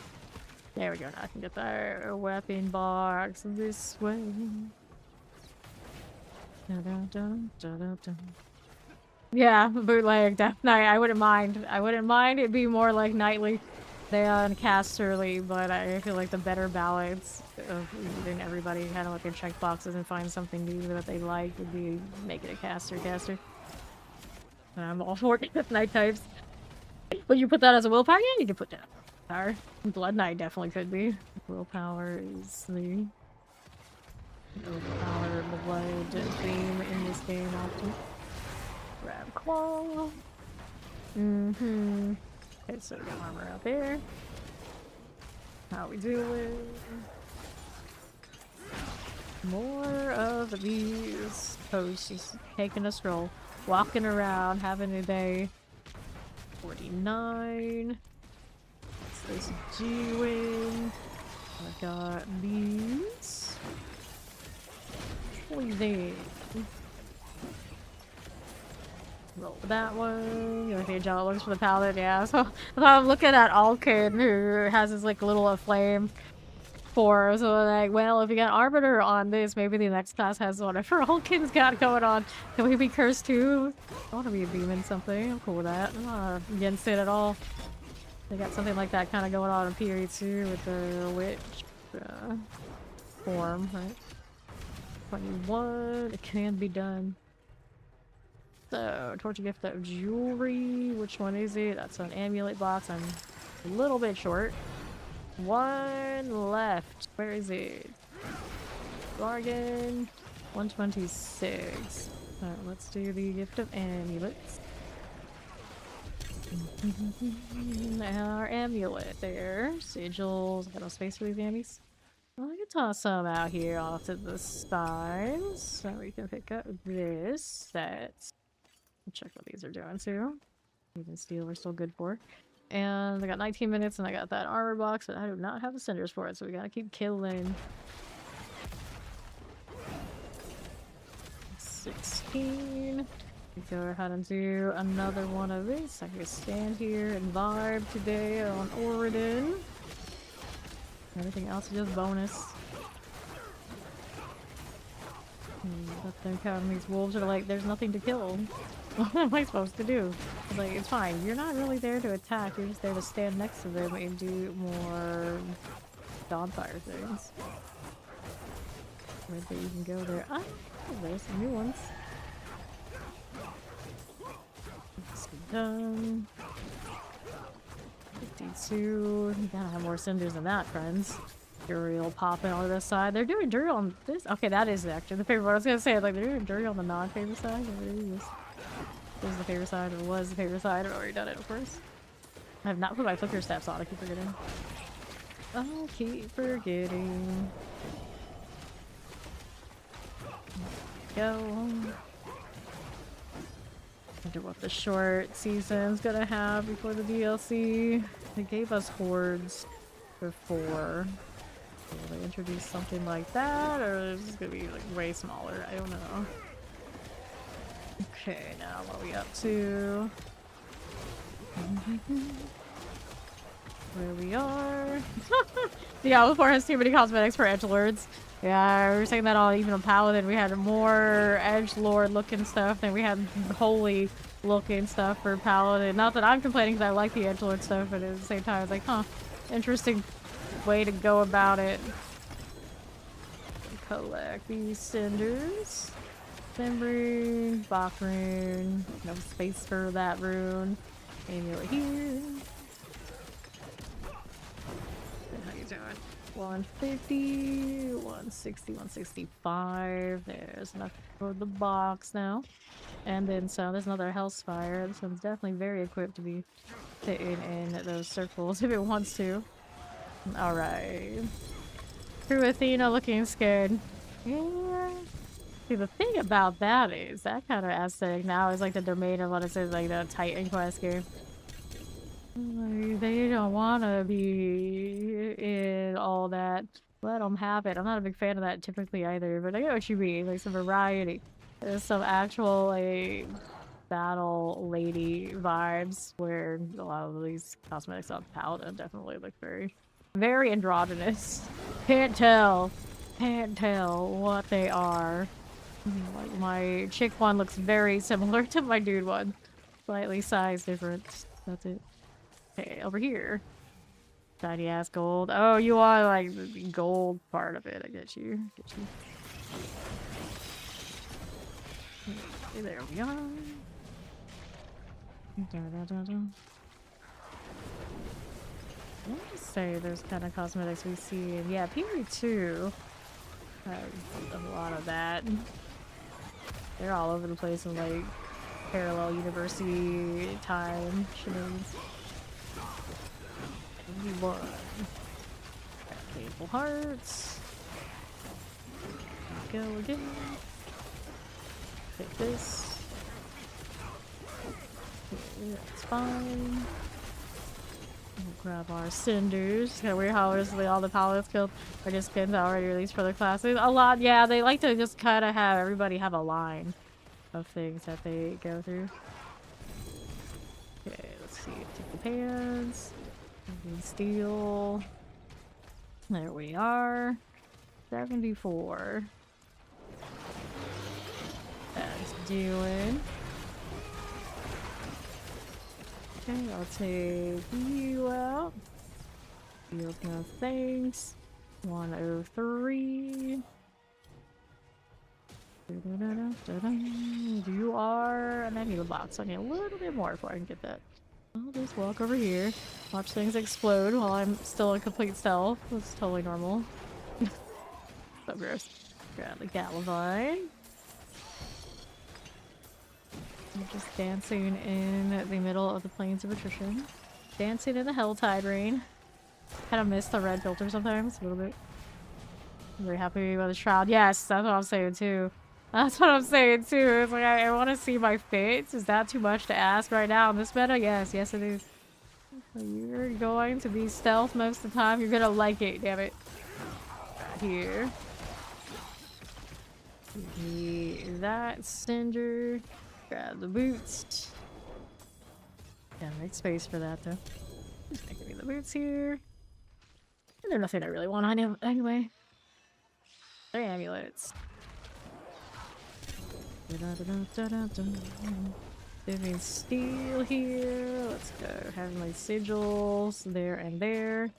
There we go. Now I can get our weapon box this way. Yeah, bootleg, definitely. I wouldn't mind. It'd be more like nightly than Casterly, but I feel like the better balance of leaving everybody kind of look at check boxes and find something new that they like would be make it a caster. And I'm all for it. Night types. Would you put that as a willpower? Yeah, you could put that as a willpower. Blood Knight definitely could be. Willpower is the willpower blood theme in this game often. Grab claw. Okay, so we got armor out there. How we doing? More of these posts, just taking a stroll, walking around, having a day. 49. What's this doing? I got these. Poison. Roll that one. You want to see how it looks for the Paladin? Yeah, so I'm looking at Alkin, who has his like little flame for. So like, well, if you got Arbiter on this, maybe the next class has whatever Alkin's got going on. Can we be cursed too? I want to be a demon something. I'm cool with that. I'm not against it at all. They got something like that kind of going on in P300 with the witch form, right? 21. It can be done. So, torture gift of jewelry. Which one is it? That's an amulet box. I'm a little bit short. One left. Where is it? Bargain. 126. Alright, let's do the gift of amulets. Our amulet there. Sigils. Got no space for these ammies. Well, I can toss some out here off to the sides. So we can pick up this set. Check what these are doing too. Even steel we're still good for. And I got 19 minutes and I got that armor box, but I do not have the cinders for it, so we gotta keep killing. 16. We go ahead and do another one of these. I can stand here and vibe today on Oridon. Everything else is just bonus. But then counting these wolves are like, there's nothing to kill. What am I supposed to do? Like, it's fine. You're not really there to attack. You're just there to stand next to them and do more bonfire things. Where they even go there? Ah, there's some new ones. Done. 52. You gotta have more cinders than that, friends. Duriel popping on this side. They're doing Duriel on this. Okay, that is actually the favorite one. I was gonna say, like, they're doing Duriel on the non-favorite side. This is the favorite side, or was the favorite side. I've already done it, of course. I have not put my flicker steps on. I keep forgetting. I keep forgetting. Go. Wonder what the short season's gonna have before the DLC. They gave us hordes before. Will they introduce something like that, or is this gonna be like way smaller? I don't know. Okay, now what are we up to? Where we are. Diablo 4 has too many cosmetics for edgelords. Yeah, we were saying that on even on Paladin. We had more edgelord looking stuff than we had holy looking stuff for Paladin. Not that I'm complaining because I like the edgelord stuff, but at the same time, I was like, huh, interesting way to go about it. Collect these cinders. Sim rune, Bach rune. No space for that rune. Amulet here. How you doing? 150, 160, 165. There's enough for the box now. And then so there's another Hellspire. This one's definitely very equipped to be fitting in those circles if it wants to. Alright. True Athena looking scared. Yeah. See, the thing about that is that kind of aesthetic now is like the domain of what it says, like the Titan quest game. Like, they don't want to be in all that. Let them have it. I'm not a big fan of that typically either, but I get what you mean. Like some variety. There's some actual like battle lady vibes where a lot of these cosmetics on Paladin definitely look very androgynous. Can't tell what they are. Like my chick one looks very similar to my dude one. Slightly size difference. That's it. Okay, over here. Shiny ass gold. Oh, you are like the gold part of it. I get you. Get you. Okay, there we are. Da, da, da, da. I want to say those kind of cosmetics we see. And yeah, P300 has a lot of that. They're all over the place in like parallel university time shenanigans. 71. Painful hearts. Go again. Take this. Okay, that's fine. We'll grab our cinders. Kind of weird how obviously all the Paladins killed participants already released for their classes. A lot, yeah, they like to just kind of have everybody have a line of things that they go through. Okay, let's see. Take the pants. Steel. There we are. 74. That's doing. Okay, I'll take you out. Field no thanks. 103. You are an enemy box. I need a little bit more before I can get that. I'll just walk over here, watch things explode while I'm still in complete stealth. That's totally normal. So gross. Grab the Galavine. I'm just dancing in the middle of the plains of attrition. Dancing in the Helltide rain. Kind of miss the red filter sometimes, a little bit. I'm very happy with the shroud. Yes, that's what I'm saying too. That's what I'm saying too. It's like I want to see my fates. Is that too much to ask right now in this meta? Yes, yes it is. You're going to be stealth most of the time. You're gonna like it, damn it. Right here. That cinder. Grab the boots. Gotta make space for that though. Just give me the boots here. And they're nothing I really want anyway. They're amulets. Living steel here. Let's go. Having my sigils there and there.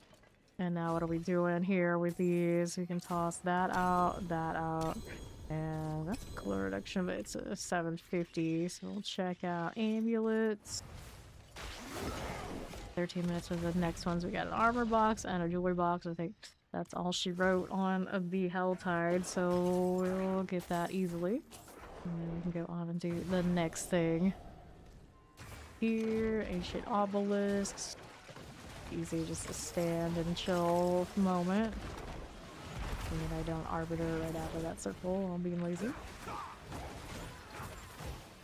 And now what are we doing here with these? We can toss that out, and that's a color reduction, but it's a 750. So we'll check out amulets. 13 minutes for the next ones. We got an armor box and a jewelry box. I think that's all she wrote on the Helltide, so we'll get that easily. And then we can go on and do the next thing. Here, ancient obelisks. Easy just to stand and chill moment. And then I don't arbiter right after that circle. I'm being lazy.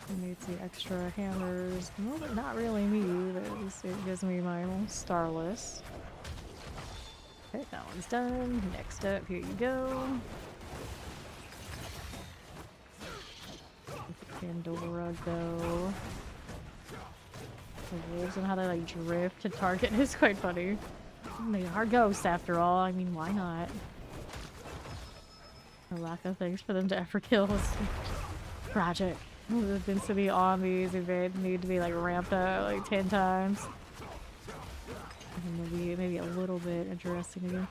I need the extra hammers. Well, but not really me, but at least it gives me my own Starless. Okay, that one's done. Next up, here you go. Pandora go. The wolves and how they like drift to target is quite funny. They are ghosts after all. I mean, why not? The lack of things for them to ever kill is tragic. The density on these events need to be like ramped up like 10 times. And maybe a little bit interesting again.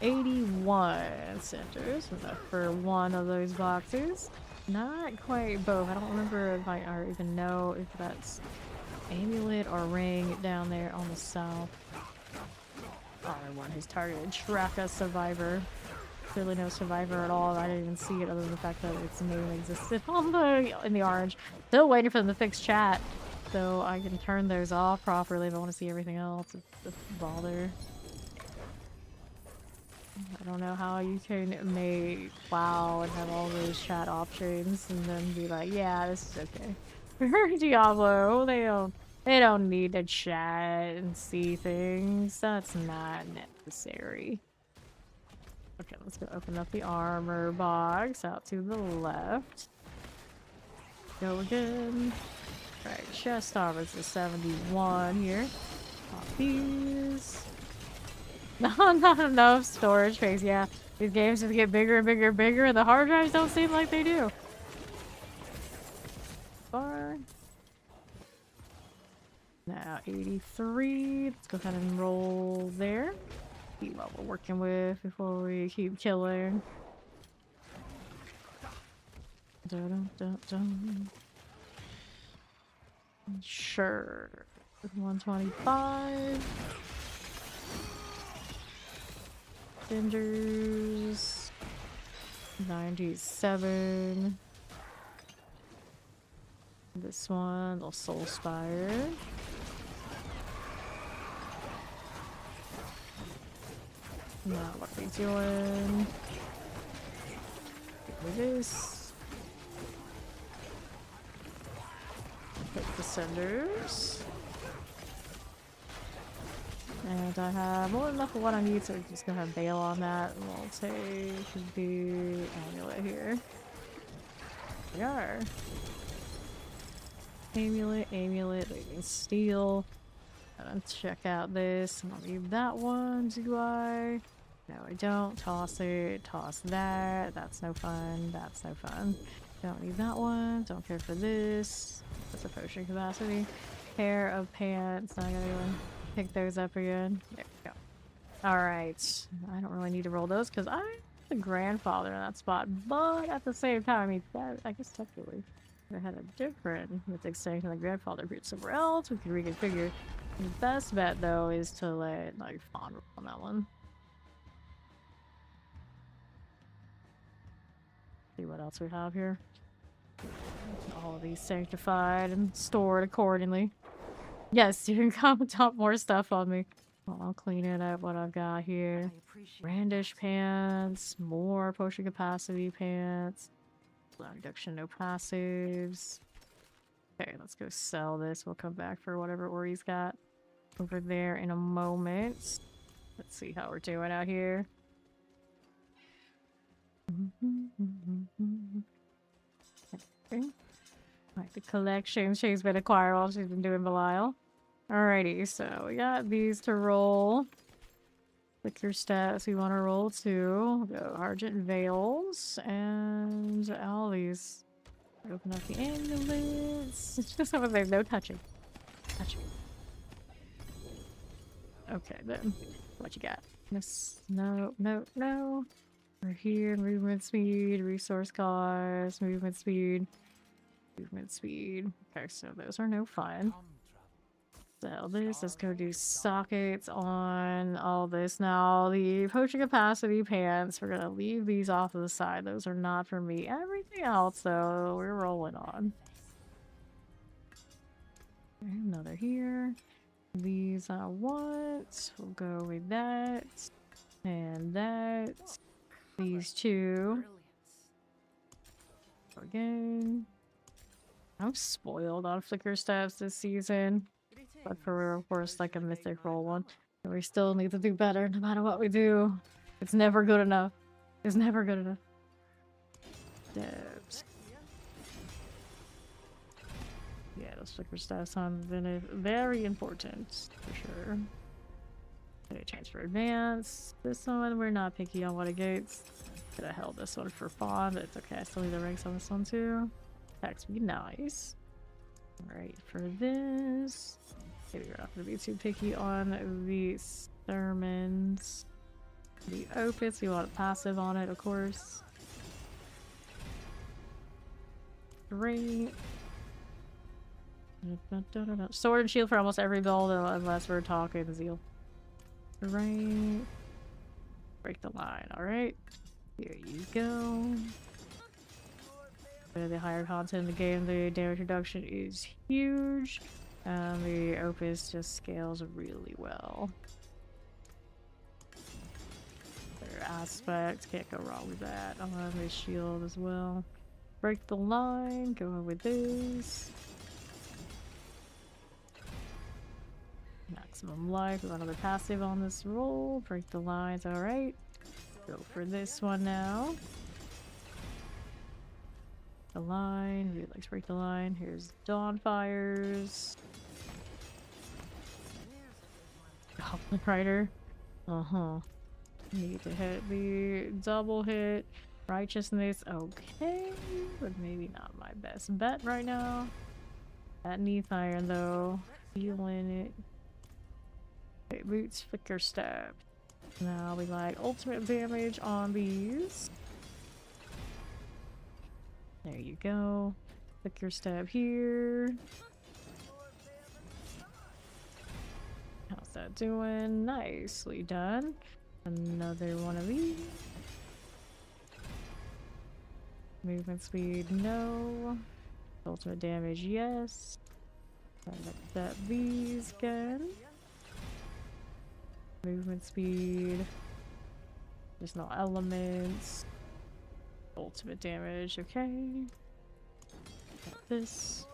81 centers for one of those boxes. Not quite both. I don't remember if or even know if that's amulet or ring down there on the south. Other one who's targeted. Shraka Survivor. Clearly no survivor at all. I didn't even see it other than the fact that its name existed on in the orange. Still waiting for them to fix chat, so I can turn those off properly if I want to see everything else. It's bother. I don't know how you can make WoW and have all those chat options and then be like, yeah, this is okay. For Diablo, they don't need to chat and see things. That's not necessary. Okay, let's go open up the armor box out to the left. Go again. Alright, chest armor's the 71 here. Pop these. Not enough storage space, yeah. These games just get bigger and bigger and bigger, and the hard drives don't seem like they do. Now 83. Let's go ahead and roll there. See what we're working with before we keep killing. Dun, dun, dun. Sure. 125. Cinders. 97. This one, little Soul Spire. Now what are we doing? Give me this. Hit the cinders. And I have more than enough of what I need, so we're just gonna have bail on that. And we'll take the amulet here. We are. Amulet, leaving steel. Let's check out this. I'll leave that one, do I? No, I don't. Toss it. Toss that. That's no fun. That's no fun. Don't need that one. Don't care for this. That's a potion capacity. Pair of pants. I gotta go pick those up again. There we go. Alright. I don't really need to roll those because I'm the grandfather in that spot. But at the same time, I mean, that, I guess technically I had a different mythic saying the grandfather appeared somewhere else. We could reconfigure. The best bet though is to let like Fawn roll on that one. See what else we have here. All of these sanctified and stored accordingly. Yes, you can comment on more stuff on me. Well, I'll clean it up what I've got here. Brandish pants, more potion capacity pants. Loud reduction, no passives. Okay, let's go sell this. We'll come back for whatever Ori's got over there in a moment. Let's see how we're doing out here. Okay. Like the collection she's been acquiring while she's been doing Belial. Alrighty, so we got these to roll. Click your stats we want to roll to. Go Argent Veils and all these. Open up the amulets. It's just some of them. No touching. Touching. Okay, then. What you got? This. No, no, no. We're here. Movement speed, resource cost, movement speed. Movement speed. Okay, so those are no fun. Sell this. Let's go do sockets on all this. Now, the potion capacity pants, we're gonna leave these off to the side. Those are not for me. Everything else, though, we're rolling on. Another here. These I want. We'll go with that. And that. These two. Again. I'm spoiled on flicker stats this season. But for, of course, like a mythic roll one. And we still need to do better no matter what we do. It's never good enough. It's never good enough. Debs. Yeah, those flicker stats on been very important, for sure. Okay, transfer advance. This one, we're not picky on what it gets. Could have held this one for Fawn, but it's okay. I still need the ranks on this one too. Tax be nice. Alright, for this. Maybe we're not going to be too picky on the sermons. The opus, you want a passive on it, of course. Great. Sword and shield for almost every build, unless we're talking zeal. Right. Break the line, alright. Here you go. The higher content in the game, the damage reduction is huge. The opus just scales really well. Their aspects, can't go wrong with that. I'll have a shield as well. Break the line, go with this. Maximum life, we want another passive on this roll. Break the lines, alright. Go for this one now. The line, we'd like to break the line. Here's Dawnfires. Goblin Rider. Need to hit the double hit. Righteousness, okay. But maybe not my best bet right now. That Neath Iron though. Feeling it. Okay, boots, flicker, stab. Now we like ultimate damage on these. There you go. Flicker, stab here. How's that doing? Nicely done. Another one of these. Movement speed, no. Ultimate damage, yes. That these again. Movement speed. There's no elements. Ultimate damage, okay. Got this.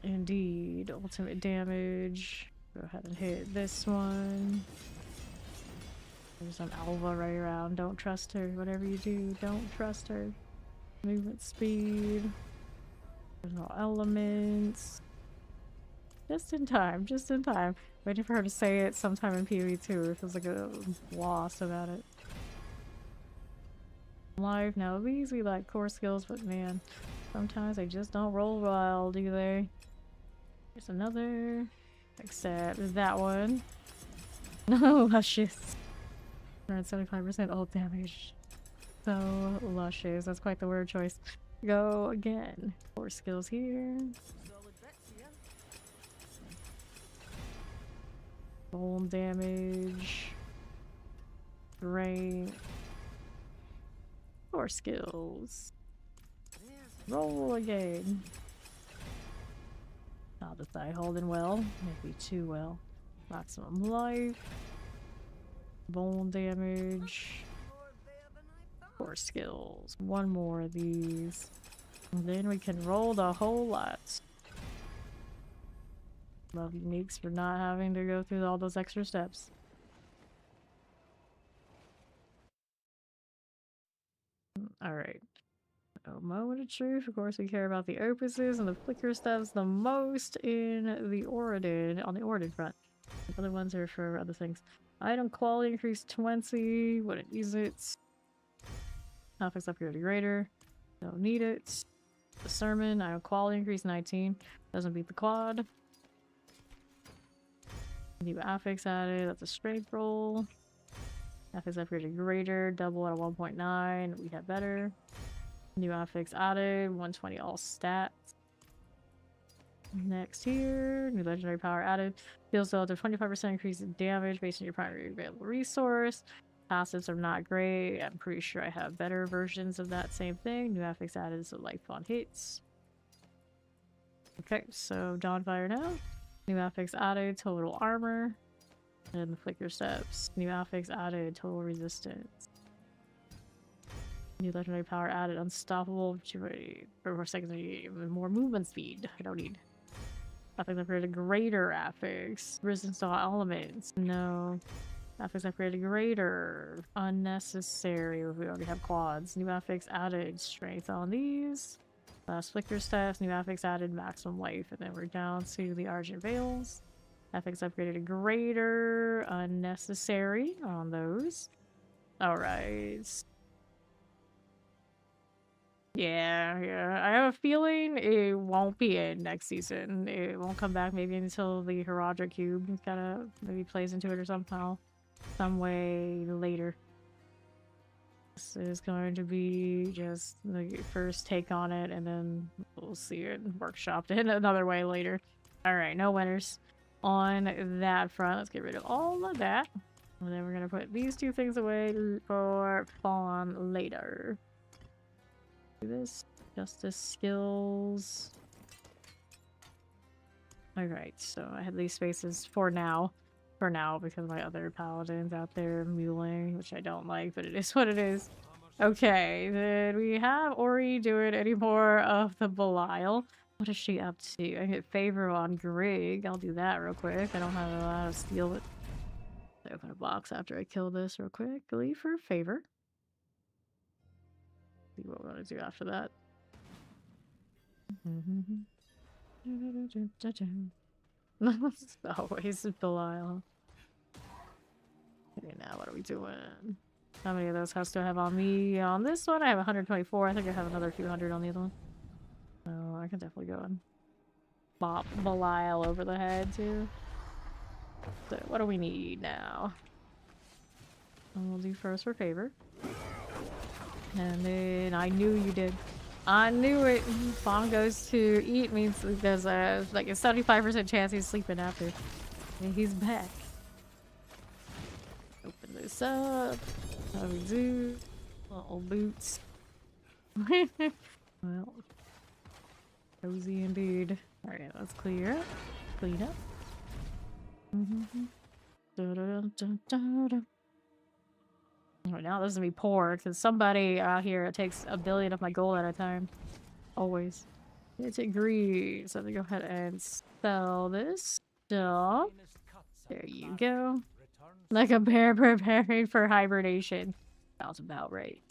Indeed, ultimate damage. Go ahead and hit this one. There's an Alva right around. Don't trust her. Whatever you do, don't trust her. Movement speed. There's no elements. Just in time, just in time. Waiting for her to say it sometime in PV2. It feels like a loss about it. Live now. These we like core skills, but man, sometimes they just don't roll well, do they? There's another. Except that one. No, luscious. 175% ult damage. So luscious. That's quite the word choice. Go again. 4 skills here. Bone damage. Strength. 4 skills. Roll again. Not the thigh holding well. Maybe too well. Maximum life. Bone damage. 4 skills. 1 more of these. And then we can roll the whole lot. Love uniques for not having to go through all those extra steps. Alright. Oh, moment of truth. Of course, we care about the opuses and the flicker stuffs the most in the Oridin, on the Oridin front. The other ones are for other things. Item quality increase 20. Wouldn't use it. Affix upgrade greater. Don't need it. The sermon. Item quality increase 19. Doesn't beat the quad. New affix added. That's a strength roll. Affix upgraded greater. Double at a 1.9. We have better. New affix added. 120 all stats. Next here. New legendary power added. Deals to 25% increase in damage based on your primary available resource. Passives are not great. I'm pretty sure I have better versions of that same thing. New affix added, so life on hits. Okay, so Dawnfire now. New affix added, total armor. And the flicker steps. New affix added, total resistance. New legendary power added, unstoppable. 4 seconds, even more movement speed. I don't need. Affix upgraded greater affix. Resistance to all elements. No. Affix upgraded greater. Unnecessary. We already have quads. New affix added, strength on these. Last flicker steps. New affix added, maximum life. And then we're down to the Argent Veils. Affix upgraded greater. Unnecessary on those. Alright. Yeah. I have a feeling it won't be in next season. It won't come back maybe until the Herodra Cube kind of maybe plays into it or somehow. Some way later. This is going to be just the first take on it, and then we'll see it workshopped in another way later. Alright, no winners on that front. Let's get rid of all of that. And then we're going to put these 2 things away for fun later. Do this. Justice skills. Alright, so I have these spaces for now. For now, because my other paladins out there muling, which I don't like, but it is what it is. Okay, then we have Ori doing any more of the Belial. What is she up to? I get favor on Grig. I'll do that real quick. I don't have a lot of steel, but I open a box after I kill this real quick. Leave for favor. See what we're gonna do after that. Always Belial. Okay, now what are we doing? How many of those has to have on me? On this one, I have 124. I think I have another few hundred on the other one. So I can definitely go and bop Belial over the head too. So what do we need now? And we'll do first for favor. And then I knew you did. I knew it. Fawn goes to eat means there's a like a 75% chance he's sleeping after. And he's back. Open this up. How we do? Little boots. Well, cozy indeed. Alright, let's clear. Clean up. Alright, now this is gonna be poor because somebody out here takes 1 billion of my gold at a time. Always. It's agreed. So they go ahead and sell this stuff. There you go. Like a bear preparing for hibernation. Sounds about right.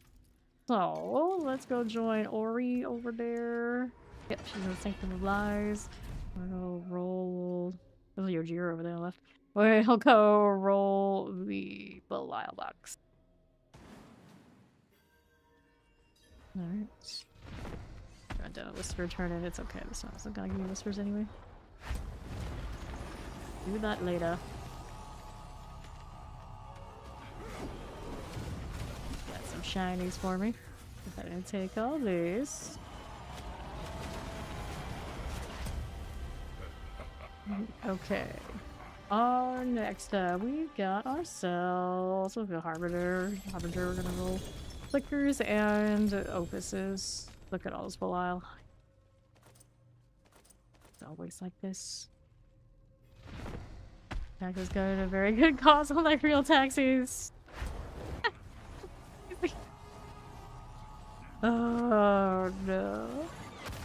So, let's go join Ori over there. Yep, she's in the Sanctum of Lies. We'll roll... There's a Yojiro over there left. We'll go roll the Belial box. Alright. I done a whisper turn in. It's okay. This one isn't gonna give me whispers anyway. Do that later. Got some shinies for me. Go ahead and take all this. Okay. Next up, we got ourselves. We'll go Harbinger. Harbinger, we're gonna roll flickers and opuses. Look at all this Belial. It's always like this. Attack is good. A very good cause on like real taxis. Oh no.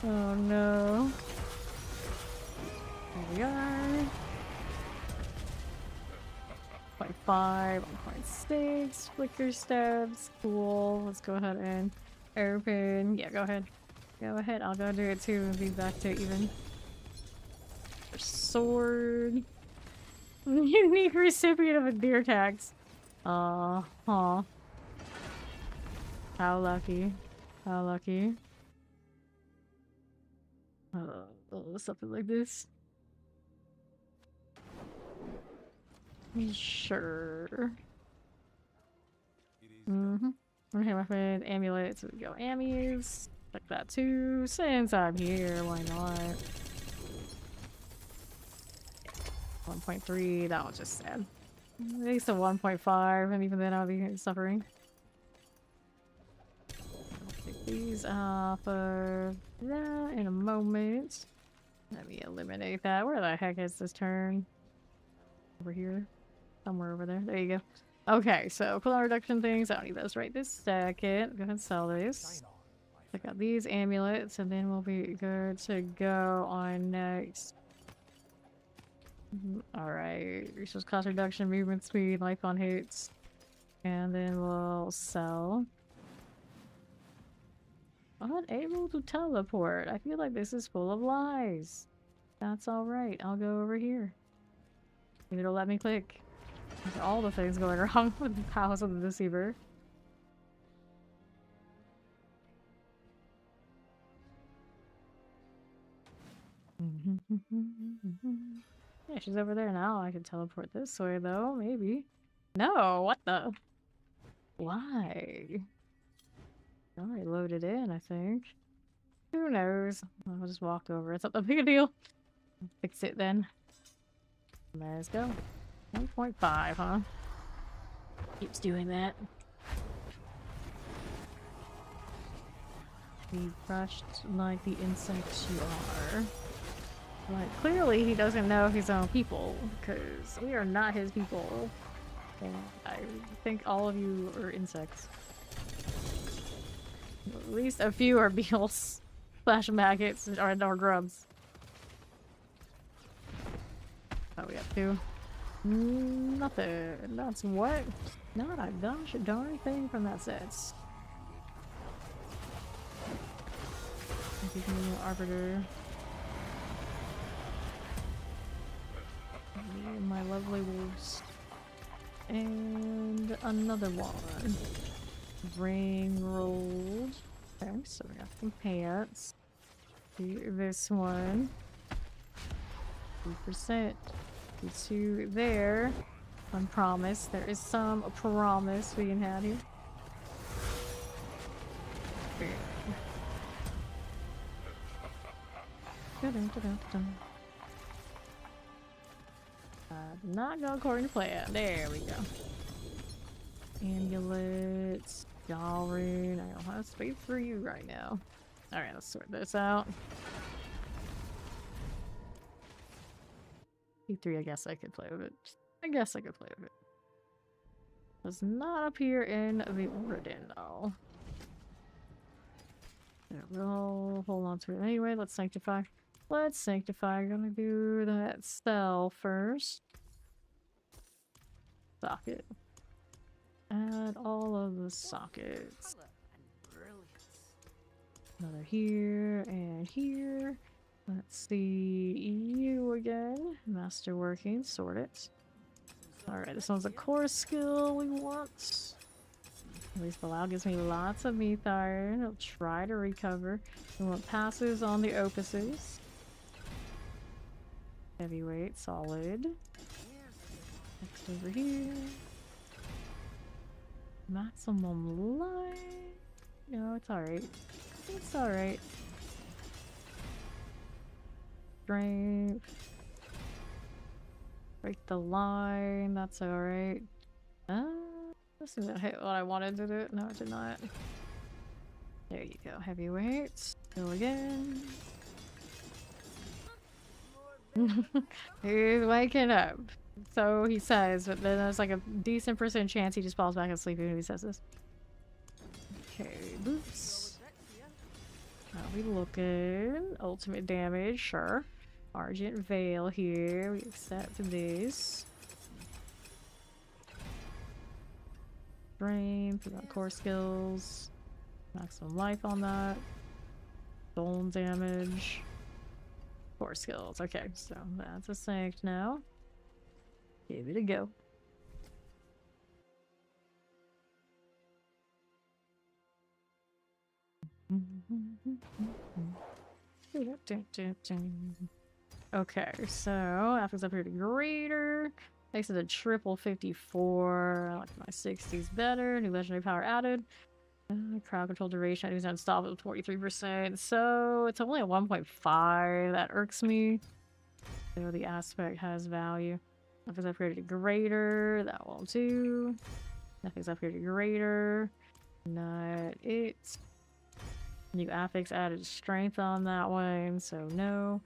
Oh no. Here we are. 0.5, 1.6, flicker stabs. Cool. Let's go ahead and open. Yeah, go ahead. Go ahead. I'll go do it too and be back to even. Sword. Unique recipient of a deer tax. Huh. How lucky. How lucky. Something like this. Sure. Okay, my friend, amulet. So we go ammies. Like that too. Since I'm here, why not? 1.3, that was just sad. At least a 1.5, and even then I'll be suffering. I'll take these off of that in a moment. Let me eliminate that. Where the heck is this turn? Over here. Somewhere over there. There you go. Okay, so cooldown reduction things. I don't need those right this second. Go ahead and sell these. Check out these amulets, and then we'll be good to go on next. Alright, resource cost reduction, movement speed, life on hits. And then we'll sell. Unable to teleport. I feel like this is full of lies. That's alright. I'll go over here. Maybe it'll let me click. Look at all the things going wrong with the Palace of the Deceiver. Yeah, she's over there now. I can teleport this way though, maybe. No, what the? Why? I already loaded in, I think. Who knows? I'll just walk over. It's not that big a deal. Fix it then. Let's go. 1.5, huh? Keeps doing that. Be brushed like the insects you are. Like, clearly he doesn't know his own people, because we are not his people. And I think all of you are insects. At least a few are beetles, slash maggots, or grubs. Oh, we have two. Nothing. That's what? Not a gosh darn thing from that set. Give me an arbiter. Me and my lovely wolves. And another one. Ring rolled. Okay, so we got some pants. Do this one. 3%. 2 there. One promise. There is some promise being had here. Not go according to plan. There we go. Amulets. Gallery. I don't have space for you right now. Alright, let's sort this out. P3, I guess I could play with it. I guess I could play with it. Does not appear in the Origin though. There we'll hold on to it anyway. Let's sanctify. Let's sanctify. I'm gonna do that cell first. Socket. Add all of the sockets. Another here and here. Let's see you again. Master working. Sort it. Alright, this one's a core skill we want. At least the Lao gives me lots of meat iron. I'll try to recover. We want passes on the opuses. Heavyweight, solid. Next over here. Maximum life. No, it's alright. It's alright. Strength. Break the line. That's alright. This didn't hit what I wanted to do. No, it did not. There you go. Heavyweight. Go again. He's waking up. So he says, but then there's like a decent % chance he just falls back asleep when he says this. Okay, boots. How we looking? Ultimate damage, sure. Argent Veil here. We accept this. Strength, we got core skills. Maximum life on that. Bone damage. Core skills. Okay, so that's a Sanct now. Give it a go. Okay, so after up here to greater. Makes it a triple 54. I like my 60s better. New legendary power added. Crowd control duration. I think it's unstoppable 43%. So it's only a 1.5. That irks me. So the aspect has value. If it's upgraded to greater, that won't do. Nothing's upgraded to greater. Not it. New affix added strength on that one, so no.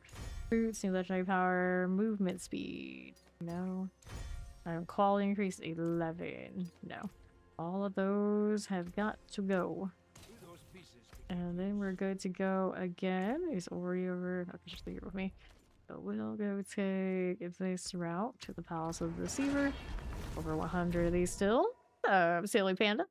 Boots, new legendary power, movement speed. No. Item quality increase 11. No. All of those have got to go. And then we're good to go again. Is Ori over? Okay, just leave it with me. So we'll go take this route to the Palace of the Receiver. Over 100 of these still. Silly Panda.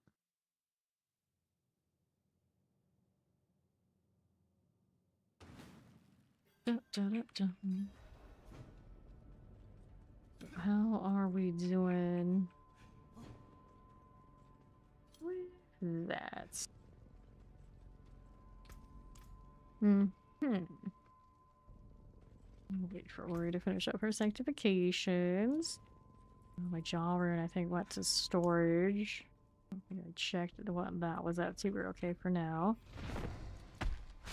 How are we doing with that? Wait for Ori to finish up her sanctifications. Oh, my jaw rune, I think, went to storage. I think I checked what that was up to. We're okay for now.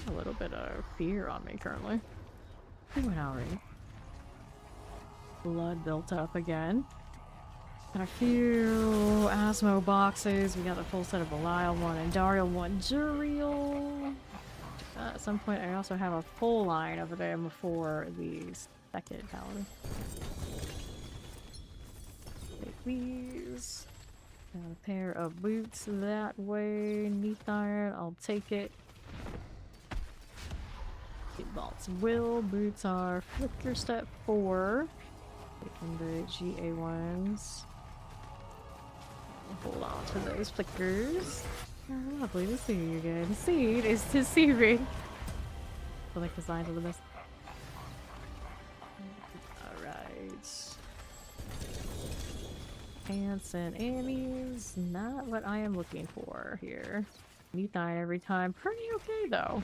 A little bit of fear on me currently. It went already. Blood built up again. Got a few Asmo boxes. We got a full set of Belial 1 and Dario 1 Duriel. At some point, I also have a full line of them for the second Paladin. Take these. Got a pair of boots that way. Neath iron, I'll take it. Bolts will. Boots are flicker step 4. Taking the GA ones. Hold on to those flickers. Oh, lovely to see you again. Seed is deceiving. I feel like the signs are the best. Alright. Pants and Annie's. Not what I am looking for here. Neath iron every time. Pretty okay though.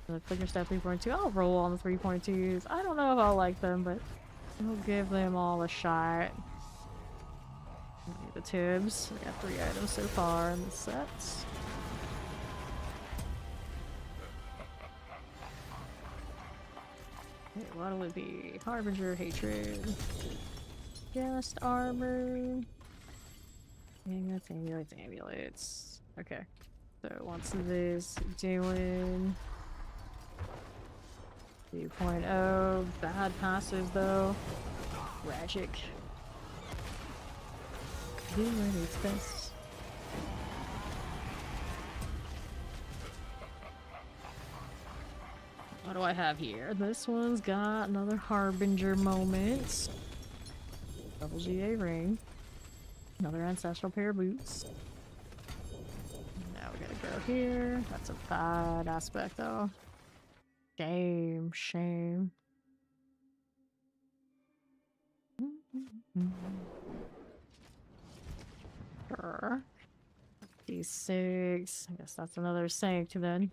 The figure step 3.2. I'll roll on the 3.2s. I don't know if I'll like them, but we'll give them all a shot. The tubs. We got 3 items so far in the sets. Okay, what'll it be? Harbinger, Hatred. Guest armor. Amulets, amulets, amulets. Okay. So what's this doing? 2.0. Bad passive though. Tragic. Doing its best. What do I have here? This one's got another Harbinger moment. Double GA ring. Another ancestral pair of boots. Now we gotta go here. That's a bad aspect though. Shame, shame. D6. I guess that's another Sanct then.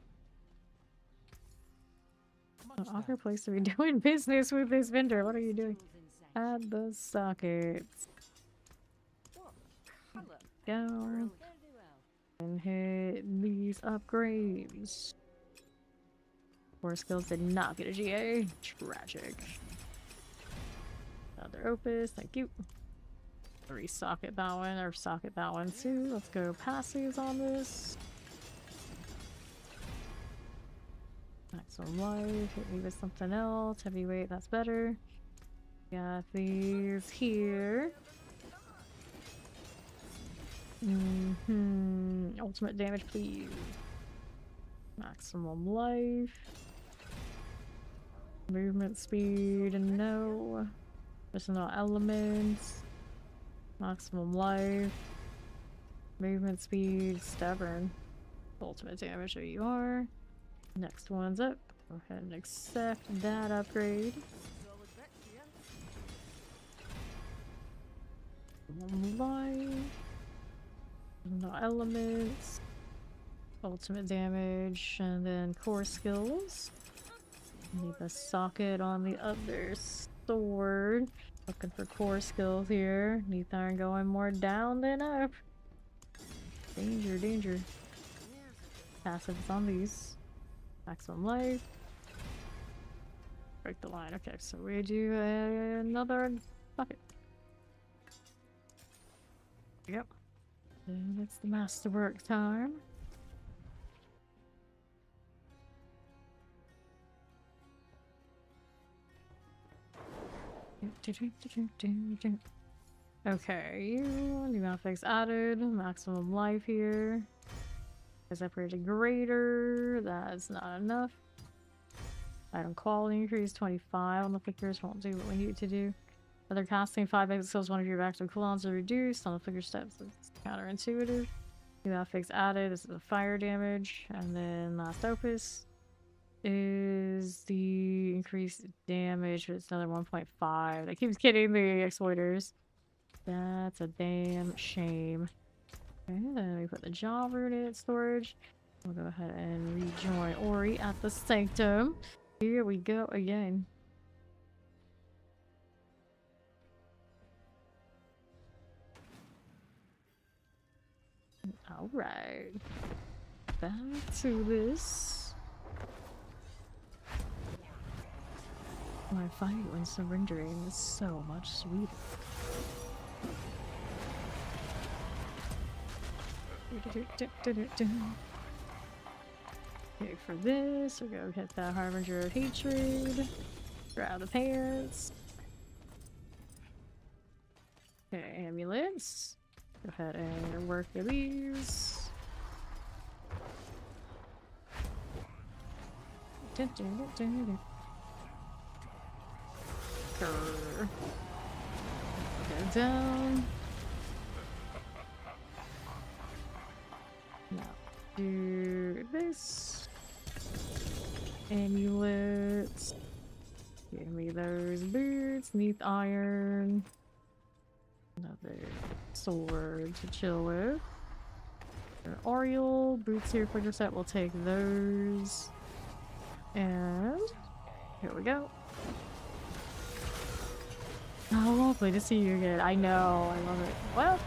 An awkward place to be doing business with this vendor. What are you doing? Add the sockets. Go. And hit these upgrades. 4 skills did not get a GA. Tragic. Another opus. Thank you. Resocket that one, or socket that one too. Let's go passives on this. Maximum life. Hit me with something else. Heavyweight, that's better. Got these here. Ultimate damage, please. Maximum life. Movement speed, no. Personal elements. Maximum life. Movement speed, stubborn. Ultimate damage, there you are. Next one's up. Go ahead and accept that upgrade. Life. No elements. Ultimate damage, and then core skills. Need a socket on the other sword. Looking for core skills here. Need iron going more down than up. Danger, danger. Passives on these. Maximum life. Break the line. Okay, so we do another bucket. Yep. And it's the masterwork time. Okay, new effects added, maximum life here. Is upgraded greater, that's not enough. Item quality increase 25 on the figures, won't do what we need it to do. Other casting 5 exit skills, one of your active cooldowns are reduced on the figure steps. It's counterintuitive. New effects added, this is a fire damage, and then last opus is the increased damage, but it's another 1.5. That keeps getting the exploiters. That's a damn shame. Okay, then we put the jaw rune in its storage. We'll go ahead and rejoin Ori at the sanctum. Here we go again. Alright. Back to this. My fight when surrendering is so much sweeter. Okay, for this, we'll go hit that Harbinger of Hatred. Grab the pants. Okay, amulets. Go ahead and work with these. Go down. Now do this. Amulets. Give me those boots. Neath iron. Another sword to chill with. Oriole. Boots here for your set. We'll take those. And here we go. Oh, lovely to see you again. I know, I love it. Well,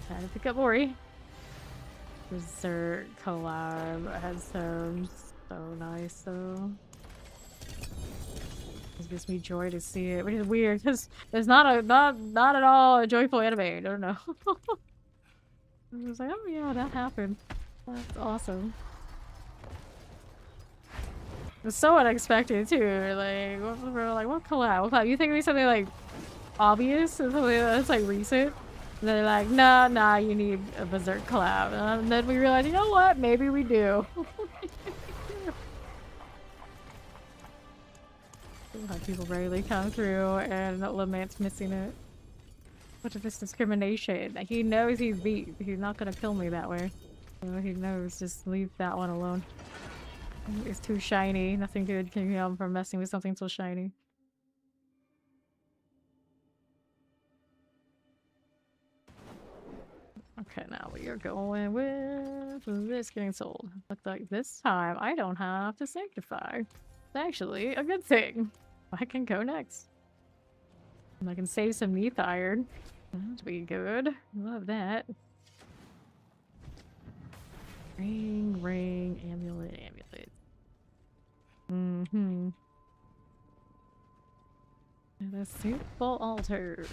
time to pick up Ori. Dessert collab has some so nice though. It gives me joy to see it, which is weird because it's not at all a joyful anime. I don't know. I was like, oh yeah, that happened. That's awesome. It's so unexpected too. Like, what collab? You think it'd be something like obvious and something that's like recent? And they're like, nah, you need a Berserk collab. And then we realize, you know what? Maybe we do. People rarely come through and Lament's missing it. What is this discrimination? He knows he's beat. He's not gonna kill me that way. So he knows. Just leave that one alone. It's too shiny. Nothing good can come from messing with something so shiny. Okay, now we are going with this getting sold. Looks like this time I don't have to sanctify. It's actually a good thing. I can go next. And I can save some neath iron. That'd be good. Love that. Ring, amulet. Mm-hmm. And a simple altar.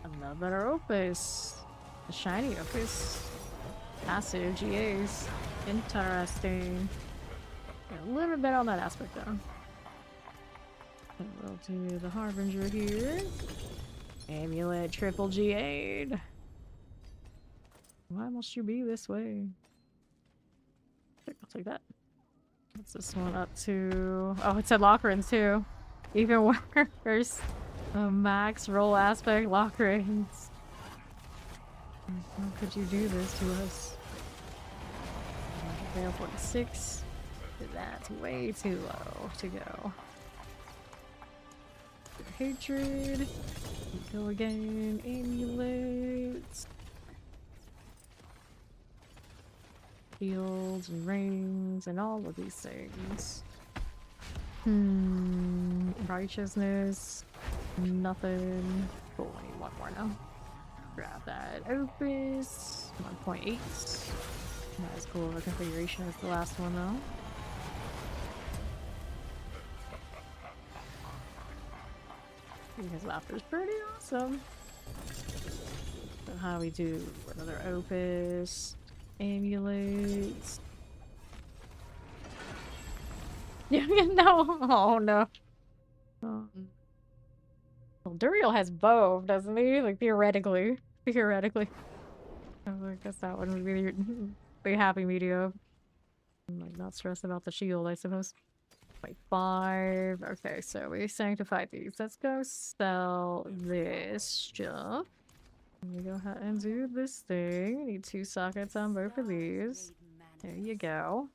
Another opus. A shiny opus. Passive GAs. Interesting. A little bit on that aspect though. And we'll do the Harbinger here. Amulet triple GA'd. Why must you be this way? I'll take that. What's this one up to? Oh, it said Lockrins too. Even worse. Max roll aspect Lockrins. How could you do this to us? Fail 46. That's way too low to go. Hatred. Go again. Amulets. Shields and rings and all of these things. Righteousness. Nothing. Cool, I need one more now. Grab that opus. 1.8. Not as cool of a configuration as the last one though. His laughter's pretty awesome. So how we do another opus. Amulets. Yeah, no. Oh no. Well, Duriel has bow, doesn't he? Like theoretically. Theoretically. I guess that one would be the happy medium. I'm like not stressed about the shield, I suppose. Wait, 5. Okay, so we sanctified these. Let's go sell this stuff. Let me go ahead and do this thing. Need 2 sockets on both of these. There you go.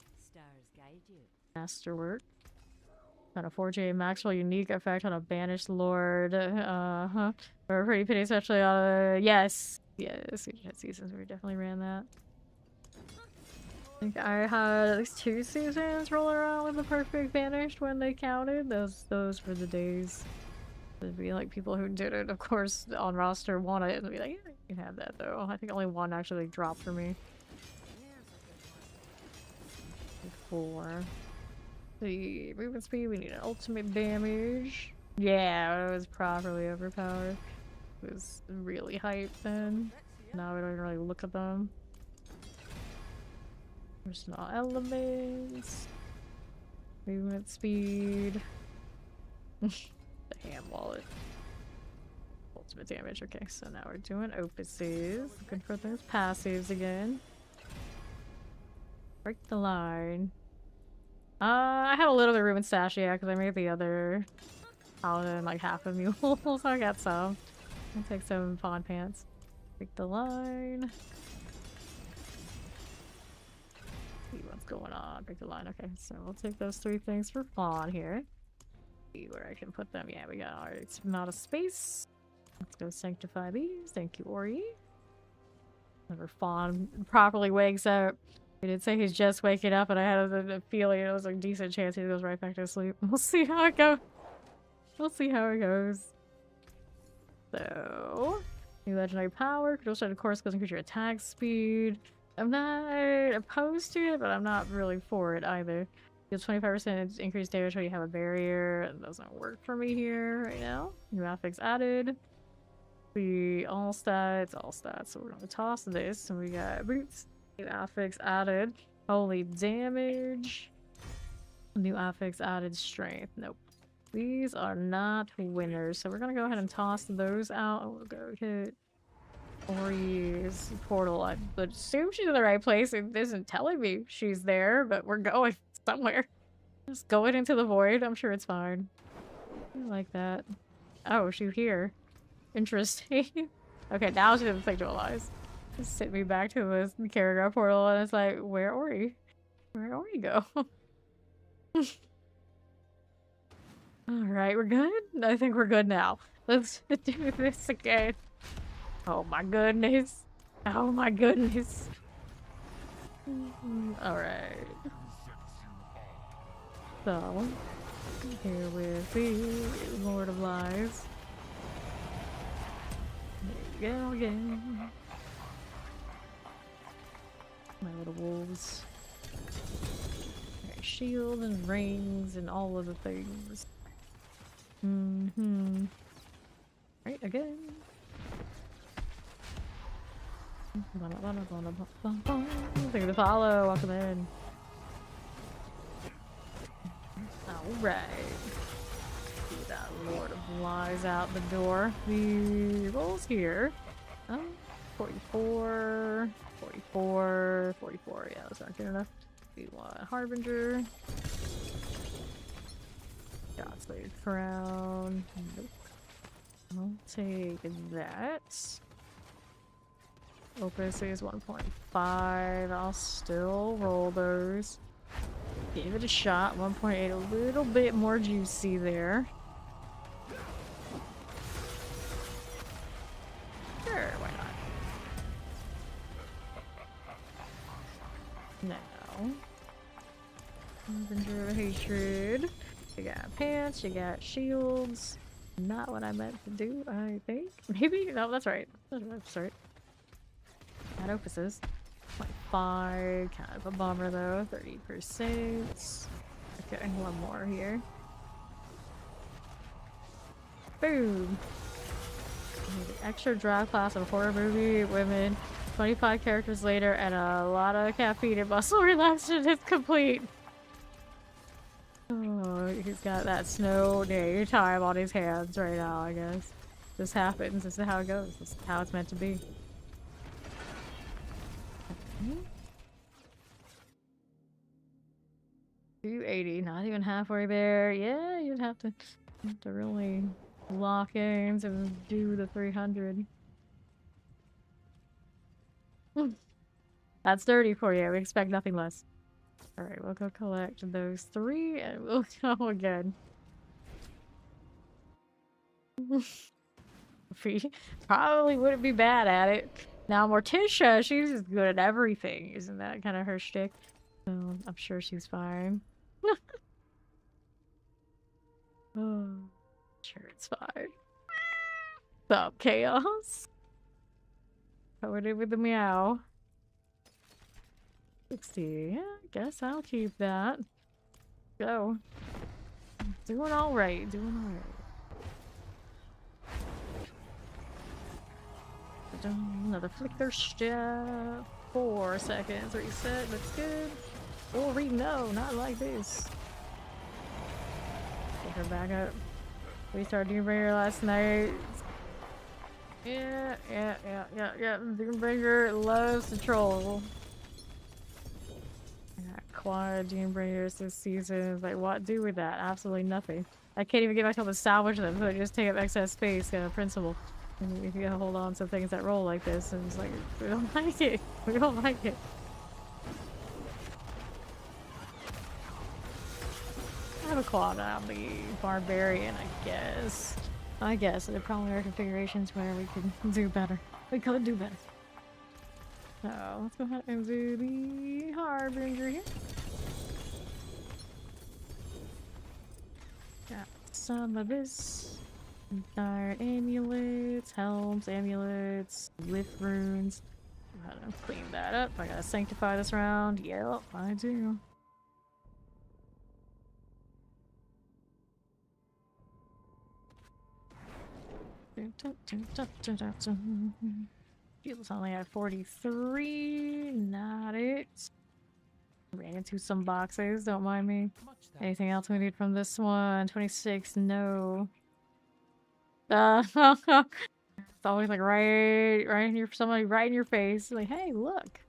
Masterwork. Got a 4J Maxwell unique effect on a banished lord. We're pretty pity, especially on yes. Yes, seasons we definitely ran that. I think I had at least 2 seasons roll around with the perfect banished when they counted. Those were the days. There'd be like people who did it, of course, on roster want it, and be like, yeah, you can have that though. I think only one actually dropped for me. 4. The movement speed, we need an ultimate damage. Yeah, it was properly overpowered. It was really hyped then. Now we don't even really look at them. Personal elements. Movement speed. The hand wallet. Ultimate damage. Okay, so now we're doing opuses. Looking for those passives again. Break the line. I had a little bit of room in stash, yeah, because I made the other Paladin like half a mule, so I got some. I'll take some fawn pants. Break the line. See what's going on. Break the line. Okay, so we'll take those 3 things for fawn here. See where I can put them. Yeah, we got our amount of space. Let's go sanctify these. Thank you, Ori. Never Fawn properly wakes up. He did say he's just waking up, and I had a feeling it was a decent chance he goes right back to sleep. We'll see how it goes. We'll see how it goes. So, new legendary power. Control strike, of course, goes increase your attack speed. I'm not opposed to it, but I'm not really for it either. Deals 25% increased damage when you have a barrier. It doesn't work for me here right now. New affix added. All stats. So we're gonna toss this, and we got boots. New affix added. Holy damage. New affix added strength. Nope. These are not winners, so we're gonna go ahead and toss those out. We'll go hit Ori's portal. I would assume she's in the right place. It isn't telling me she's there, but we're going somewhere. Just going into the void. I'm sure it's fine. I like that. Oh, she's here. Interesting. Okay, now she doesn't sexualize. Just sent me back to the Karagrar portal, and it's like, where Ori? Where'd Ori go? Alright, we're good? I think we're good now. Let's do this again. Oh my goodness. Oh my goodness. Alright. So, here with the Lord of Lies. There you go again. My little wolves. Shield and rings and all of the things. Right, again. Thank you for the follow. Welcome in. Alright. Get that Lord of Lies out the door. The rolls here. 44, 44, 44. Yeah, that's not good enough. We want Harbinger. Godslayer Crown. Nope. I'll take that. Opus is 1.5. I'll still roll those. Give it a shot. 1.8, a little bit more juicy there. Sure, why not? Now. Avenger of Hatred. You got pants, you got shields. Not what I meant to do, I think. Maybe? No, that's right. That's right. Got opuses. 0.5. Kind of a bummer though. 30%. Okay, one more here. Boom! The extra draft class of horror movie women. 25 characters later, and a lot of caffeine and muscle relaxation is complete. Oh, he's got that snow day time on his hands right now, I guess. This happens. This is how it goes. This is how it's meant to be. Okay. 280, not even halfway there. Yeah, you'd have to really lock in to do the 300. That's dirty for you. We expect nothing less. Alright, we'll go collect those 3 and we'll go again. Probably wouldn't be bad at it. Now Morticia, she's just good at everything. Isn't that kind of her shtick? So I'm sure she's fine. Oh, sure it's fine. What's up, Chaos? Covered it with the meow. 60. Yeah, I guess I'll keep that. Go. Doing alright, doing alright. Another flicker step. 4 seconds. Reset. Looks good. Oh, no, not like this. Get her back up. We started Doombringer last night. Yeah. Doombringer loves to troll. Quad Doombringers this season. Like, what do with that? Absolutely nothing. I can't even get myself to salvage them, so I just take up excess space, principle. And if you gotta hold on to things that roll like this, and it's like, we don't like it. We don't like it. I have a quad on the Barbarian, I guess. There probably are configurations where we could do better. We could do better. So let's go ahead and do the Harbinger here. Got some of this. Our amulets, helms, amulets, lift runes. Go ahead and clean that up. I gotta sanctify this round. Yep, I do. Feels only at 43. Not it. Ran into some boxes, don't mind me. Anything else we need from this one? 26, no. It's always like right in your somebody right in your face. Like, hey, look.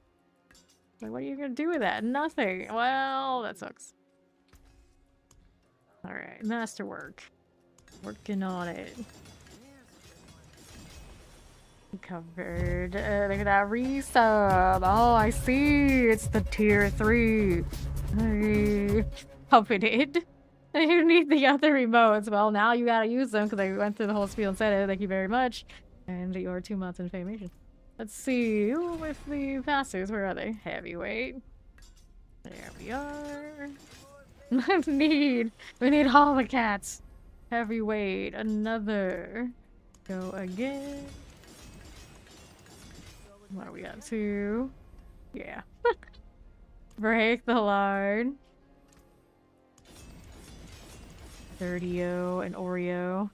Like, what are you gonna do with that? Nothing. Well, that sucks. Alright, masterwork. Working on it. Covered. Look at that resub. Oh, I see. It's the tier 3. Hey. Coveted. You need the other remotes. Well, now you gotta use them because I went through the whole spiel and said it. Thank you very much. And your 2 months in Famation. Let's see. Ooh, with the passes, where are they? Heavyweight. There we are. We need all the cats. Heavyweight. Another. Go again. What do we got? 2. Yeah. Break the line. 30o and Oreo.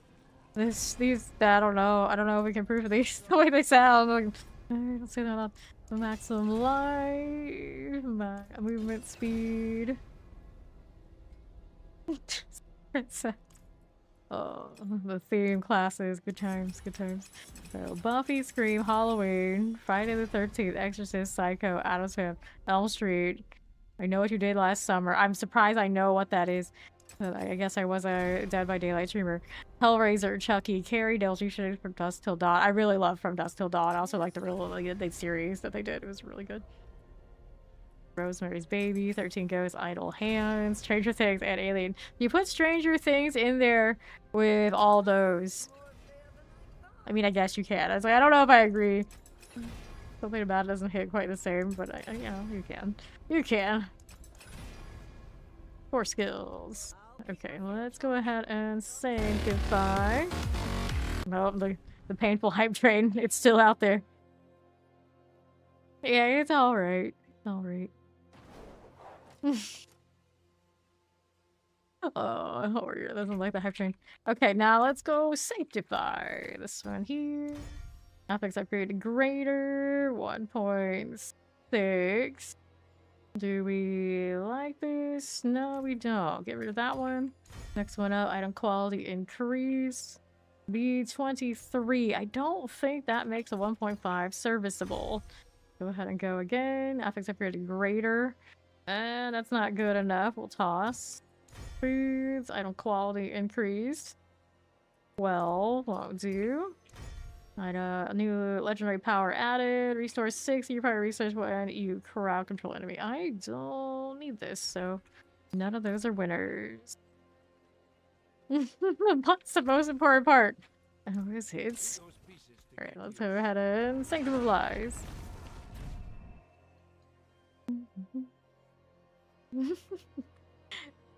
These, I don't know if we can prove these the way they sound. Like, let's say that on the maximum life, movement speed. Oh, the theme classes, good times, good times. So, Buffy, Scream, Halloween, Friday the 13th, Exorcist, Psycho, Addams Family, Elm Street. I know what you did last summer. I'm surprised I know what that is. I guess I was a Dead by Daylight streamer. Hellraiser, Chucky, Carrie, Delgy Shade from Dusk Till Dawn. I really love From Dusk Till Dawn. I also like the series that they did. It was really good. Rosemary's Baby, 13 Ghosts, Idle Hands, Stranger Things, and Alien. You put Stranger Things in there with all those. I mean, I guess you can. I was like, I don't know if I agree. Something about it doesn't hit quite the same, but you know, you can. You can. 4 skills. Okay, let's go ahead and sanctify. No, the painful hype train. It's still out there. Yeah, it's alright. It's alright. Oh, Warrior doesn't like the hype train. Okay, now let's go sanctify this one here. Graphics upgrade greater 1.6. Do we like this? No, we don't. Get rid of that one. Next one up, item quality increase. B23. I don't think that makes a 1.5 serviceable. Go ahead and go again. Graphics upgrade greater. And that's not good enough. We'll toss. Foods, item quality increased. Well, won't do. A new legendary power added. Restore 6 your fire research when you crowd control enemy. I don't need this, so none of those are winners. What's the most important part? Oh, is it? Alright, let's go ahead and Sanctum of Lies.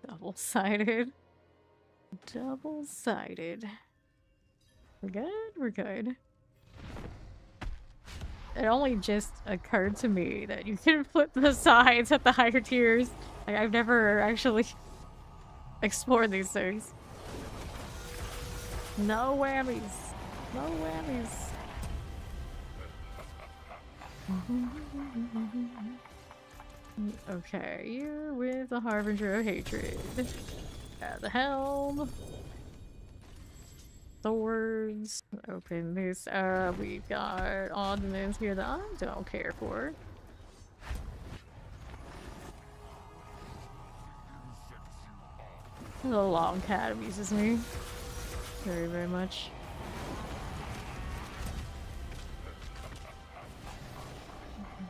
Double-sided. Double-sided. We're good? We're good. It only just occurred to me that you can flip the sides at the higher tiers. Like, I've never actually explored these things. No whammies. No whammies. Okay, you're with the Harbinger of Hatred. The helm. Swords. Open this up. We've got ordnance here that I don't care for. The long cat abuses me very, very much.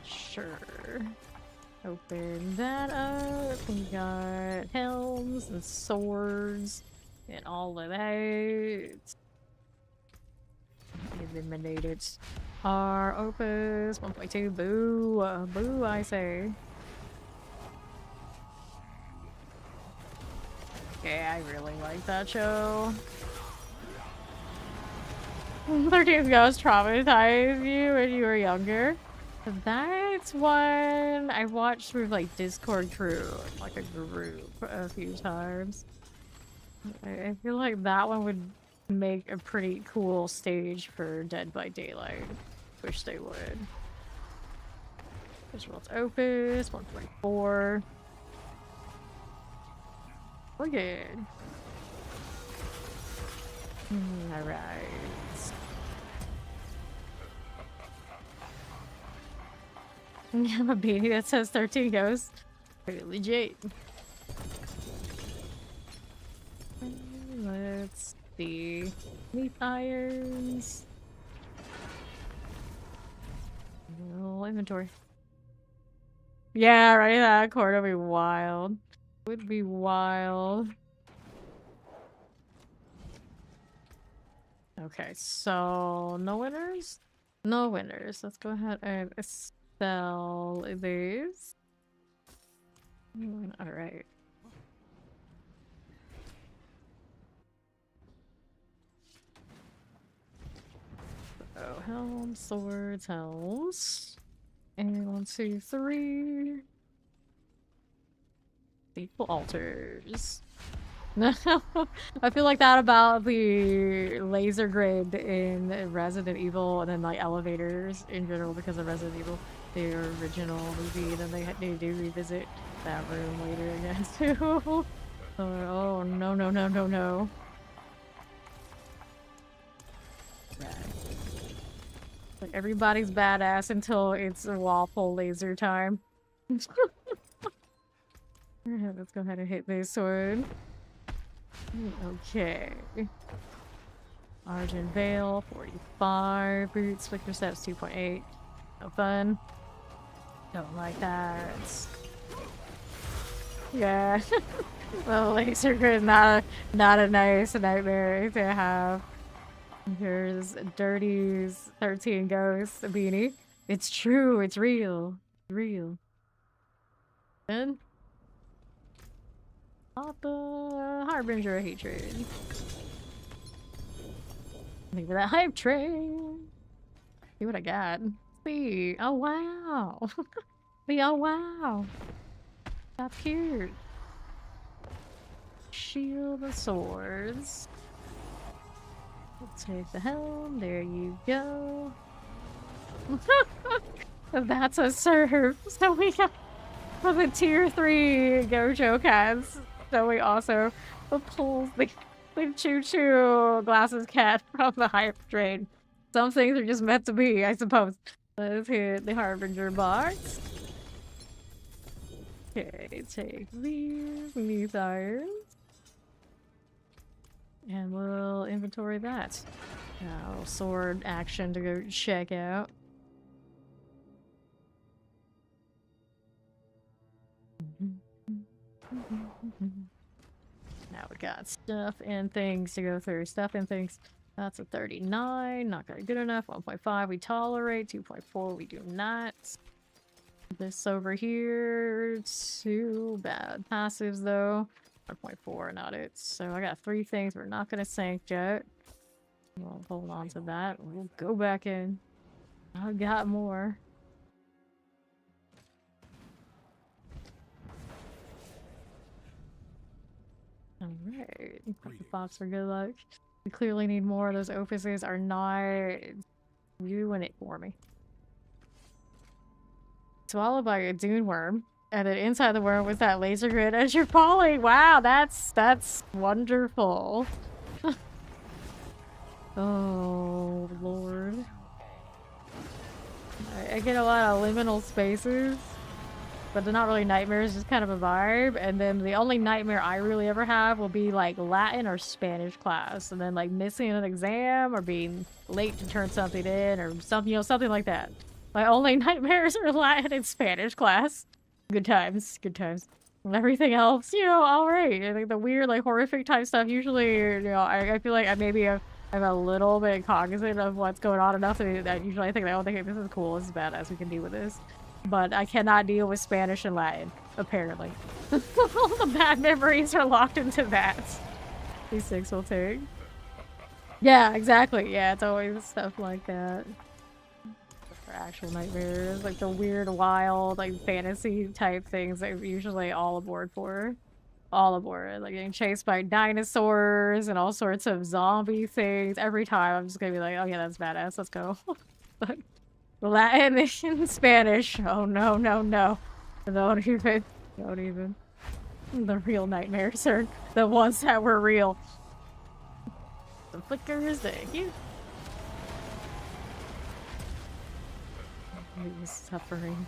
Sure. Open that up. We got helms and swords and all of that. Eliminate it. our Opus 1.2. Boo. Boo, I say. Yeah, I really like that show. 13 Ghosts traumatized you when you were younger. That's one I watched with like Discord crew, like a group, a few times. I feel like that one would make a pretty cool stage for Dead by Daylight. Wish they would. This world's Opus 1.4. We're good. Alright. I have a beanie that says 13 Ghosts. Pretty legit. Let's see. Leaf irons. Little inventory. Yeah, right. That corner would be wild. Would be wild. Okay, so no winners? No winners. Let's go ahead and sell these. Alright. Oh, helms, swords, helms. And 1, 2, 3. Equal altars. I feel like that about the laser grid in Resident Evil, and then like elevators in general because of Resident Evil, the original movie. And then they do revisit that room later again too. Oh no no no no no. Right. Like everybody's badass until it's waffle laser time. Let's go ahead and hit this one. Okay. Argent Veil, 45. Boots, Flicker Steps, 2.8. No fun. Don't like that. Yeah. Well, laser grid, not a nice nightmare to have. Here's Dirty's 13 Ghosts beanie. It's true, it's real. It's real. Then Papa Harbinger of Hatred. Think of that hype train. See what I got. See. Oh wow. See, oh wow. That's cute. Shield of Swords. We'll take the helm. There you go. That's a serve. So we got for the tier 3 Gojo cats. So we also pulls the choo-choo glasses cat from the hype train. Some things are just meant to be, I suppose. Let's hit the Harbinger box. Okay, take these irons. And we'll inventory that. Now, sword action to go check out. Now we got stuff and things to go through. Stuff and things. That's a 39. Not very good enough. 1.5 we tolerate. 2.4 we do not. This over here. Too bad. Passives though. 1.4, not it. So I got 3 things we're not going to Sanct yet. We'll hold on to that. We'll go back in. I've got more. Alright. Put the box for good luck. We clearly need more. Those opuses are not doing it for me. Swallowed by a dune worm. And then inside the worm was that laser grid as you're falling. Wow, that's wonderful. Oh, Lord. I get a lot of liminal spaces, but they're not really nightmares, just kind of a vibe. And then the only nightmare I really ever have will be like Latin or Spanish class, and then like missing an exam or being late to turn something in or something, you know, something like that. My only nightmares are Latin and Spanish class. Good times, good times. And everything else, you know, alright. I think the weird, like, horrific type stuff, usually, you know, I feel like I maybe I'm a little bit cognizant of what's going on enough that usually I think, like, oh, this is cool, this is badass, we can deal with this. But I cannot deal with Spanish and Latin, apparently. All the bad memories are locked into that. These 6 will take. Yeah, exactly. Yeah, it's always stuff like that. For actual nightmares, like the weird, wild, like fantasy type things I'm usually all aboard for. All aboard. Like getting chased by dinosaurs and all sorts of zombie things. Every time I'm just gonna be like, oh yeah, that's badass, let's go. But Latin and Spanish, oh no, no, no. Don't even. Don't even. The real nightmares are the ones that were real. The flickers, thank you. Suffering.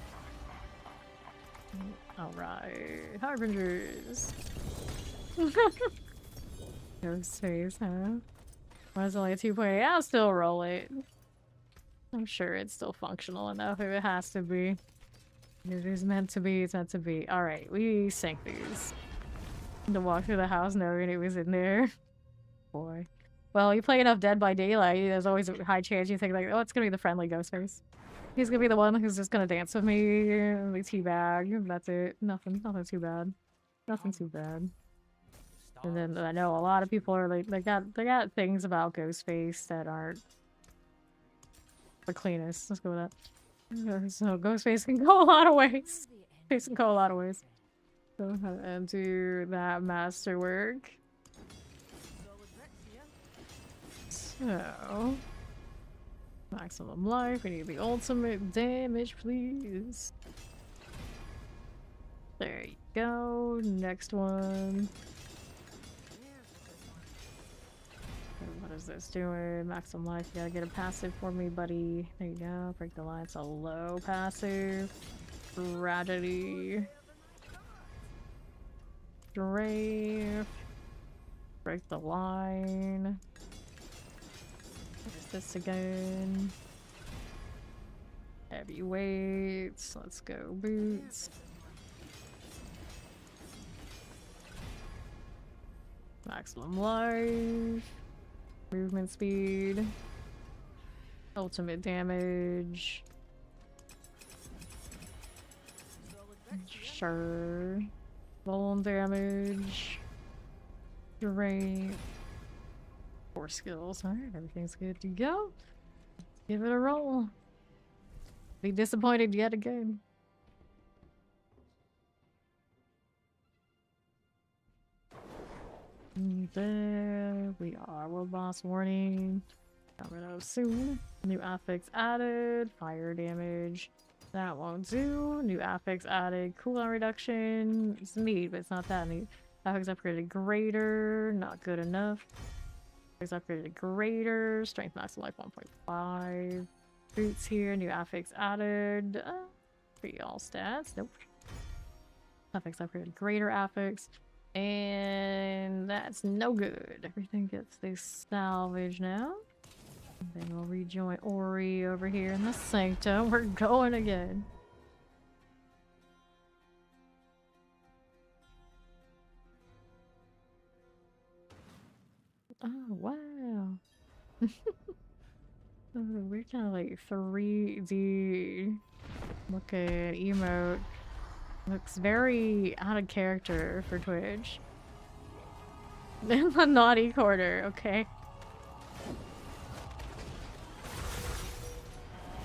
Alright. Harbingers. Ghost face, huh? Why is it only a 2.8? I'll still roll it. I'm sure it's still functional enough if it has to be. If it is meant to be, it's meant to be. Alright, we sank these. To walk through the house knowing it was in there. Boy. Well, you play enough Dead by Daylight, there's always a high chance you think like, oh, it's gonna be the friendly ghost face. He's gonna be the one who's just gonna dance with me, like teabag, that's it. Nothing too bad. Nothing too bad. And then I know a lot of people are like, they got things about Ghostface that aren't the cleanest. Let's go with that. So Ghostface can go a lot of ways. Face can go a lot of ways. So and do that masterwork. So maximum life, we need the ultimate damage, please. There you go. Next one. What is this doing? Maximum life, you gotta get a passive for me, buddy. There you go. Break the line, it's a low passive. Tragedy. Strafe. Break the line. What is this again? Heavyweights. Let's go, boots. Maximum life. Movement speed. Ultimate damage. Sure. Bone damage. Drain. 4 skills. Alright, everything's good to go. Give it a roll. Be disappointed yet again. There we are. World boss warning. Coming up soon. New affix added. Fire damage. That won't do. New affix added. Cooldown reduction. It's neat, but it's not that neat. Affix upgraded greater. Not good enough. Affix upgraded greater. Strength maximum life 1.5. Boots here. New affix added. Pretty all stats. Nope. Affix upgraded greater affix. And that's no good. Everything gets this salvage now. Then we'll rejoin Ori over here in the Sanctum. We're going again. Oh, wow. We're kind of like 3D looking emote. Looks very out of character for Twitch. In the naughty corner, okay.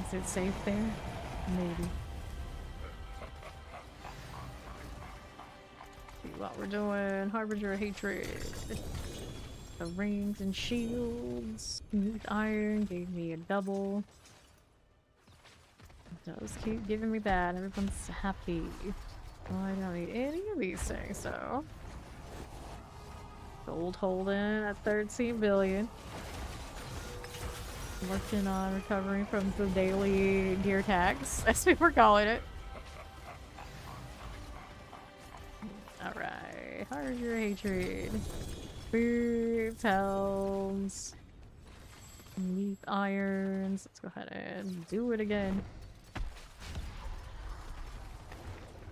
Is it safe there? Maybe. See what we're doing. Harbinger of Hatred. The rings and shields. Smooth iron gave me a double. It does keep giving me that. Everyone's happy. Well, I don't need any of these things, so. Gold holding at 13 billion. Working on recovering from the daily gear tax, as we were calling it. Alright. Harder hatred. Boots, helms. Neat irons. Let's go ahead and do it again.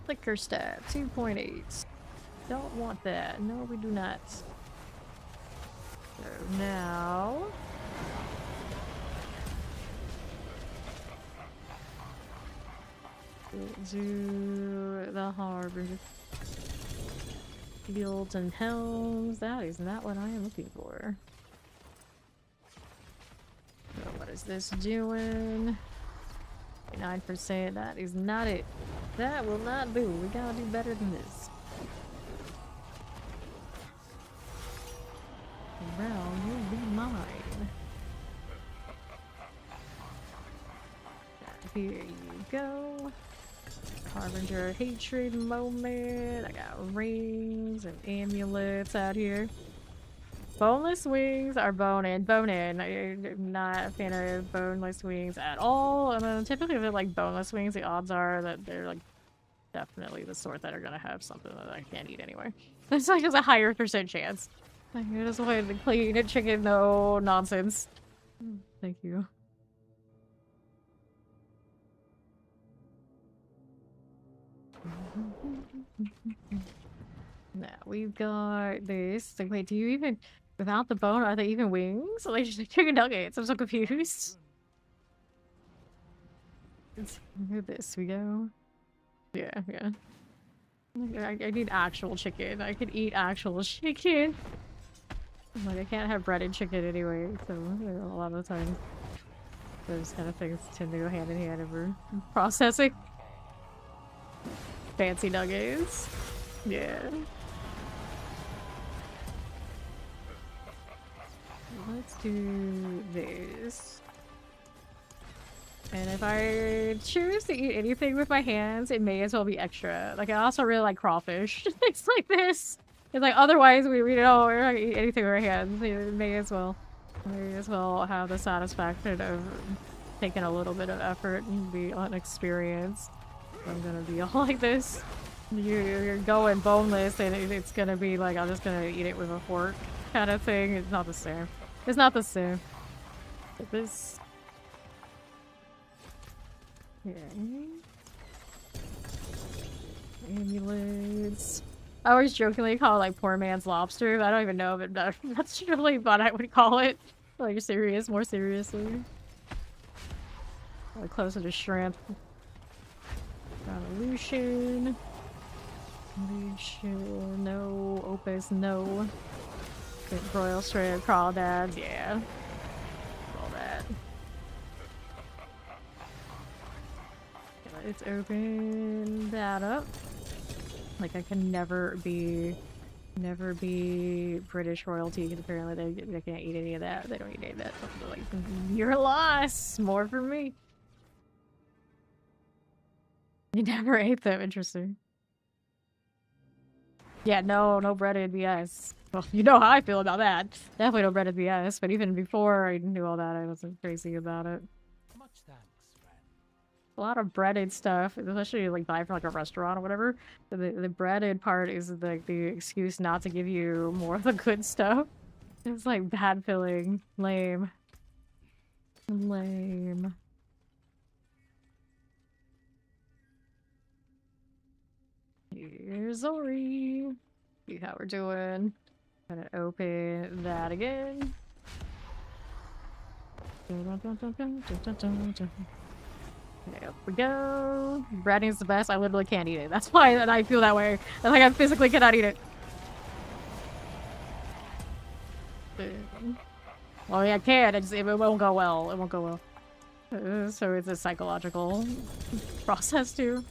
Flicker stat, 2.8. Don't want that. No, we do not. So now... we'll do the Harbinger. Shields and helms. That is not what I am looking for. So what is this doing? 9%. That is not it. That will not do. We gotta do better than this. Well, you'll be mine. Here you go. Harbinger hatred moment. I got rings and amulets out here. Boneless wings are bone-in. Bone-in. I'm not a fan of boneless wings at all. And then typically if they're like boneless wings, the odds are that they're like definitely the sort that are gonna have something that I can't eat anyway. There's like just a higher % chance. Like, I just wanted to clean chicken, no nonsense. Thank you. Now we've got this. Like, wait, do you even, without the bone, are they even wings? Or like just chicken nuggets? I'm so confused. Look at this. We go. Yeah, yeah. I need actual chicken. I could eat actual chicken. Like, I can't have breaded chicken anyway, so a lot of the time those kind of things tend to go hand in hand over processing. Fancy nuggets. Yeah. Let's do this. And if I choose to eat anything with my hands, it may as well be extra. Like, I also really like crawfish. Things like this. It's like, otherwise, we don't, we're not gonna eat anything with our hands. It may as well have the satisfaction of taking a little bit of effort and be unexperienced. I'm gonna be all like this. You're going boneless, and it's gonna be like, I'm just gonna eat it with a fork kind of thing. It's not the same. It's not the same. But this... yeah. Amulets. I always jokingly call it like poor man's lobster, but I don't even know if that's really what I would call it. Like serious, more seriously. Like closer to shrimp. Revolution. Lucian, no. Opus, no. Royal shrimp, crawdads, yeah. All that. Let's open that up. Like, I can never be British royalty, because apparently they can't eat any of that. They don't eat any of that. So like, your loss! More for me. You never ate them, interesting. Yeah, no breaded BS. Well, you know how I feel about that. Definitely no breaded BS, but even before I knew all that, I wasn't crazy about it. Much thanks, friend. A lot of breaded stuff, especially like buy from like a restaurant or whatever. The breaded part is like the excuse not to give you more of the good stuff. It's like bad filling. Lame. Lame. Here's Ori. See how we're doing. Gonna open that again. There we go. Breading's the best. I literally can't eat it. That's why I feel that way. Like I physically cannot eat it. Well, yeah, I can. It won't go well. It won't go well. So it's a psychological process too.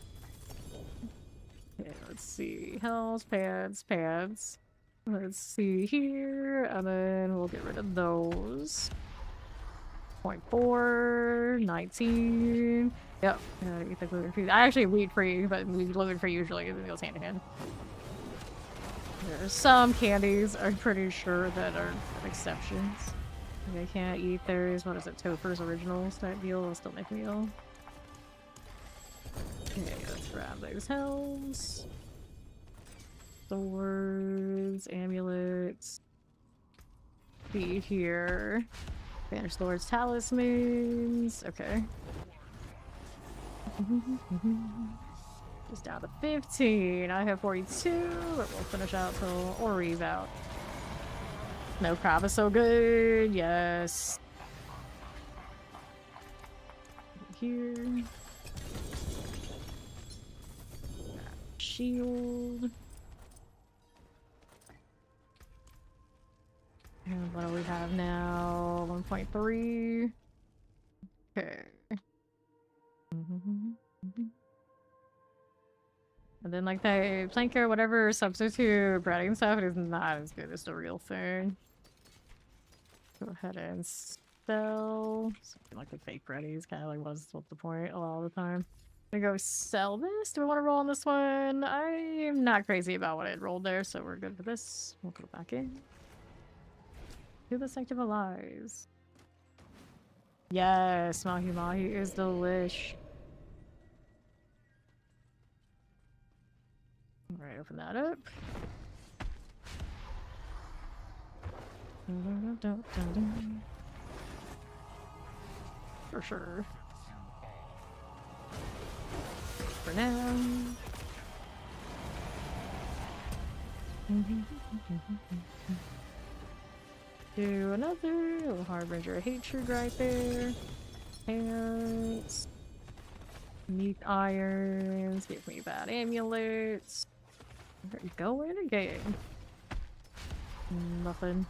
Okay, let's see. Hells, pads. Let's see here, and then we'll get rid of those. 0.4, 19. Yep, eat the gluten-free. I actually wheat-free, but gluten-free usually goes hand in hand. There's some candies I'm pretty sure that are exceptions. Like I can't eat those. What is it? Topher's Originals type deal. I'll still make a meal. Okay, let's grab those helms. Swords, amulets. Be here. Banished Lord's talismans. Okay. Just down to 15. I have 42, but we'll finish out till Ori's out. No crop is so good. Yes. Here. Shield. And what do we have now? 1.3. Okay. And then like the planker, whatever substitute breading stuff, it is not as good as the real thing. Go ahead and sell something like the fake breadies, kind of like what's the point a lot of the time. I'm gonna go sell this. Do we want to roll on this one? I'm not crazy about what it rolled there, so we're good for this. We'll put it back in. Do the Sanct of Lies. Yes, Mahi Mahi is delish. Alright, open that up. For sure. For now. Do another little Harbinger of Hatred right there. Pants. Meat irons. Give me bad amulets. There you go in again. Nothing.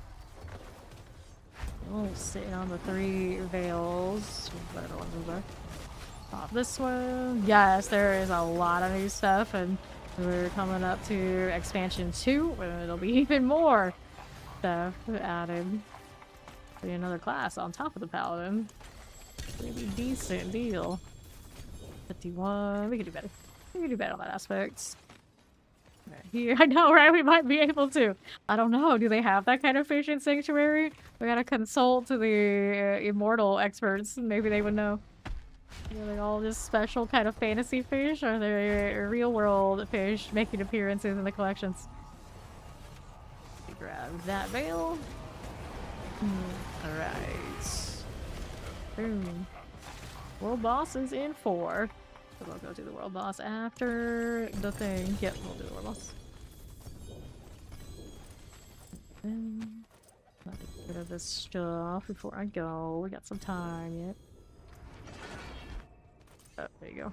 Oh, sitting on the 3 veils. Whatever ones those are. Pop this one. Yes, there is a lot of new stuff, and we're coming up to expansion 2, where it'll be even more stuff added. Be another class on top of the Paladin. Maybe decent deal. 51. We could do better. We could do better on that aspect. Right here. I know, right? We might be able to. I don't know. Do they have that kind of fish in Sanctuary? We gotta consult to the immortal experts. Maybe they would know. Are they all just special kind of fantasy fish? Or are they real world fish making appearances in the collections? Grab that veil. Alright. Boom. World boss is in 4. So we'll go do the world boss after the thing. Yep, we'll do the world boss. Then, let me get rid of this stuff before I go. We got some time yet. Oh, there you go.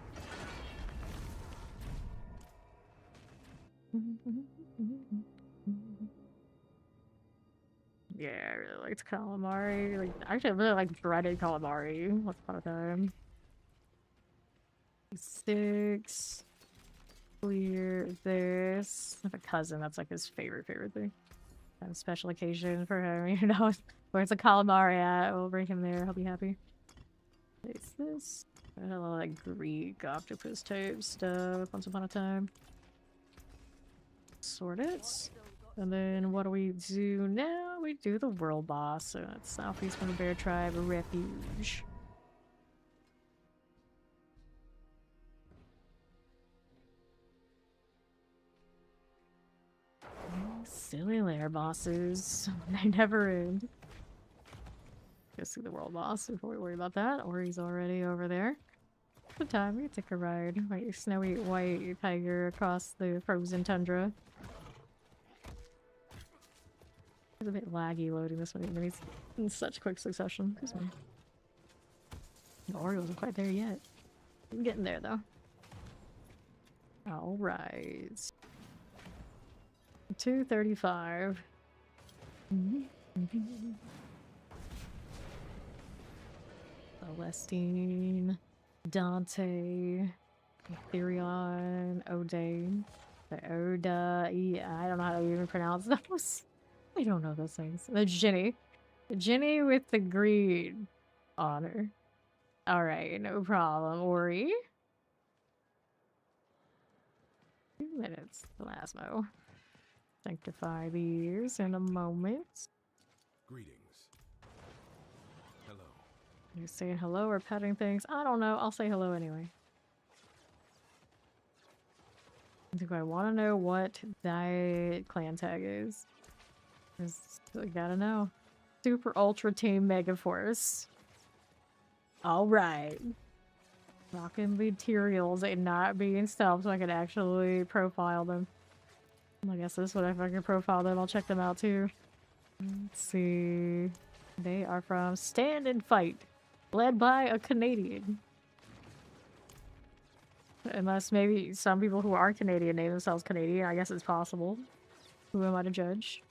Yeah, I really liked calamari. Like, actually, I really like breaded calamari. Once upon a time. 6. Clear this. I have a cousin that's like his favorite thing. Kind of special occasion for him, you know, where it's a calamari at. We'll bring him there. He'll be happy. Place this. I had a lot of like Greek octopus type stuff once upon a time. Sort it. And then what do we do now? We do the world boss. So that's Southeast from the Bear Tribe Refuge. Silly lair bosses. They never end. Go see the world boss before we worry about that. Or he's already over there. Good time. We can take a ride. Right, snowy white tiger across the frozen tundra. It's a bit laggy loading this one, even he's in such quick succession. Excuse me. The Oreo isn't quite there yet. I'm getting there though. Alright. 235. Celestine, Dante, Ethereon, Odane, the Oda, yeah, I don't know how to even pronounce those. I don't know those things. The Ginny. The Ginny with the green honor. Alright, no problem. Ori. 2 minutes. Plasmo. Sanctify these in a moment. Greetings. Hello. You're saying hello or petting things? I don't know. I'll say hello anyway. Do I want to know what that clan tag is? I gotta know. Super Ultra Team Megaforce. Alright. Rocking materials and not being stealth so I can actually profile them. I guess this one, if I can profile them, I'll check them out too. Let's see. They are from Stand and Fight, led by a Canadian. Unless maybe some people who aren't Canadian name themselves Canadian. I guess it's possible. Who am I to judge?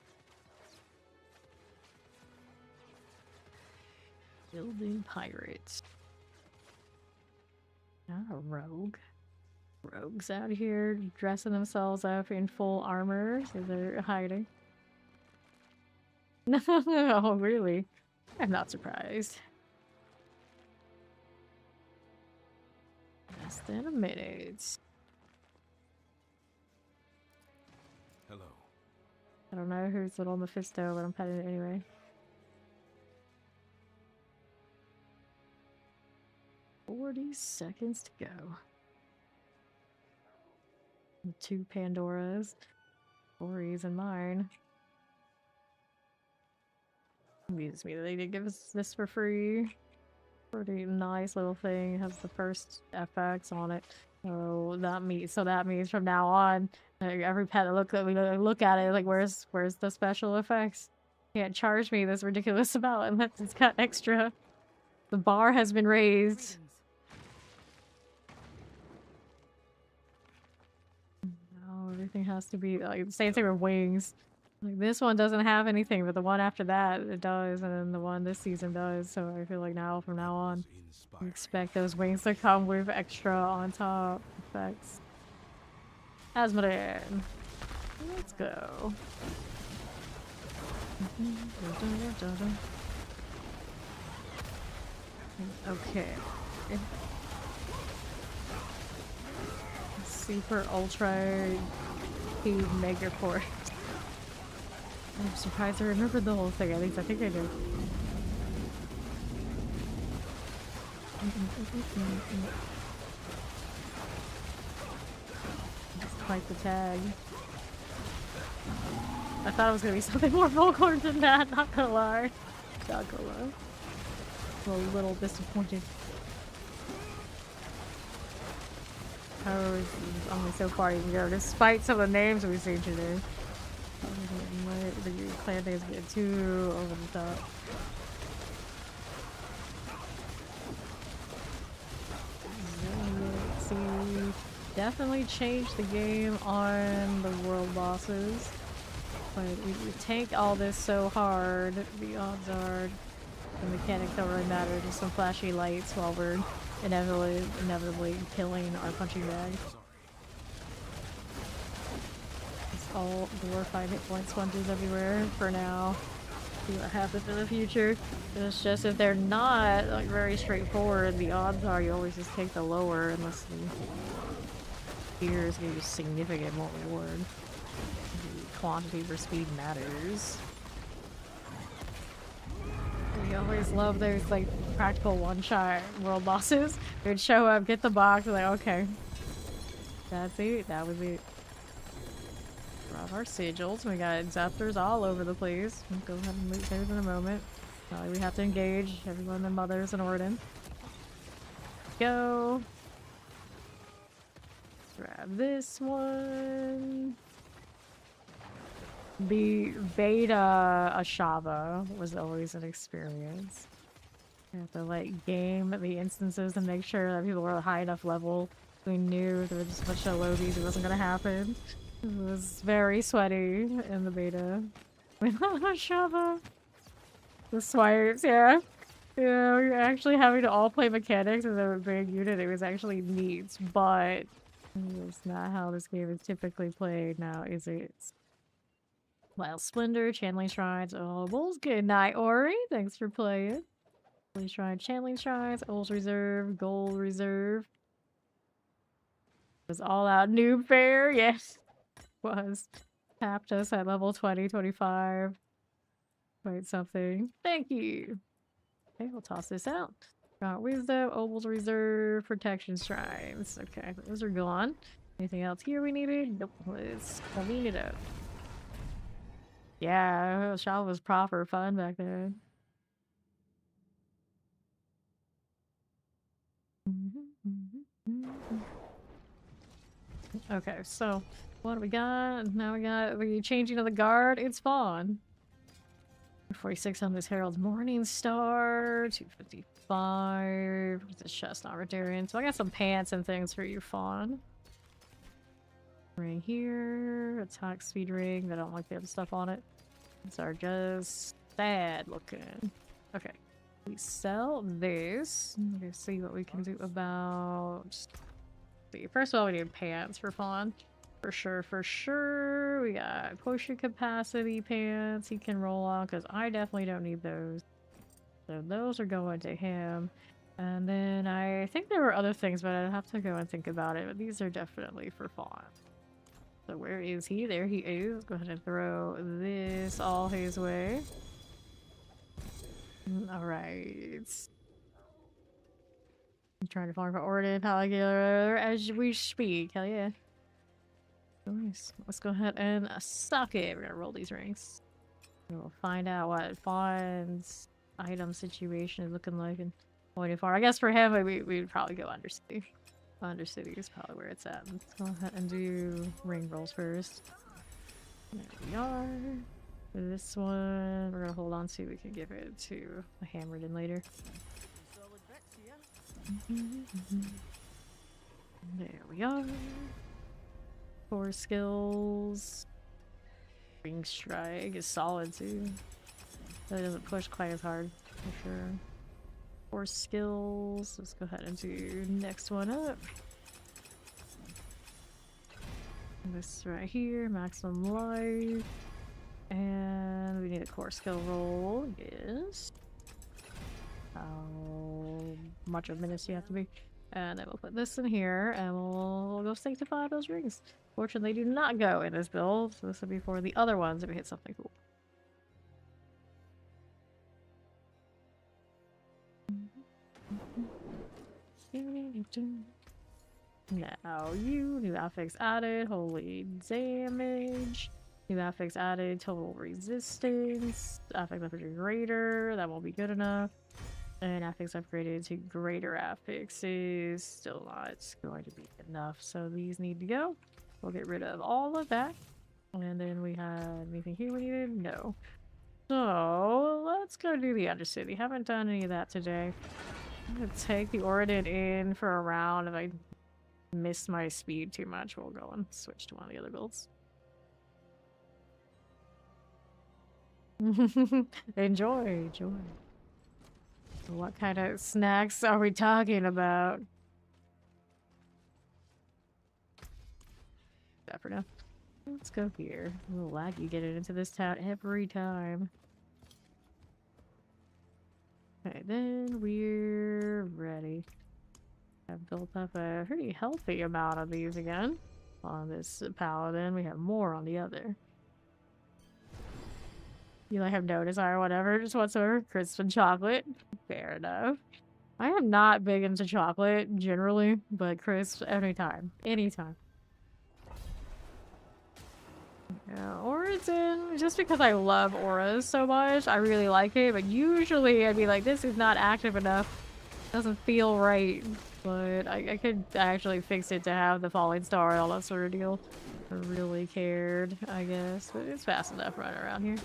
Building pirates. Ah, rogue. Rogues out here dressing themselves up in full armor, so they're hiding. Oh, really? I'm not surprised. Less than a minute. Hello. I don't know who's little Mephisto, but I'm petting it anyway. $40 to go. 2 Pandoras. Corey's and mine. Amuses me that they did give us this for free. Pretty nice little thing. It has the first FX on it. So that means from now on, like, every pet that look at it, like where's the special effects? Can't charge me this ridiculous amount unless it's got extra. The bar has been raised. No, everything has to be like the same thing with wings. Like this one doesn't have anything, but the one after that it does, and then the one this season does. So I feel like from now on, you expect those wings to come with extra on top effects. Asmodean, let's go. Okay. Super Ultra Speed Mega Force. I'm surprised I remembered the whole thing. At least I think I do. Just quite the tag. I thought it was gonna be something more vulgar than that, not gonna lie. Not gonna lie. I'm a little disappointed. However, only so far you can go, despite some of the names we've seen today. The clan names get too over the top. Let's see. Definitely changed the game on the world bosses. But we tank all this so hard, the odds are the mechanics don't really matter, just some flashy lights while we're inevitably killing our punching bag. It's all glorified hit point sponges everywhere for now. See what happens in the future. It's just if they're not like very straightforward, the odds are you always just take the lower unless the gears give you significant more reward. The quantity for speed matters. We always love those like practical one-shot world bosses. They'd show up, get the box, like okay, that's it. That was it. Grab our sigils. We got Zephyrs all over the place. We'll go ahead and loot those in a moment. We have to engage everyone, the mothers in Orden. Go. Grab this one. The beta Ashava was always an experience. You have to like game the instances and make sure that people were at a high enough level. We knew there was just a bunch of loadies, it wasn't gonna happen. It was very sweaty in the beta. Ashava. The swipes, yeah. Yeah, we were actually having to all play mechanics as a big unit. It was actually neat, but it's not how this game is typically played now, is it? Wild Splendor, Channeling Shrines, Bulls. Good night, Ori. Thanks for playing. Channeling Shrine, Channeling Shrines, Old Reserve, Gold Reserve. It was all out noob fair, yes. Was. Tapped us at level 20, 25. Quite something. Thank you. Okay, we'll toss this out. Got Wisdom, Obel's Reserve, Protection Shrines. Okay, those are gone. Anything else here we needed? Nope. Let's clean it up. Yeah, Shaw was proper fun back then. Okay, so what do we got? Now we got the changing of the guard. It's Fawn. 146 on this Herald's Morning Star. 255. This chest not returning. So I got some pants and things for you, Fawn. Ring here. Attack speed ring. I don't like the other stuff on it. These are just sad looking. Okay. We sell this. Let's see what we can do about... See, first of all, we need pants for Fawn. For sure, for sure. We got potion capacity pants he can roll on, because I definitely don't need those. So those are going to him. And then I think there were other things, but I'd have to go and think about it. But these are definitely for Fawn. So where is he? There he is. Go ahead and throw this all his way. Alright. I'm trying to farm for Orden Palagular as we speak. Hell yeah. Nice. Let's go ahead and suck it. We're gonna roll these rings. We'll find out what Fawn's item situation is looking like and pointing far. I guess for him, we would probably go Undercity. Undercity is probably where it's at. Let's go ahead and do ring rolls first. There we are. This one, we're gonna hold on to. We can give it to a Hammered later. There we are. 4 skills. Ring strike is solid too. That doesn't push quite as hard, for sure. 4 skills. Let's go ahead and do next one up. This right here, maximum life. And we need a core skill roll. Yes. How much of a menace you have to be. And then we'll put this in here and we'll go sanctify those rings. Fortunately, they do not go in this build, so this will be for the other ones if we hit something cool. Now you, new affix added, holy damage. New affix added, total resistance. Affix upgrade greater, that won't be good enough. And affix upgraded to greater affix is still not going to be enough, so these need to go. We'll get rid of all of that. And then we had anything here we needed? No. So let's go do the Undercity. Haven't done any of that today. I'm gonna take the Orden in for a round. If I miss my speed too much, we'll go and switch to one of the other builds. Enjoy, enjoy. So what kind of snacks are we talking about? That for now. Let's go here. A little laggy getting into this town every time. Okay, then we're ready. I've built up a pretty healthy amount of these again. On this Paladin, we have more on the other. You like have no desire, whatever, just whatsoever. Crisp and chocolate. Fair enough. I am not big into chocolate, generally, but crisp anytime. Anytime. Yeah, Origin, just because I love auras so much, I really like it, but usually I'd be like, this is not active enough. Doesn't feel right. But I could actually fix it to have the falling star and all that sort of deal. I really cared, I guess. But it's fast enough running around here.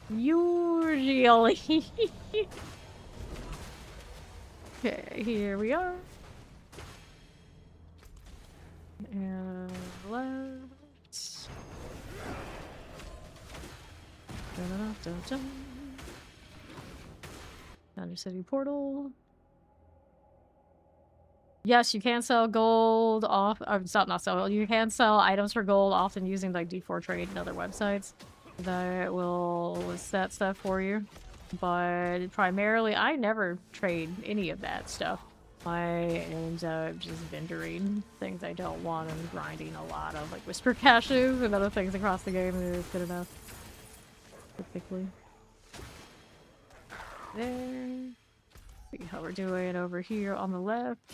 Usually. Okay, here we are. And left. Undercity portal. Yes, you can sell gold off. Not sell. You can sell items for gold, often using like D4 Trade and other websites that will list that stuff for you. But primarily, I never trade any of that stuff. I end up just vendoring things I don't want and grinding a lot of like whisper caches and other things across the game is good enough. Typically. There. See how we're doing over here on the left.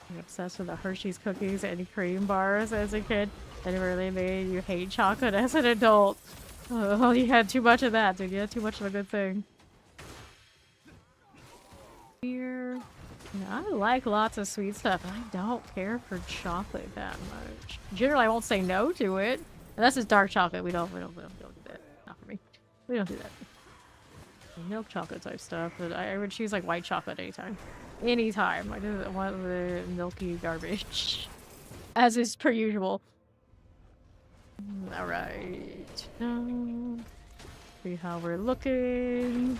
I'm obsessed with the Hershey's cookies and cream bars as a kid. And it really made you hate chocolate as an adult. Oh, you had too much of that, dude. You had too much of a good thing. Here. Yeah, I like lots of sweet stuff. I don't care for chocolate that much. Generally, I won't say no to it. Unless it's dark chocolate. We don't do that. Not for me. We don't do that. Milk chocolate type stuff, but I would choose like white chocolate anytime. Anytime. I don't want the milky garbage. As is per usual. Alright. See how we're looking.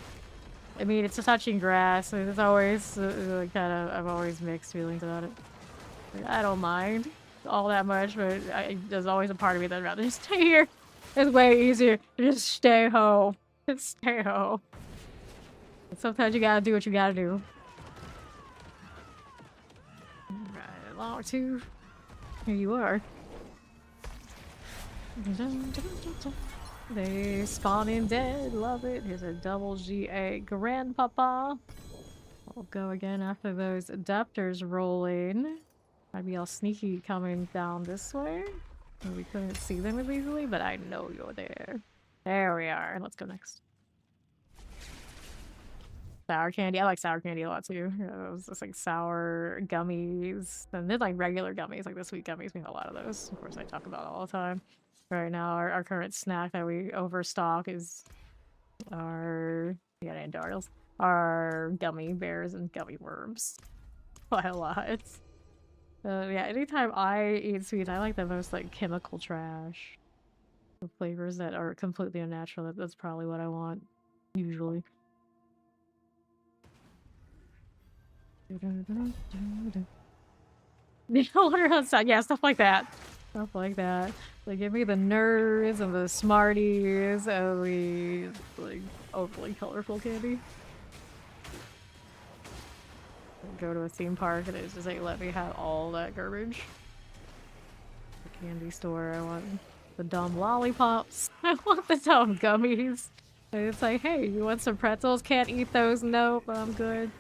I mean, it's a touching grass, so it's always kind of, I've always mixed feelings about it. Like, I don't mind all that much, but there's always a part of me that'd rather just stay here. It's way easier to just stay home. Just stay home. But sometimes you gotta do what you gotta do. Right along too. Here you are. They spawn in dead. Love it. Here's a double GA grandpapa. I'll go again after those adapters roll in. I'd be all sneaky coming down this way. We couldn't see them as easily, but I know you're there. There we are. Let's go next. Sour candy. I like sour candy a lot too. It was just like sour gummies. And then like regular gummies, like the sweet gummies. We have a lot of those. Of course, I talk about it all the time. Right now, our current snack that we overstock is our and Dartles. Our gummy bears and gummy worms. Quite a lot. Yeah, anytime I eat sweets, I like the most like chemical trash. The flavors that are completely unnatural. That's probably what I want, usually. Water outside, yeah, stuff like that. Stuff like that. Like, give me the nerds and the smarties and the like overly colorful candy. Go to a theme park and it's just like let me have all that garbage. The candy store, I want the dumb lollipops. I want the dumb gummies. And it's like, hey, you want some pretzels? Can't eat those. Nope, I'm good.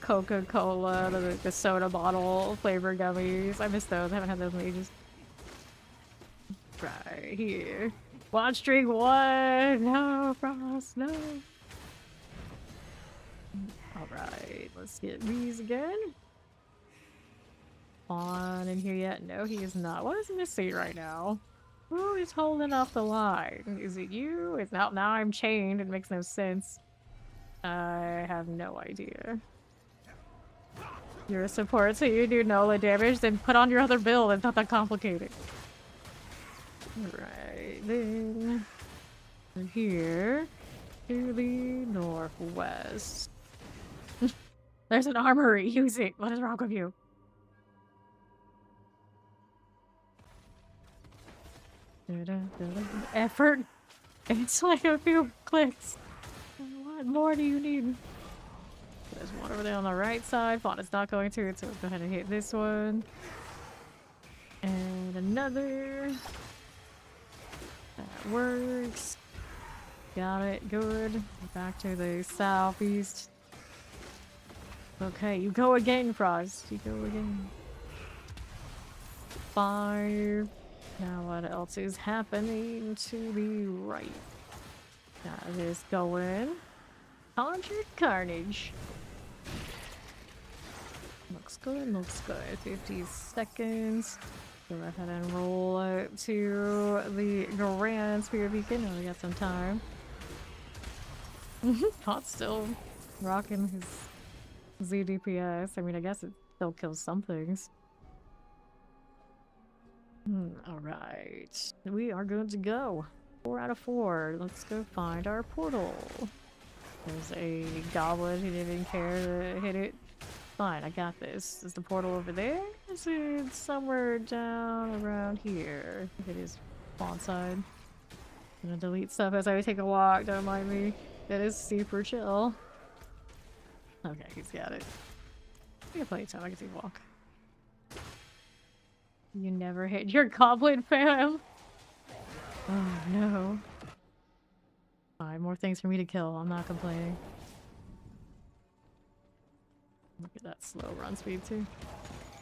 Coca-Cola, the soda bottle flavor gummies. I miss those. I haven't had those in ages. Right here. Watch drink one. No, Frost, no. Alright, let's get these again. On in here yet? No, he is not. What is missing right now? Who is holding up the line? Is it you? It's now I'm chained. It makes no sense. I have no idea. You're a support, so you do NOLA damage, then put on your other build. It's not that complicated. Right, then we're here to the northwest. There's an armory. Use it. What is wrong with you? Effort. It's like a few clicks. What more do you need? There's one over there on the right side. Fawn is not going to it, so let's go ahead and hit this one. And another. That works. Got it. Good. Back to the southeast. Okay, you go again, Frost. You go again. 5. Now what else is happening to the right? Got this going. Conjured Carnage. Looks good, looks good. 50 seconds. Go ahead and roll out to the Grand Spirit Beacon. Oh, we got some time. Pot's still rocking his ZDPS. I mean, I guess it still kills some things. Alright. We are good to go. 4 out of 4. Let's go find our portal. There's a goblin who didn't care to hit it. Fine, I got this. Is the portal over there? Is it somewhere down around here? I think it is spawn side. I'm gonna delete stuff as I take a walk, don't mind me. That is super chill. Okay, he's got it. We have plenty of time, I can take a walk. You never hit your goblin, fam! Oh no. 5 more things for me to kill, I'm not complaining. Look at that slow run speed too.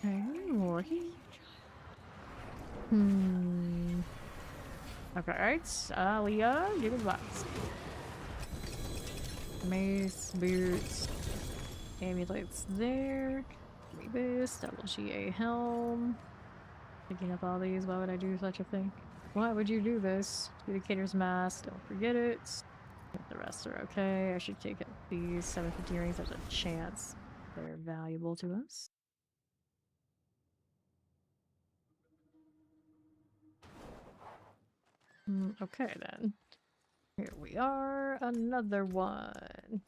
Okay, more heat. Okay, alright. Aliyah, give me the box. Mace, boots, amulets there. Give me this, double GA helm. Picking up all these, why would I do such a thing? Why would you do this? Communicator's mask, don't forget it. If the rest are okay, I should take these 750 rings. There's a chance they're valuable to us. Okay then. Here we are, another one.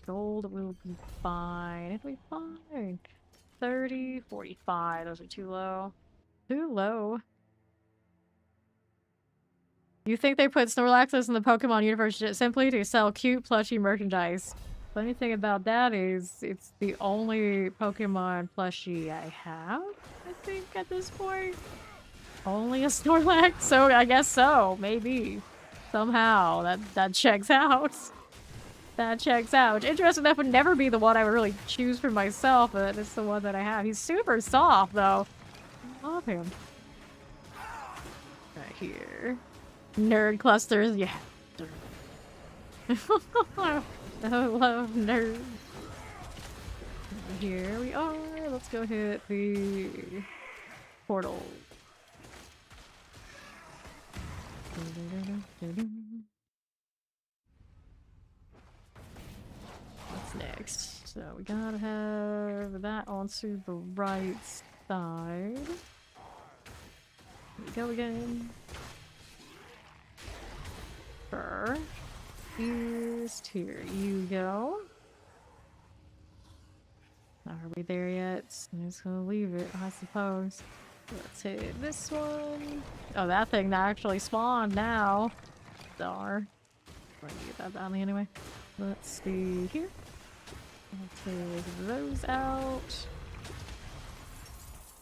Gold will be fine. It'll be fine. 30, 45. Those are too low. Too low. You think they put Snorlaxes in the Pokemon universe just simply to sell cute, plushy merchandise. Funny thing about that is, it's the only Pokemon plushie I have, I think, at this point. Only a Snorlax? So I guess so. Maybe. Somehow. That checks out. That checks out. Interesting, that would never be the one I would really choose for myself, but it's the one that I have. He's super soft, though. I love him. Right here. Nerd clusters, yeah. I love nerds. Here we are. Let's go hit the portal. What's next? So we gotta have that onto the right side. Here we go again. Sure. East, here you go. Are we there yet? I'm just gonna leave it, I suppose. Let's hit this one. Oh, that thing that actually spawned now. Darn. We're gonna get that bounty anyway. Let's see here. Let's take those out.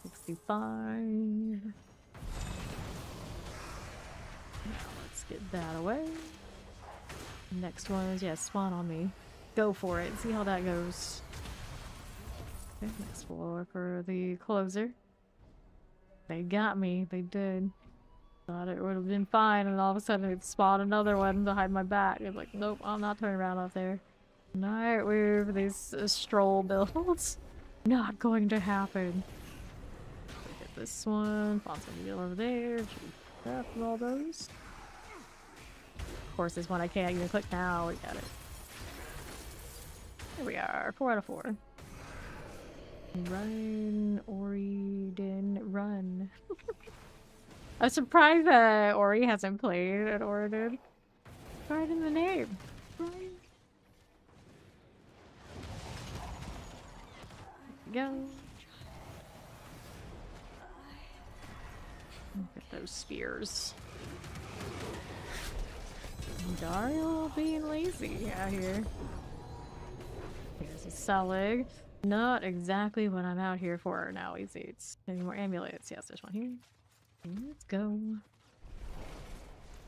65. Now let's get that away. Next one is, yeah, spawn on me. Go for it. See how that goes. Okay, next floor for the closer. They got me. They did. Thought it would have been fine, and all of a sudden it spawned another one behind my back. It's like, nope, I'm not turning around up there. Not with these stroll builds. Not going to happen. Get this one. Spawn some deal over there. Grab all those. Of course, this one I can't even click now. We got it. Here we are. 4 out of 4. Run, Ori, didn't run. I'm surprised that Ori hasn't played at Oridon. Right in the name. Right. Go. Look at those spears. Dario being lazy out here. Here's a Selig. Not exactly what I'm out here for now, easy. It's any more amulets. Yes, there's one here. Let's go.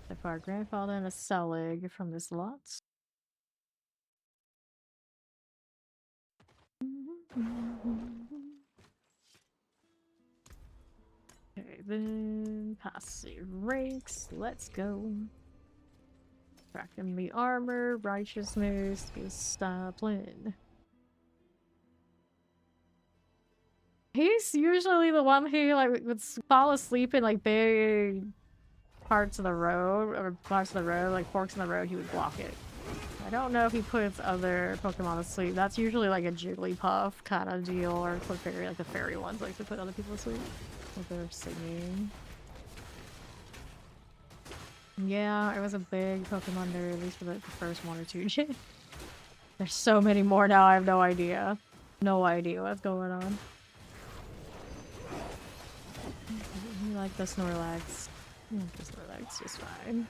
So far, grandfather and a Selig from this lot. Okay, then passive ranks. Let's go. Cracking the armor, righteousness, discipline. He's usually the one who like would fall asleep in like big parts of the road, or parts of the road, like forks in the road. He would block it. I don't know if he puts other Pokemon to sleep. That's usually like a Jigglypuff kind of deal, or Clefairy, like the fairy ones like to put other people to sleep. What they're singing. Yeah, it was a big Pokemon there, at least for the first 1 or 2. There's so many more now, I have no idea. No idea what's going on. You like the Snorlax. The Snorlax just fine.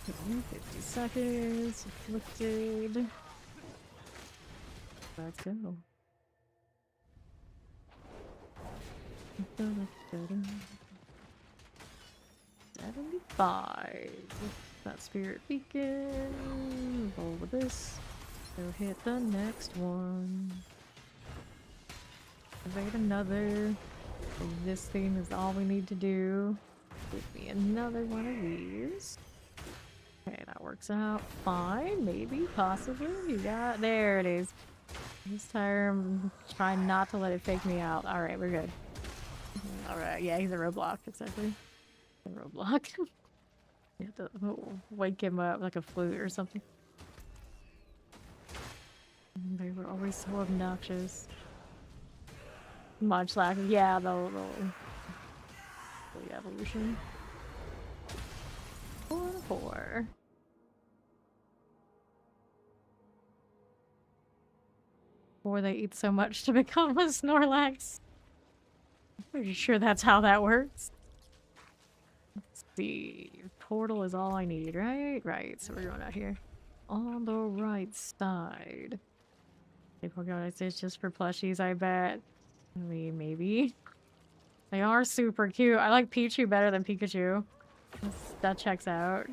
50 seconds. Afflicted. Let's go. 75. That Spirit Beacon. Roll with this. Go hit the next one. Activate another. This thing is all we need to do. Give me another one of these. Okay, that works out fine. Maybe, possibly. You got there it is. This time, try not to let it fake me out. Alright, we're good. Alright, yeah, he's a roadblock, exactly. A roadblock. You have to wake him up like a flute or something. They were always so obnoxious. Much like, yeah, the evolution. 4-4. Or they eat so much to become a Snorlax. I'm pretty sure that's how that works. Let's see. Portal is all I need, right? Right, so we're going out here. On the right side. People go, it's just for plushies, I bet. I mean, maybe. They are super cute. I like Pichu better than Pikachu. That checks out.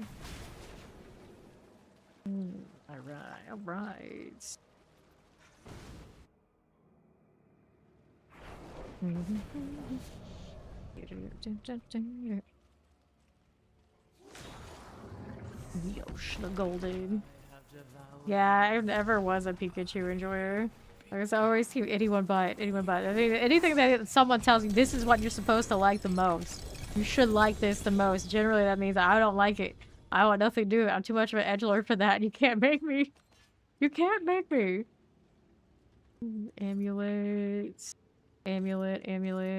Alright, alright. Yosh, the golden. Yeah, I never was a Pikachu enjoyer. I was always team anyone but. I mean, anything that someone tells you this is what you're supposed to like the most. You should like this the most. Generally, that means I don't like it. I want nothing to do with it. I'm too much of an edgelord for that. You can't make me. You can't make me. Amulets. Amulets.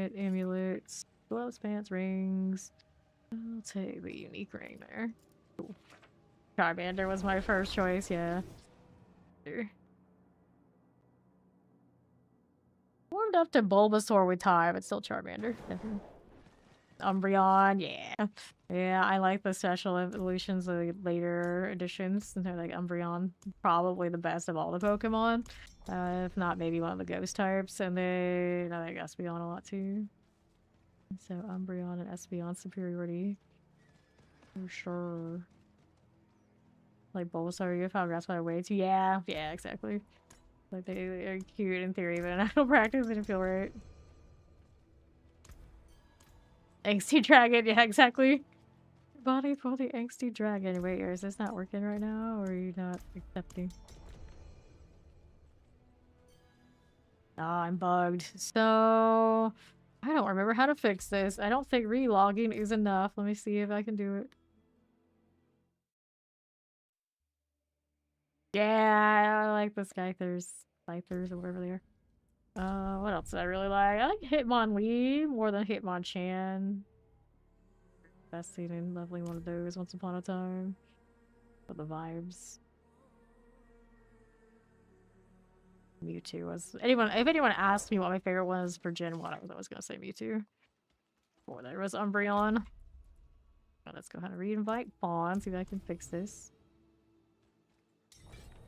Gloves, pants, rings. I'll take the unique ring there. Ooh. Charmander was my first choice, yeah. Warmed up to Bulbasaur with time, but still Charmander. Umbreon, yeah. Yeah, I like the special evolutions of the later editions. They're like Umbreon, probably the best of all the Pokemon. If not, maybe one of the ghost types. And then I like Espeon a lot too. So Umbreon and Espeon superiority. For sure. Like Bulbasaur, you found grass by way too. Yeah, exactly. Like they are cute in theory, but in actual practice, they didn't feel right. Angsty dragon, yeah, exactly. Body for the angsty dragon. Wait, is this not working right now, or are you not accepting? Oh, I'm bugged. So I don't remember how to fix this. I don't think re-logging is enough. Let me see if I can do it. Yeah, I like the Scythers or whatever they are. What else did I really like? I like Hitmonlee more than Hitmonchan. Best seen and lovely one of those once upon a time. For the vibes. Mewtwo was if anyone asked me what my favorite was for Gen 1, I was always gonna say Mewtwo. Or there was Umbreon. Let's go ahead and re-invite Fawn, see if I can fix this.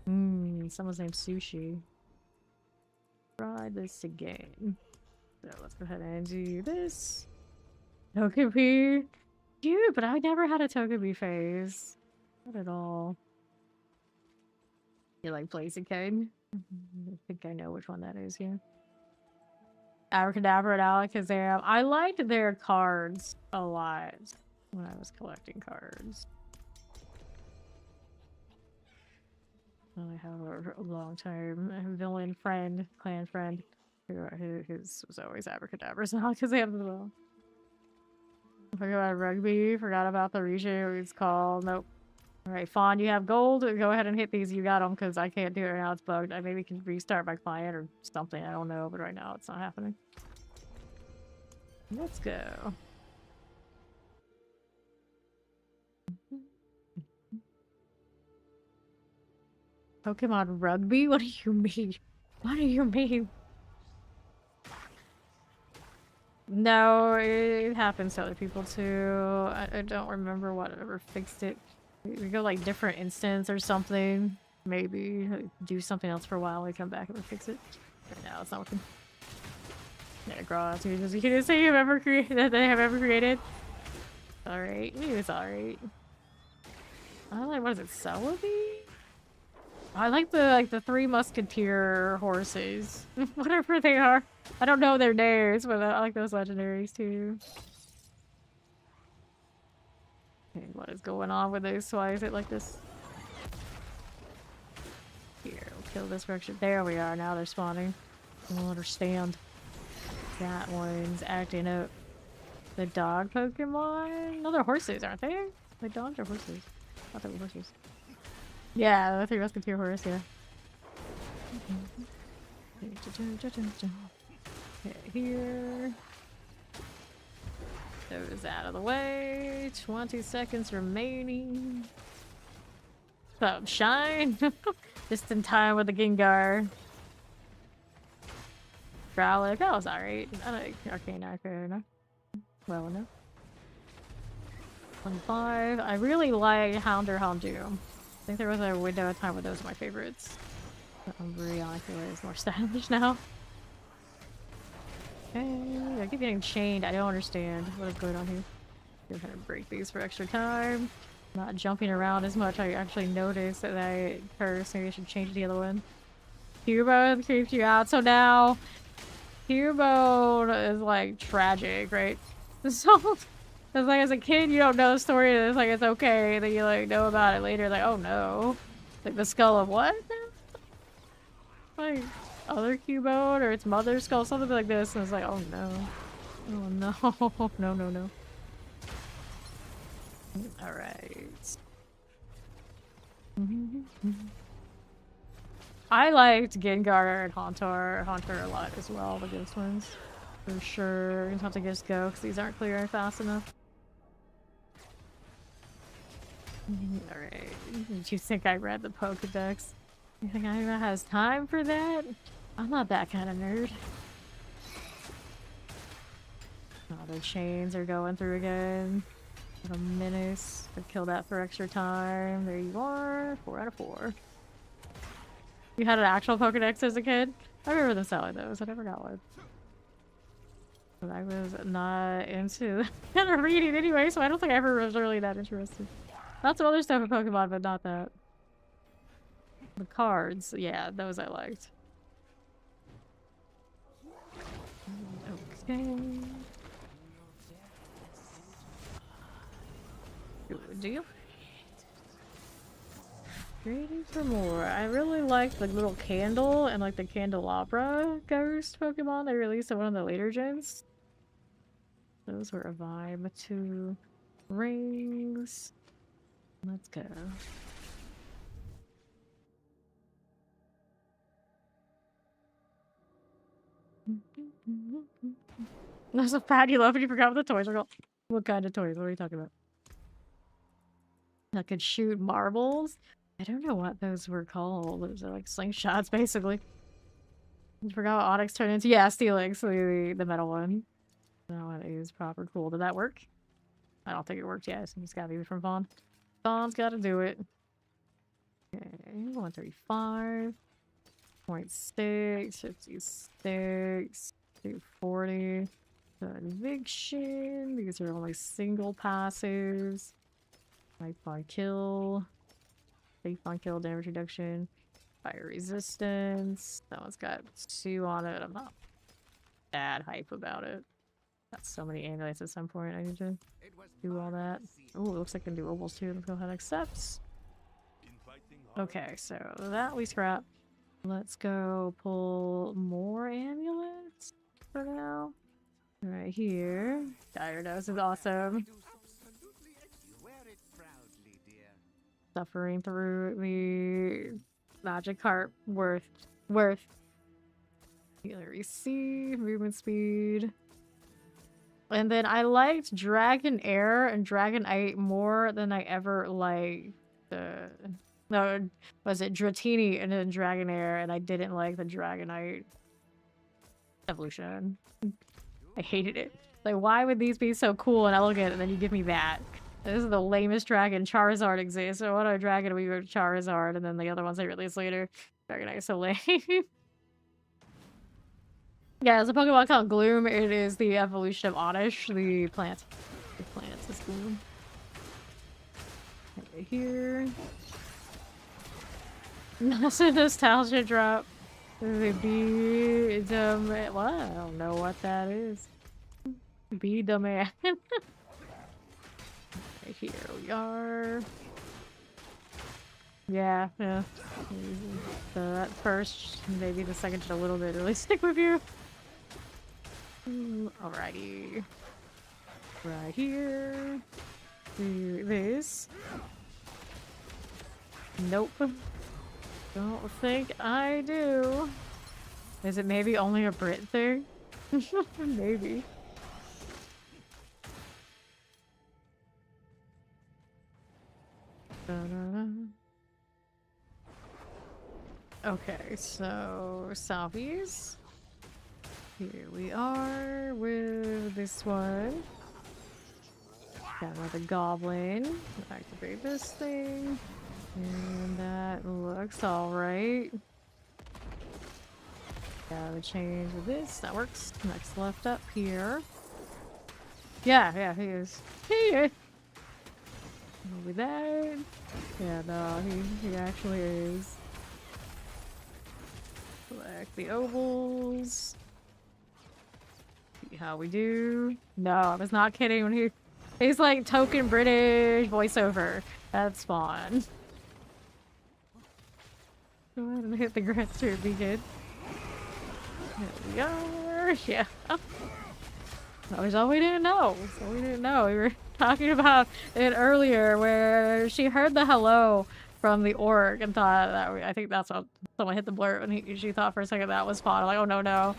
Someone's named Sushi. Try this again. So let's go ahead and do this. Togepi. Cute, but I never had a Togepi phase. Not at all. You like Blaziken? I think I know which one that is, yeah. Abracadabra and Alakazam. I liked their cards a lot when I was collecting cards. I have a long-time villain friend, clan friend, who was always Abracadabras and Alakazam as well. Forgot about rugby, forgot about the region it's called. Nope. Alright, Fawn, you have gold. Go ahead and hit these. You got them, because I can't do it right now. It's bugged. I maybe can restart my client or something. I don't know, but right now it's not happening. Let's go. Pokemon Rugby? What do you mean? What do you mean? No, it happens to other people too. I don't remember what ever fixed it. We go like different instance or something. Maybe do something else for a while. We come back and we fix it. Right now it's not working. Yeah, Grass is the cutest thing that they have ever created. Alright, maybe it's alright. I like, what is it, Celebi? I like the Three Musketeer horses. Whatever they are. I don't know their names, but I like those legendaries too. Okay, what is going on with this? Why is it like this? Here, we'll kill this direction. There we are, now they're spawning. I don't understand. That one's acting up. The dog Pokemon? No, they're horses, aren't they? Like dogs or horses? I thought they were horses. Yeah, the Three Musketeer horse, yeah. Okay, here. Those out of the way. 20 seconds remaining. So, shine! Just in time with the Gengar. Growlithe, that was alright. I like Arcane Arcana. Well enough. 25. I really like Houndour Houndoom. I think there was a window of time where those were my favorites. But Umbreon, I feel like, is more stylish now. Okay, I keep getting chained. I don't understand what is going on here. I'm gonna break these for extra time. Not jumping around as much. I actually noticed that I cursed. Maybe I should change the other one. Cubone creeps you out. So now, Cubone is like tragic, right? So, it's like as a kid, you don't know the story. And it's like it's okay. Then you like know about it later. Like, oh no, like the skull of what? Like other Cubone or its mother's skull, something like this. And it's like, oh no, oh no, no, no, no. All right. I liked Gengar and Haunter a lot as well, the ghost ones. For sure. We're gonna have to just go because these aren't clearing fast enough. Alright. Did you think I read the Pokedex? You think anyone has time for that? I'm not that kind of nerd. Oh, the chains are going through again. A menace. I killed that for extra time. There you are. 4 out of 4. You had an actual Pokedex as a kid? I remember them selling those. I never got one. But I was not into kind of reading anyway, so I don't think I ever was really that interested. Lots of other stuff in Pokemon, but not that. The cards, yeah, those I liked. Okay. Do you? Ready for more. I really like the little candle and like the candelabra ghost Pokemon they released in one of the later gens. Those were a vibe. 2 rings. Let's go. There's a fad you love and you forgot what the toys are called. What kind of toys? What are you talking about? That could shoot marbles? I don't know what those were called. Those are like slingshots, basically. I forgot what Onyx turned into. Yeah, Steelix, the metal one. That one is proper cool. Did that work? I don't think it worked yet. It's gotta be from Vaughn. Vaughn's gotta do it. Okay, 135. 0.6, 56, 240. The eviction. These are only single passes. Life on kill. Safe on kill, damage reduction. Fire resistance. That one's got 2 on it. I'm not that hype about it. Got so many amulets at some point. I need to do all that. Oh, it looks like I can do ovals too. Let's go ahead and accept. Okay, so that we scrap. Let's go pull more amulets for now. Right here. Gyarados is awesome. Suffering through the magic heart. Worth. Receive movement speed. And then I liked Dragon Air and Dragonite more than I ever liked the... No, was it Dratini and then Dragonair, and I didn't like the Dragonite evolution. I hated it. Like, why would these be so cool and elegant, and then you give me that? This is the lamest dragon. Charizard exists, so what a dragon we go to Charizard, and then the other ones they release later. Dragonite is so lame. Yeah, it's a Pokemon called Gloom. It is the evolution of Oddish, the plant. The plant is Gloom. Right here. That's a nostalgia drop. The what? I don't know what that is. Be the man. Right here we are. Yeah. So that first, maybe the second should a little bit really stick with you. Alrighty. Right here. do this. Nope. Don't think I do. Is it maybe only a Brit thing? Maybe. Okay, so southeast. Here we are with this one. Got another goblin. Activate this thing. And that looks alright. Gotta change this. That works. Next left up here. Yeah, he is. He is. With that. Yeah, no, he actually is. Select the ovals. See how we do. No, I was not kidding when he's like token British voiceover. That's fun. Go ahead and hit the Gretzer beacon. There we are. Yeah. That was all we didn't know. So we didn't know. We were talking about it earlier where she heard the hello from the orc and thought that I think that's what someone hit the blurt and she thought for a second that was Fawn. Like, oh no. No,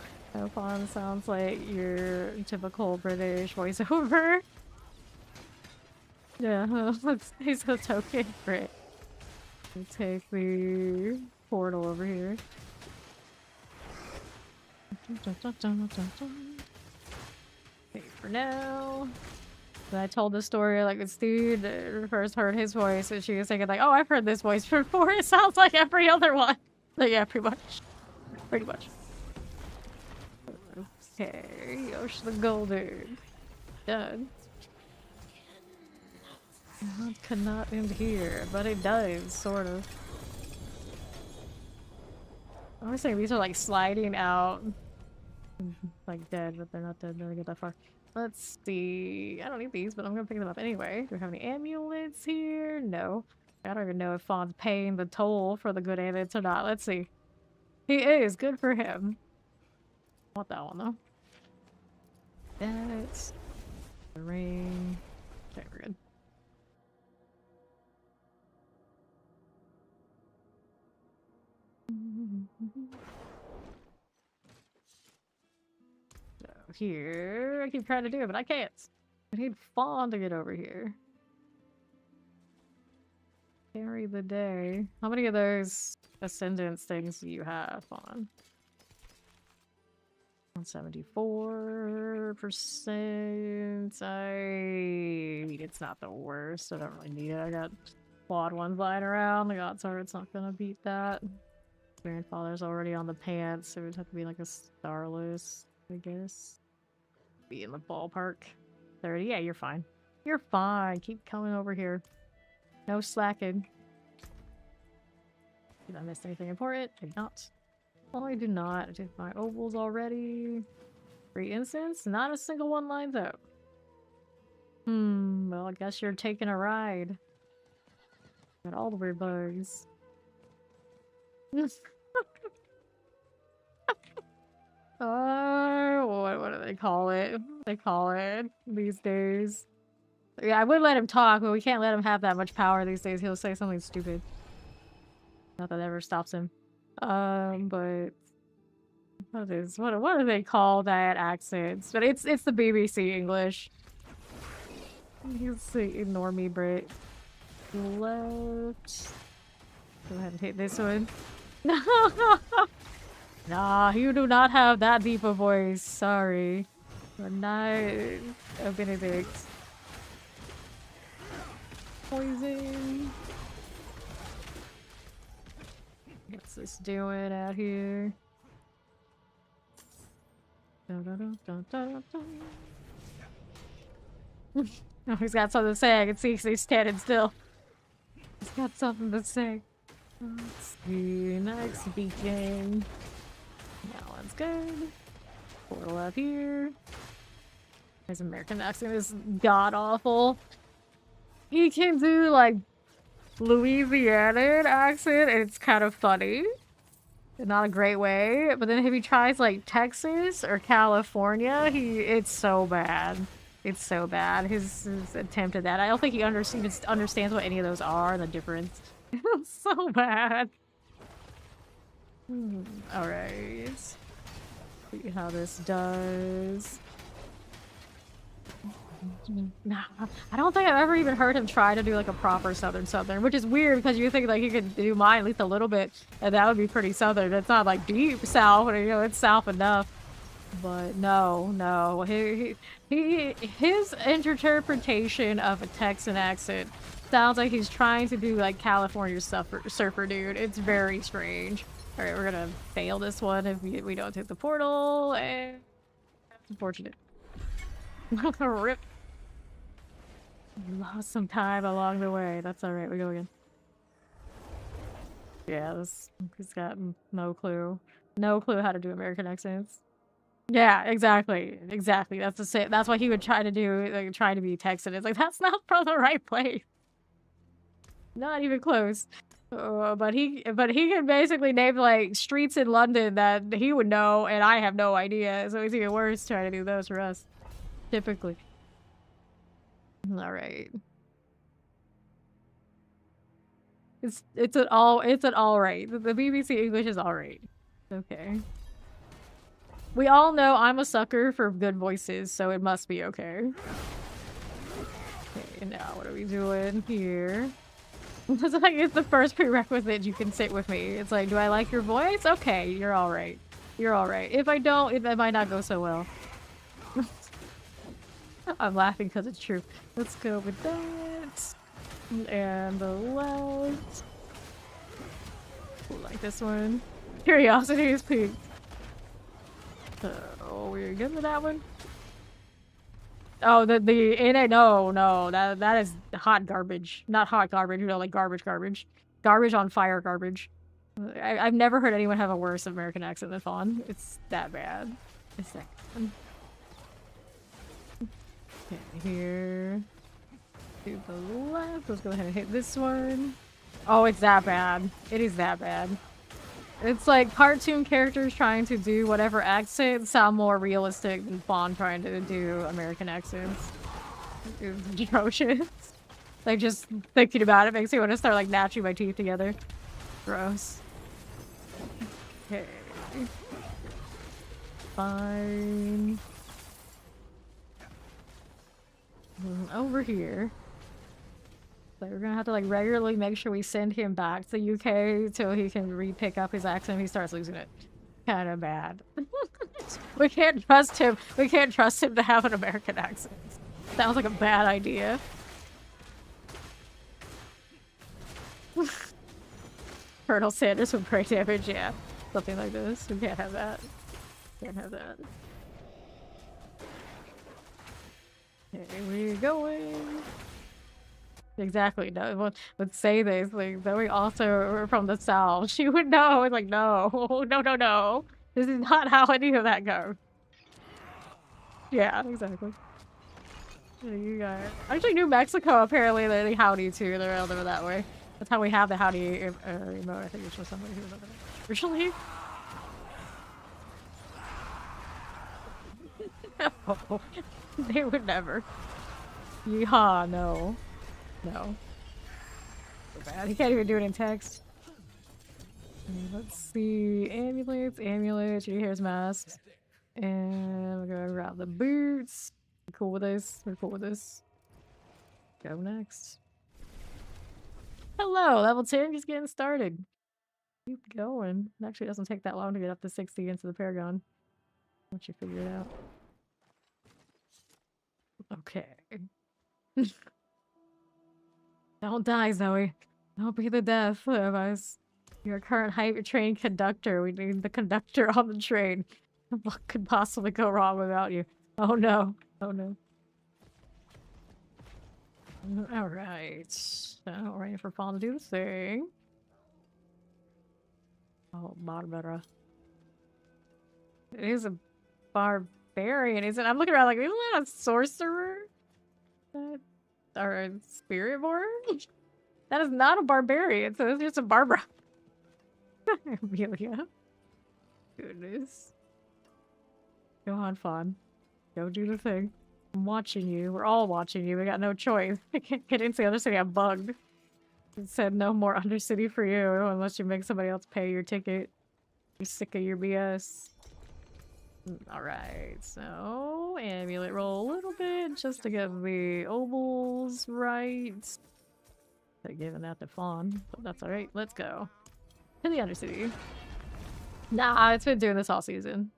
Fawn sounds like your typical British voiceover. Yeah, he's a token Brit. We'll take the portal over here. Okay, for now. I told the story like this dude first heard his voice and she was thinking like, oh, I've heard this voice before. It sounds like every other one. Like, yeah, pretty much. Pretty much. Okay, Yosh the Golden. Done. It cannot end here, but it does, sort of. I was saying these are like sliding out. Like dead, but they're not dead. Never get that far. Let's see. I don't need these, but I'm gonna pick them up anyway. Do we have any amulets here? No. I don't even know if Fawn's paying the toll for the good amulets or not. Let's see. He is. Good for him. I want that one though. That's the ring. Okay, we're good. So here, I keep trying to do it, but I can't. I need Fawn to get over here. Carry the day. How many of those ascendance things do you have, Fawn? 74%. It's not the worst. I don't really need it. I got quad ones lying around. The God Sword's not gonna beat that. Grandfather's already on the pants, so it would have to be like a Starless, I guess. Be in the ballpark. 30. Yeah, you're fine. You're fine. Keep coming over here. No slacking. Did I miss anything important? Did not. Oh, I do not. I did my ovals already. 3 instants? Not a single one lines up. Well, I guess you're taking a ride. Got all the weird bugs. What do they call it? They call it these days. Yeah, I would let him talk, but we can't let him have that much power these days. He'll say something stupid. Not that ever stops him. But what do they call that accents? But it's the BBC English. You say ignore me, Brit. Left. Go ahead and hit this one. Nah, you do not have that deep a voice. Sorry. You're not a Benedict. Poison. What's this doing out here? Oh, he's got something to say. I can see he's standing still. He's got something to say. Let's see. Next beacon. That one's good. Portal up here. His American accent is god awful. He can do like Louisiana accent and it's kind of funny. In not a great way. But then if he tries like Texas or California, it's so bad. It's so bad. His attempt at that. I don't think he understands what any of those are and the difference. It's so bad. Alright. See how this does. Nah, I don't think I've ever even heard him try to do like a proper southern, which is weird because you think like he could do mine at least a little bit, and that would be pretty southern. It's not like deep south, but you know, it's south enough. But no, his interpretation of a Texan accent sounds like he's trying to do like California surfer dude. It's very strange. All right, we're gonna fail this one if we don't hit the portal, and that's unfortunate. Rip. We lost some time along the way. That's all right. We go again. Yeah, he's got no clue how to do American accents. Yeah, exactly. That's the same. That's what he would try to do, like trying to be Texan. It's like that's not from the right place. Not even close. But he can basically name like streets in London that he would know, and I have no idea. So it's even worse trying to do those for us. Typically. All right. It's an all right. The BBC English is all right. Okay. We all know I'm a sucker for good voices, so it must be okay. Okay, now what are we doing here? It's like it's the first prerequisite you can sit with me. It's like, do I like your voice? Okay, you're all right. You're all right. If I don't, it might not go so well. I'm laughing because it's true. Let's go with that. And the left. Like this one. Curiosity is peaked. Oh, we're good with that one. Oh, no, that is hot garbage. Not hot garbage, you know, like garbage. Garbage on fire garbage. I've never heard anyone have a worse American accent than Fawn. It's that bad. It's that bad. Okay, here. To the left. Let's go ahead and hit this one. Oh, it's that bad. It is that bad. It's like cartoon characters trying to do whatever accent sound more realistic than Fawn trying to do American accents. It's atrocious. Like, just thinking about it makes me want to start, like, gnashing my teeth together. Gross. Okay. Fine. Over here. Like, we're gonna have to like regularly make sure we send him back to the UK till he can re-pick up his accent if he starts losing it. Kind of bad. We can't trust him. We can't trust him to have an American accent. Sounds like a bad idea. Colonel Sanders with brain damage, yeah. Something like this. We can't have that. Can't have that. Okay, we're going. Exactly. No, would say this. Like, Zoe also from the South. She would know. It's like, no, no. This is not how any of that goes. Yeah, exactly. You guys. Actually, New Mexico apparently they howdy too. They're over that way. That's how we have the howdy remote. I think it's just somebody who was over there. Originally. No, they would never. Yeehaw, no. No. So bad. He can't even do it in text. Let's see. Amulets. Your hair's masks. And we're gonna grab the boots. We're cool with this. We're cool with this. Go next. Hello, level 10, just getting started. Keep going. It actually doesn't take that long to get up to 60 into the Paragon. Once you figure it out. Okay. Don't die, Zoe. Don't be the death of us. You're a current hype train conductor. We need the conductor on the train. What could possibly go wrong without you? Oh no. Oh no. Alright. Now we're ready for Paul to do the thing. Oh, Barbara. It is a barbarian, isn't it? I'm looking around like, isn't that a sorcerer? Or a spirit born? That is not a barbarian, so it's just a Barbara. Amelia. Goodness. Go on, Fawn. Go do the thing. I'm watching you. We're all watching you. We got no choice. I can't get into the other city. I'm bugged. It said no more Undercity for you unless you make somebody else pay your ticket. You're sick of your BS. Alright, so amulet roll a little bit just to get the ovals right. They're giving that to Fawn, but that's alright. Let's go to the Undercity. Nah, it's been doing this all season.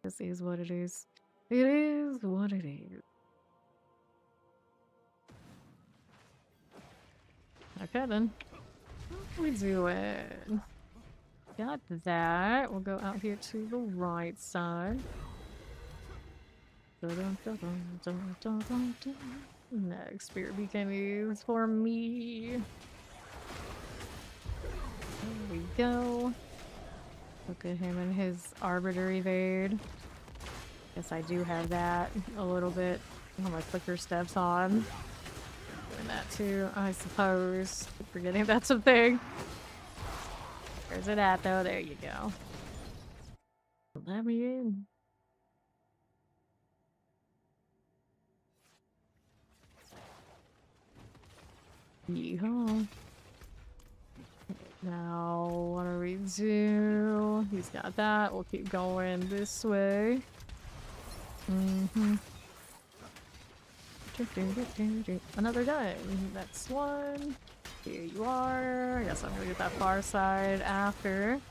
This is what it is. It is what it is. Okay then. What are we doing? Got that. We'll go out here to the right side. Next spirit beacon is for me. There we go. Look at him and his Arbiter evade. Guess I do have that a little bit. I have my clicker steps on. Doing that too, I suppose. Forgetting that's a thing. Where's it at though? There you go. Let me in. Yeehaw. Now, what do we do? He's got that. We'll keep going this way. Another gun. Next one. Here you are. I guess I'm gonna get that far side after.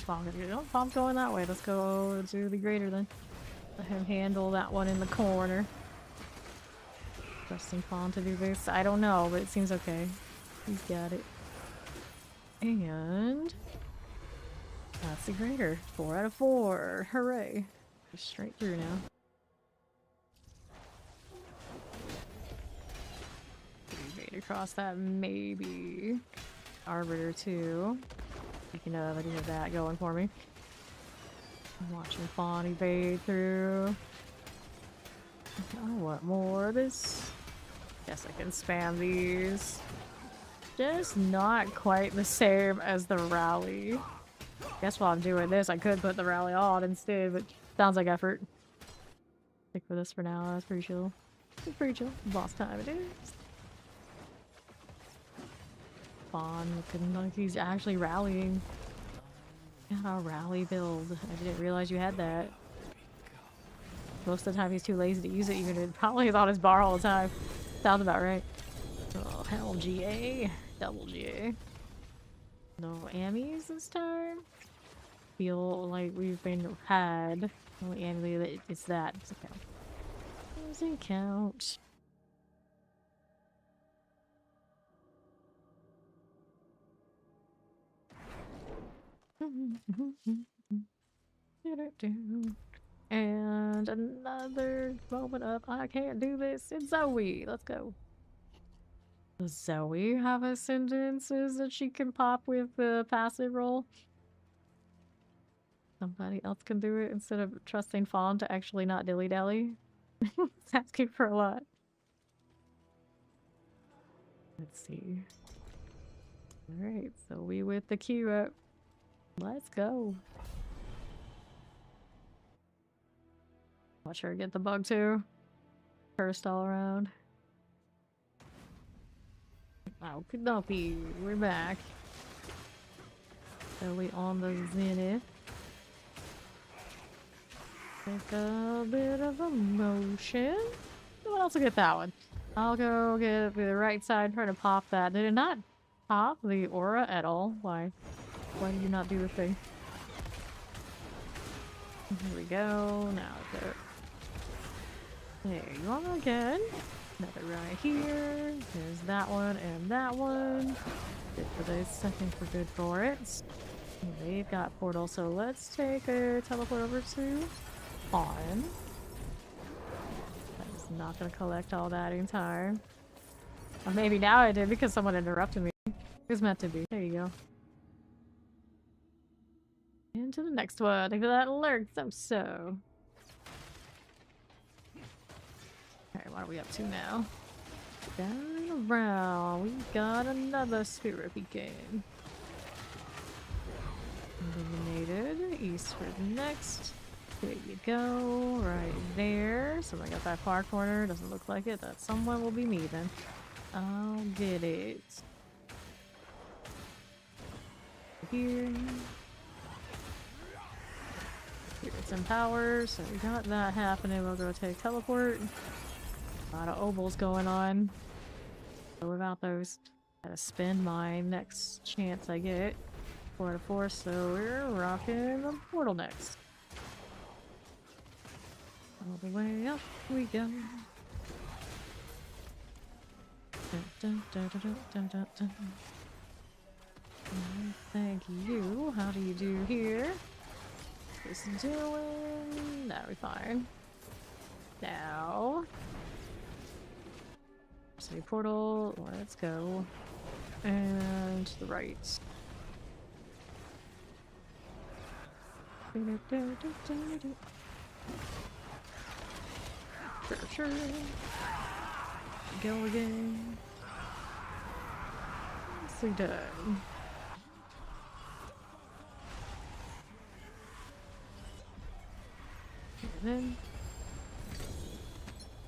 Bomb's going that way. Let's go to the greater then. Let him handle that one in the corner. Trusting Fawn to do this. I don't know, but it seems okay. He's got it. And that's the greater. 4 out of 4. Hooray. Just straight through now. Evade across that maybe. Arbiter too. Speaking of, I do have that going for me. I'm watching Fawn evade through. I want more of this. Guess I can spam these. Just not quite the same as the rally. Guess while I'm doing this, I could put the rally on instead, but sounds like effort. Stick with this for now. That's pretty chill. It's pretty chill. Boss time it is. Fawn looking like he's actually rallying. Got a rally build. I didn't realize you had that. Most of the time he's too lazy to use it, even probably is on his bar all the time. Sounds about right. Oh, hell, GA. Double GA. No ammies this time? Feel like we've been had. Only ammy, it's that. Doesn't count. Doesn't count. And another moment of I can't do this. It's Zoe. Let's go. Does Zoe have ascendances that she can pop with the passive roll? Somebody else can do it instead of trusting Fawn to actually not dilly-dally? It's asking for a lot. Let's see. Alright, so we with the queue up. Let's go. Watch her get the bug too. First all around. Oh, Kudopi, we're back. So we on the zenith. Take a bit of a motion. Someone else will get that one. I'll go get the right side, try to pop that. Did it not pop the aura at all? Why? Why did you not do the thing? Here we go. Now the... There you are again. Another right here. There's that one and that one. Good for this. I think we're good for it. They've got portal, so let's take a teleport over to on. That is not going to collect all that in time. Or maybe now I did because someone interrupted me. It was meant to be. There you go. Into the next one. Look at that alert. So. Alright, what are we up to now? Down around. We've got another spirit beacon. Illuminated. East for the next. There you go, right there. So I got that far corner. Doesn't look like it. That someone will be me then. I'll get it. Here. Here's some power. So we got that happening. We'll go take teleport. A lot of obols going on. So without those, gotta spend my next chance I get. 4 out of 4, so we're rocking the portal next. All the way up we go. Dun, dun, dun, dun, dun, dun, dun. Thank you. How do you do here? What's it doing? Now we're fine. Now. City portal. Let's go. And to the right. Sure. Go again. Nicely done. And then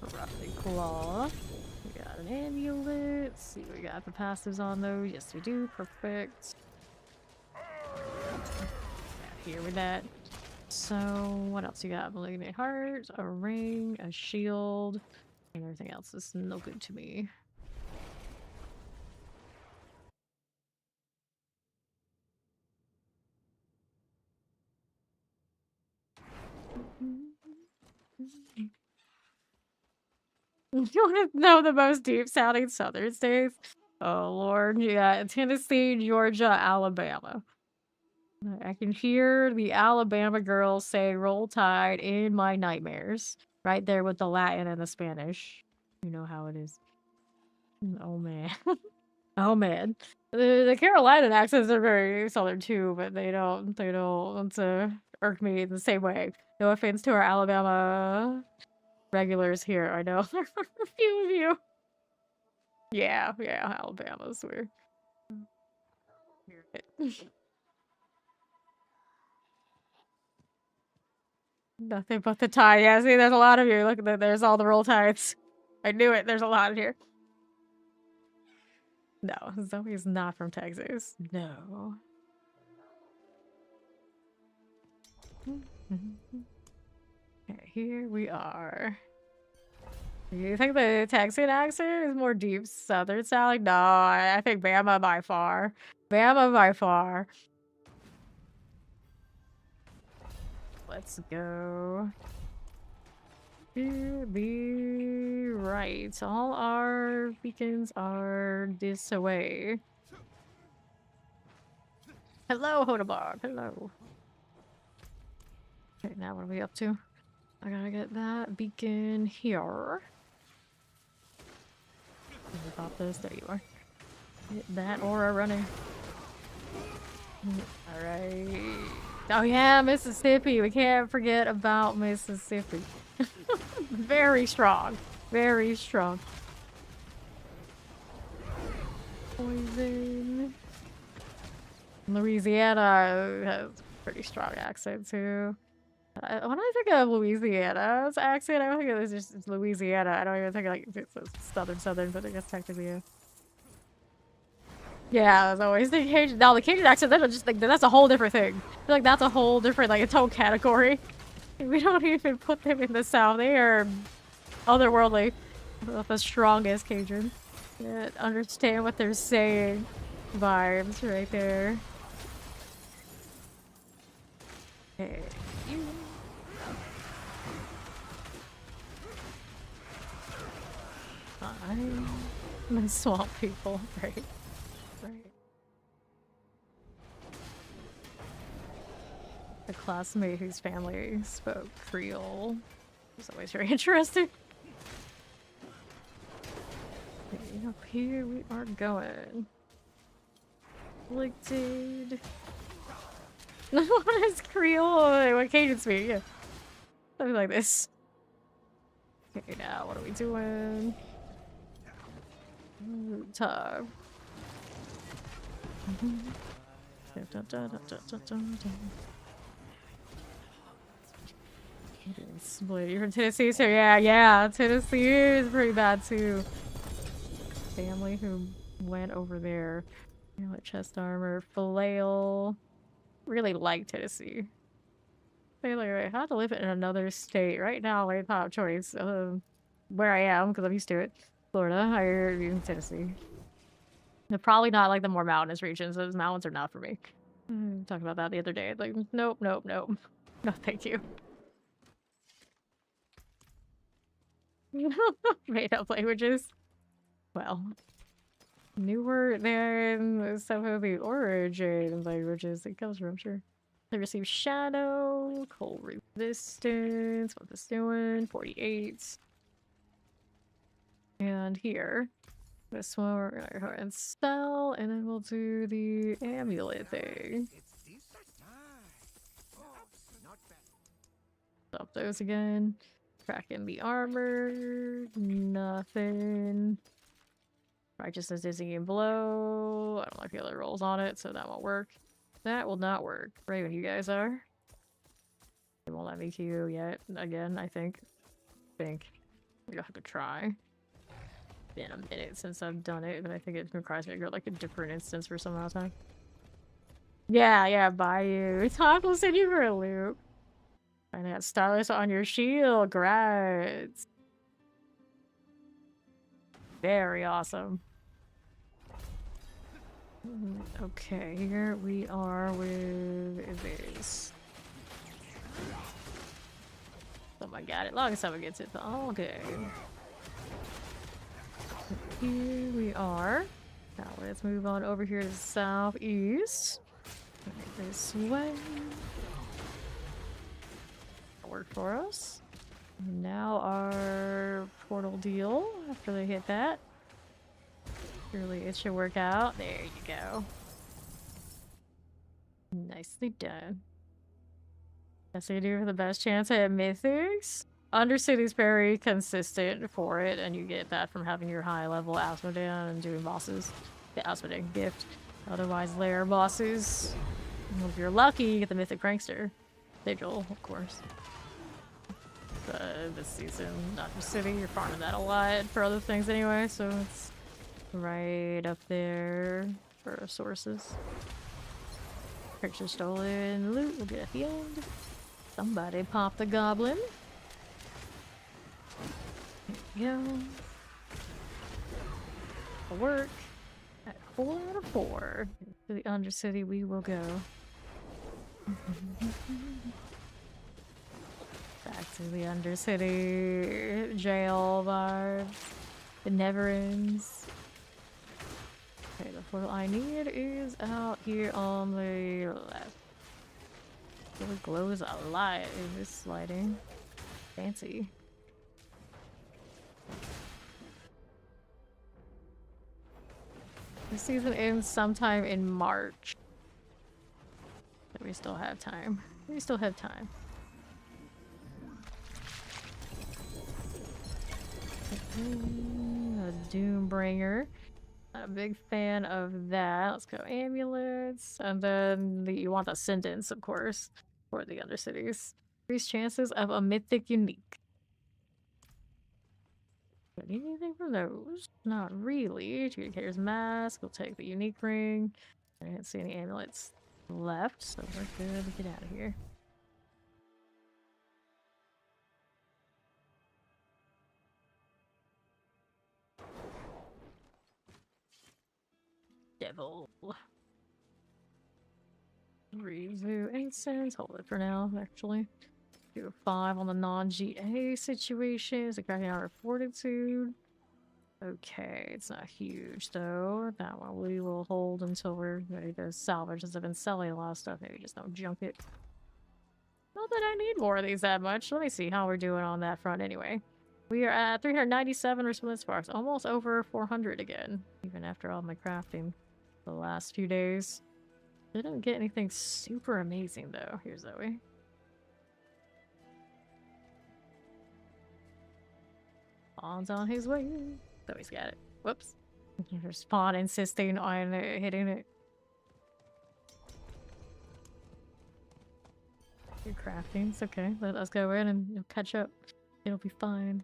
roughly claw. We got an amulet. Let's see, we got the passives on those. Yes, we do. Perfect. Here with that. So, what else you got? Malignant heart, a ring, a shield, and everything else is no good to me. You want to know the most deep sounding southern states? Oh lord, you got Tennessee, Georgia, Alabama. I can hear the Alabama girls say Roll Tide in my nightmares. Right there with the Latin and the Spanish. You know how it is. Oh man. Oh man. The Carolina accents are very southern too, but they don't irk me in the same way. No offense to our Alabama regulars here. I know there are a few of you. Yeah, Alabama's weird. Nothing but the tie. Yeah, see, there's a lot of you. Look, there's all the roll tides. I knew it. There's a lot here. No, Zoe's not from Texas. No. Okay, here we are. You think the Texan accent is more deep southern sounding? No, I think Bama by far. Bama by far. Let's go. To the right. All our beacons are this way. Hello, Hodabog. Hello. Okay, now what are we up to? I gotta get that beacon here. Let me pop this. There you are. Get that aura running. Alright. Oh yeah, Mississippi. We can't forget about Mississippi. Very strong. Very strong. Poison. Louisiana has a pretty strong accent too. When I think of Louisiana's accent, I don't think it's just Louisiana. I don't even think like it's southern, but I guess technically yeah. Yeah, there's always the Cajun. Now the Cajun accent, that's just like that's a whole different thing. I feel like that's a whole different like its whole category. We don't even put them in the South. They are otherworldly. The strongest Cajun. Yeah, understand what they're saying. Vibes right there. Okay. I'm the swamp people, right? A classmate whose family spoke Creole. It's always very interesting. Okay, up here we are going. Afflicted. What is Creole? What Cajun speak? Yeah. Something like this. Okay, now what are we doing? Time. Split. You're from Tennessee, so yeah. Tennessee is pretty bad too. Family who went over there. Like chest armor, flail. Really like Tennessee. They like how to live in another state right now. My top choice. Where I am because I'm used to it. Florida. I in Tennessee. They're probably not like the more mountainous regions. Those mountains are not for me. Talked about that the other day. Like nope. No, thank you. Made up languages. Well, newer than some of the origin languages it comes from, sure. They receive shadow, cold resistance, what this doing, 48. And here, this one we're gonna go ahead and spell, and then we'll do the amulet thing. Stop those again. Cracking the armor, nothing. Righteousness Dizzying Blow. I don't like the other rolls on it, so that won't work. That will not work. Right when you guys are. They won't let me queue yet. Again, I think. You'll have to try. Been a minute since I've done it, but I think it requires me to go like a different instance for some amount of time. Yeah, Bayou. Tom will send you for a loop. And I got Starless on your shield. Grats. Very awesome. Okay, here we are with this. Someone got it. Long as someone gets it, all good. Here we are. Now let's move on over here to the southeast. This way. Work for us. Now our portal deal after they hit that. Surely it should work out. There you go. Nicely done. Yes, they do have the best chance at mythics. Undercity's very consistent for it, and you get that from having your high level Asmodean and doing bosses. The Asmodean gift. Otherwise, lair bosses. Well, if you're lucky, you get the mythic prankster. Sigil, of course. This season, Undercity, you're farming that a lot for other things anyway, so it's right up there for sources. Picture stolen loot we'll get at the end. Somebody pop the goblin. There we go. It'll work. At 4 out of 4. To the Undercity we will go. Back to the Undercity jail vibes. It never ends. Okay, the portal I need is out here on the left. It glows a lot in this lighting. Fancy. The season ends sometime in March. But we still have time. We still have time. A Doombringer. Not a big fan of that. Let's go amulets. And then you want Ascendance, of course, for the Undercities. Increased chances of a mythic unique. Got anything from those? Not really. Here's mask. We'll take the unique ring. I didn't see any amulets left, so we're good to get out of here. Devil. Review incense. Hold it for now, actually. Do a 5 on the non-GA situations. The cracking hour of fortitude. Okay, it's not huge though. That one we will hold until we're ready to salvage, since I've been selling a lot of stuff. Maybe just don't junk it. Not that I need more of these that much. Let me see how we're doing on that front anyway. We are at 397 response sparks, almost over 400 again, even after all my crafting the last few days. Didn't get anything super amazing though. Here's Zoe. Spawn's on his way. Zoe's got it. Whoops. Spawn insisting on hitting it. You're crafting. It's okay. Let us go in and you'll catch up. It'll be fine.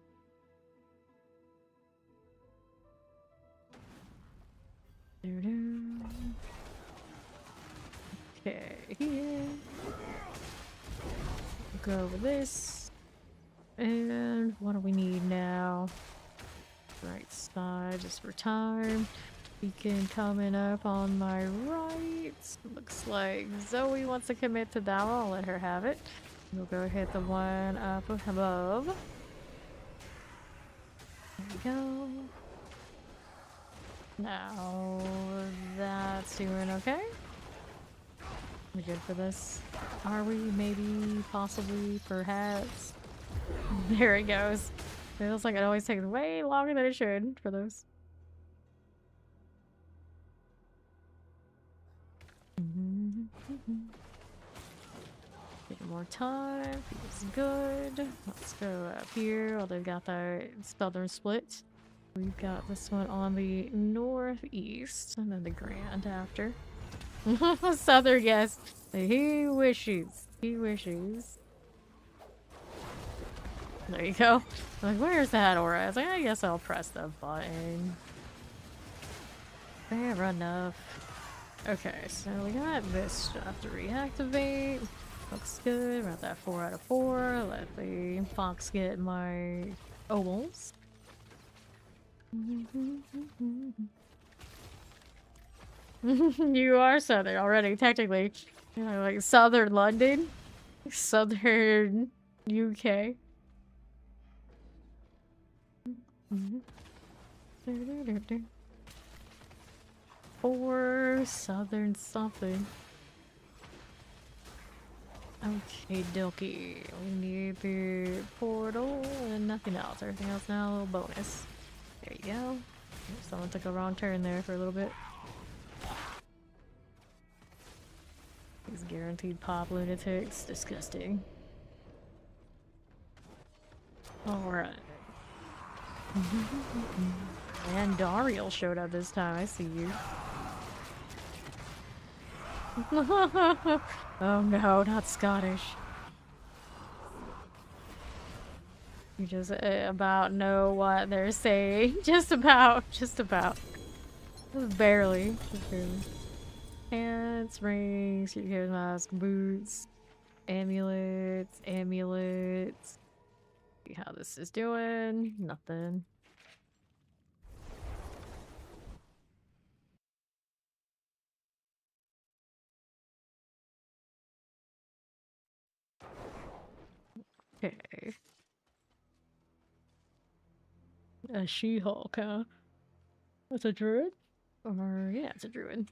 Okay, here. Go over this. And what do we need now? Right side, just for time. Beacon coming up on my right. Looks like Zoe wants to commit to that one. I'll let her have it. We'll go hit the one up above. There we go. Now that's doing okay. We good for this? Are we? Maybe, possibly, perhaps. There it goes. Feels like it always takes way longer than it should for those. Get more time. Feels good. Let's go up here. Oh, they've got the southern split. We've got this one on the northeast, and then the grand after. Southern, yes. He wishes. He wishes. There you go. I'm like, where's that aura? I was like, I guess I'll press the button. Fair enough. Okay, so we got this stuff to reactivate. Looks good. We're at that 4 out of 4. Let the fox get my ovals. You are southern already, technically. You know, like southern London, southern UK. Or southern something. Okay, dokie. We need the portal and nothing else. Everything else now, a little bonus. There you go. Someone took a wrong turn there for a little bit. These guaranteed pop lunatics. Disgusting. Alright. And Dariel showed up this time. I see you. Oh no, not Scottish. You just about know what they're saying. Just about. Just barely. Just barely. Pants, rings, hair mask, boots, amulets. See how this is doing. Nothing. Okay. A She-Hulk, huh? That's a druid? Or, yeah, it's a druid.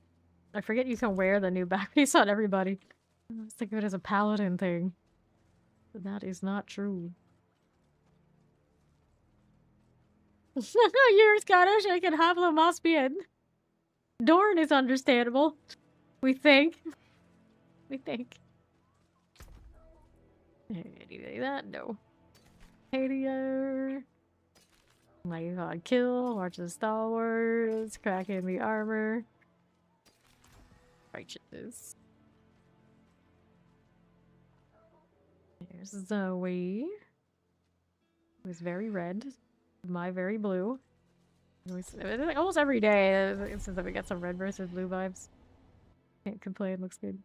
I forget you can wear the new backpiece on everybody. I was thinking of it as a paladin thing. But that is not true. You're Scottish, I can have the must be in. Dorn is understandable. We think. We think. Anything that? No. Hadier. My god, kill, march of the stalwarts, cracking the armor. Righteous. There's Zoe. Who's very red. My very blue. Almost every day it says that we got some red versus blue vibes. Can't complain, looks good.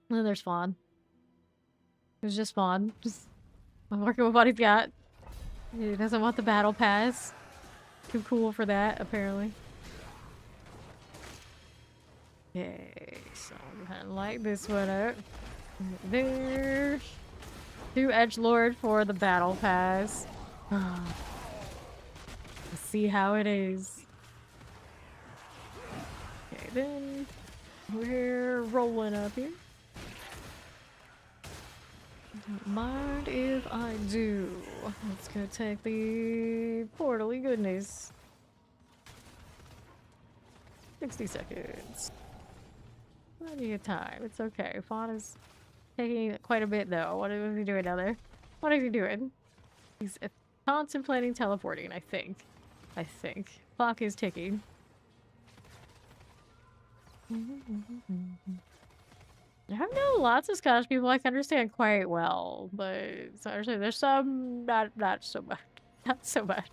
And then there's Fawn. It's just Fawn. I'm working with what he's got. He doesn't want the battle pass. Too cool for that, apparently. Okay, so I'm gonna light this one up. There. 2 edgelord for the battle pass. Let's see how it is. Okay, then we're rolling up here. Don't mind if I do. Let's go take the portally goodness. 60 seconds. Plenty of time. It's okay. Fawn is taking quite a bit though. What is he doing down there? What is he doing? He's contemplating teleporting, I think. Clock is ticking. I know lots of Scottish people I can understand quite well, but actually there's some not so much. Not so much.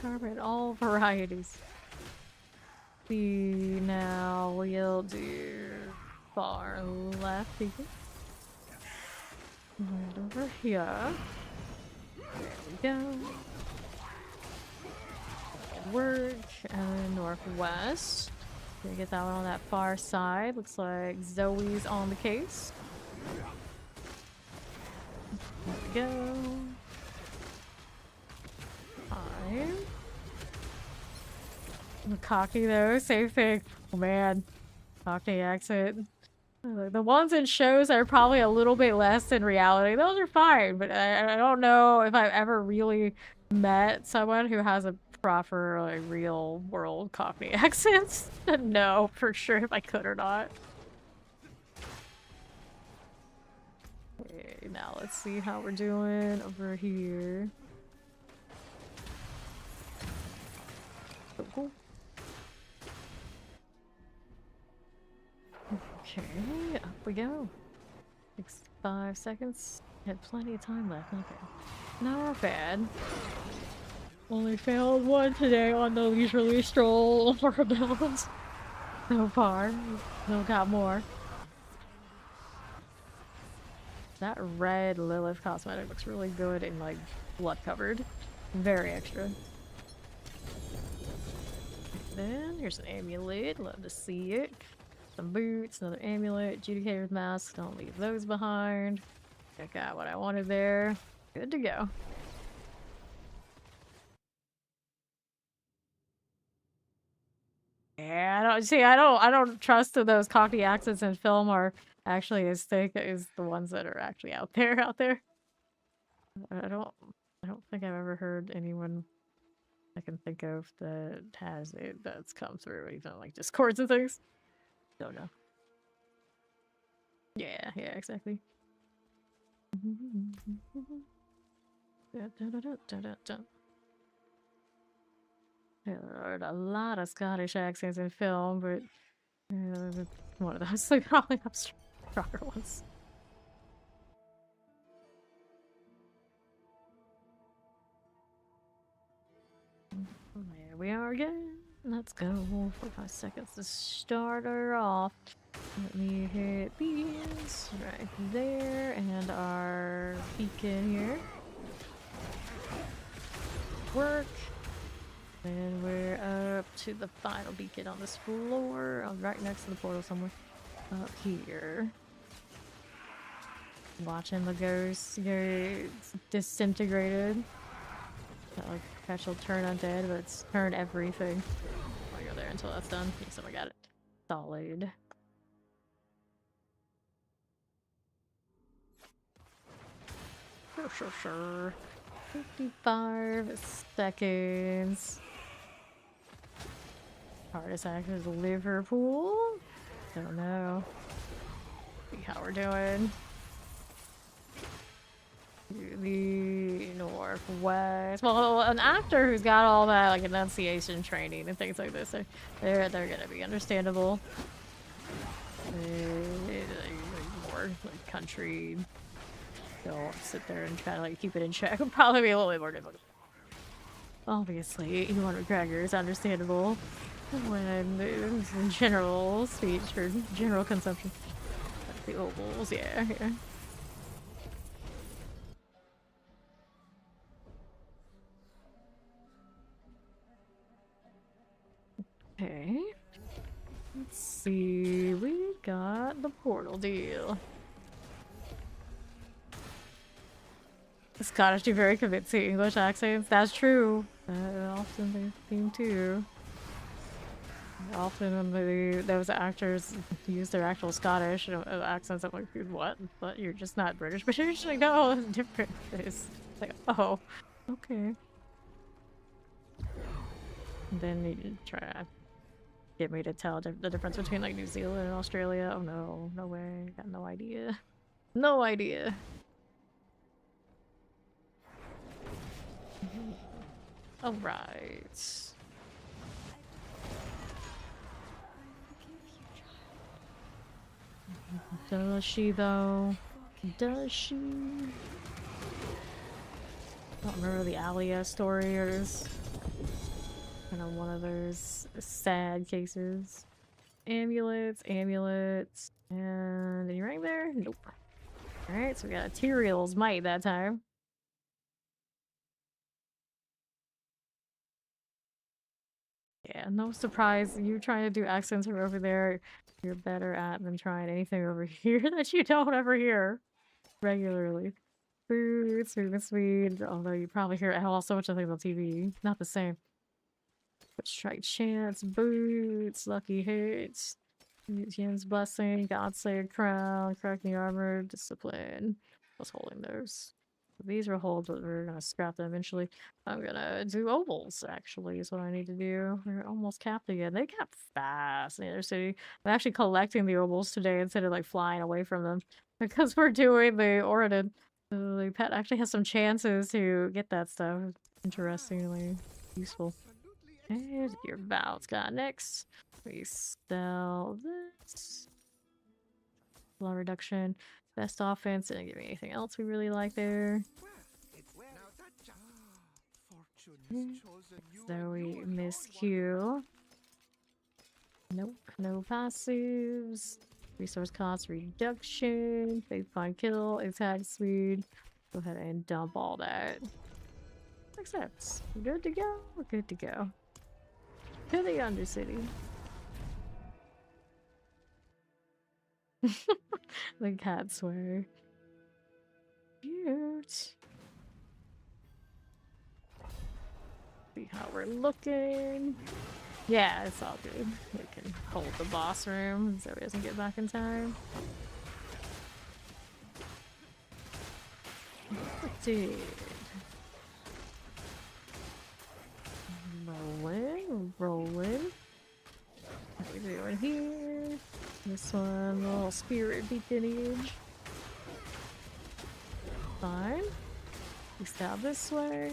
Cover all varieties. See, now we'll do far left here. Right over here. There we go. Work, and then northwest. Gonna get that one on that far side. Looks like Zoe's on the case. There we go. 5. Cockney though, same thing. Oh man, Cockney accent. The ones in shows are probably a little bit less in reality. Those are fine, but I don't know if I've ever really met someone who has a proper, like, real world Cockney accent. No, for sure if I could or not. Okay, now let's see how we're doing over here. Oh, cool. Okay, up we go. 5 seconds. Had plenty of time left. Okay. Not bad. Only failed one today on the leisurely stroll for a build. So far. Still got more. That red Lilith cosmetic looks really good and, like, blood covered. Very extra. Then here's an amulet. Love to see it. Some boots, another amulet, Judicator's mask. Don't leave those behind. I got what I wanted there. Good to go. Yeah, I don't trust that those Cockney accents in film are actually as thick as the ones that are actually out there. I don't think I've ever heard anyone I can think of that has it that's come through, even like Discords and things. Don't know. Yeah, exactly. There are a lot of Scottish accents in film, but one of those, like, probably have stronger ones. There we are again. Let's go. 45 seconds to start her off. Let me hit these right there and our beacon here. Work. And we're up to the final beacon on this floor. Right next to the portal somewhere. Up here. Watching the ghosts get disintegrated. That, like, perpetual turn undead, but it's turn everything. I'll go there until that's done. So I got it. Solid. Sure. 55 seconds. Hardest act is Liverpool? Don't know. See how we're doing. The northwest. Well, an actor who's got all that, like, enunciation training and things like this, they're gonna be understandable. More like country. Don't sit there and try to, like, keep it in check. Would probably be a little bit more difficult. Obviously, Ewan McGregor is understandable when it's in general speech for general consumption. The ovals, yeah. Okay. Let's see. We got the portal deal. The Scottish do very convincing English accents. That's true. Often they seem to. Often when those actors use their actual Scottish accents, I'm like, what? But you're just not British. British? Like, no, it's different. It's like, oh, okay. And then you try to get me to tell the difference between, like, New Zealand and Australia. Oh no, no way. Got no idea. No idea. All right. Does she though? Does she? I don't remember the Alia story, or is kind of one of those sad cases. Amulets, amulets, and any ring there? Nope. Alright, so we got a Tyrael's Might that time. Yeah, no surprise. You trying to do accents from over there, you're better at than trying anything over here that you don't ever hear regularly. Food, sweet, although you probably hear so much of things on TV. Not the same. But strike chance, boots, lucky hits, Yin's blessing, Godslayer crown, cracking armor, discipline. I was holding those. These are holds, but we're gonna scrap them eventually. I'm gonna do ovals, actually, is what I need to do. We're almost capped again. They capped fast in the other city. I'm actually collecting the ovals today instead of like flying away from them. Because we're doing the Oridon. The pet actually has some chances to get that stuff. Interestingly useful. And your Val's got next. We sell this. Law reduction. Best offense. Didn't give me anything else we really like there. So we miss Q. Nope, no passives. Resource cost reduction. Big fun kill. Attack speed. Go ahead and dump all that. Accepts. Good to go. We're good to go. To the Undercity. The cat swear. Cute. See how we're looking. Yeah, it's all good. We can hold the boss room so he doesn't get back in time. Dude. Rolling. What are we doing here? This one, a little spirit beaconage. Fine. We stab this way.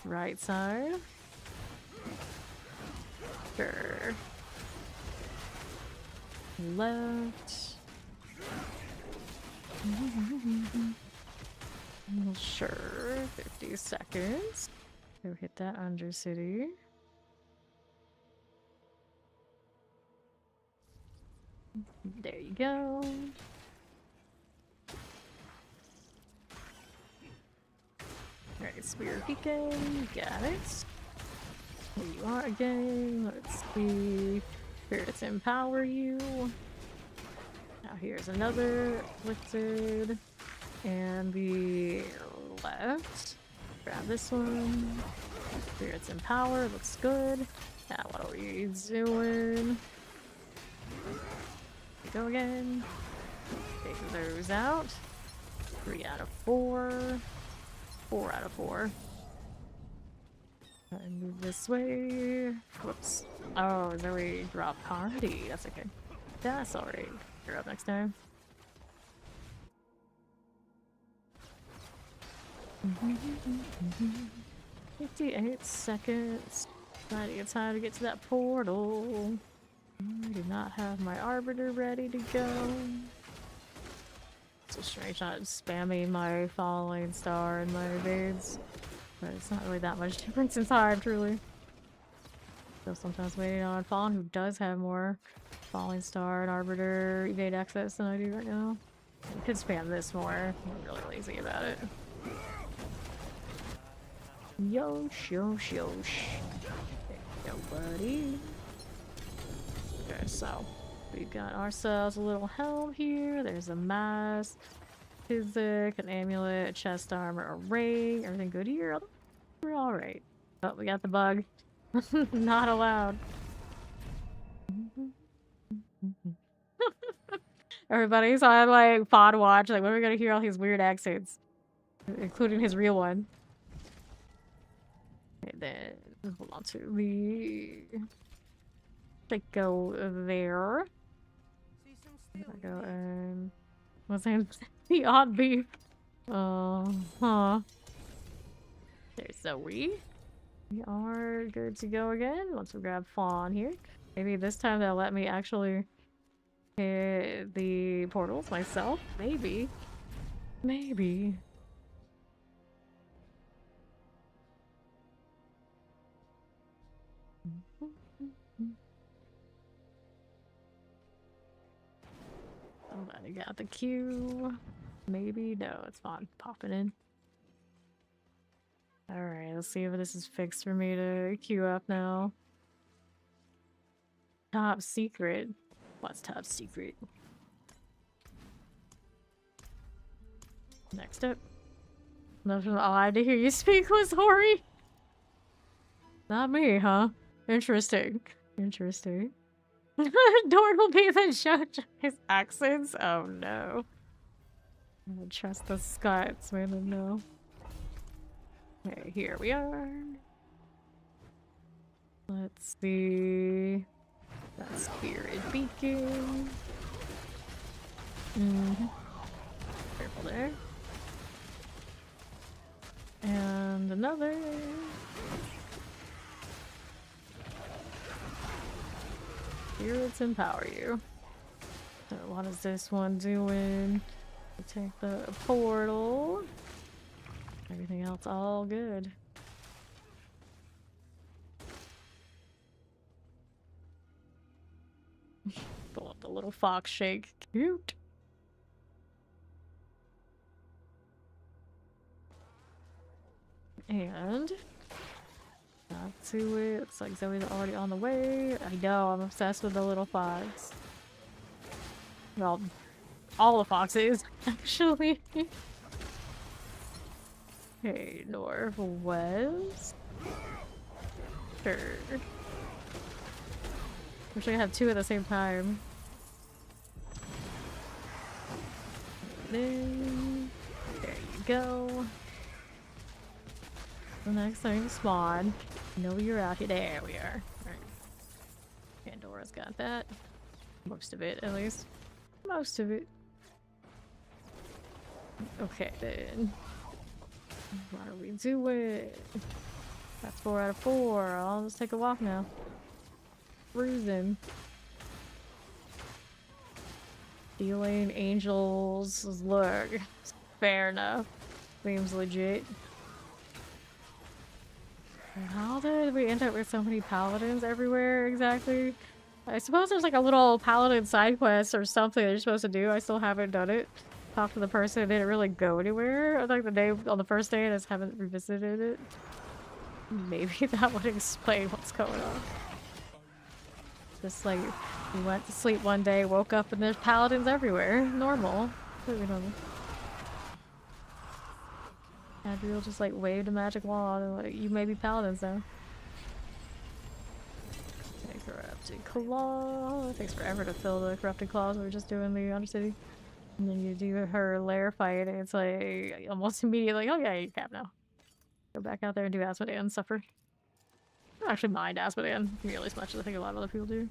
Right side. Sure. Left. Sure. 50 seconds. Go hit that Undercity. There you go. Alright, Spear Beacon. Got it. Here you are again. Let's see. Spirits empower you. Now here's another afflicted. And the left. Grab this one. Spirits empower. Looks good. Now what are we doing? Go again. Take those out. 3 out of 4. 4 out of 4. And move this way. Whoops. Oh, Zoe dropped party. That's okay. That's alright. You're up next time. 58 seconds. Plenty of time to get to that portal. I do not have my Arbiter ready to go. It's so strange not spamming my Falling Star and my evades. But it's not really that much difference in time, truly. So sometimes waiting on Fallen, who does have more Falling Star and Arbiter evade access than I do right now. I could spam this more. I'm really lazy about it. Yosh, yosh, yosh. There you go, buddy. Okay, so we've got ourselves a little helm here. There's a mask, physic, an amulet, a chest armor, a ring. Everything good here? We're alright. Oh, we got the bug. Not allowed. Everybody's on like pod watch. Like, when are we gonna hear all his weird accents, including his real one? Okay, then hold on to the. Go there. Go and what's name? The odd beef. Huh. There's Zoe. We are good to go again. Once we grab Fawn here. Maybe this time they'll let me actually hit the portals myself. Maybe. Maybe. Somebody got the queue. Maybe. No, it's not popping in. Alright, let's see if this is fixed for me to queue up now. Top secret. What's top secret? Next up. Nothing odd to hear you speak was Hori. Not me, huh? Interesting. Interesting. Dorn will be the judge of his accents? Oh no. I don't trust the Scots, man, no. Okay, here we are. Let's see. That spirit beacon. Careful there. And another. Spirits empower you. So what is this one doing? Take the portal. Everything else all good. Pull up the little fox shake. Cute. And not to it. Looks like Zoe's already on the way. I know, I'm obsessed with the little fox. Well, all the foxes, actually. Okay, northwest. Sure. Wish I could have two at the same time. Then, there you go. The next thing, spawn. Know you're out here. There we are. Alright. Pandora's got that. Most of it, at least. Most of it. Okay, then. What are we doing? That's 4 out of 4. I'll just take a walk now. Cruising. Stealing angels' look. Fair enough. Seems legit. How did we end up with so many paladins everywhere exactly? I suppose there's like a little paladin side quest or something that you're supposed to do. I still haven't done it. Talked to the person, it didn't really go anywhere. Like the day on the first day, I just haven't revisited it. Maybe that would explain what's going on. Just like we went to sleep one day, woke up, and there's paladins everywhere. Normal. Completely normal. Adriel just like waved a magic wand and like, you may be paladins now. Okay, corrupted claw. It takes forever to fill the corrupted claws. We were just doing the Undercity. And then you do her lair fight, and it's like almost immediately, oh yeah, you can now. Go back out there and do Asmodean and suffer. I don't actually mind Asmodean nearly as much as I think a lot of other people do.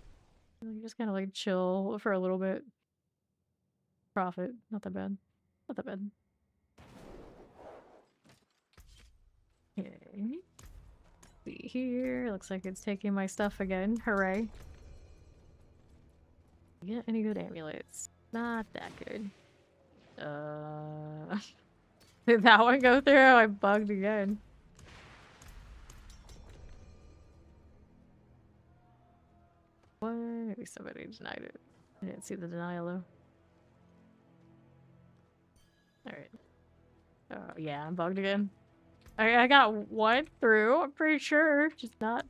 You just kind of like chill for a little bit. Profit. Not that bad. Not that bad. Okay. See here. Looks like it's taking my stuff again. Hooray. Get any good amulets? Not that good. Did that one go through? I bugged again. What? Maybe somebody denied it. I didn't see the denial though. Alright. Oh yeah, I'm bugged again. I got one through, I'm pretty sure. Just not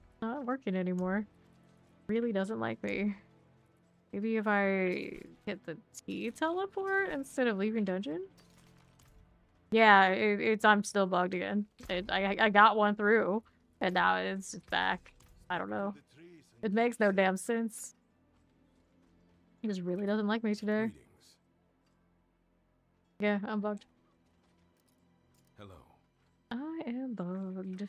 working anymore. Really doesn't like me. Maybe if I hit the T teleport instead of leaving dungeon? Yeah, I'm still bugged again. I got one through, and now it's just back. I don't know. It makes no damn sense. He just really doesn't like me today. Yeah, I'm bugged. Hello. I am bugged.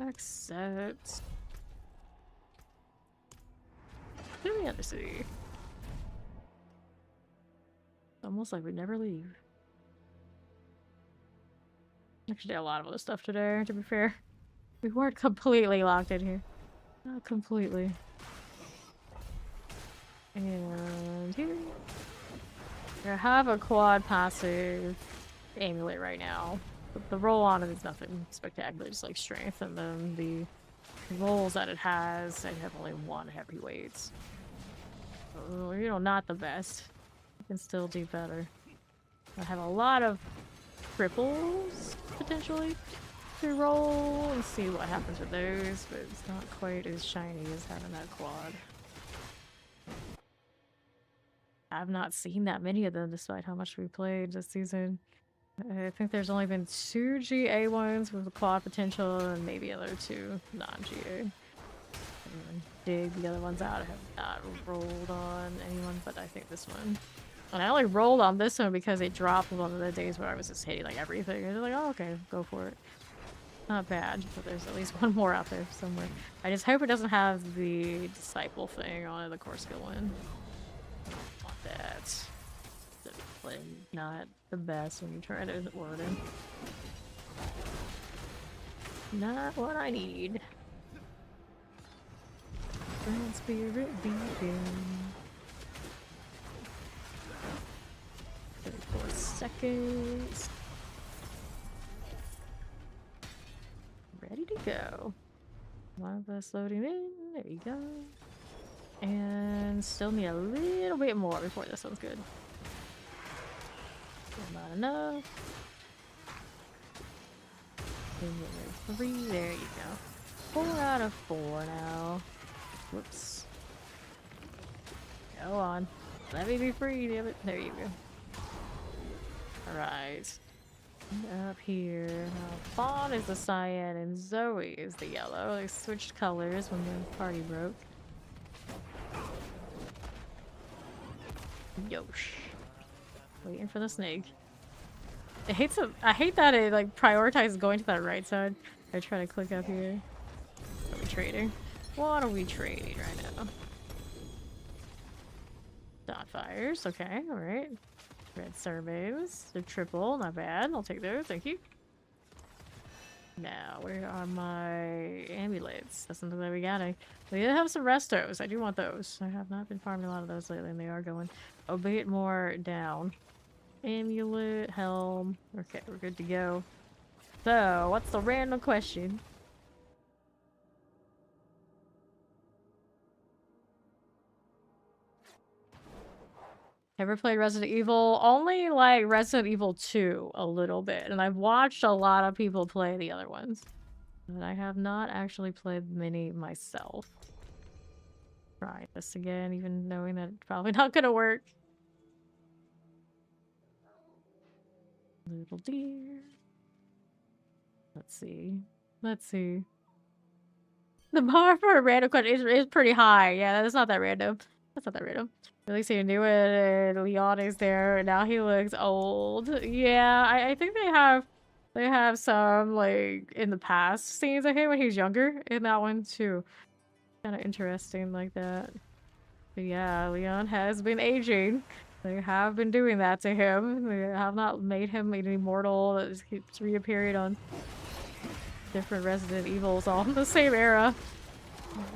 Accept. To the Undercity. Almost like we never leave. Actually did a lot of other stuff today, to be fair. We weren't completely locked in here. Not completely. And here. I have a quad passive amulet right now. But the roll on it is nothing spectacular, just like strength, and then the rolls that it has, I have only one heavyweight. So, you know, not the best. You can still do better. I have a lot of triples, potentially, to roll and see what happens with those, but it's not quite as shiny as having that quad. I've not seen that many of them despite how much we played this season. I think there's only been 2 GA ones with a quad potential and maybe other 2 non-GA. Dig the other ones out. I have not rolled on anyone, but I think this one. And I only rolled on this one because it dropped one of the days where I was just hitting like everything. I was like, oh, okay, go for it. Not bad, but there's at least one more out there somewhere. I just hope it doesn't have the disciple thing on it, the core skill one. Want that. Not the best when you try to word it. Not what I need. Grand spirit beacon. 34 seconds. Ready to go. One of us loading in. There you go. And still need a little bit more before this one's good. Still not enough. 3, there you go. 4 out of 4 now. Whoops. Go on. Let me be free, damn it. There you go. Alright. Up here. Now, Fawn is the cyan and Zoe is the yellow. They switched colors when the party broke. Yosh. Waiting for the snake. I hate that it like prioritizes going to that right side. I try to click up here. What are we trading? What are we trading right now? Dot fires, okay, alright. Red surveys. They're triple, not bad. I'll take those, thank you. Now, where are my amulets? That's something that we got. We did have some restos. I do want those. I have not been farming a lot of those lately, and they are going a bit more down. Amulet, helm. Okay, we're good to go. So, what's the random question? Ever played Resident Evil? Only like Resident Evil 2 a little bit, and I've watched a lot of people play the other ones. But I have not actually played many myself. Try this again, even knowing that it's probably not gonna work. Little deer. Let's see. Let's see. The bar for a random question is pretty high. Yeah, that's not that random. That's not that random. At least he knew it, and Leon is there, and now he looks old. Yeah, I think they have some, like, in the past scenes of him when he was younger in that one, too. Kind of interesting like that. But yeah, Leon has been aging. They have been doing that to him. They have not made him an immortal that just keeps reappearing on different Resident Evils all in the same era.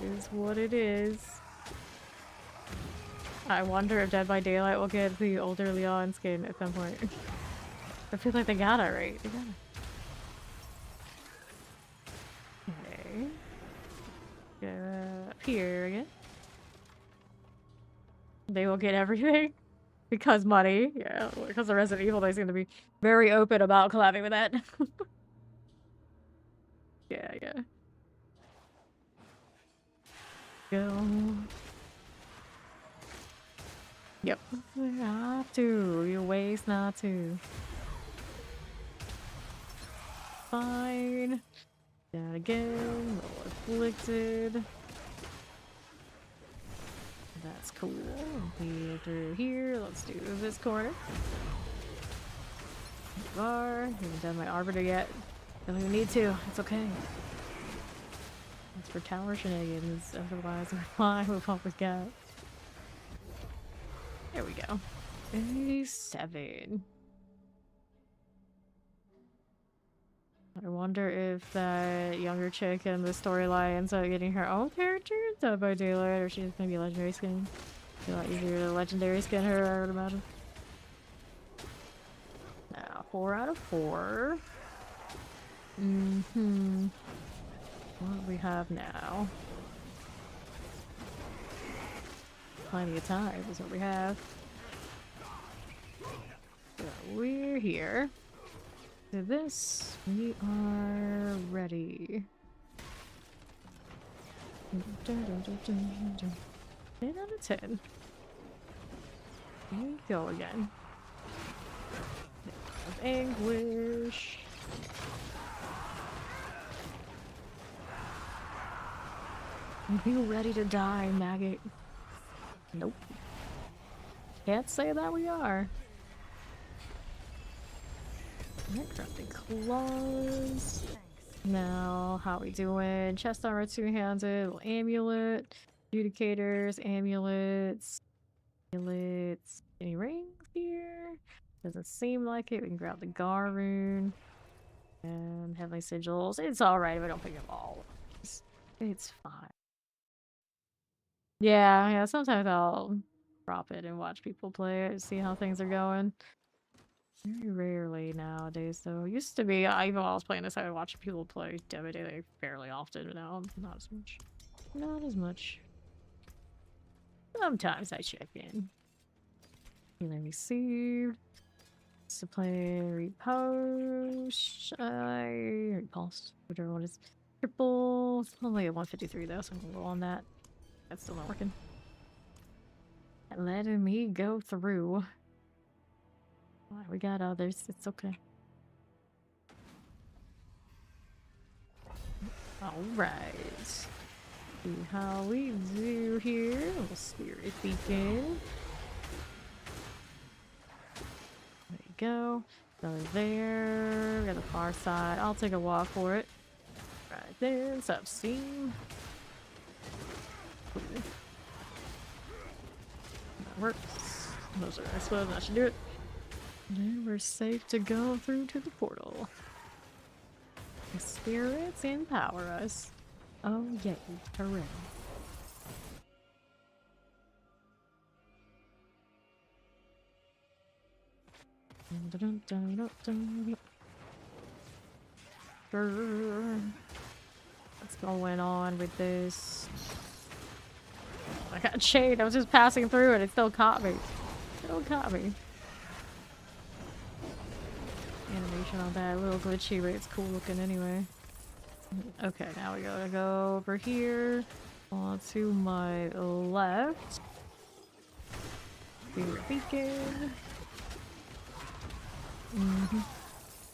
It is what it is. I wonder if Dead by Daylight will get the older Leon skin at some point. I feel like they got it, right? They got it. Okay. Up here again. They will get everything. Because money. Yeah, because of Resident Evil, they seem to be very open about collabing with that. Yeah, yeah. Go. Yep. Not to. Your ways not to. Fine. Down again. Roll afflicted. That's cool. Here through here. Let's do this corner. Bar. Haven't done my arbiter yet. Don't even need to. It's okay. It's for tower shenanigans. Otherwise, we're fine with what we got. There we go. 87. I wonder if that younger chick in the storyline ends up getting her own character Dead by Daylight, or she's gonna be a legendary skin. A lot easier to legendary skin her, I would imagine. Now, 4 out of 4. Mm-hmm. What do we have now? Plenty of time is what we have. So we're here. To this, we are ready. 10 out of 10. Here we go again. Of anguish. Are you ready to die, maggot? Nope. Can't say that we are. Alright, crafting claws. Now, how we doing? Chest armor, two-handed, little amulet, adjudicators, amulets, amulets. Any rings here? Doesn't seem like it. We can grab the Gar rune and heavenly sigils. It's alright if I don't pick up all of these. It's fine. Yeah, sometimes I'll drop it and watch people play it, see how things are going. Very rarely nowadays, though. Used to be, even while I was playing this, I would watch people play Diablo fairly often, but now not as much. Not as much. Sometimes I check in. Healing received. Discipline repulse. Repulse. Whichever one is. Triple. It's only at 153 though, so I'm gonna go on that. That's still not working. Letting me go through. We got others. It's okay. Alright. See how we do here. Little spirit beacon. There you go. Another there. We got the far side. I'll take a walk for it. Right there. What's up, Steam? Cool. That works. Those are nice ones. That should do it. Then we're safe to go through to the portal. The spirits empower us. Oh yay, hooray. What's going on with this? I got chained. I was just passing through and it still caught me. Still caught me. Animation on that, a little glitchy, but it's cool looking anyway. Okay, now we gotta go over here. On to my left. Spirit beacon.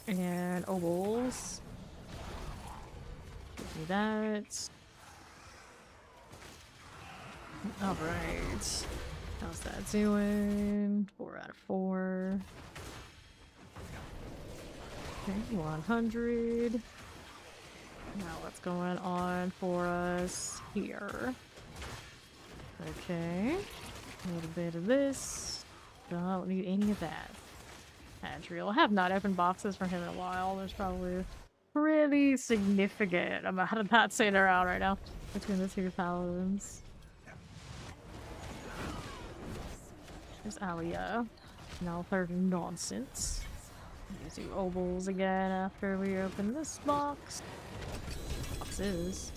And ovals. Give me that. Alright. How's that doing? 4 out of 4. Okay, 100. Now what's going on for us here? Okay. A little bit of this. Don't need any of that. Adriel. I have not opened boxes for him in a while. There's probably a pretty significant amount of that sitting around right now between the two paladins. There's Alia. Now third nonsense. Let's do ovals again after we open this box. Boxes.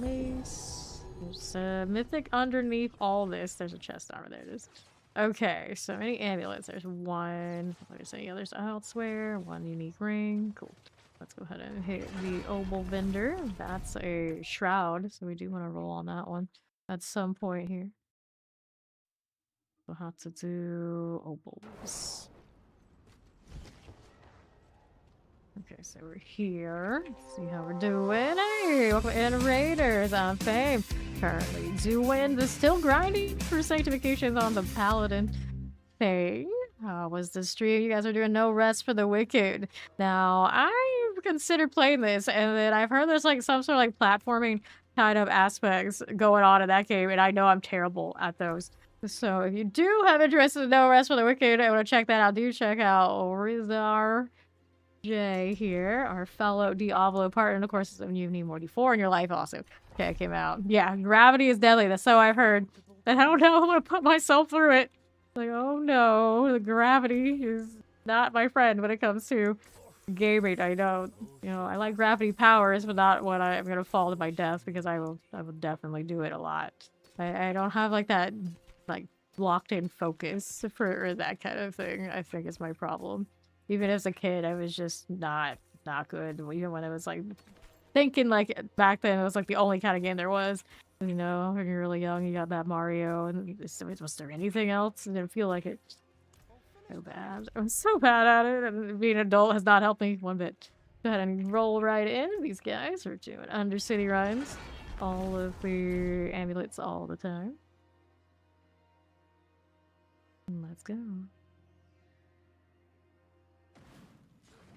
Mace. There's a mythic underneath all this. There's a chest armor. There it is. Okay, so many amulets. There's one. There's any others elsewhere. One unique ring. Cool. Let's go ahead and hit the oval vendor. That's a shroud, so we do want to roll on that one at some point here. We'll have to do ovals. Okay, so we're here. Let's see how we're doing. Hey, welcome in Raiders on Fame. Currently doing the still grinding for sanctifications on the Paladin thing. How was the stream? You guys are doing no rest for the wicked. Now, I've considered playing this, and then I've heard there's like some sort of like platforming kind of aspects going on in that game, and I know I'm terrible at those. So if you do have interest in No Rest for the Wicked and want to check that out, do check out Rizar J here, our fellow Diablo partner. And of course, you need more D4 in your life also. Okay, it came out. Yeah, gravity is deadly. That's so I've heard. And I don't know how I'm gonna put myself through it. Like, oh no, the gravity is not my friend when it comes to gaming. I know, you know, I like gravity powers, but not when I'm gonna fall to my death because I will definitely do it a lot. I don't have like that, like, locked in focus for that kind of thing. I think is my problem. Even as a kid, I was just not good. Even when I was like thinking like back then, it was like the only kind of game there was. You know, when you're really young, you got that Mario, and was there anything else? It didn't feel like it. So bad. I'm so bad at it, and being an adult has not helped me one bit. Go ahead and roll right in. These guys are doing Undercity runs. All of the amulets all the time. Let's go.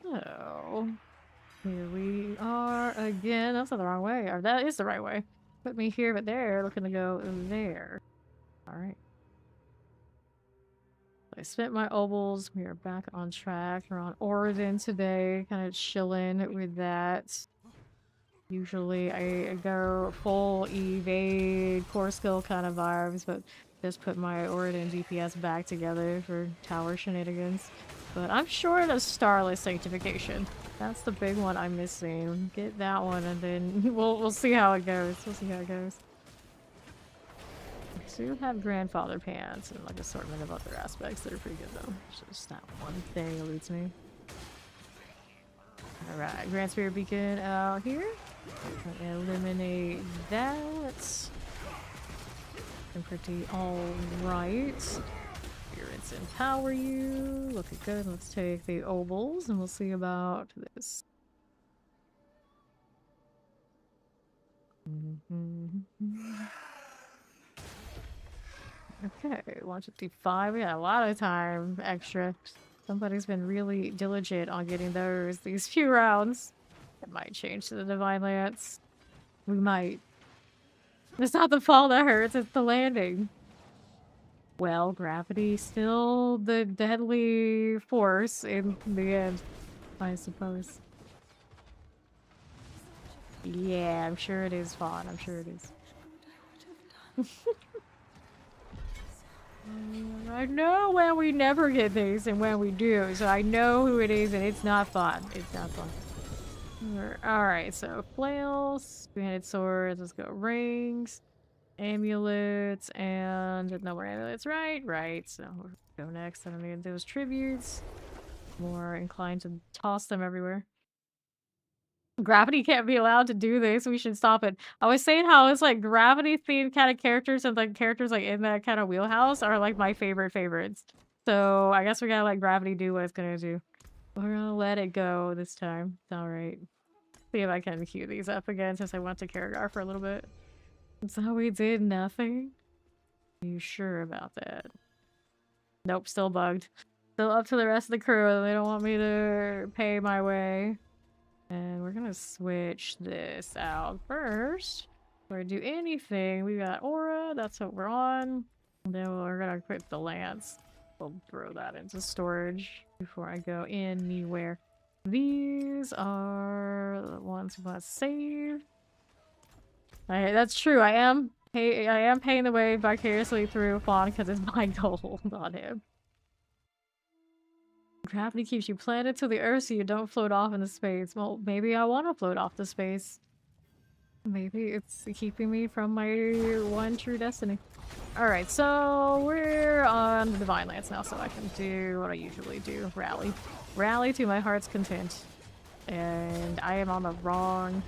Oh. Here we are again. That's not the wrong way. Or that is the right way. Put me here, but they're looking to go there. Alright. I spent my obols. We are back on track. We're on Oregon today. Kind of chilling with that. Usually I go full evade, core skill kind of vibes, but just put my Oregon DPS back together for tower shenanigans. But I'm short of Starless sanctification. That's the big one I'm missing. Get that one, and then we'll see how it goes. We'll see how it goes. I do have grandfather pants and like assortment of other aspects that are pretty good though. It's just that one thing eludes me. Alright, Grand Spirit Beacon out here. Eliminate that. And pretty alright. Spirits empower you. Looking good. Let's take the obols and we'll see about this. Okay, 155. We got a lot of time extra. Somebody's been really diligent on getting these few rounds. It might change to the Divine Lance. We might. It's not the fall that hurts, it's the landing. Well, gravity still the deadly force in the end, I suppose. Yeah, I'm sure it is, Fawn. I'm sure it is. I know when we never get these and when we do, so I know who it is and it's not fun. It's not fun. Alright, so flails, two-handed swords, let's go rings, amulets, and no more amulets, right, so we'll go next. I don't need those tributes. More inclined to toss them everywhere. Gravity can't be allowed to do this. We should stop it. I was saying how it's like gravity themed kind of characters and like characters like in that kind of wheelhouse are like my favorites. So I guess we gotta let gravity do what it's gonna do. We're gonna let it go this time. Alright. See if I can queue these up again since I went to Karagar for a little bit. So we did nothing? Are you sure about that? Nope, still bugged. Still up to the rest of the crew. They don't want me to pay my way. And we're gonna switch this out first. Before I do anything, we got Aura, that's what we're on. And then we're gonna equip the Lance. We'll throw that into storage before I go anywhere. These are the ones we want to save. That's true, I am paying the way vicariously through Fawn because it's my goal, not him. Gravity keeps you planted to the earth so you don't float off into space. Well, maybe I want to float off to space. Maybe it's keeping me from my one true destiny. Alright, so we're on the Divine Lance now, so I can do what I usually do. Rally. Rally to my heart's content. And I am on the wrong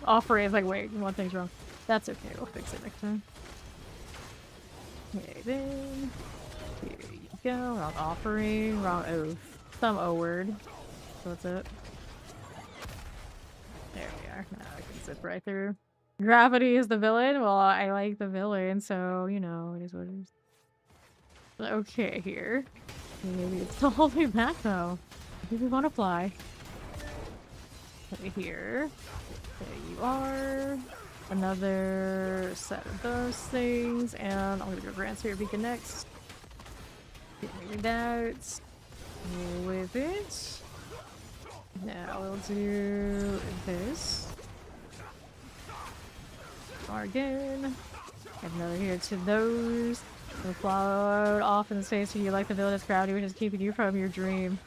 offering. It's like, wait, one thing's wrong. That's okay, we'll fix it next time. Okay, then... Here you go. Wrong offering. Wrong oath. Some O word. So what's it? There we are. Now I can zip right through. Gravity is the villain? Well, I like the villain, so, you know, it is what it is. Okay, here. Maybe it's to hold me back, though. Maybe we want to fly. Right here. There you are. Another set of those things, and I'm gonna go Grand Spirit Beacon next. Maybe that's with it. Now we'll do this. Again. Add another here to those. We'll float off in the space so you like the villainous gravity, which is keeping you from your dream.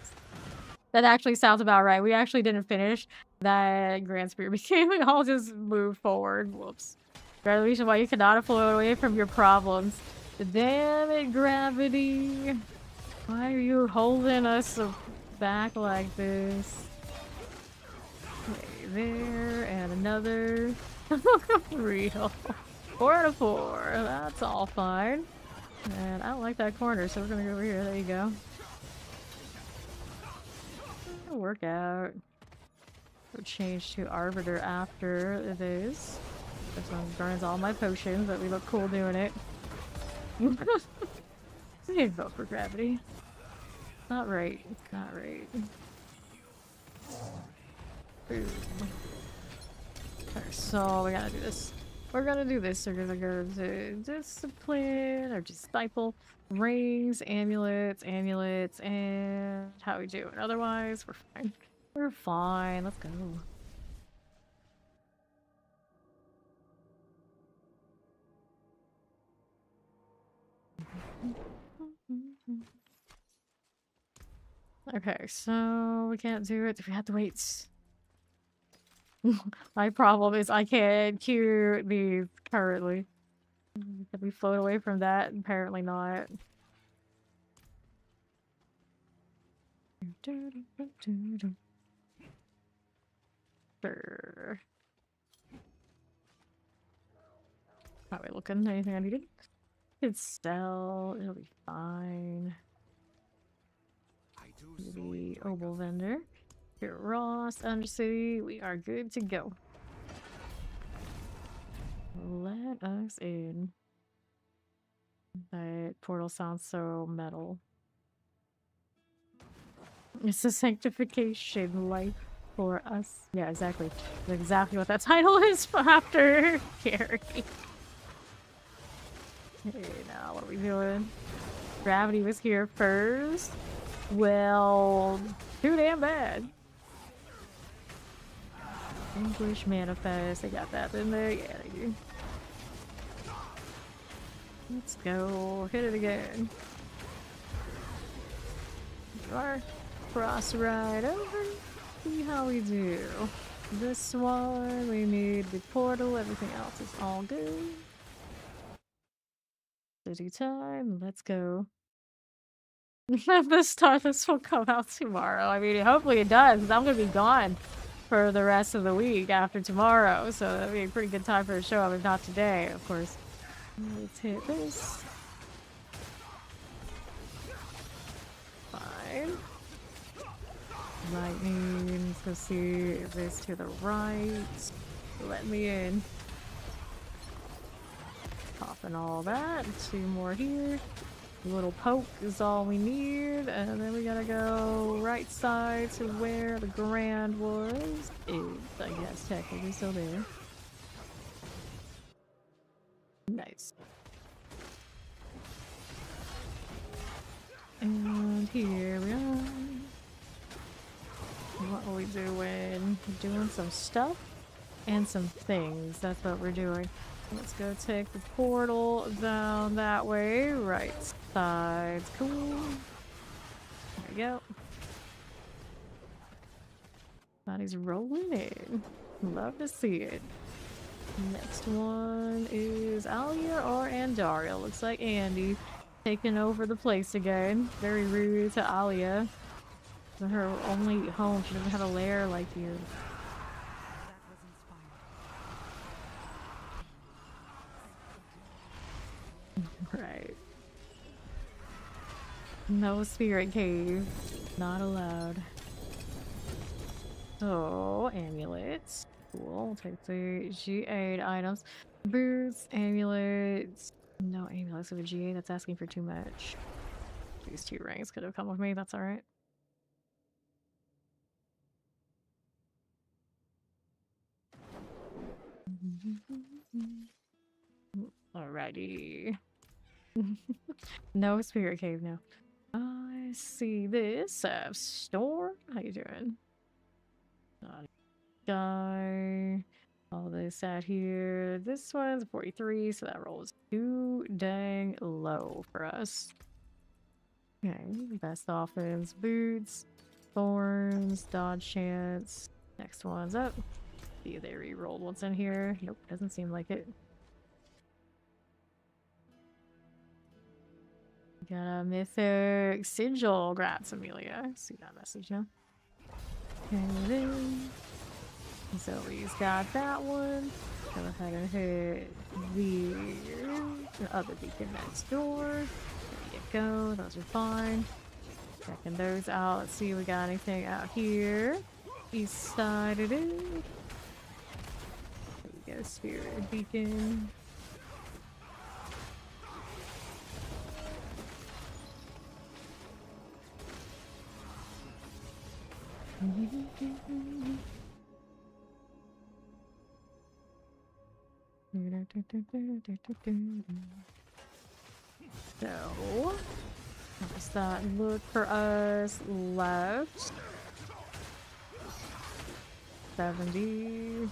That actually sounds about right. We actually didn't finish that Grand Spear became. We all just moved forward. Whoops. Revelation why you cannot float away from your problems. Damn it, gravity. Why are you holding us back like this? Okay, there, and another. Real. 4 out of 4. That's all fine. And I don't like that corner, so we're gonna go over here. There you go. It'll work out. We'll change to Arbiter after this. This one burns all my potions, but we look cool doing it. I need to vote for gravity. Not right. Not right. Boom. Okay, so we gotta do this. We're gonna do this. We're gonna go to discipline or disciple, rings, amulets, and how we doing? Otherwise, we're fine. We're fine. Let's go. Okay, so we can't do it. We have to wait. My problem is I can't queue these currently. Can we float away from that? Apparently not. Sure. How are we looking? Anything I needed? Could sell. It'll be fine. The Obel vendor. Here, Ross, Undercity. We are good to go. Let us in. That portal sounds so metal. It's a sanctification life for us. Yeah, exactly. That's exactly what that title is after Gary. Okay, now what are we doing? Gravity was here first. Well, too damn bad. English manifest. They got that in there. Yeah, they do. Let's go. Hit it again. Our cross right over. See how we do. This one, we need the portal. Everything else is all good. City time. Let's go. The Starless will come out tomorrow. I mean, hopefully it does, because I'm going to be gone for the rest of the week after tomorrow. So that'll be a pretty good time for a show, if not today, of course. Let's hit this. Fine. Lightning. Let's go see if this to the right. Let me in. Popping all that. 2 more here. A little poke is all we need. And then we gotta go right side to where the Grand was. Is, I guess, technically still there. Nice. And here we are. What are we doing? Doing some stuff and some things. That's what we're doing. Let's go take the portal down that way. Right side. Cool. There we go. Body's rolling in. Love to see it. Next one is Alia or Andaria. Looks like Andy taking over the place again. Very rude to Alia. Her only home. She doesn't have a lair like you. Right. No spirit cave. Not allowed. So, amulets. Cool. We'll take the G8 items. Boots, amulets. No amulets of a G8. That's asking for too much. These 2 rings could have come with me. That's alright. Alrighty. No spirit cave now. I see this. Storm. How you doing? Guy. All this out here. This one's 43, so that roll is too dang low for us. Okay, best offense, boots, thorns, dodge chance. Next one's up. See if they re-rolled what's in here. Nope, doesn't seem like it. Got a mythic sigil. Grats, Amelia. See that message now. And then Zoe's got that one. Go ahead and hit the other beacon next door. There you go. Those are fine. Checking those out. Let's see if we got anything out here. East side it is. There we go. Spirit beacon. So, how's that look for us? Left 70.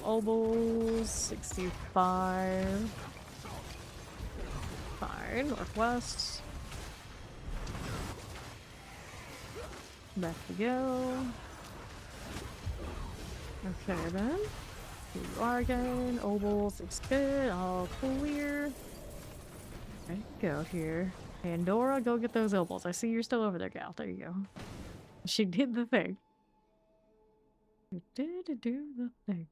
Obols 65. Fine. Northwest. Back we go. Okay then. Here you are again. Obols looks good. All clear. There you go here. Pandora, go get those obols. I see you're still over there, gal. There you go. She did the thing. She did do the thing.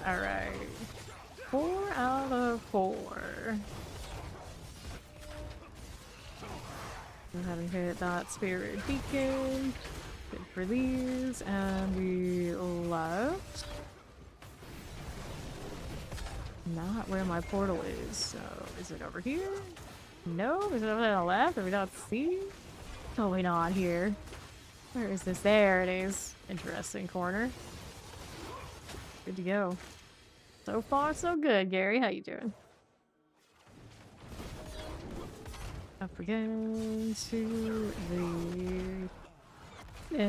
Alright. 4 out of 4. Go ahead and hit that spirit beacon. Good for these. And we left. Not where my portal is. So, is it over here? No? Is it over there on the left? Are we not seeing? What's going on here? Where is this? There it is. Interesting corner. Good to go. So far, so good, Gary. How you doing? Up again to the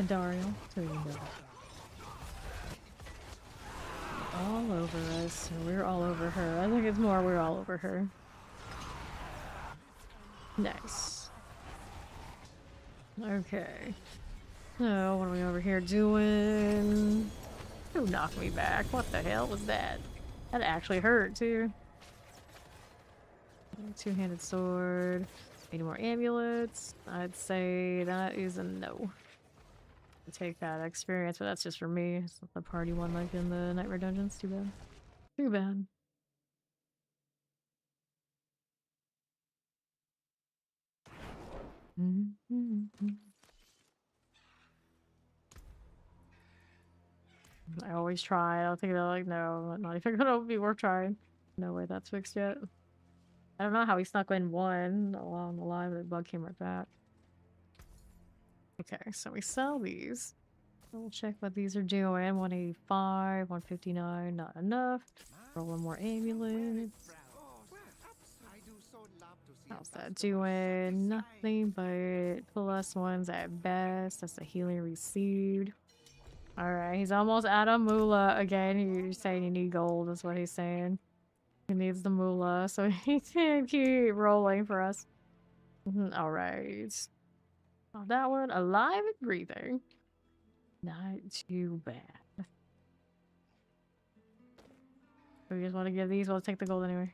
Dario. So you know. All over us. We're all over her. I think it's more we're all over her. Nice. Okay. So, what are we over here doing? Who knocked me back? What the hell was that? That actually hurt, too. Two-handed sword. Any more amulets? I'd say that is a no. Take that experience, but that's just for me. It's not the party one like in the Nightmare Dungeons. Too bad. Too bad. I always try. I don't think they're like, no, not even gonna be worth trying. No way that's fixed yet. I don't know how he snuck in one along the line, but the bug came right back. Okay, so we sell these. We'll check what these are doing. 185, 159, not enough. Rolling more amulets. How's that doing? Nothing but +1s at best. That's the healing received. Alright, he's almost out of moolah again. You're saying you need gold, is what he's saying. He needs the moolah, so he can keep rolling for us. Alright. Oh, that one, alive and breathing. Not too bad. We just want to give these, we'll take the gold anyway.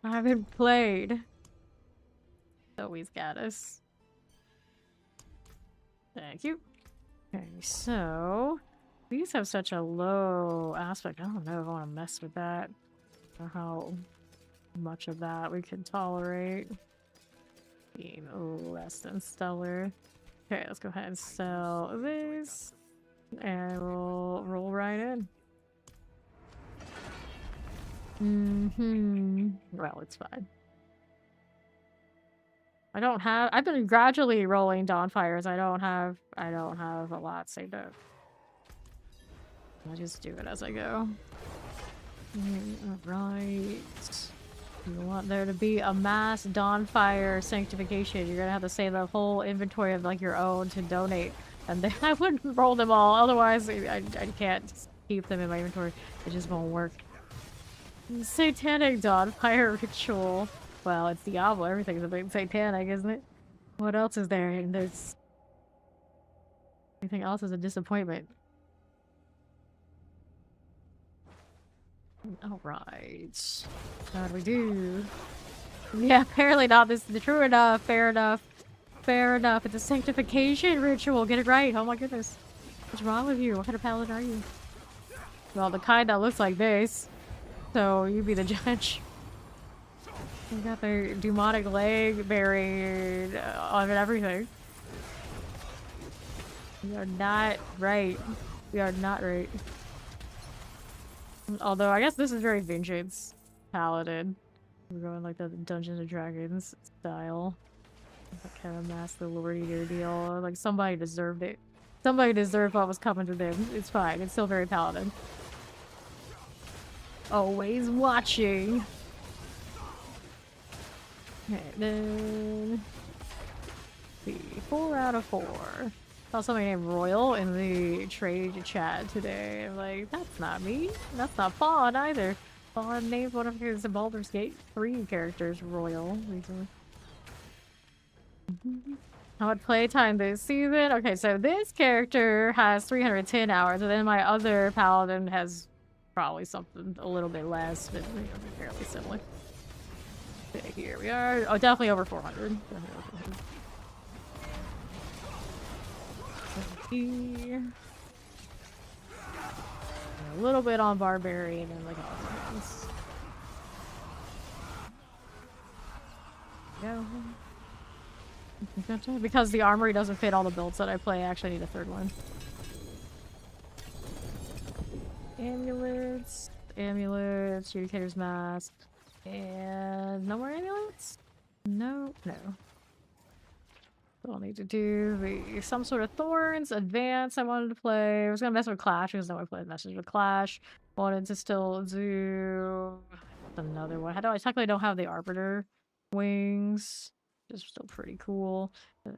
I haven't played. So he's got us. Thank you. Okay, so these have such a low aspect. I don't know if I want to mess with that or how much of that we can tolerate. Being less than stellar. Okay, let's go ahead and sell this, and we'll roll right in. Well, it's fine. I've been gradually rolling Dawnfires. I don't have a lot saved up. I'll just do it as I go. Alright. You want there to be a mass Dawnfire sanctification. You're gonna have to save the whole inventory of like your own to donate. And then I wouldn't roll them all, otherwise I can't just keep them in my inventory. It just won't work. Satanic Dawnfire ritual. Well, it's Diablo, everything's a bit satanic, isn't it? What else is there? And there's... Anything else is a disappointment. Alright. How do we do? Yeah, apparently not this true enough, fair enough. Fair enough. It's a sanctification ritual. Get it right. Oh my goodness. What's wrong with you? What kind of paladin are you? Well, the kind that looks like this. So you be the judge. You got the demonic leg buried on everything. We are not right. We are not right. Although I guess this is very vengeance paladin. We're going like the Dungeons and Dragons style. Kind of mask the Lord Eater deal. Like somebody deserved it. Somebody deserved what was coming to them. It's fine. It's still very paladin. Always watching. Okay, then... Let's see. 4 out of 4. Saw somebody named Royal in the trade chat today. I'm like, that's not me. That's not Fawn either. Fawn named one of his Baldur's Gate 3 characters Royal recently. How much playtime this season? Okay, so this character has 310 hours, and then my other paladin has probably something a little bit less, but you know, fairly similar. Okay, here we are. Oh, definitely over 400. Definitely over 400. Here. A little bit on Barbarian and like all things. Go. Because the armory doesn't fit all the builds that I play, I actually need a third one. Amulets, Judicator's Mask, and no more amulets? No. So I'll need to do some sort of Thorns, Advance I wanted to play. I was gonna mess with Clash because I played Message with Clash. Wanted to still do another one. I technically don't have the Arbiter wings. Is still pretty cool.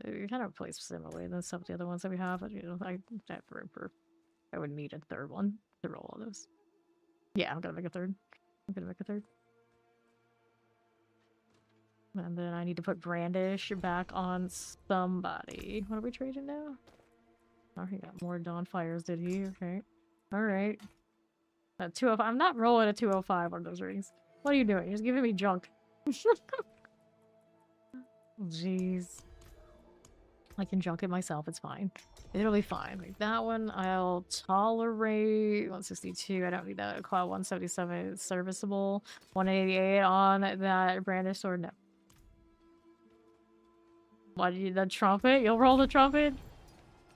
It kind of plays similarly than some of the other ones that we have, but you know, I would need a third one to roll all those. Yeah, I'm gonna make a third. And then I need to put Brandish back on somebody. What are we trading now? Oh, he got more Dawnfires, did he? Okay. Alright. 205. I'm not rolling a 205 on those rings. What are you doing? You're just giving me junk. Jeez. I can junk it myself, it's fine. It'll be fine. Like that one, I'll tolerate. 162, I don't need that. Cloud 177 is serviceable. 188 on that Brandish sword, no. Why do you need the trumpet? You'll roll the trumpet?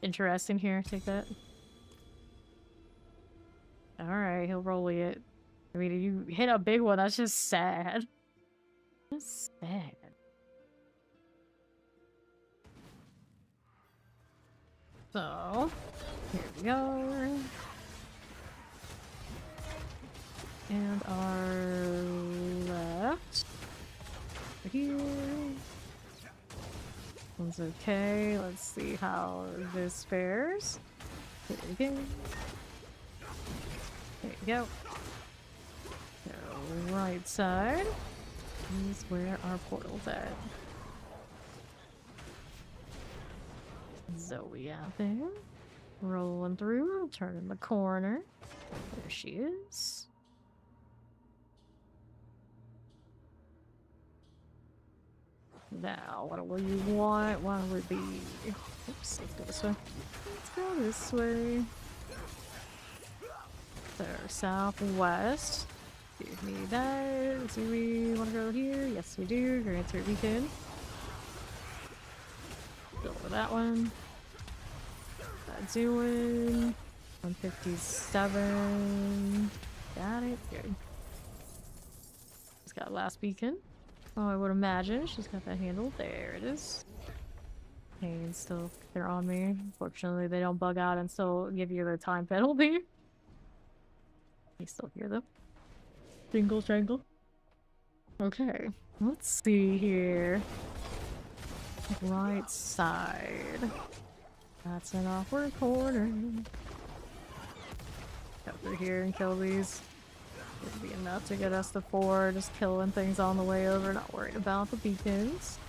Interesting here, take that. Alright, he'll roll it. I mean, if you hit a big one, that's just sad. That's sad. So, here we go. And our left. Over here. One's okay. Let's see how this fares. Here we go. There you go. So, right side is where our portal's at. Zoe out there. Rolling through, turning the corner. There she is. Now, what do you want? What would be... Oops, let's go this way. Let's go this way. So, southwest. Give me that. Do we want to go here? Yes, we do. Grand Tour Weekend. Go with that one. Doing 157. Got it. Good. It's got last beacon. Oh, I would imagine she's got that handle. There it is. Pain still, they're on me. Unfortunately, they don't bug out and still give you the time penalty. You still hear them. Jingle jangle. Okay, let's see here. Right side. That's an awkward corner. Go through here and kill these. Would be enough to get us to 4. Just killing things on the way over, not worried about the beacons.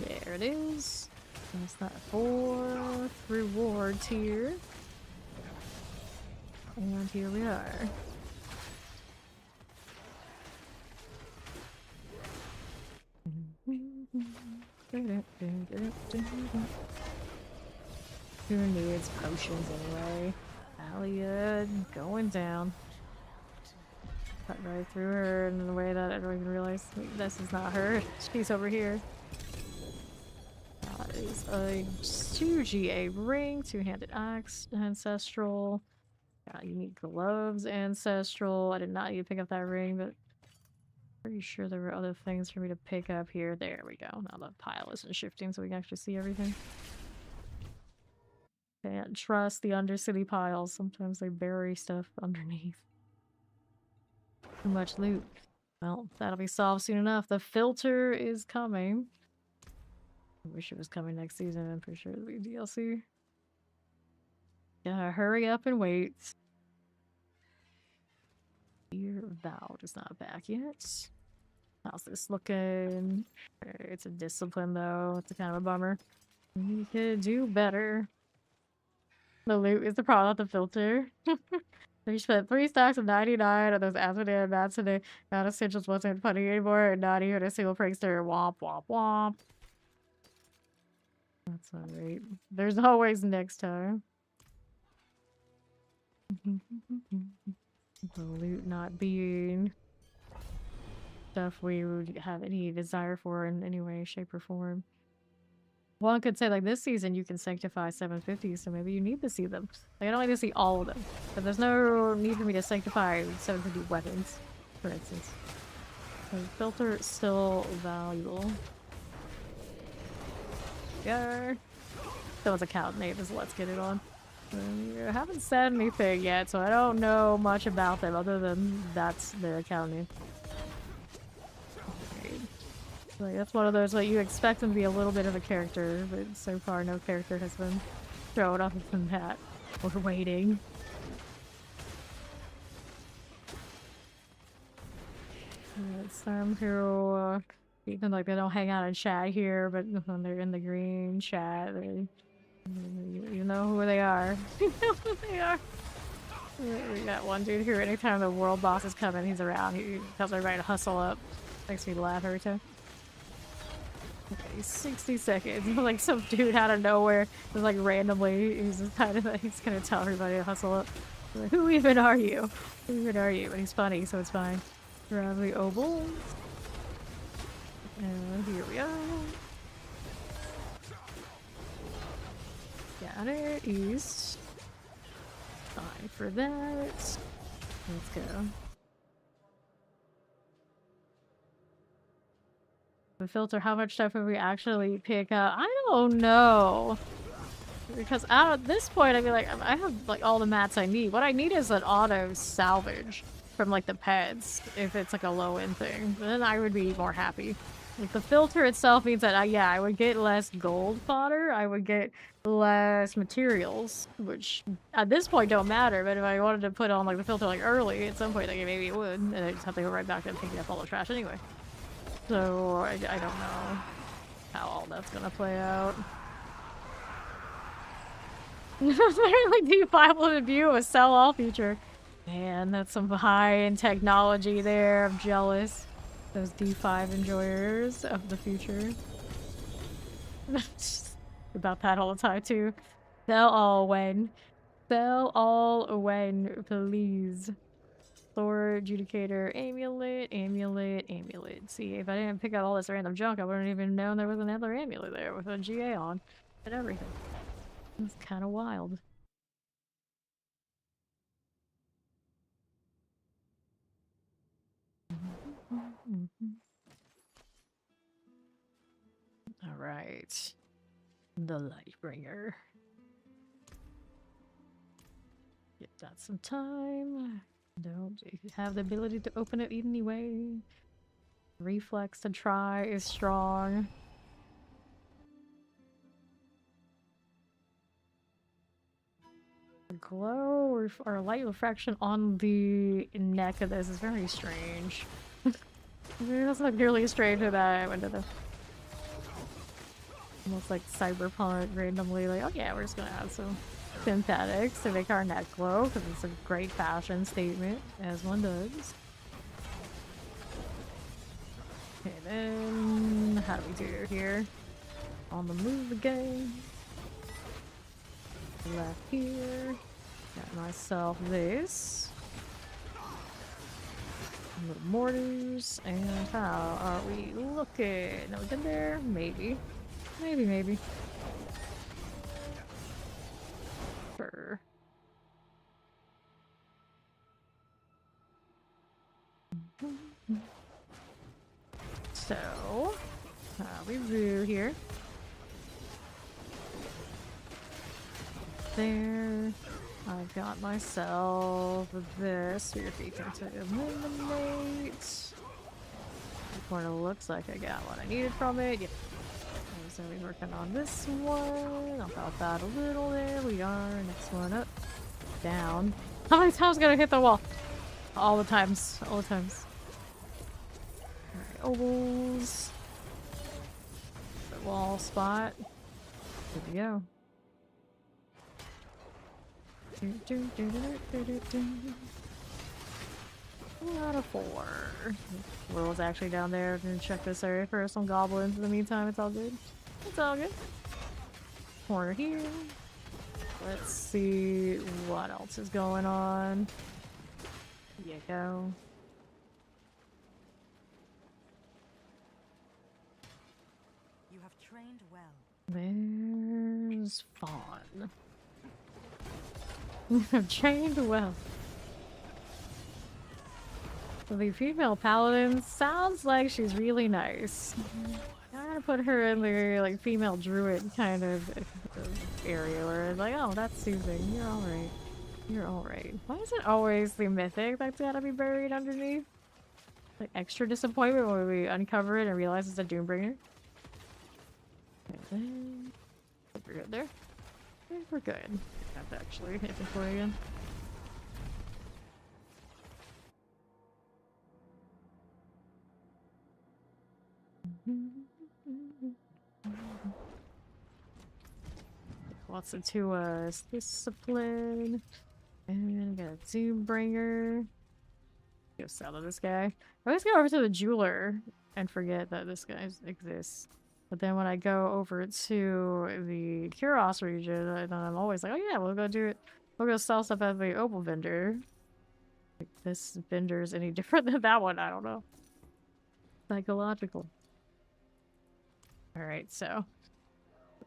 There it is. That's that 4th rewards here. And here we are. Who needs potions anyway? Alia going down. Cut right through her in a way that I don't even realize this is not her. She's over here. That is a 2GA ring, 2-handed axe, ancestral. Unique gloves, ancestral. I did not need to pick up that ring, but pretty sure there were other things for me to pick up here. There we go. Now the pile isn't shifting so we can actually see everything. Can't trust the Undercity piles. Sometimes they bury stuff underneath. Too much loot. Well, that'll be solved soon enough. The filter is coming. I wish it was coming next season. I'm pretty sure it'll be DLC. Gotta hurry up and wait. Your Vow is not back yet. How's this looking? It's a discipline though. It's a kind of a bummer. We could do better. The loot is the problem with the filter. We spent 3 stacks of 99 on those Asmodee and mats today. Not essentials wasn't funny anymore, and not even a single prankster. Womp womp womp. That's alright. There's always next time. The loot not being stuff we would have any desire for in any way, shape, or form. One could say, like, this season you can sanctify 750, so maybe you need to see them. Like, I don't need to see all of them. But there's no need for me to sanctify 750 weapons, for instance. The filter is still valuable. Yeah. That was a count name, so let's get it on. You haven't said anything yet, so I don't know much about them other than that's their account name. Like, that's one of those, like, you expect them to be a little bit of a character, but so far no character has been thrown off from that. We're waiting. It's time to, even like they don't hang out in chat here, but when they're in the green chat, you know who they are. You know who they are. We got one dude here, anytime the world boss is coming, he's around. He tells everybody to hustle up. Makes me laugh every time. Okay, 60 seconds. Like some dude out of nowhere, just like randomly, he's just kind of he's gonna tell everybody to hustle up. Like, who even are you? Who even are you? But he's funny, so it's fine. Grab the obols. And here we go. Got it. East. Fine for that. Let's go. The filter, how much stuff would we actually pick up? I don't know. Because at this point, I mean, like, I have like all the mats I need. What I need is an auto salvage from like the pets, if it's like a low end thing. Then I would be more happy. Like the filter itself means that yeah, I would get less gold fodder. I would get less materials, which at this point don't matter. But if I wanted to put on like the filter like early, at some point, like maybe it would, and I just have to go right back and picking up all the trash anyway. So, I don't know how all that's gonna play out. Apparently D5 will view a sell-all feature. Man, that's some high-end technology there. I'm jealous. Those D5 enjoyers of the future. About that all the time, too. Sell all when. Sell all when, please. Sword, Judicator, Amulet, Amulet, Amulet. See, if I didn't pick up all this random junk, I wouldn't even known there was another amulet there with a GA on and everything. It's kind of wild. Alright. The Lightbringer. Give that some time. Don't have the ability to open it anyway. Reflex to try is strong. The glow or light refraction on the neck of this is very strange. That's not nearly strange to that I went to the almost like cyberpunk randomly like, oh yeah, we're just gonna add some synthetics to make our neck glow because it's a great fashion statement, as one does. Okay, then how do we do here? On the move again. Left here. Got myself this. Little mortars. And how are we looking? No, we good there? Maybe. Maybe. Sure. So, how we do here? There. I've got myself this. Your feet to eliminate. What it looks like I got what I needed from it. Yep. So we're working on this one. I'll help that a little there. We are. Next one up. Down. How many times gonna hit the wall? All the times. All the times. Alright, ovals. The wall spot. Here we go. Out of 4. Will's actually down there. I'm gonna check this area for some goblins. In the meantime, it's all good. It's all good. Corner here. Let's see what else is going on. Here you go. You have trained well. There's Fawn. I've trained well. The female paladin sounds like she's really nice. I gotta put her in the like female druid kind of area where it's like, oh, that's soothing. You're alright. You're alright. Why is it always the mythic that's gotta be buried underneath? Like extra disappointment when we uncover it and realize it's a Doombringer. We're good there. We're good. That's actually inventory again. Lots of to us. Discipline. And got a Doombringer. Go sell to this guy. I always go over to the jeweler and forget that this guy exists. But then when I go over to the Kuros region, then I'm always like, oh yeah, we'll go do it. We'll go sell stuff at the opal vendor. Like this vendor is any different than that one, I don't know. Psychological. Alright, so.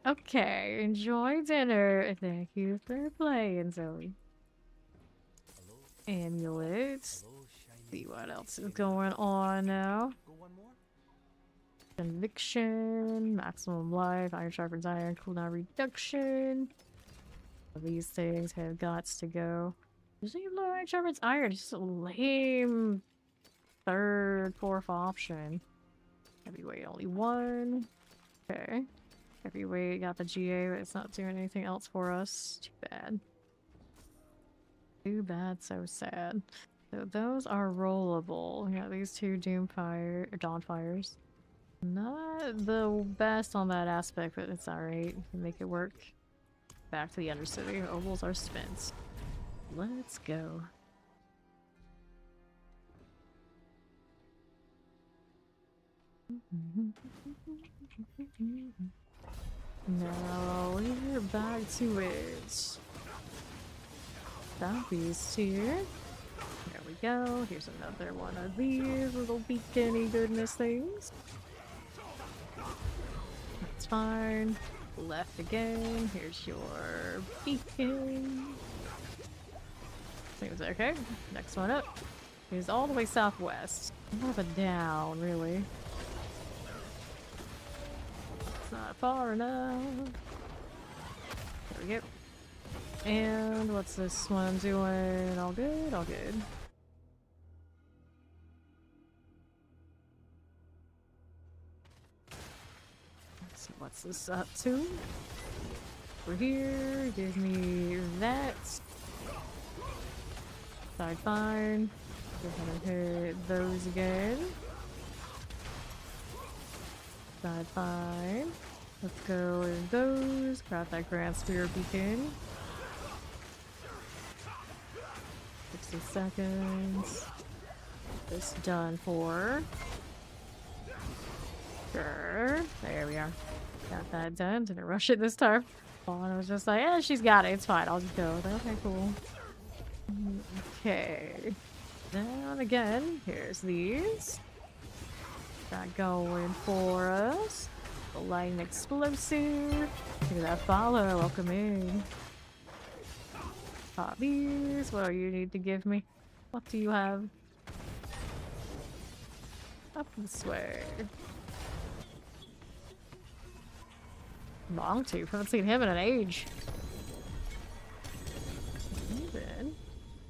Okay, enjoy dinner. Thank you for playing, Zoe. Amulets. See what else is going on now. Conviction, maximum life, iron sharpens iron, cooldown reduction. These things have got to go. There's even low iron sharpens iron, just a lame third, fourth option. Heavyweight only 1. Okay. Heavyweight got the GA, but it's not doing anything else for us. Too bad. Too bad, so sad. So those are rollable. We got these 2 Dawnfires. Not the best on that aspect, but it's alright. We can make it work. Back to the Undercity. Ovals are spent. Let's go. Now we're back to it. Southeast here. There we go. Here's another one of these little beacony goodness things. That's fine. Left again. Here's your beacon. Seems okay. Next one up is all the way southwest. More of a down, really. It's not far enough. There we go. And what's this one doing? All good? All good. What's this up to? Over here, give me that. Side fine. We're gonna hit those again. Side fine. Let's go with those. Grab that Grand Spear Beacon. 60 seconds. This done for. Sure. There we are. Got that done. Didn't rush it this time. Fawn was just like, yeah, she's got it. It's fine. I'll just go. Okay, cool. Okay. Then again, here's these. Got going for us. The lightning explosive. Look at that follow. Welcome in. Pop these. What do you need to give me? What do you have? Up this way. Longtooth. Haven't seen him in an age. Then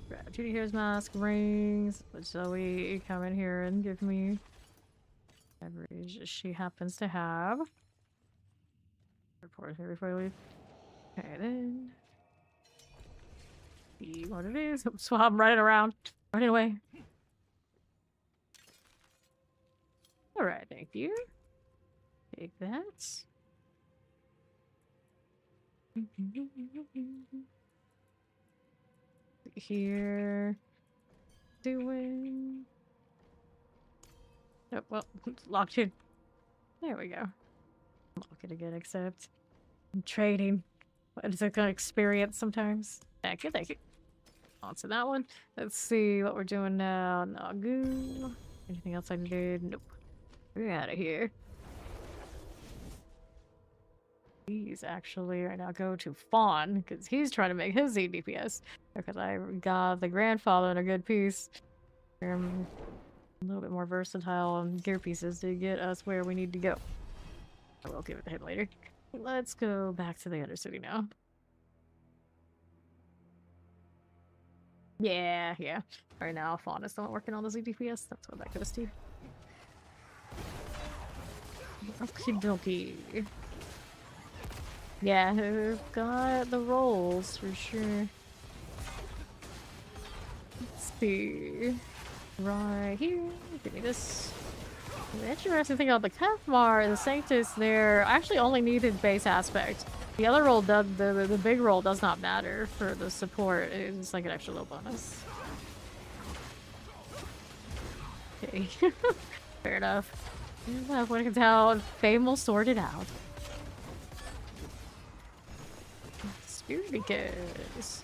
grab Judy Hare's mask, rings. Let Zoe come in here and give me whatever she happens to have. Report here before I leave. Okay, then. See what it is. So I'm running around. Running away. Alright, thank you. Take that. Here. Doing. Oh, well, it's locked in. There we go. Lock it again, except I'm trading. It's like an experience sometimes. Thank you, thank you. On to that one. Let's see what we're doing now. Nagu. Anything else I needed? Nope. We're out of here. Please actually right now go to Fawn because he's trying to make his DPS because I got the grandfather in a good piece. I'm a little bit more versatile on gear pieces to get us where we need to go. I will give it to him later. Let's go back to the Undercity now. Yeah. Right now, Fawn is still working on the DPS. That's what that goes to. Okie dokie. Yeah, who've got the rolls for sure. Let's see. Right here. Give me this. The interesting thing about the Kefmar, the Sanctus there actually only needed base aspect. The other roll does the big roll does not matter for the support. It's just like an extra little bonus. Okay. Fair enough. When it comes out, Fame will sort it out. Spirit Beacons.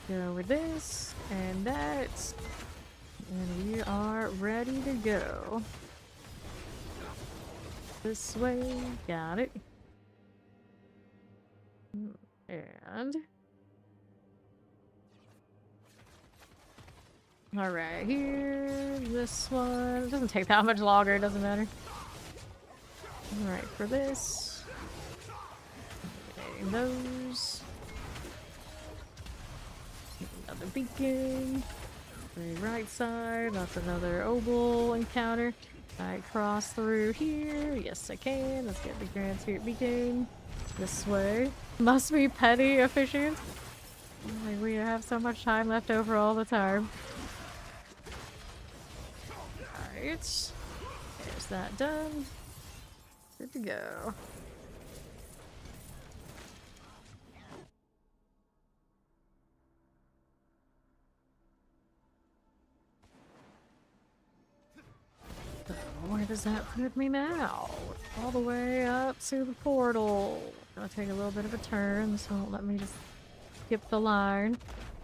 Go with this and that. And we are ready to go. This way. Got it. And alright, here, this one. It doesn't take that much longer, it doesn't matter. Alright, for this. Getting those. Another beacon. The right side, that's another oval encounter. I cross through here. Yes, I can. Let's get the Grand Spirit Beacon. This way. Must be petty efficient. Like, we have so much time left over all the time. Alright. There's that done. Good to go. So, where does that put me now? All the way up to the portal. Gonna take a little bit of a turn. This won't let me just skip the line.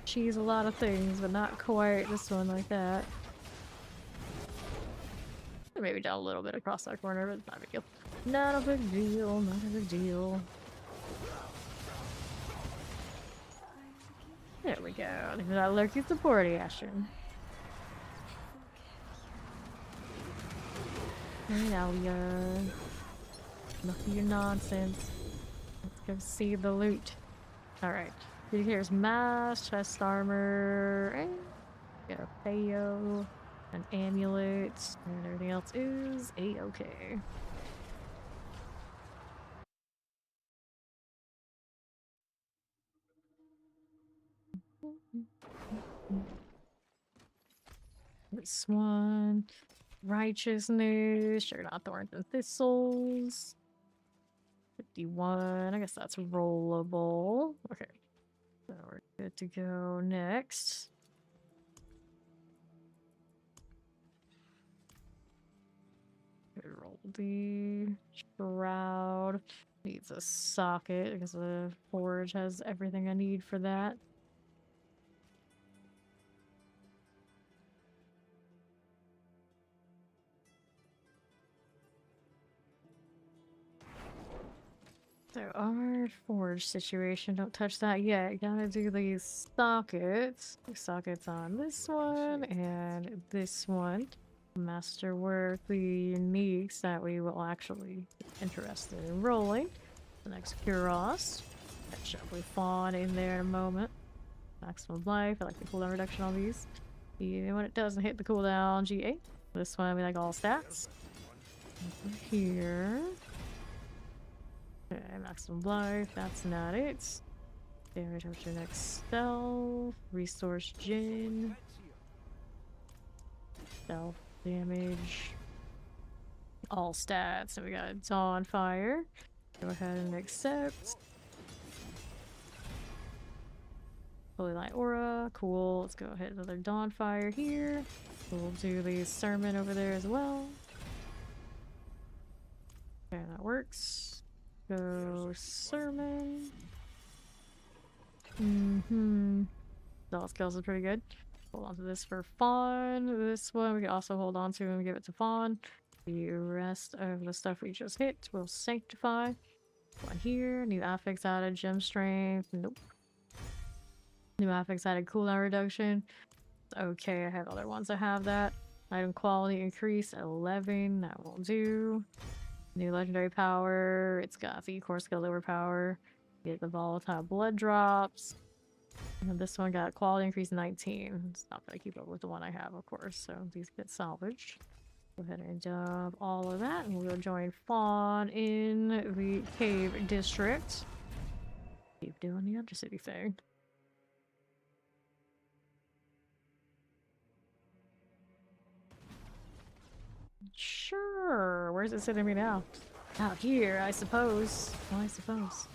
Cheese a lot of things, but not quite this one like that. Maybe down a little bit across that corner, but not a big deal. Not a big deal, not a big deal. There we go. Look at that lurky support action. Now we enough of your nonsense. Let's go see the loot. Alright. Here's mask, chest armor, and got a Theo, an amulet, and everything else is a-okay. This one. Righteousness. Sure, not thorns and thistles. 51. I guess that's rollable. Okay. So we're good to go next. Roll the shroud. Needs a socket because the forge has everything I need for that. So our forge situation, don't touch that yet. Gotta do these sockets. Sockets on this one and this one. Masterwork the uniques that we will actually be interested in rolling. The next Kuros. Catch up with Fawn in there in a moment. Maximum life. I like the cooldown reduction on these. Even when it doesn't hit the cooldown, GA. This one we like all stats. Over here. Okay, maximum life. That's not it. Damage up to your next spell. Resource Gin. Stealth damage. All stats. So we got Dawn Fire. Go ahead and accept. Holy Light Aura. Cool. Let's go ahead. Another Dawn Fire here. We'll do the Sermon over there as well. Okay, that works. Go Sermon. All skills is pretty good. Hold on to this for Fawn. This one we can also hold on to and give it to Fawn. The rest of the stuff we just hit will Sanctify. One here. New affix added. Gem Strength. Nope. New affix added. Cooldown reduction. Okay, I have other ones that have that. Item quality increase 11. That won't do. New legendary power. It's got the core skill overpower. Get the volatile blood drops. And this one got quality increase 19. It's not gonna keep up with the one I have, of course, so these get salvaged. Go ahead and dump all of that, and we'll join Fawn in the cave district. Keep doing the Undercity thing. Sure. Where's it sending me now? Out here, I suppose. Well, I suppose.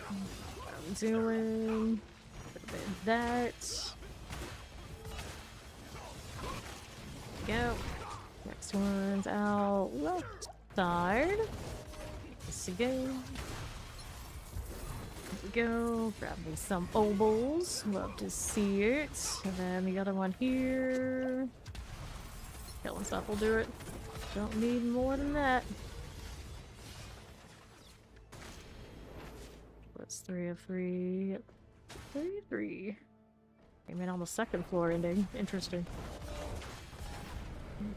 I'm doing a bit of that. Go. Next one's out left side. This again. Here we go. Grab me some obols. Love to see it. And then the other one here. Killing stuff will do it. Don't need more than that. That's 3 of 3. Yep. 3. Came in on the second floor ending. Interesting.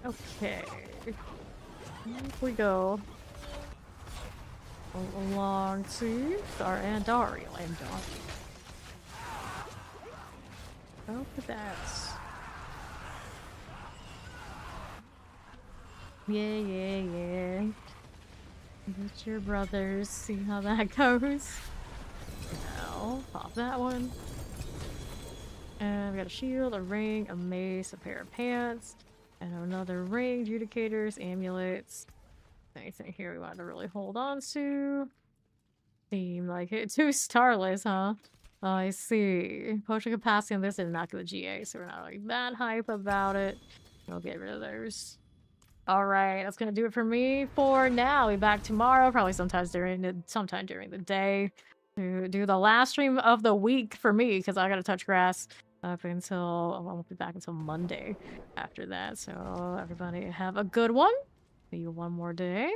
Okay. Here we go. Along to our Andariel. Look at that. Yeah. Get your brothers. See how that goes. Now, pop that one. And we got a shield, a ring, a mace, a pair of pants, and another ring, judicators, amulets. Anything here we want to really hold on to? Seem like it. 2 Starless, huh? Oh, I see. Potion capacity on this is not good GA, so we're not like that hype about it. We'll get rid of those. Alright, that's gonna do it for me for now. We'll be back tomorrow, probably sometime during the day, to do the last stream of the week for me, because I gotta touch grass up until I won't be back until Monday after that. So everybody have a good one. See you one more day.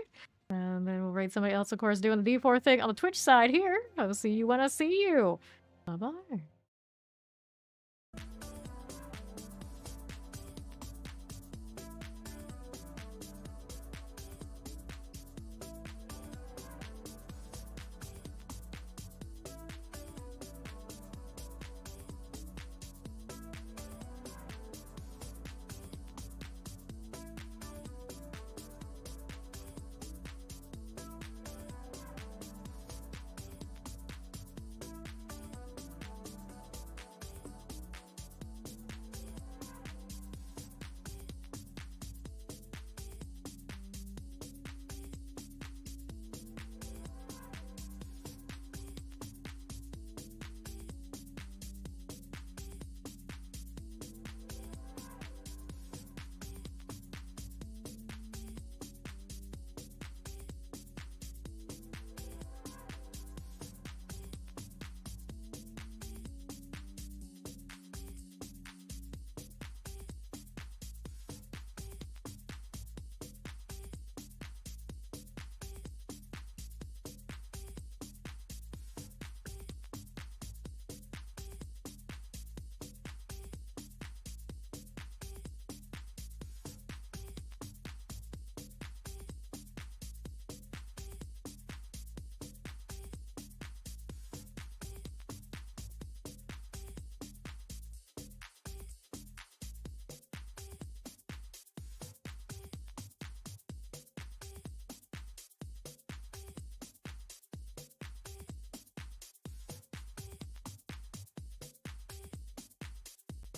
And then we'll raid somebody else, of course, doing the D4 thing on the Twitch side here. I'll see you when I see you. Bye-bye.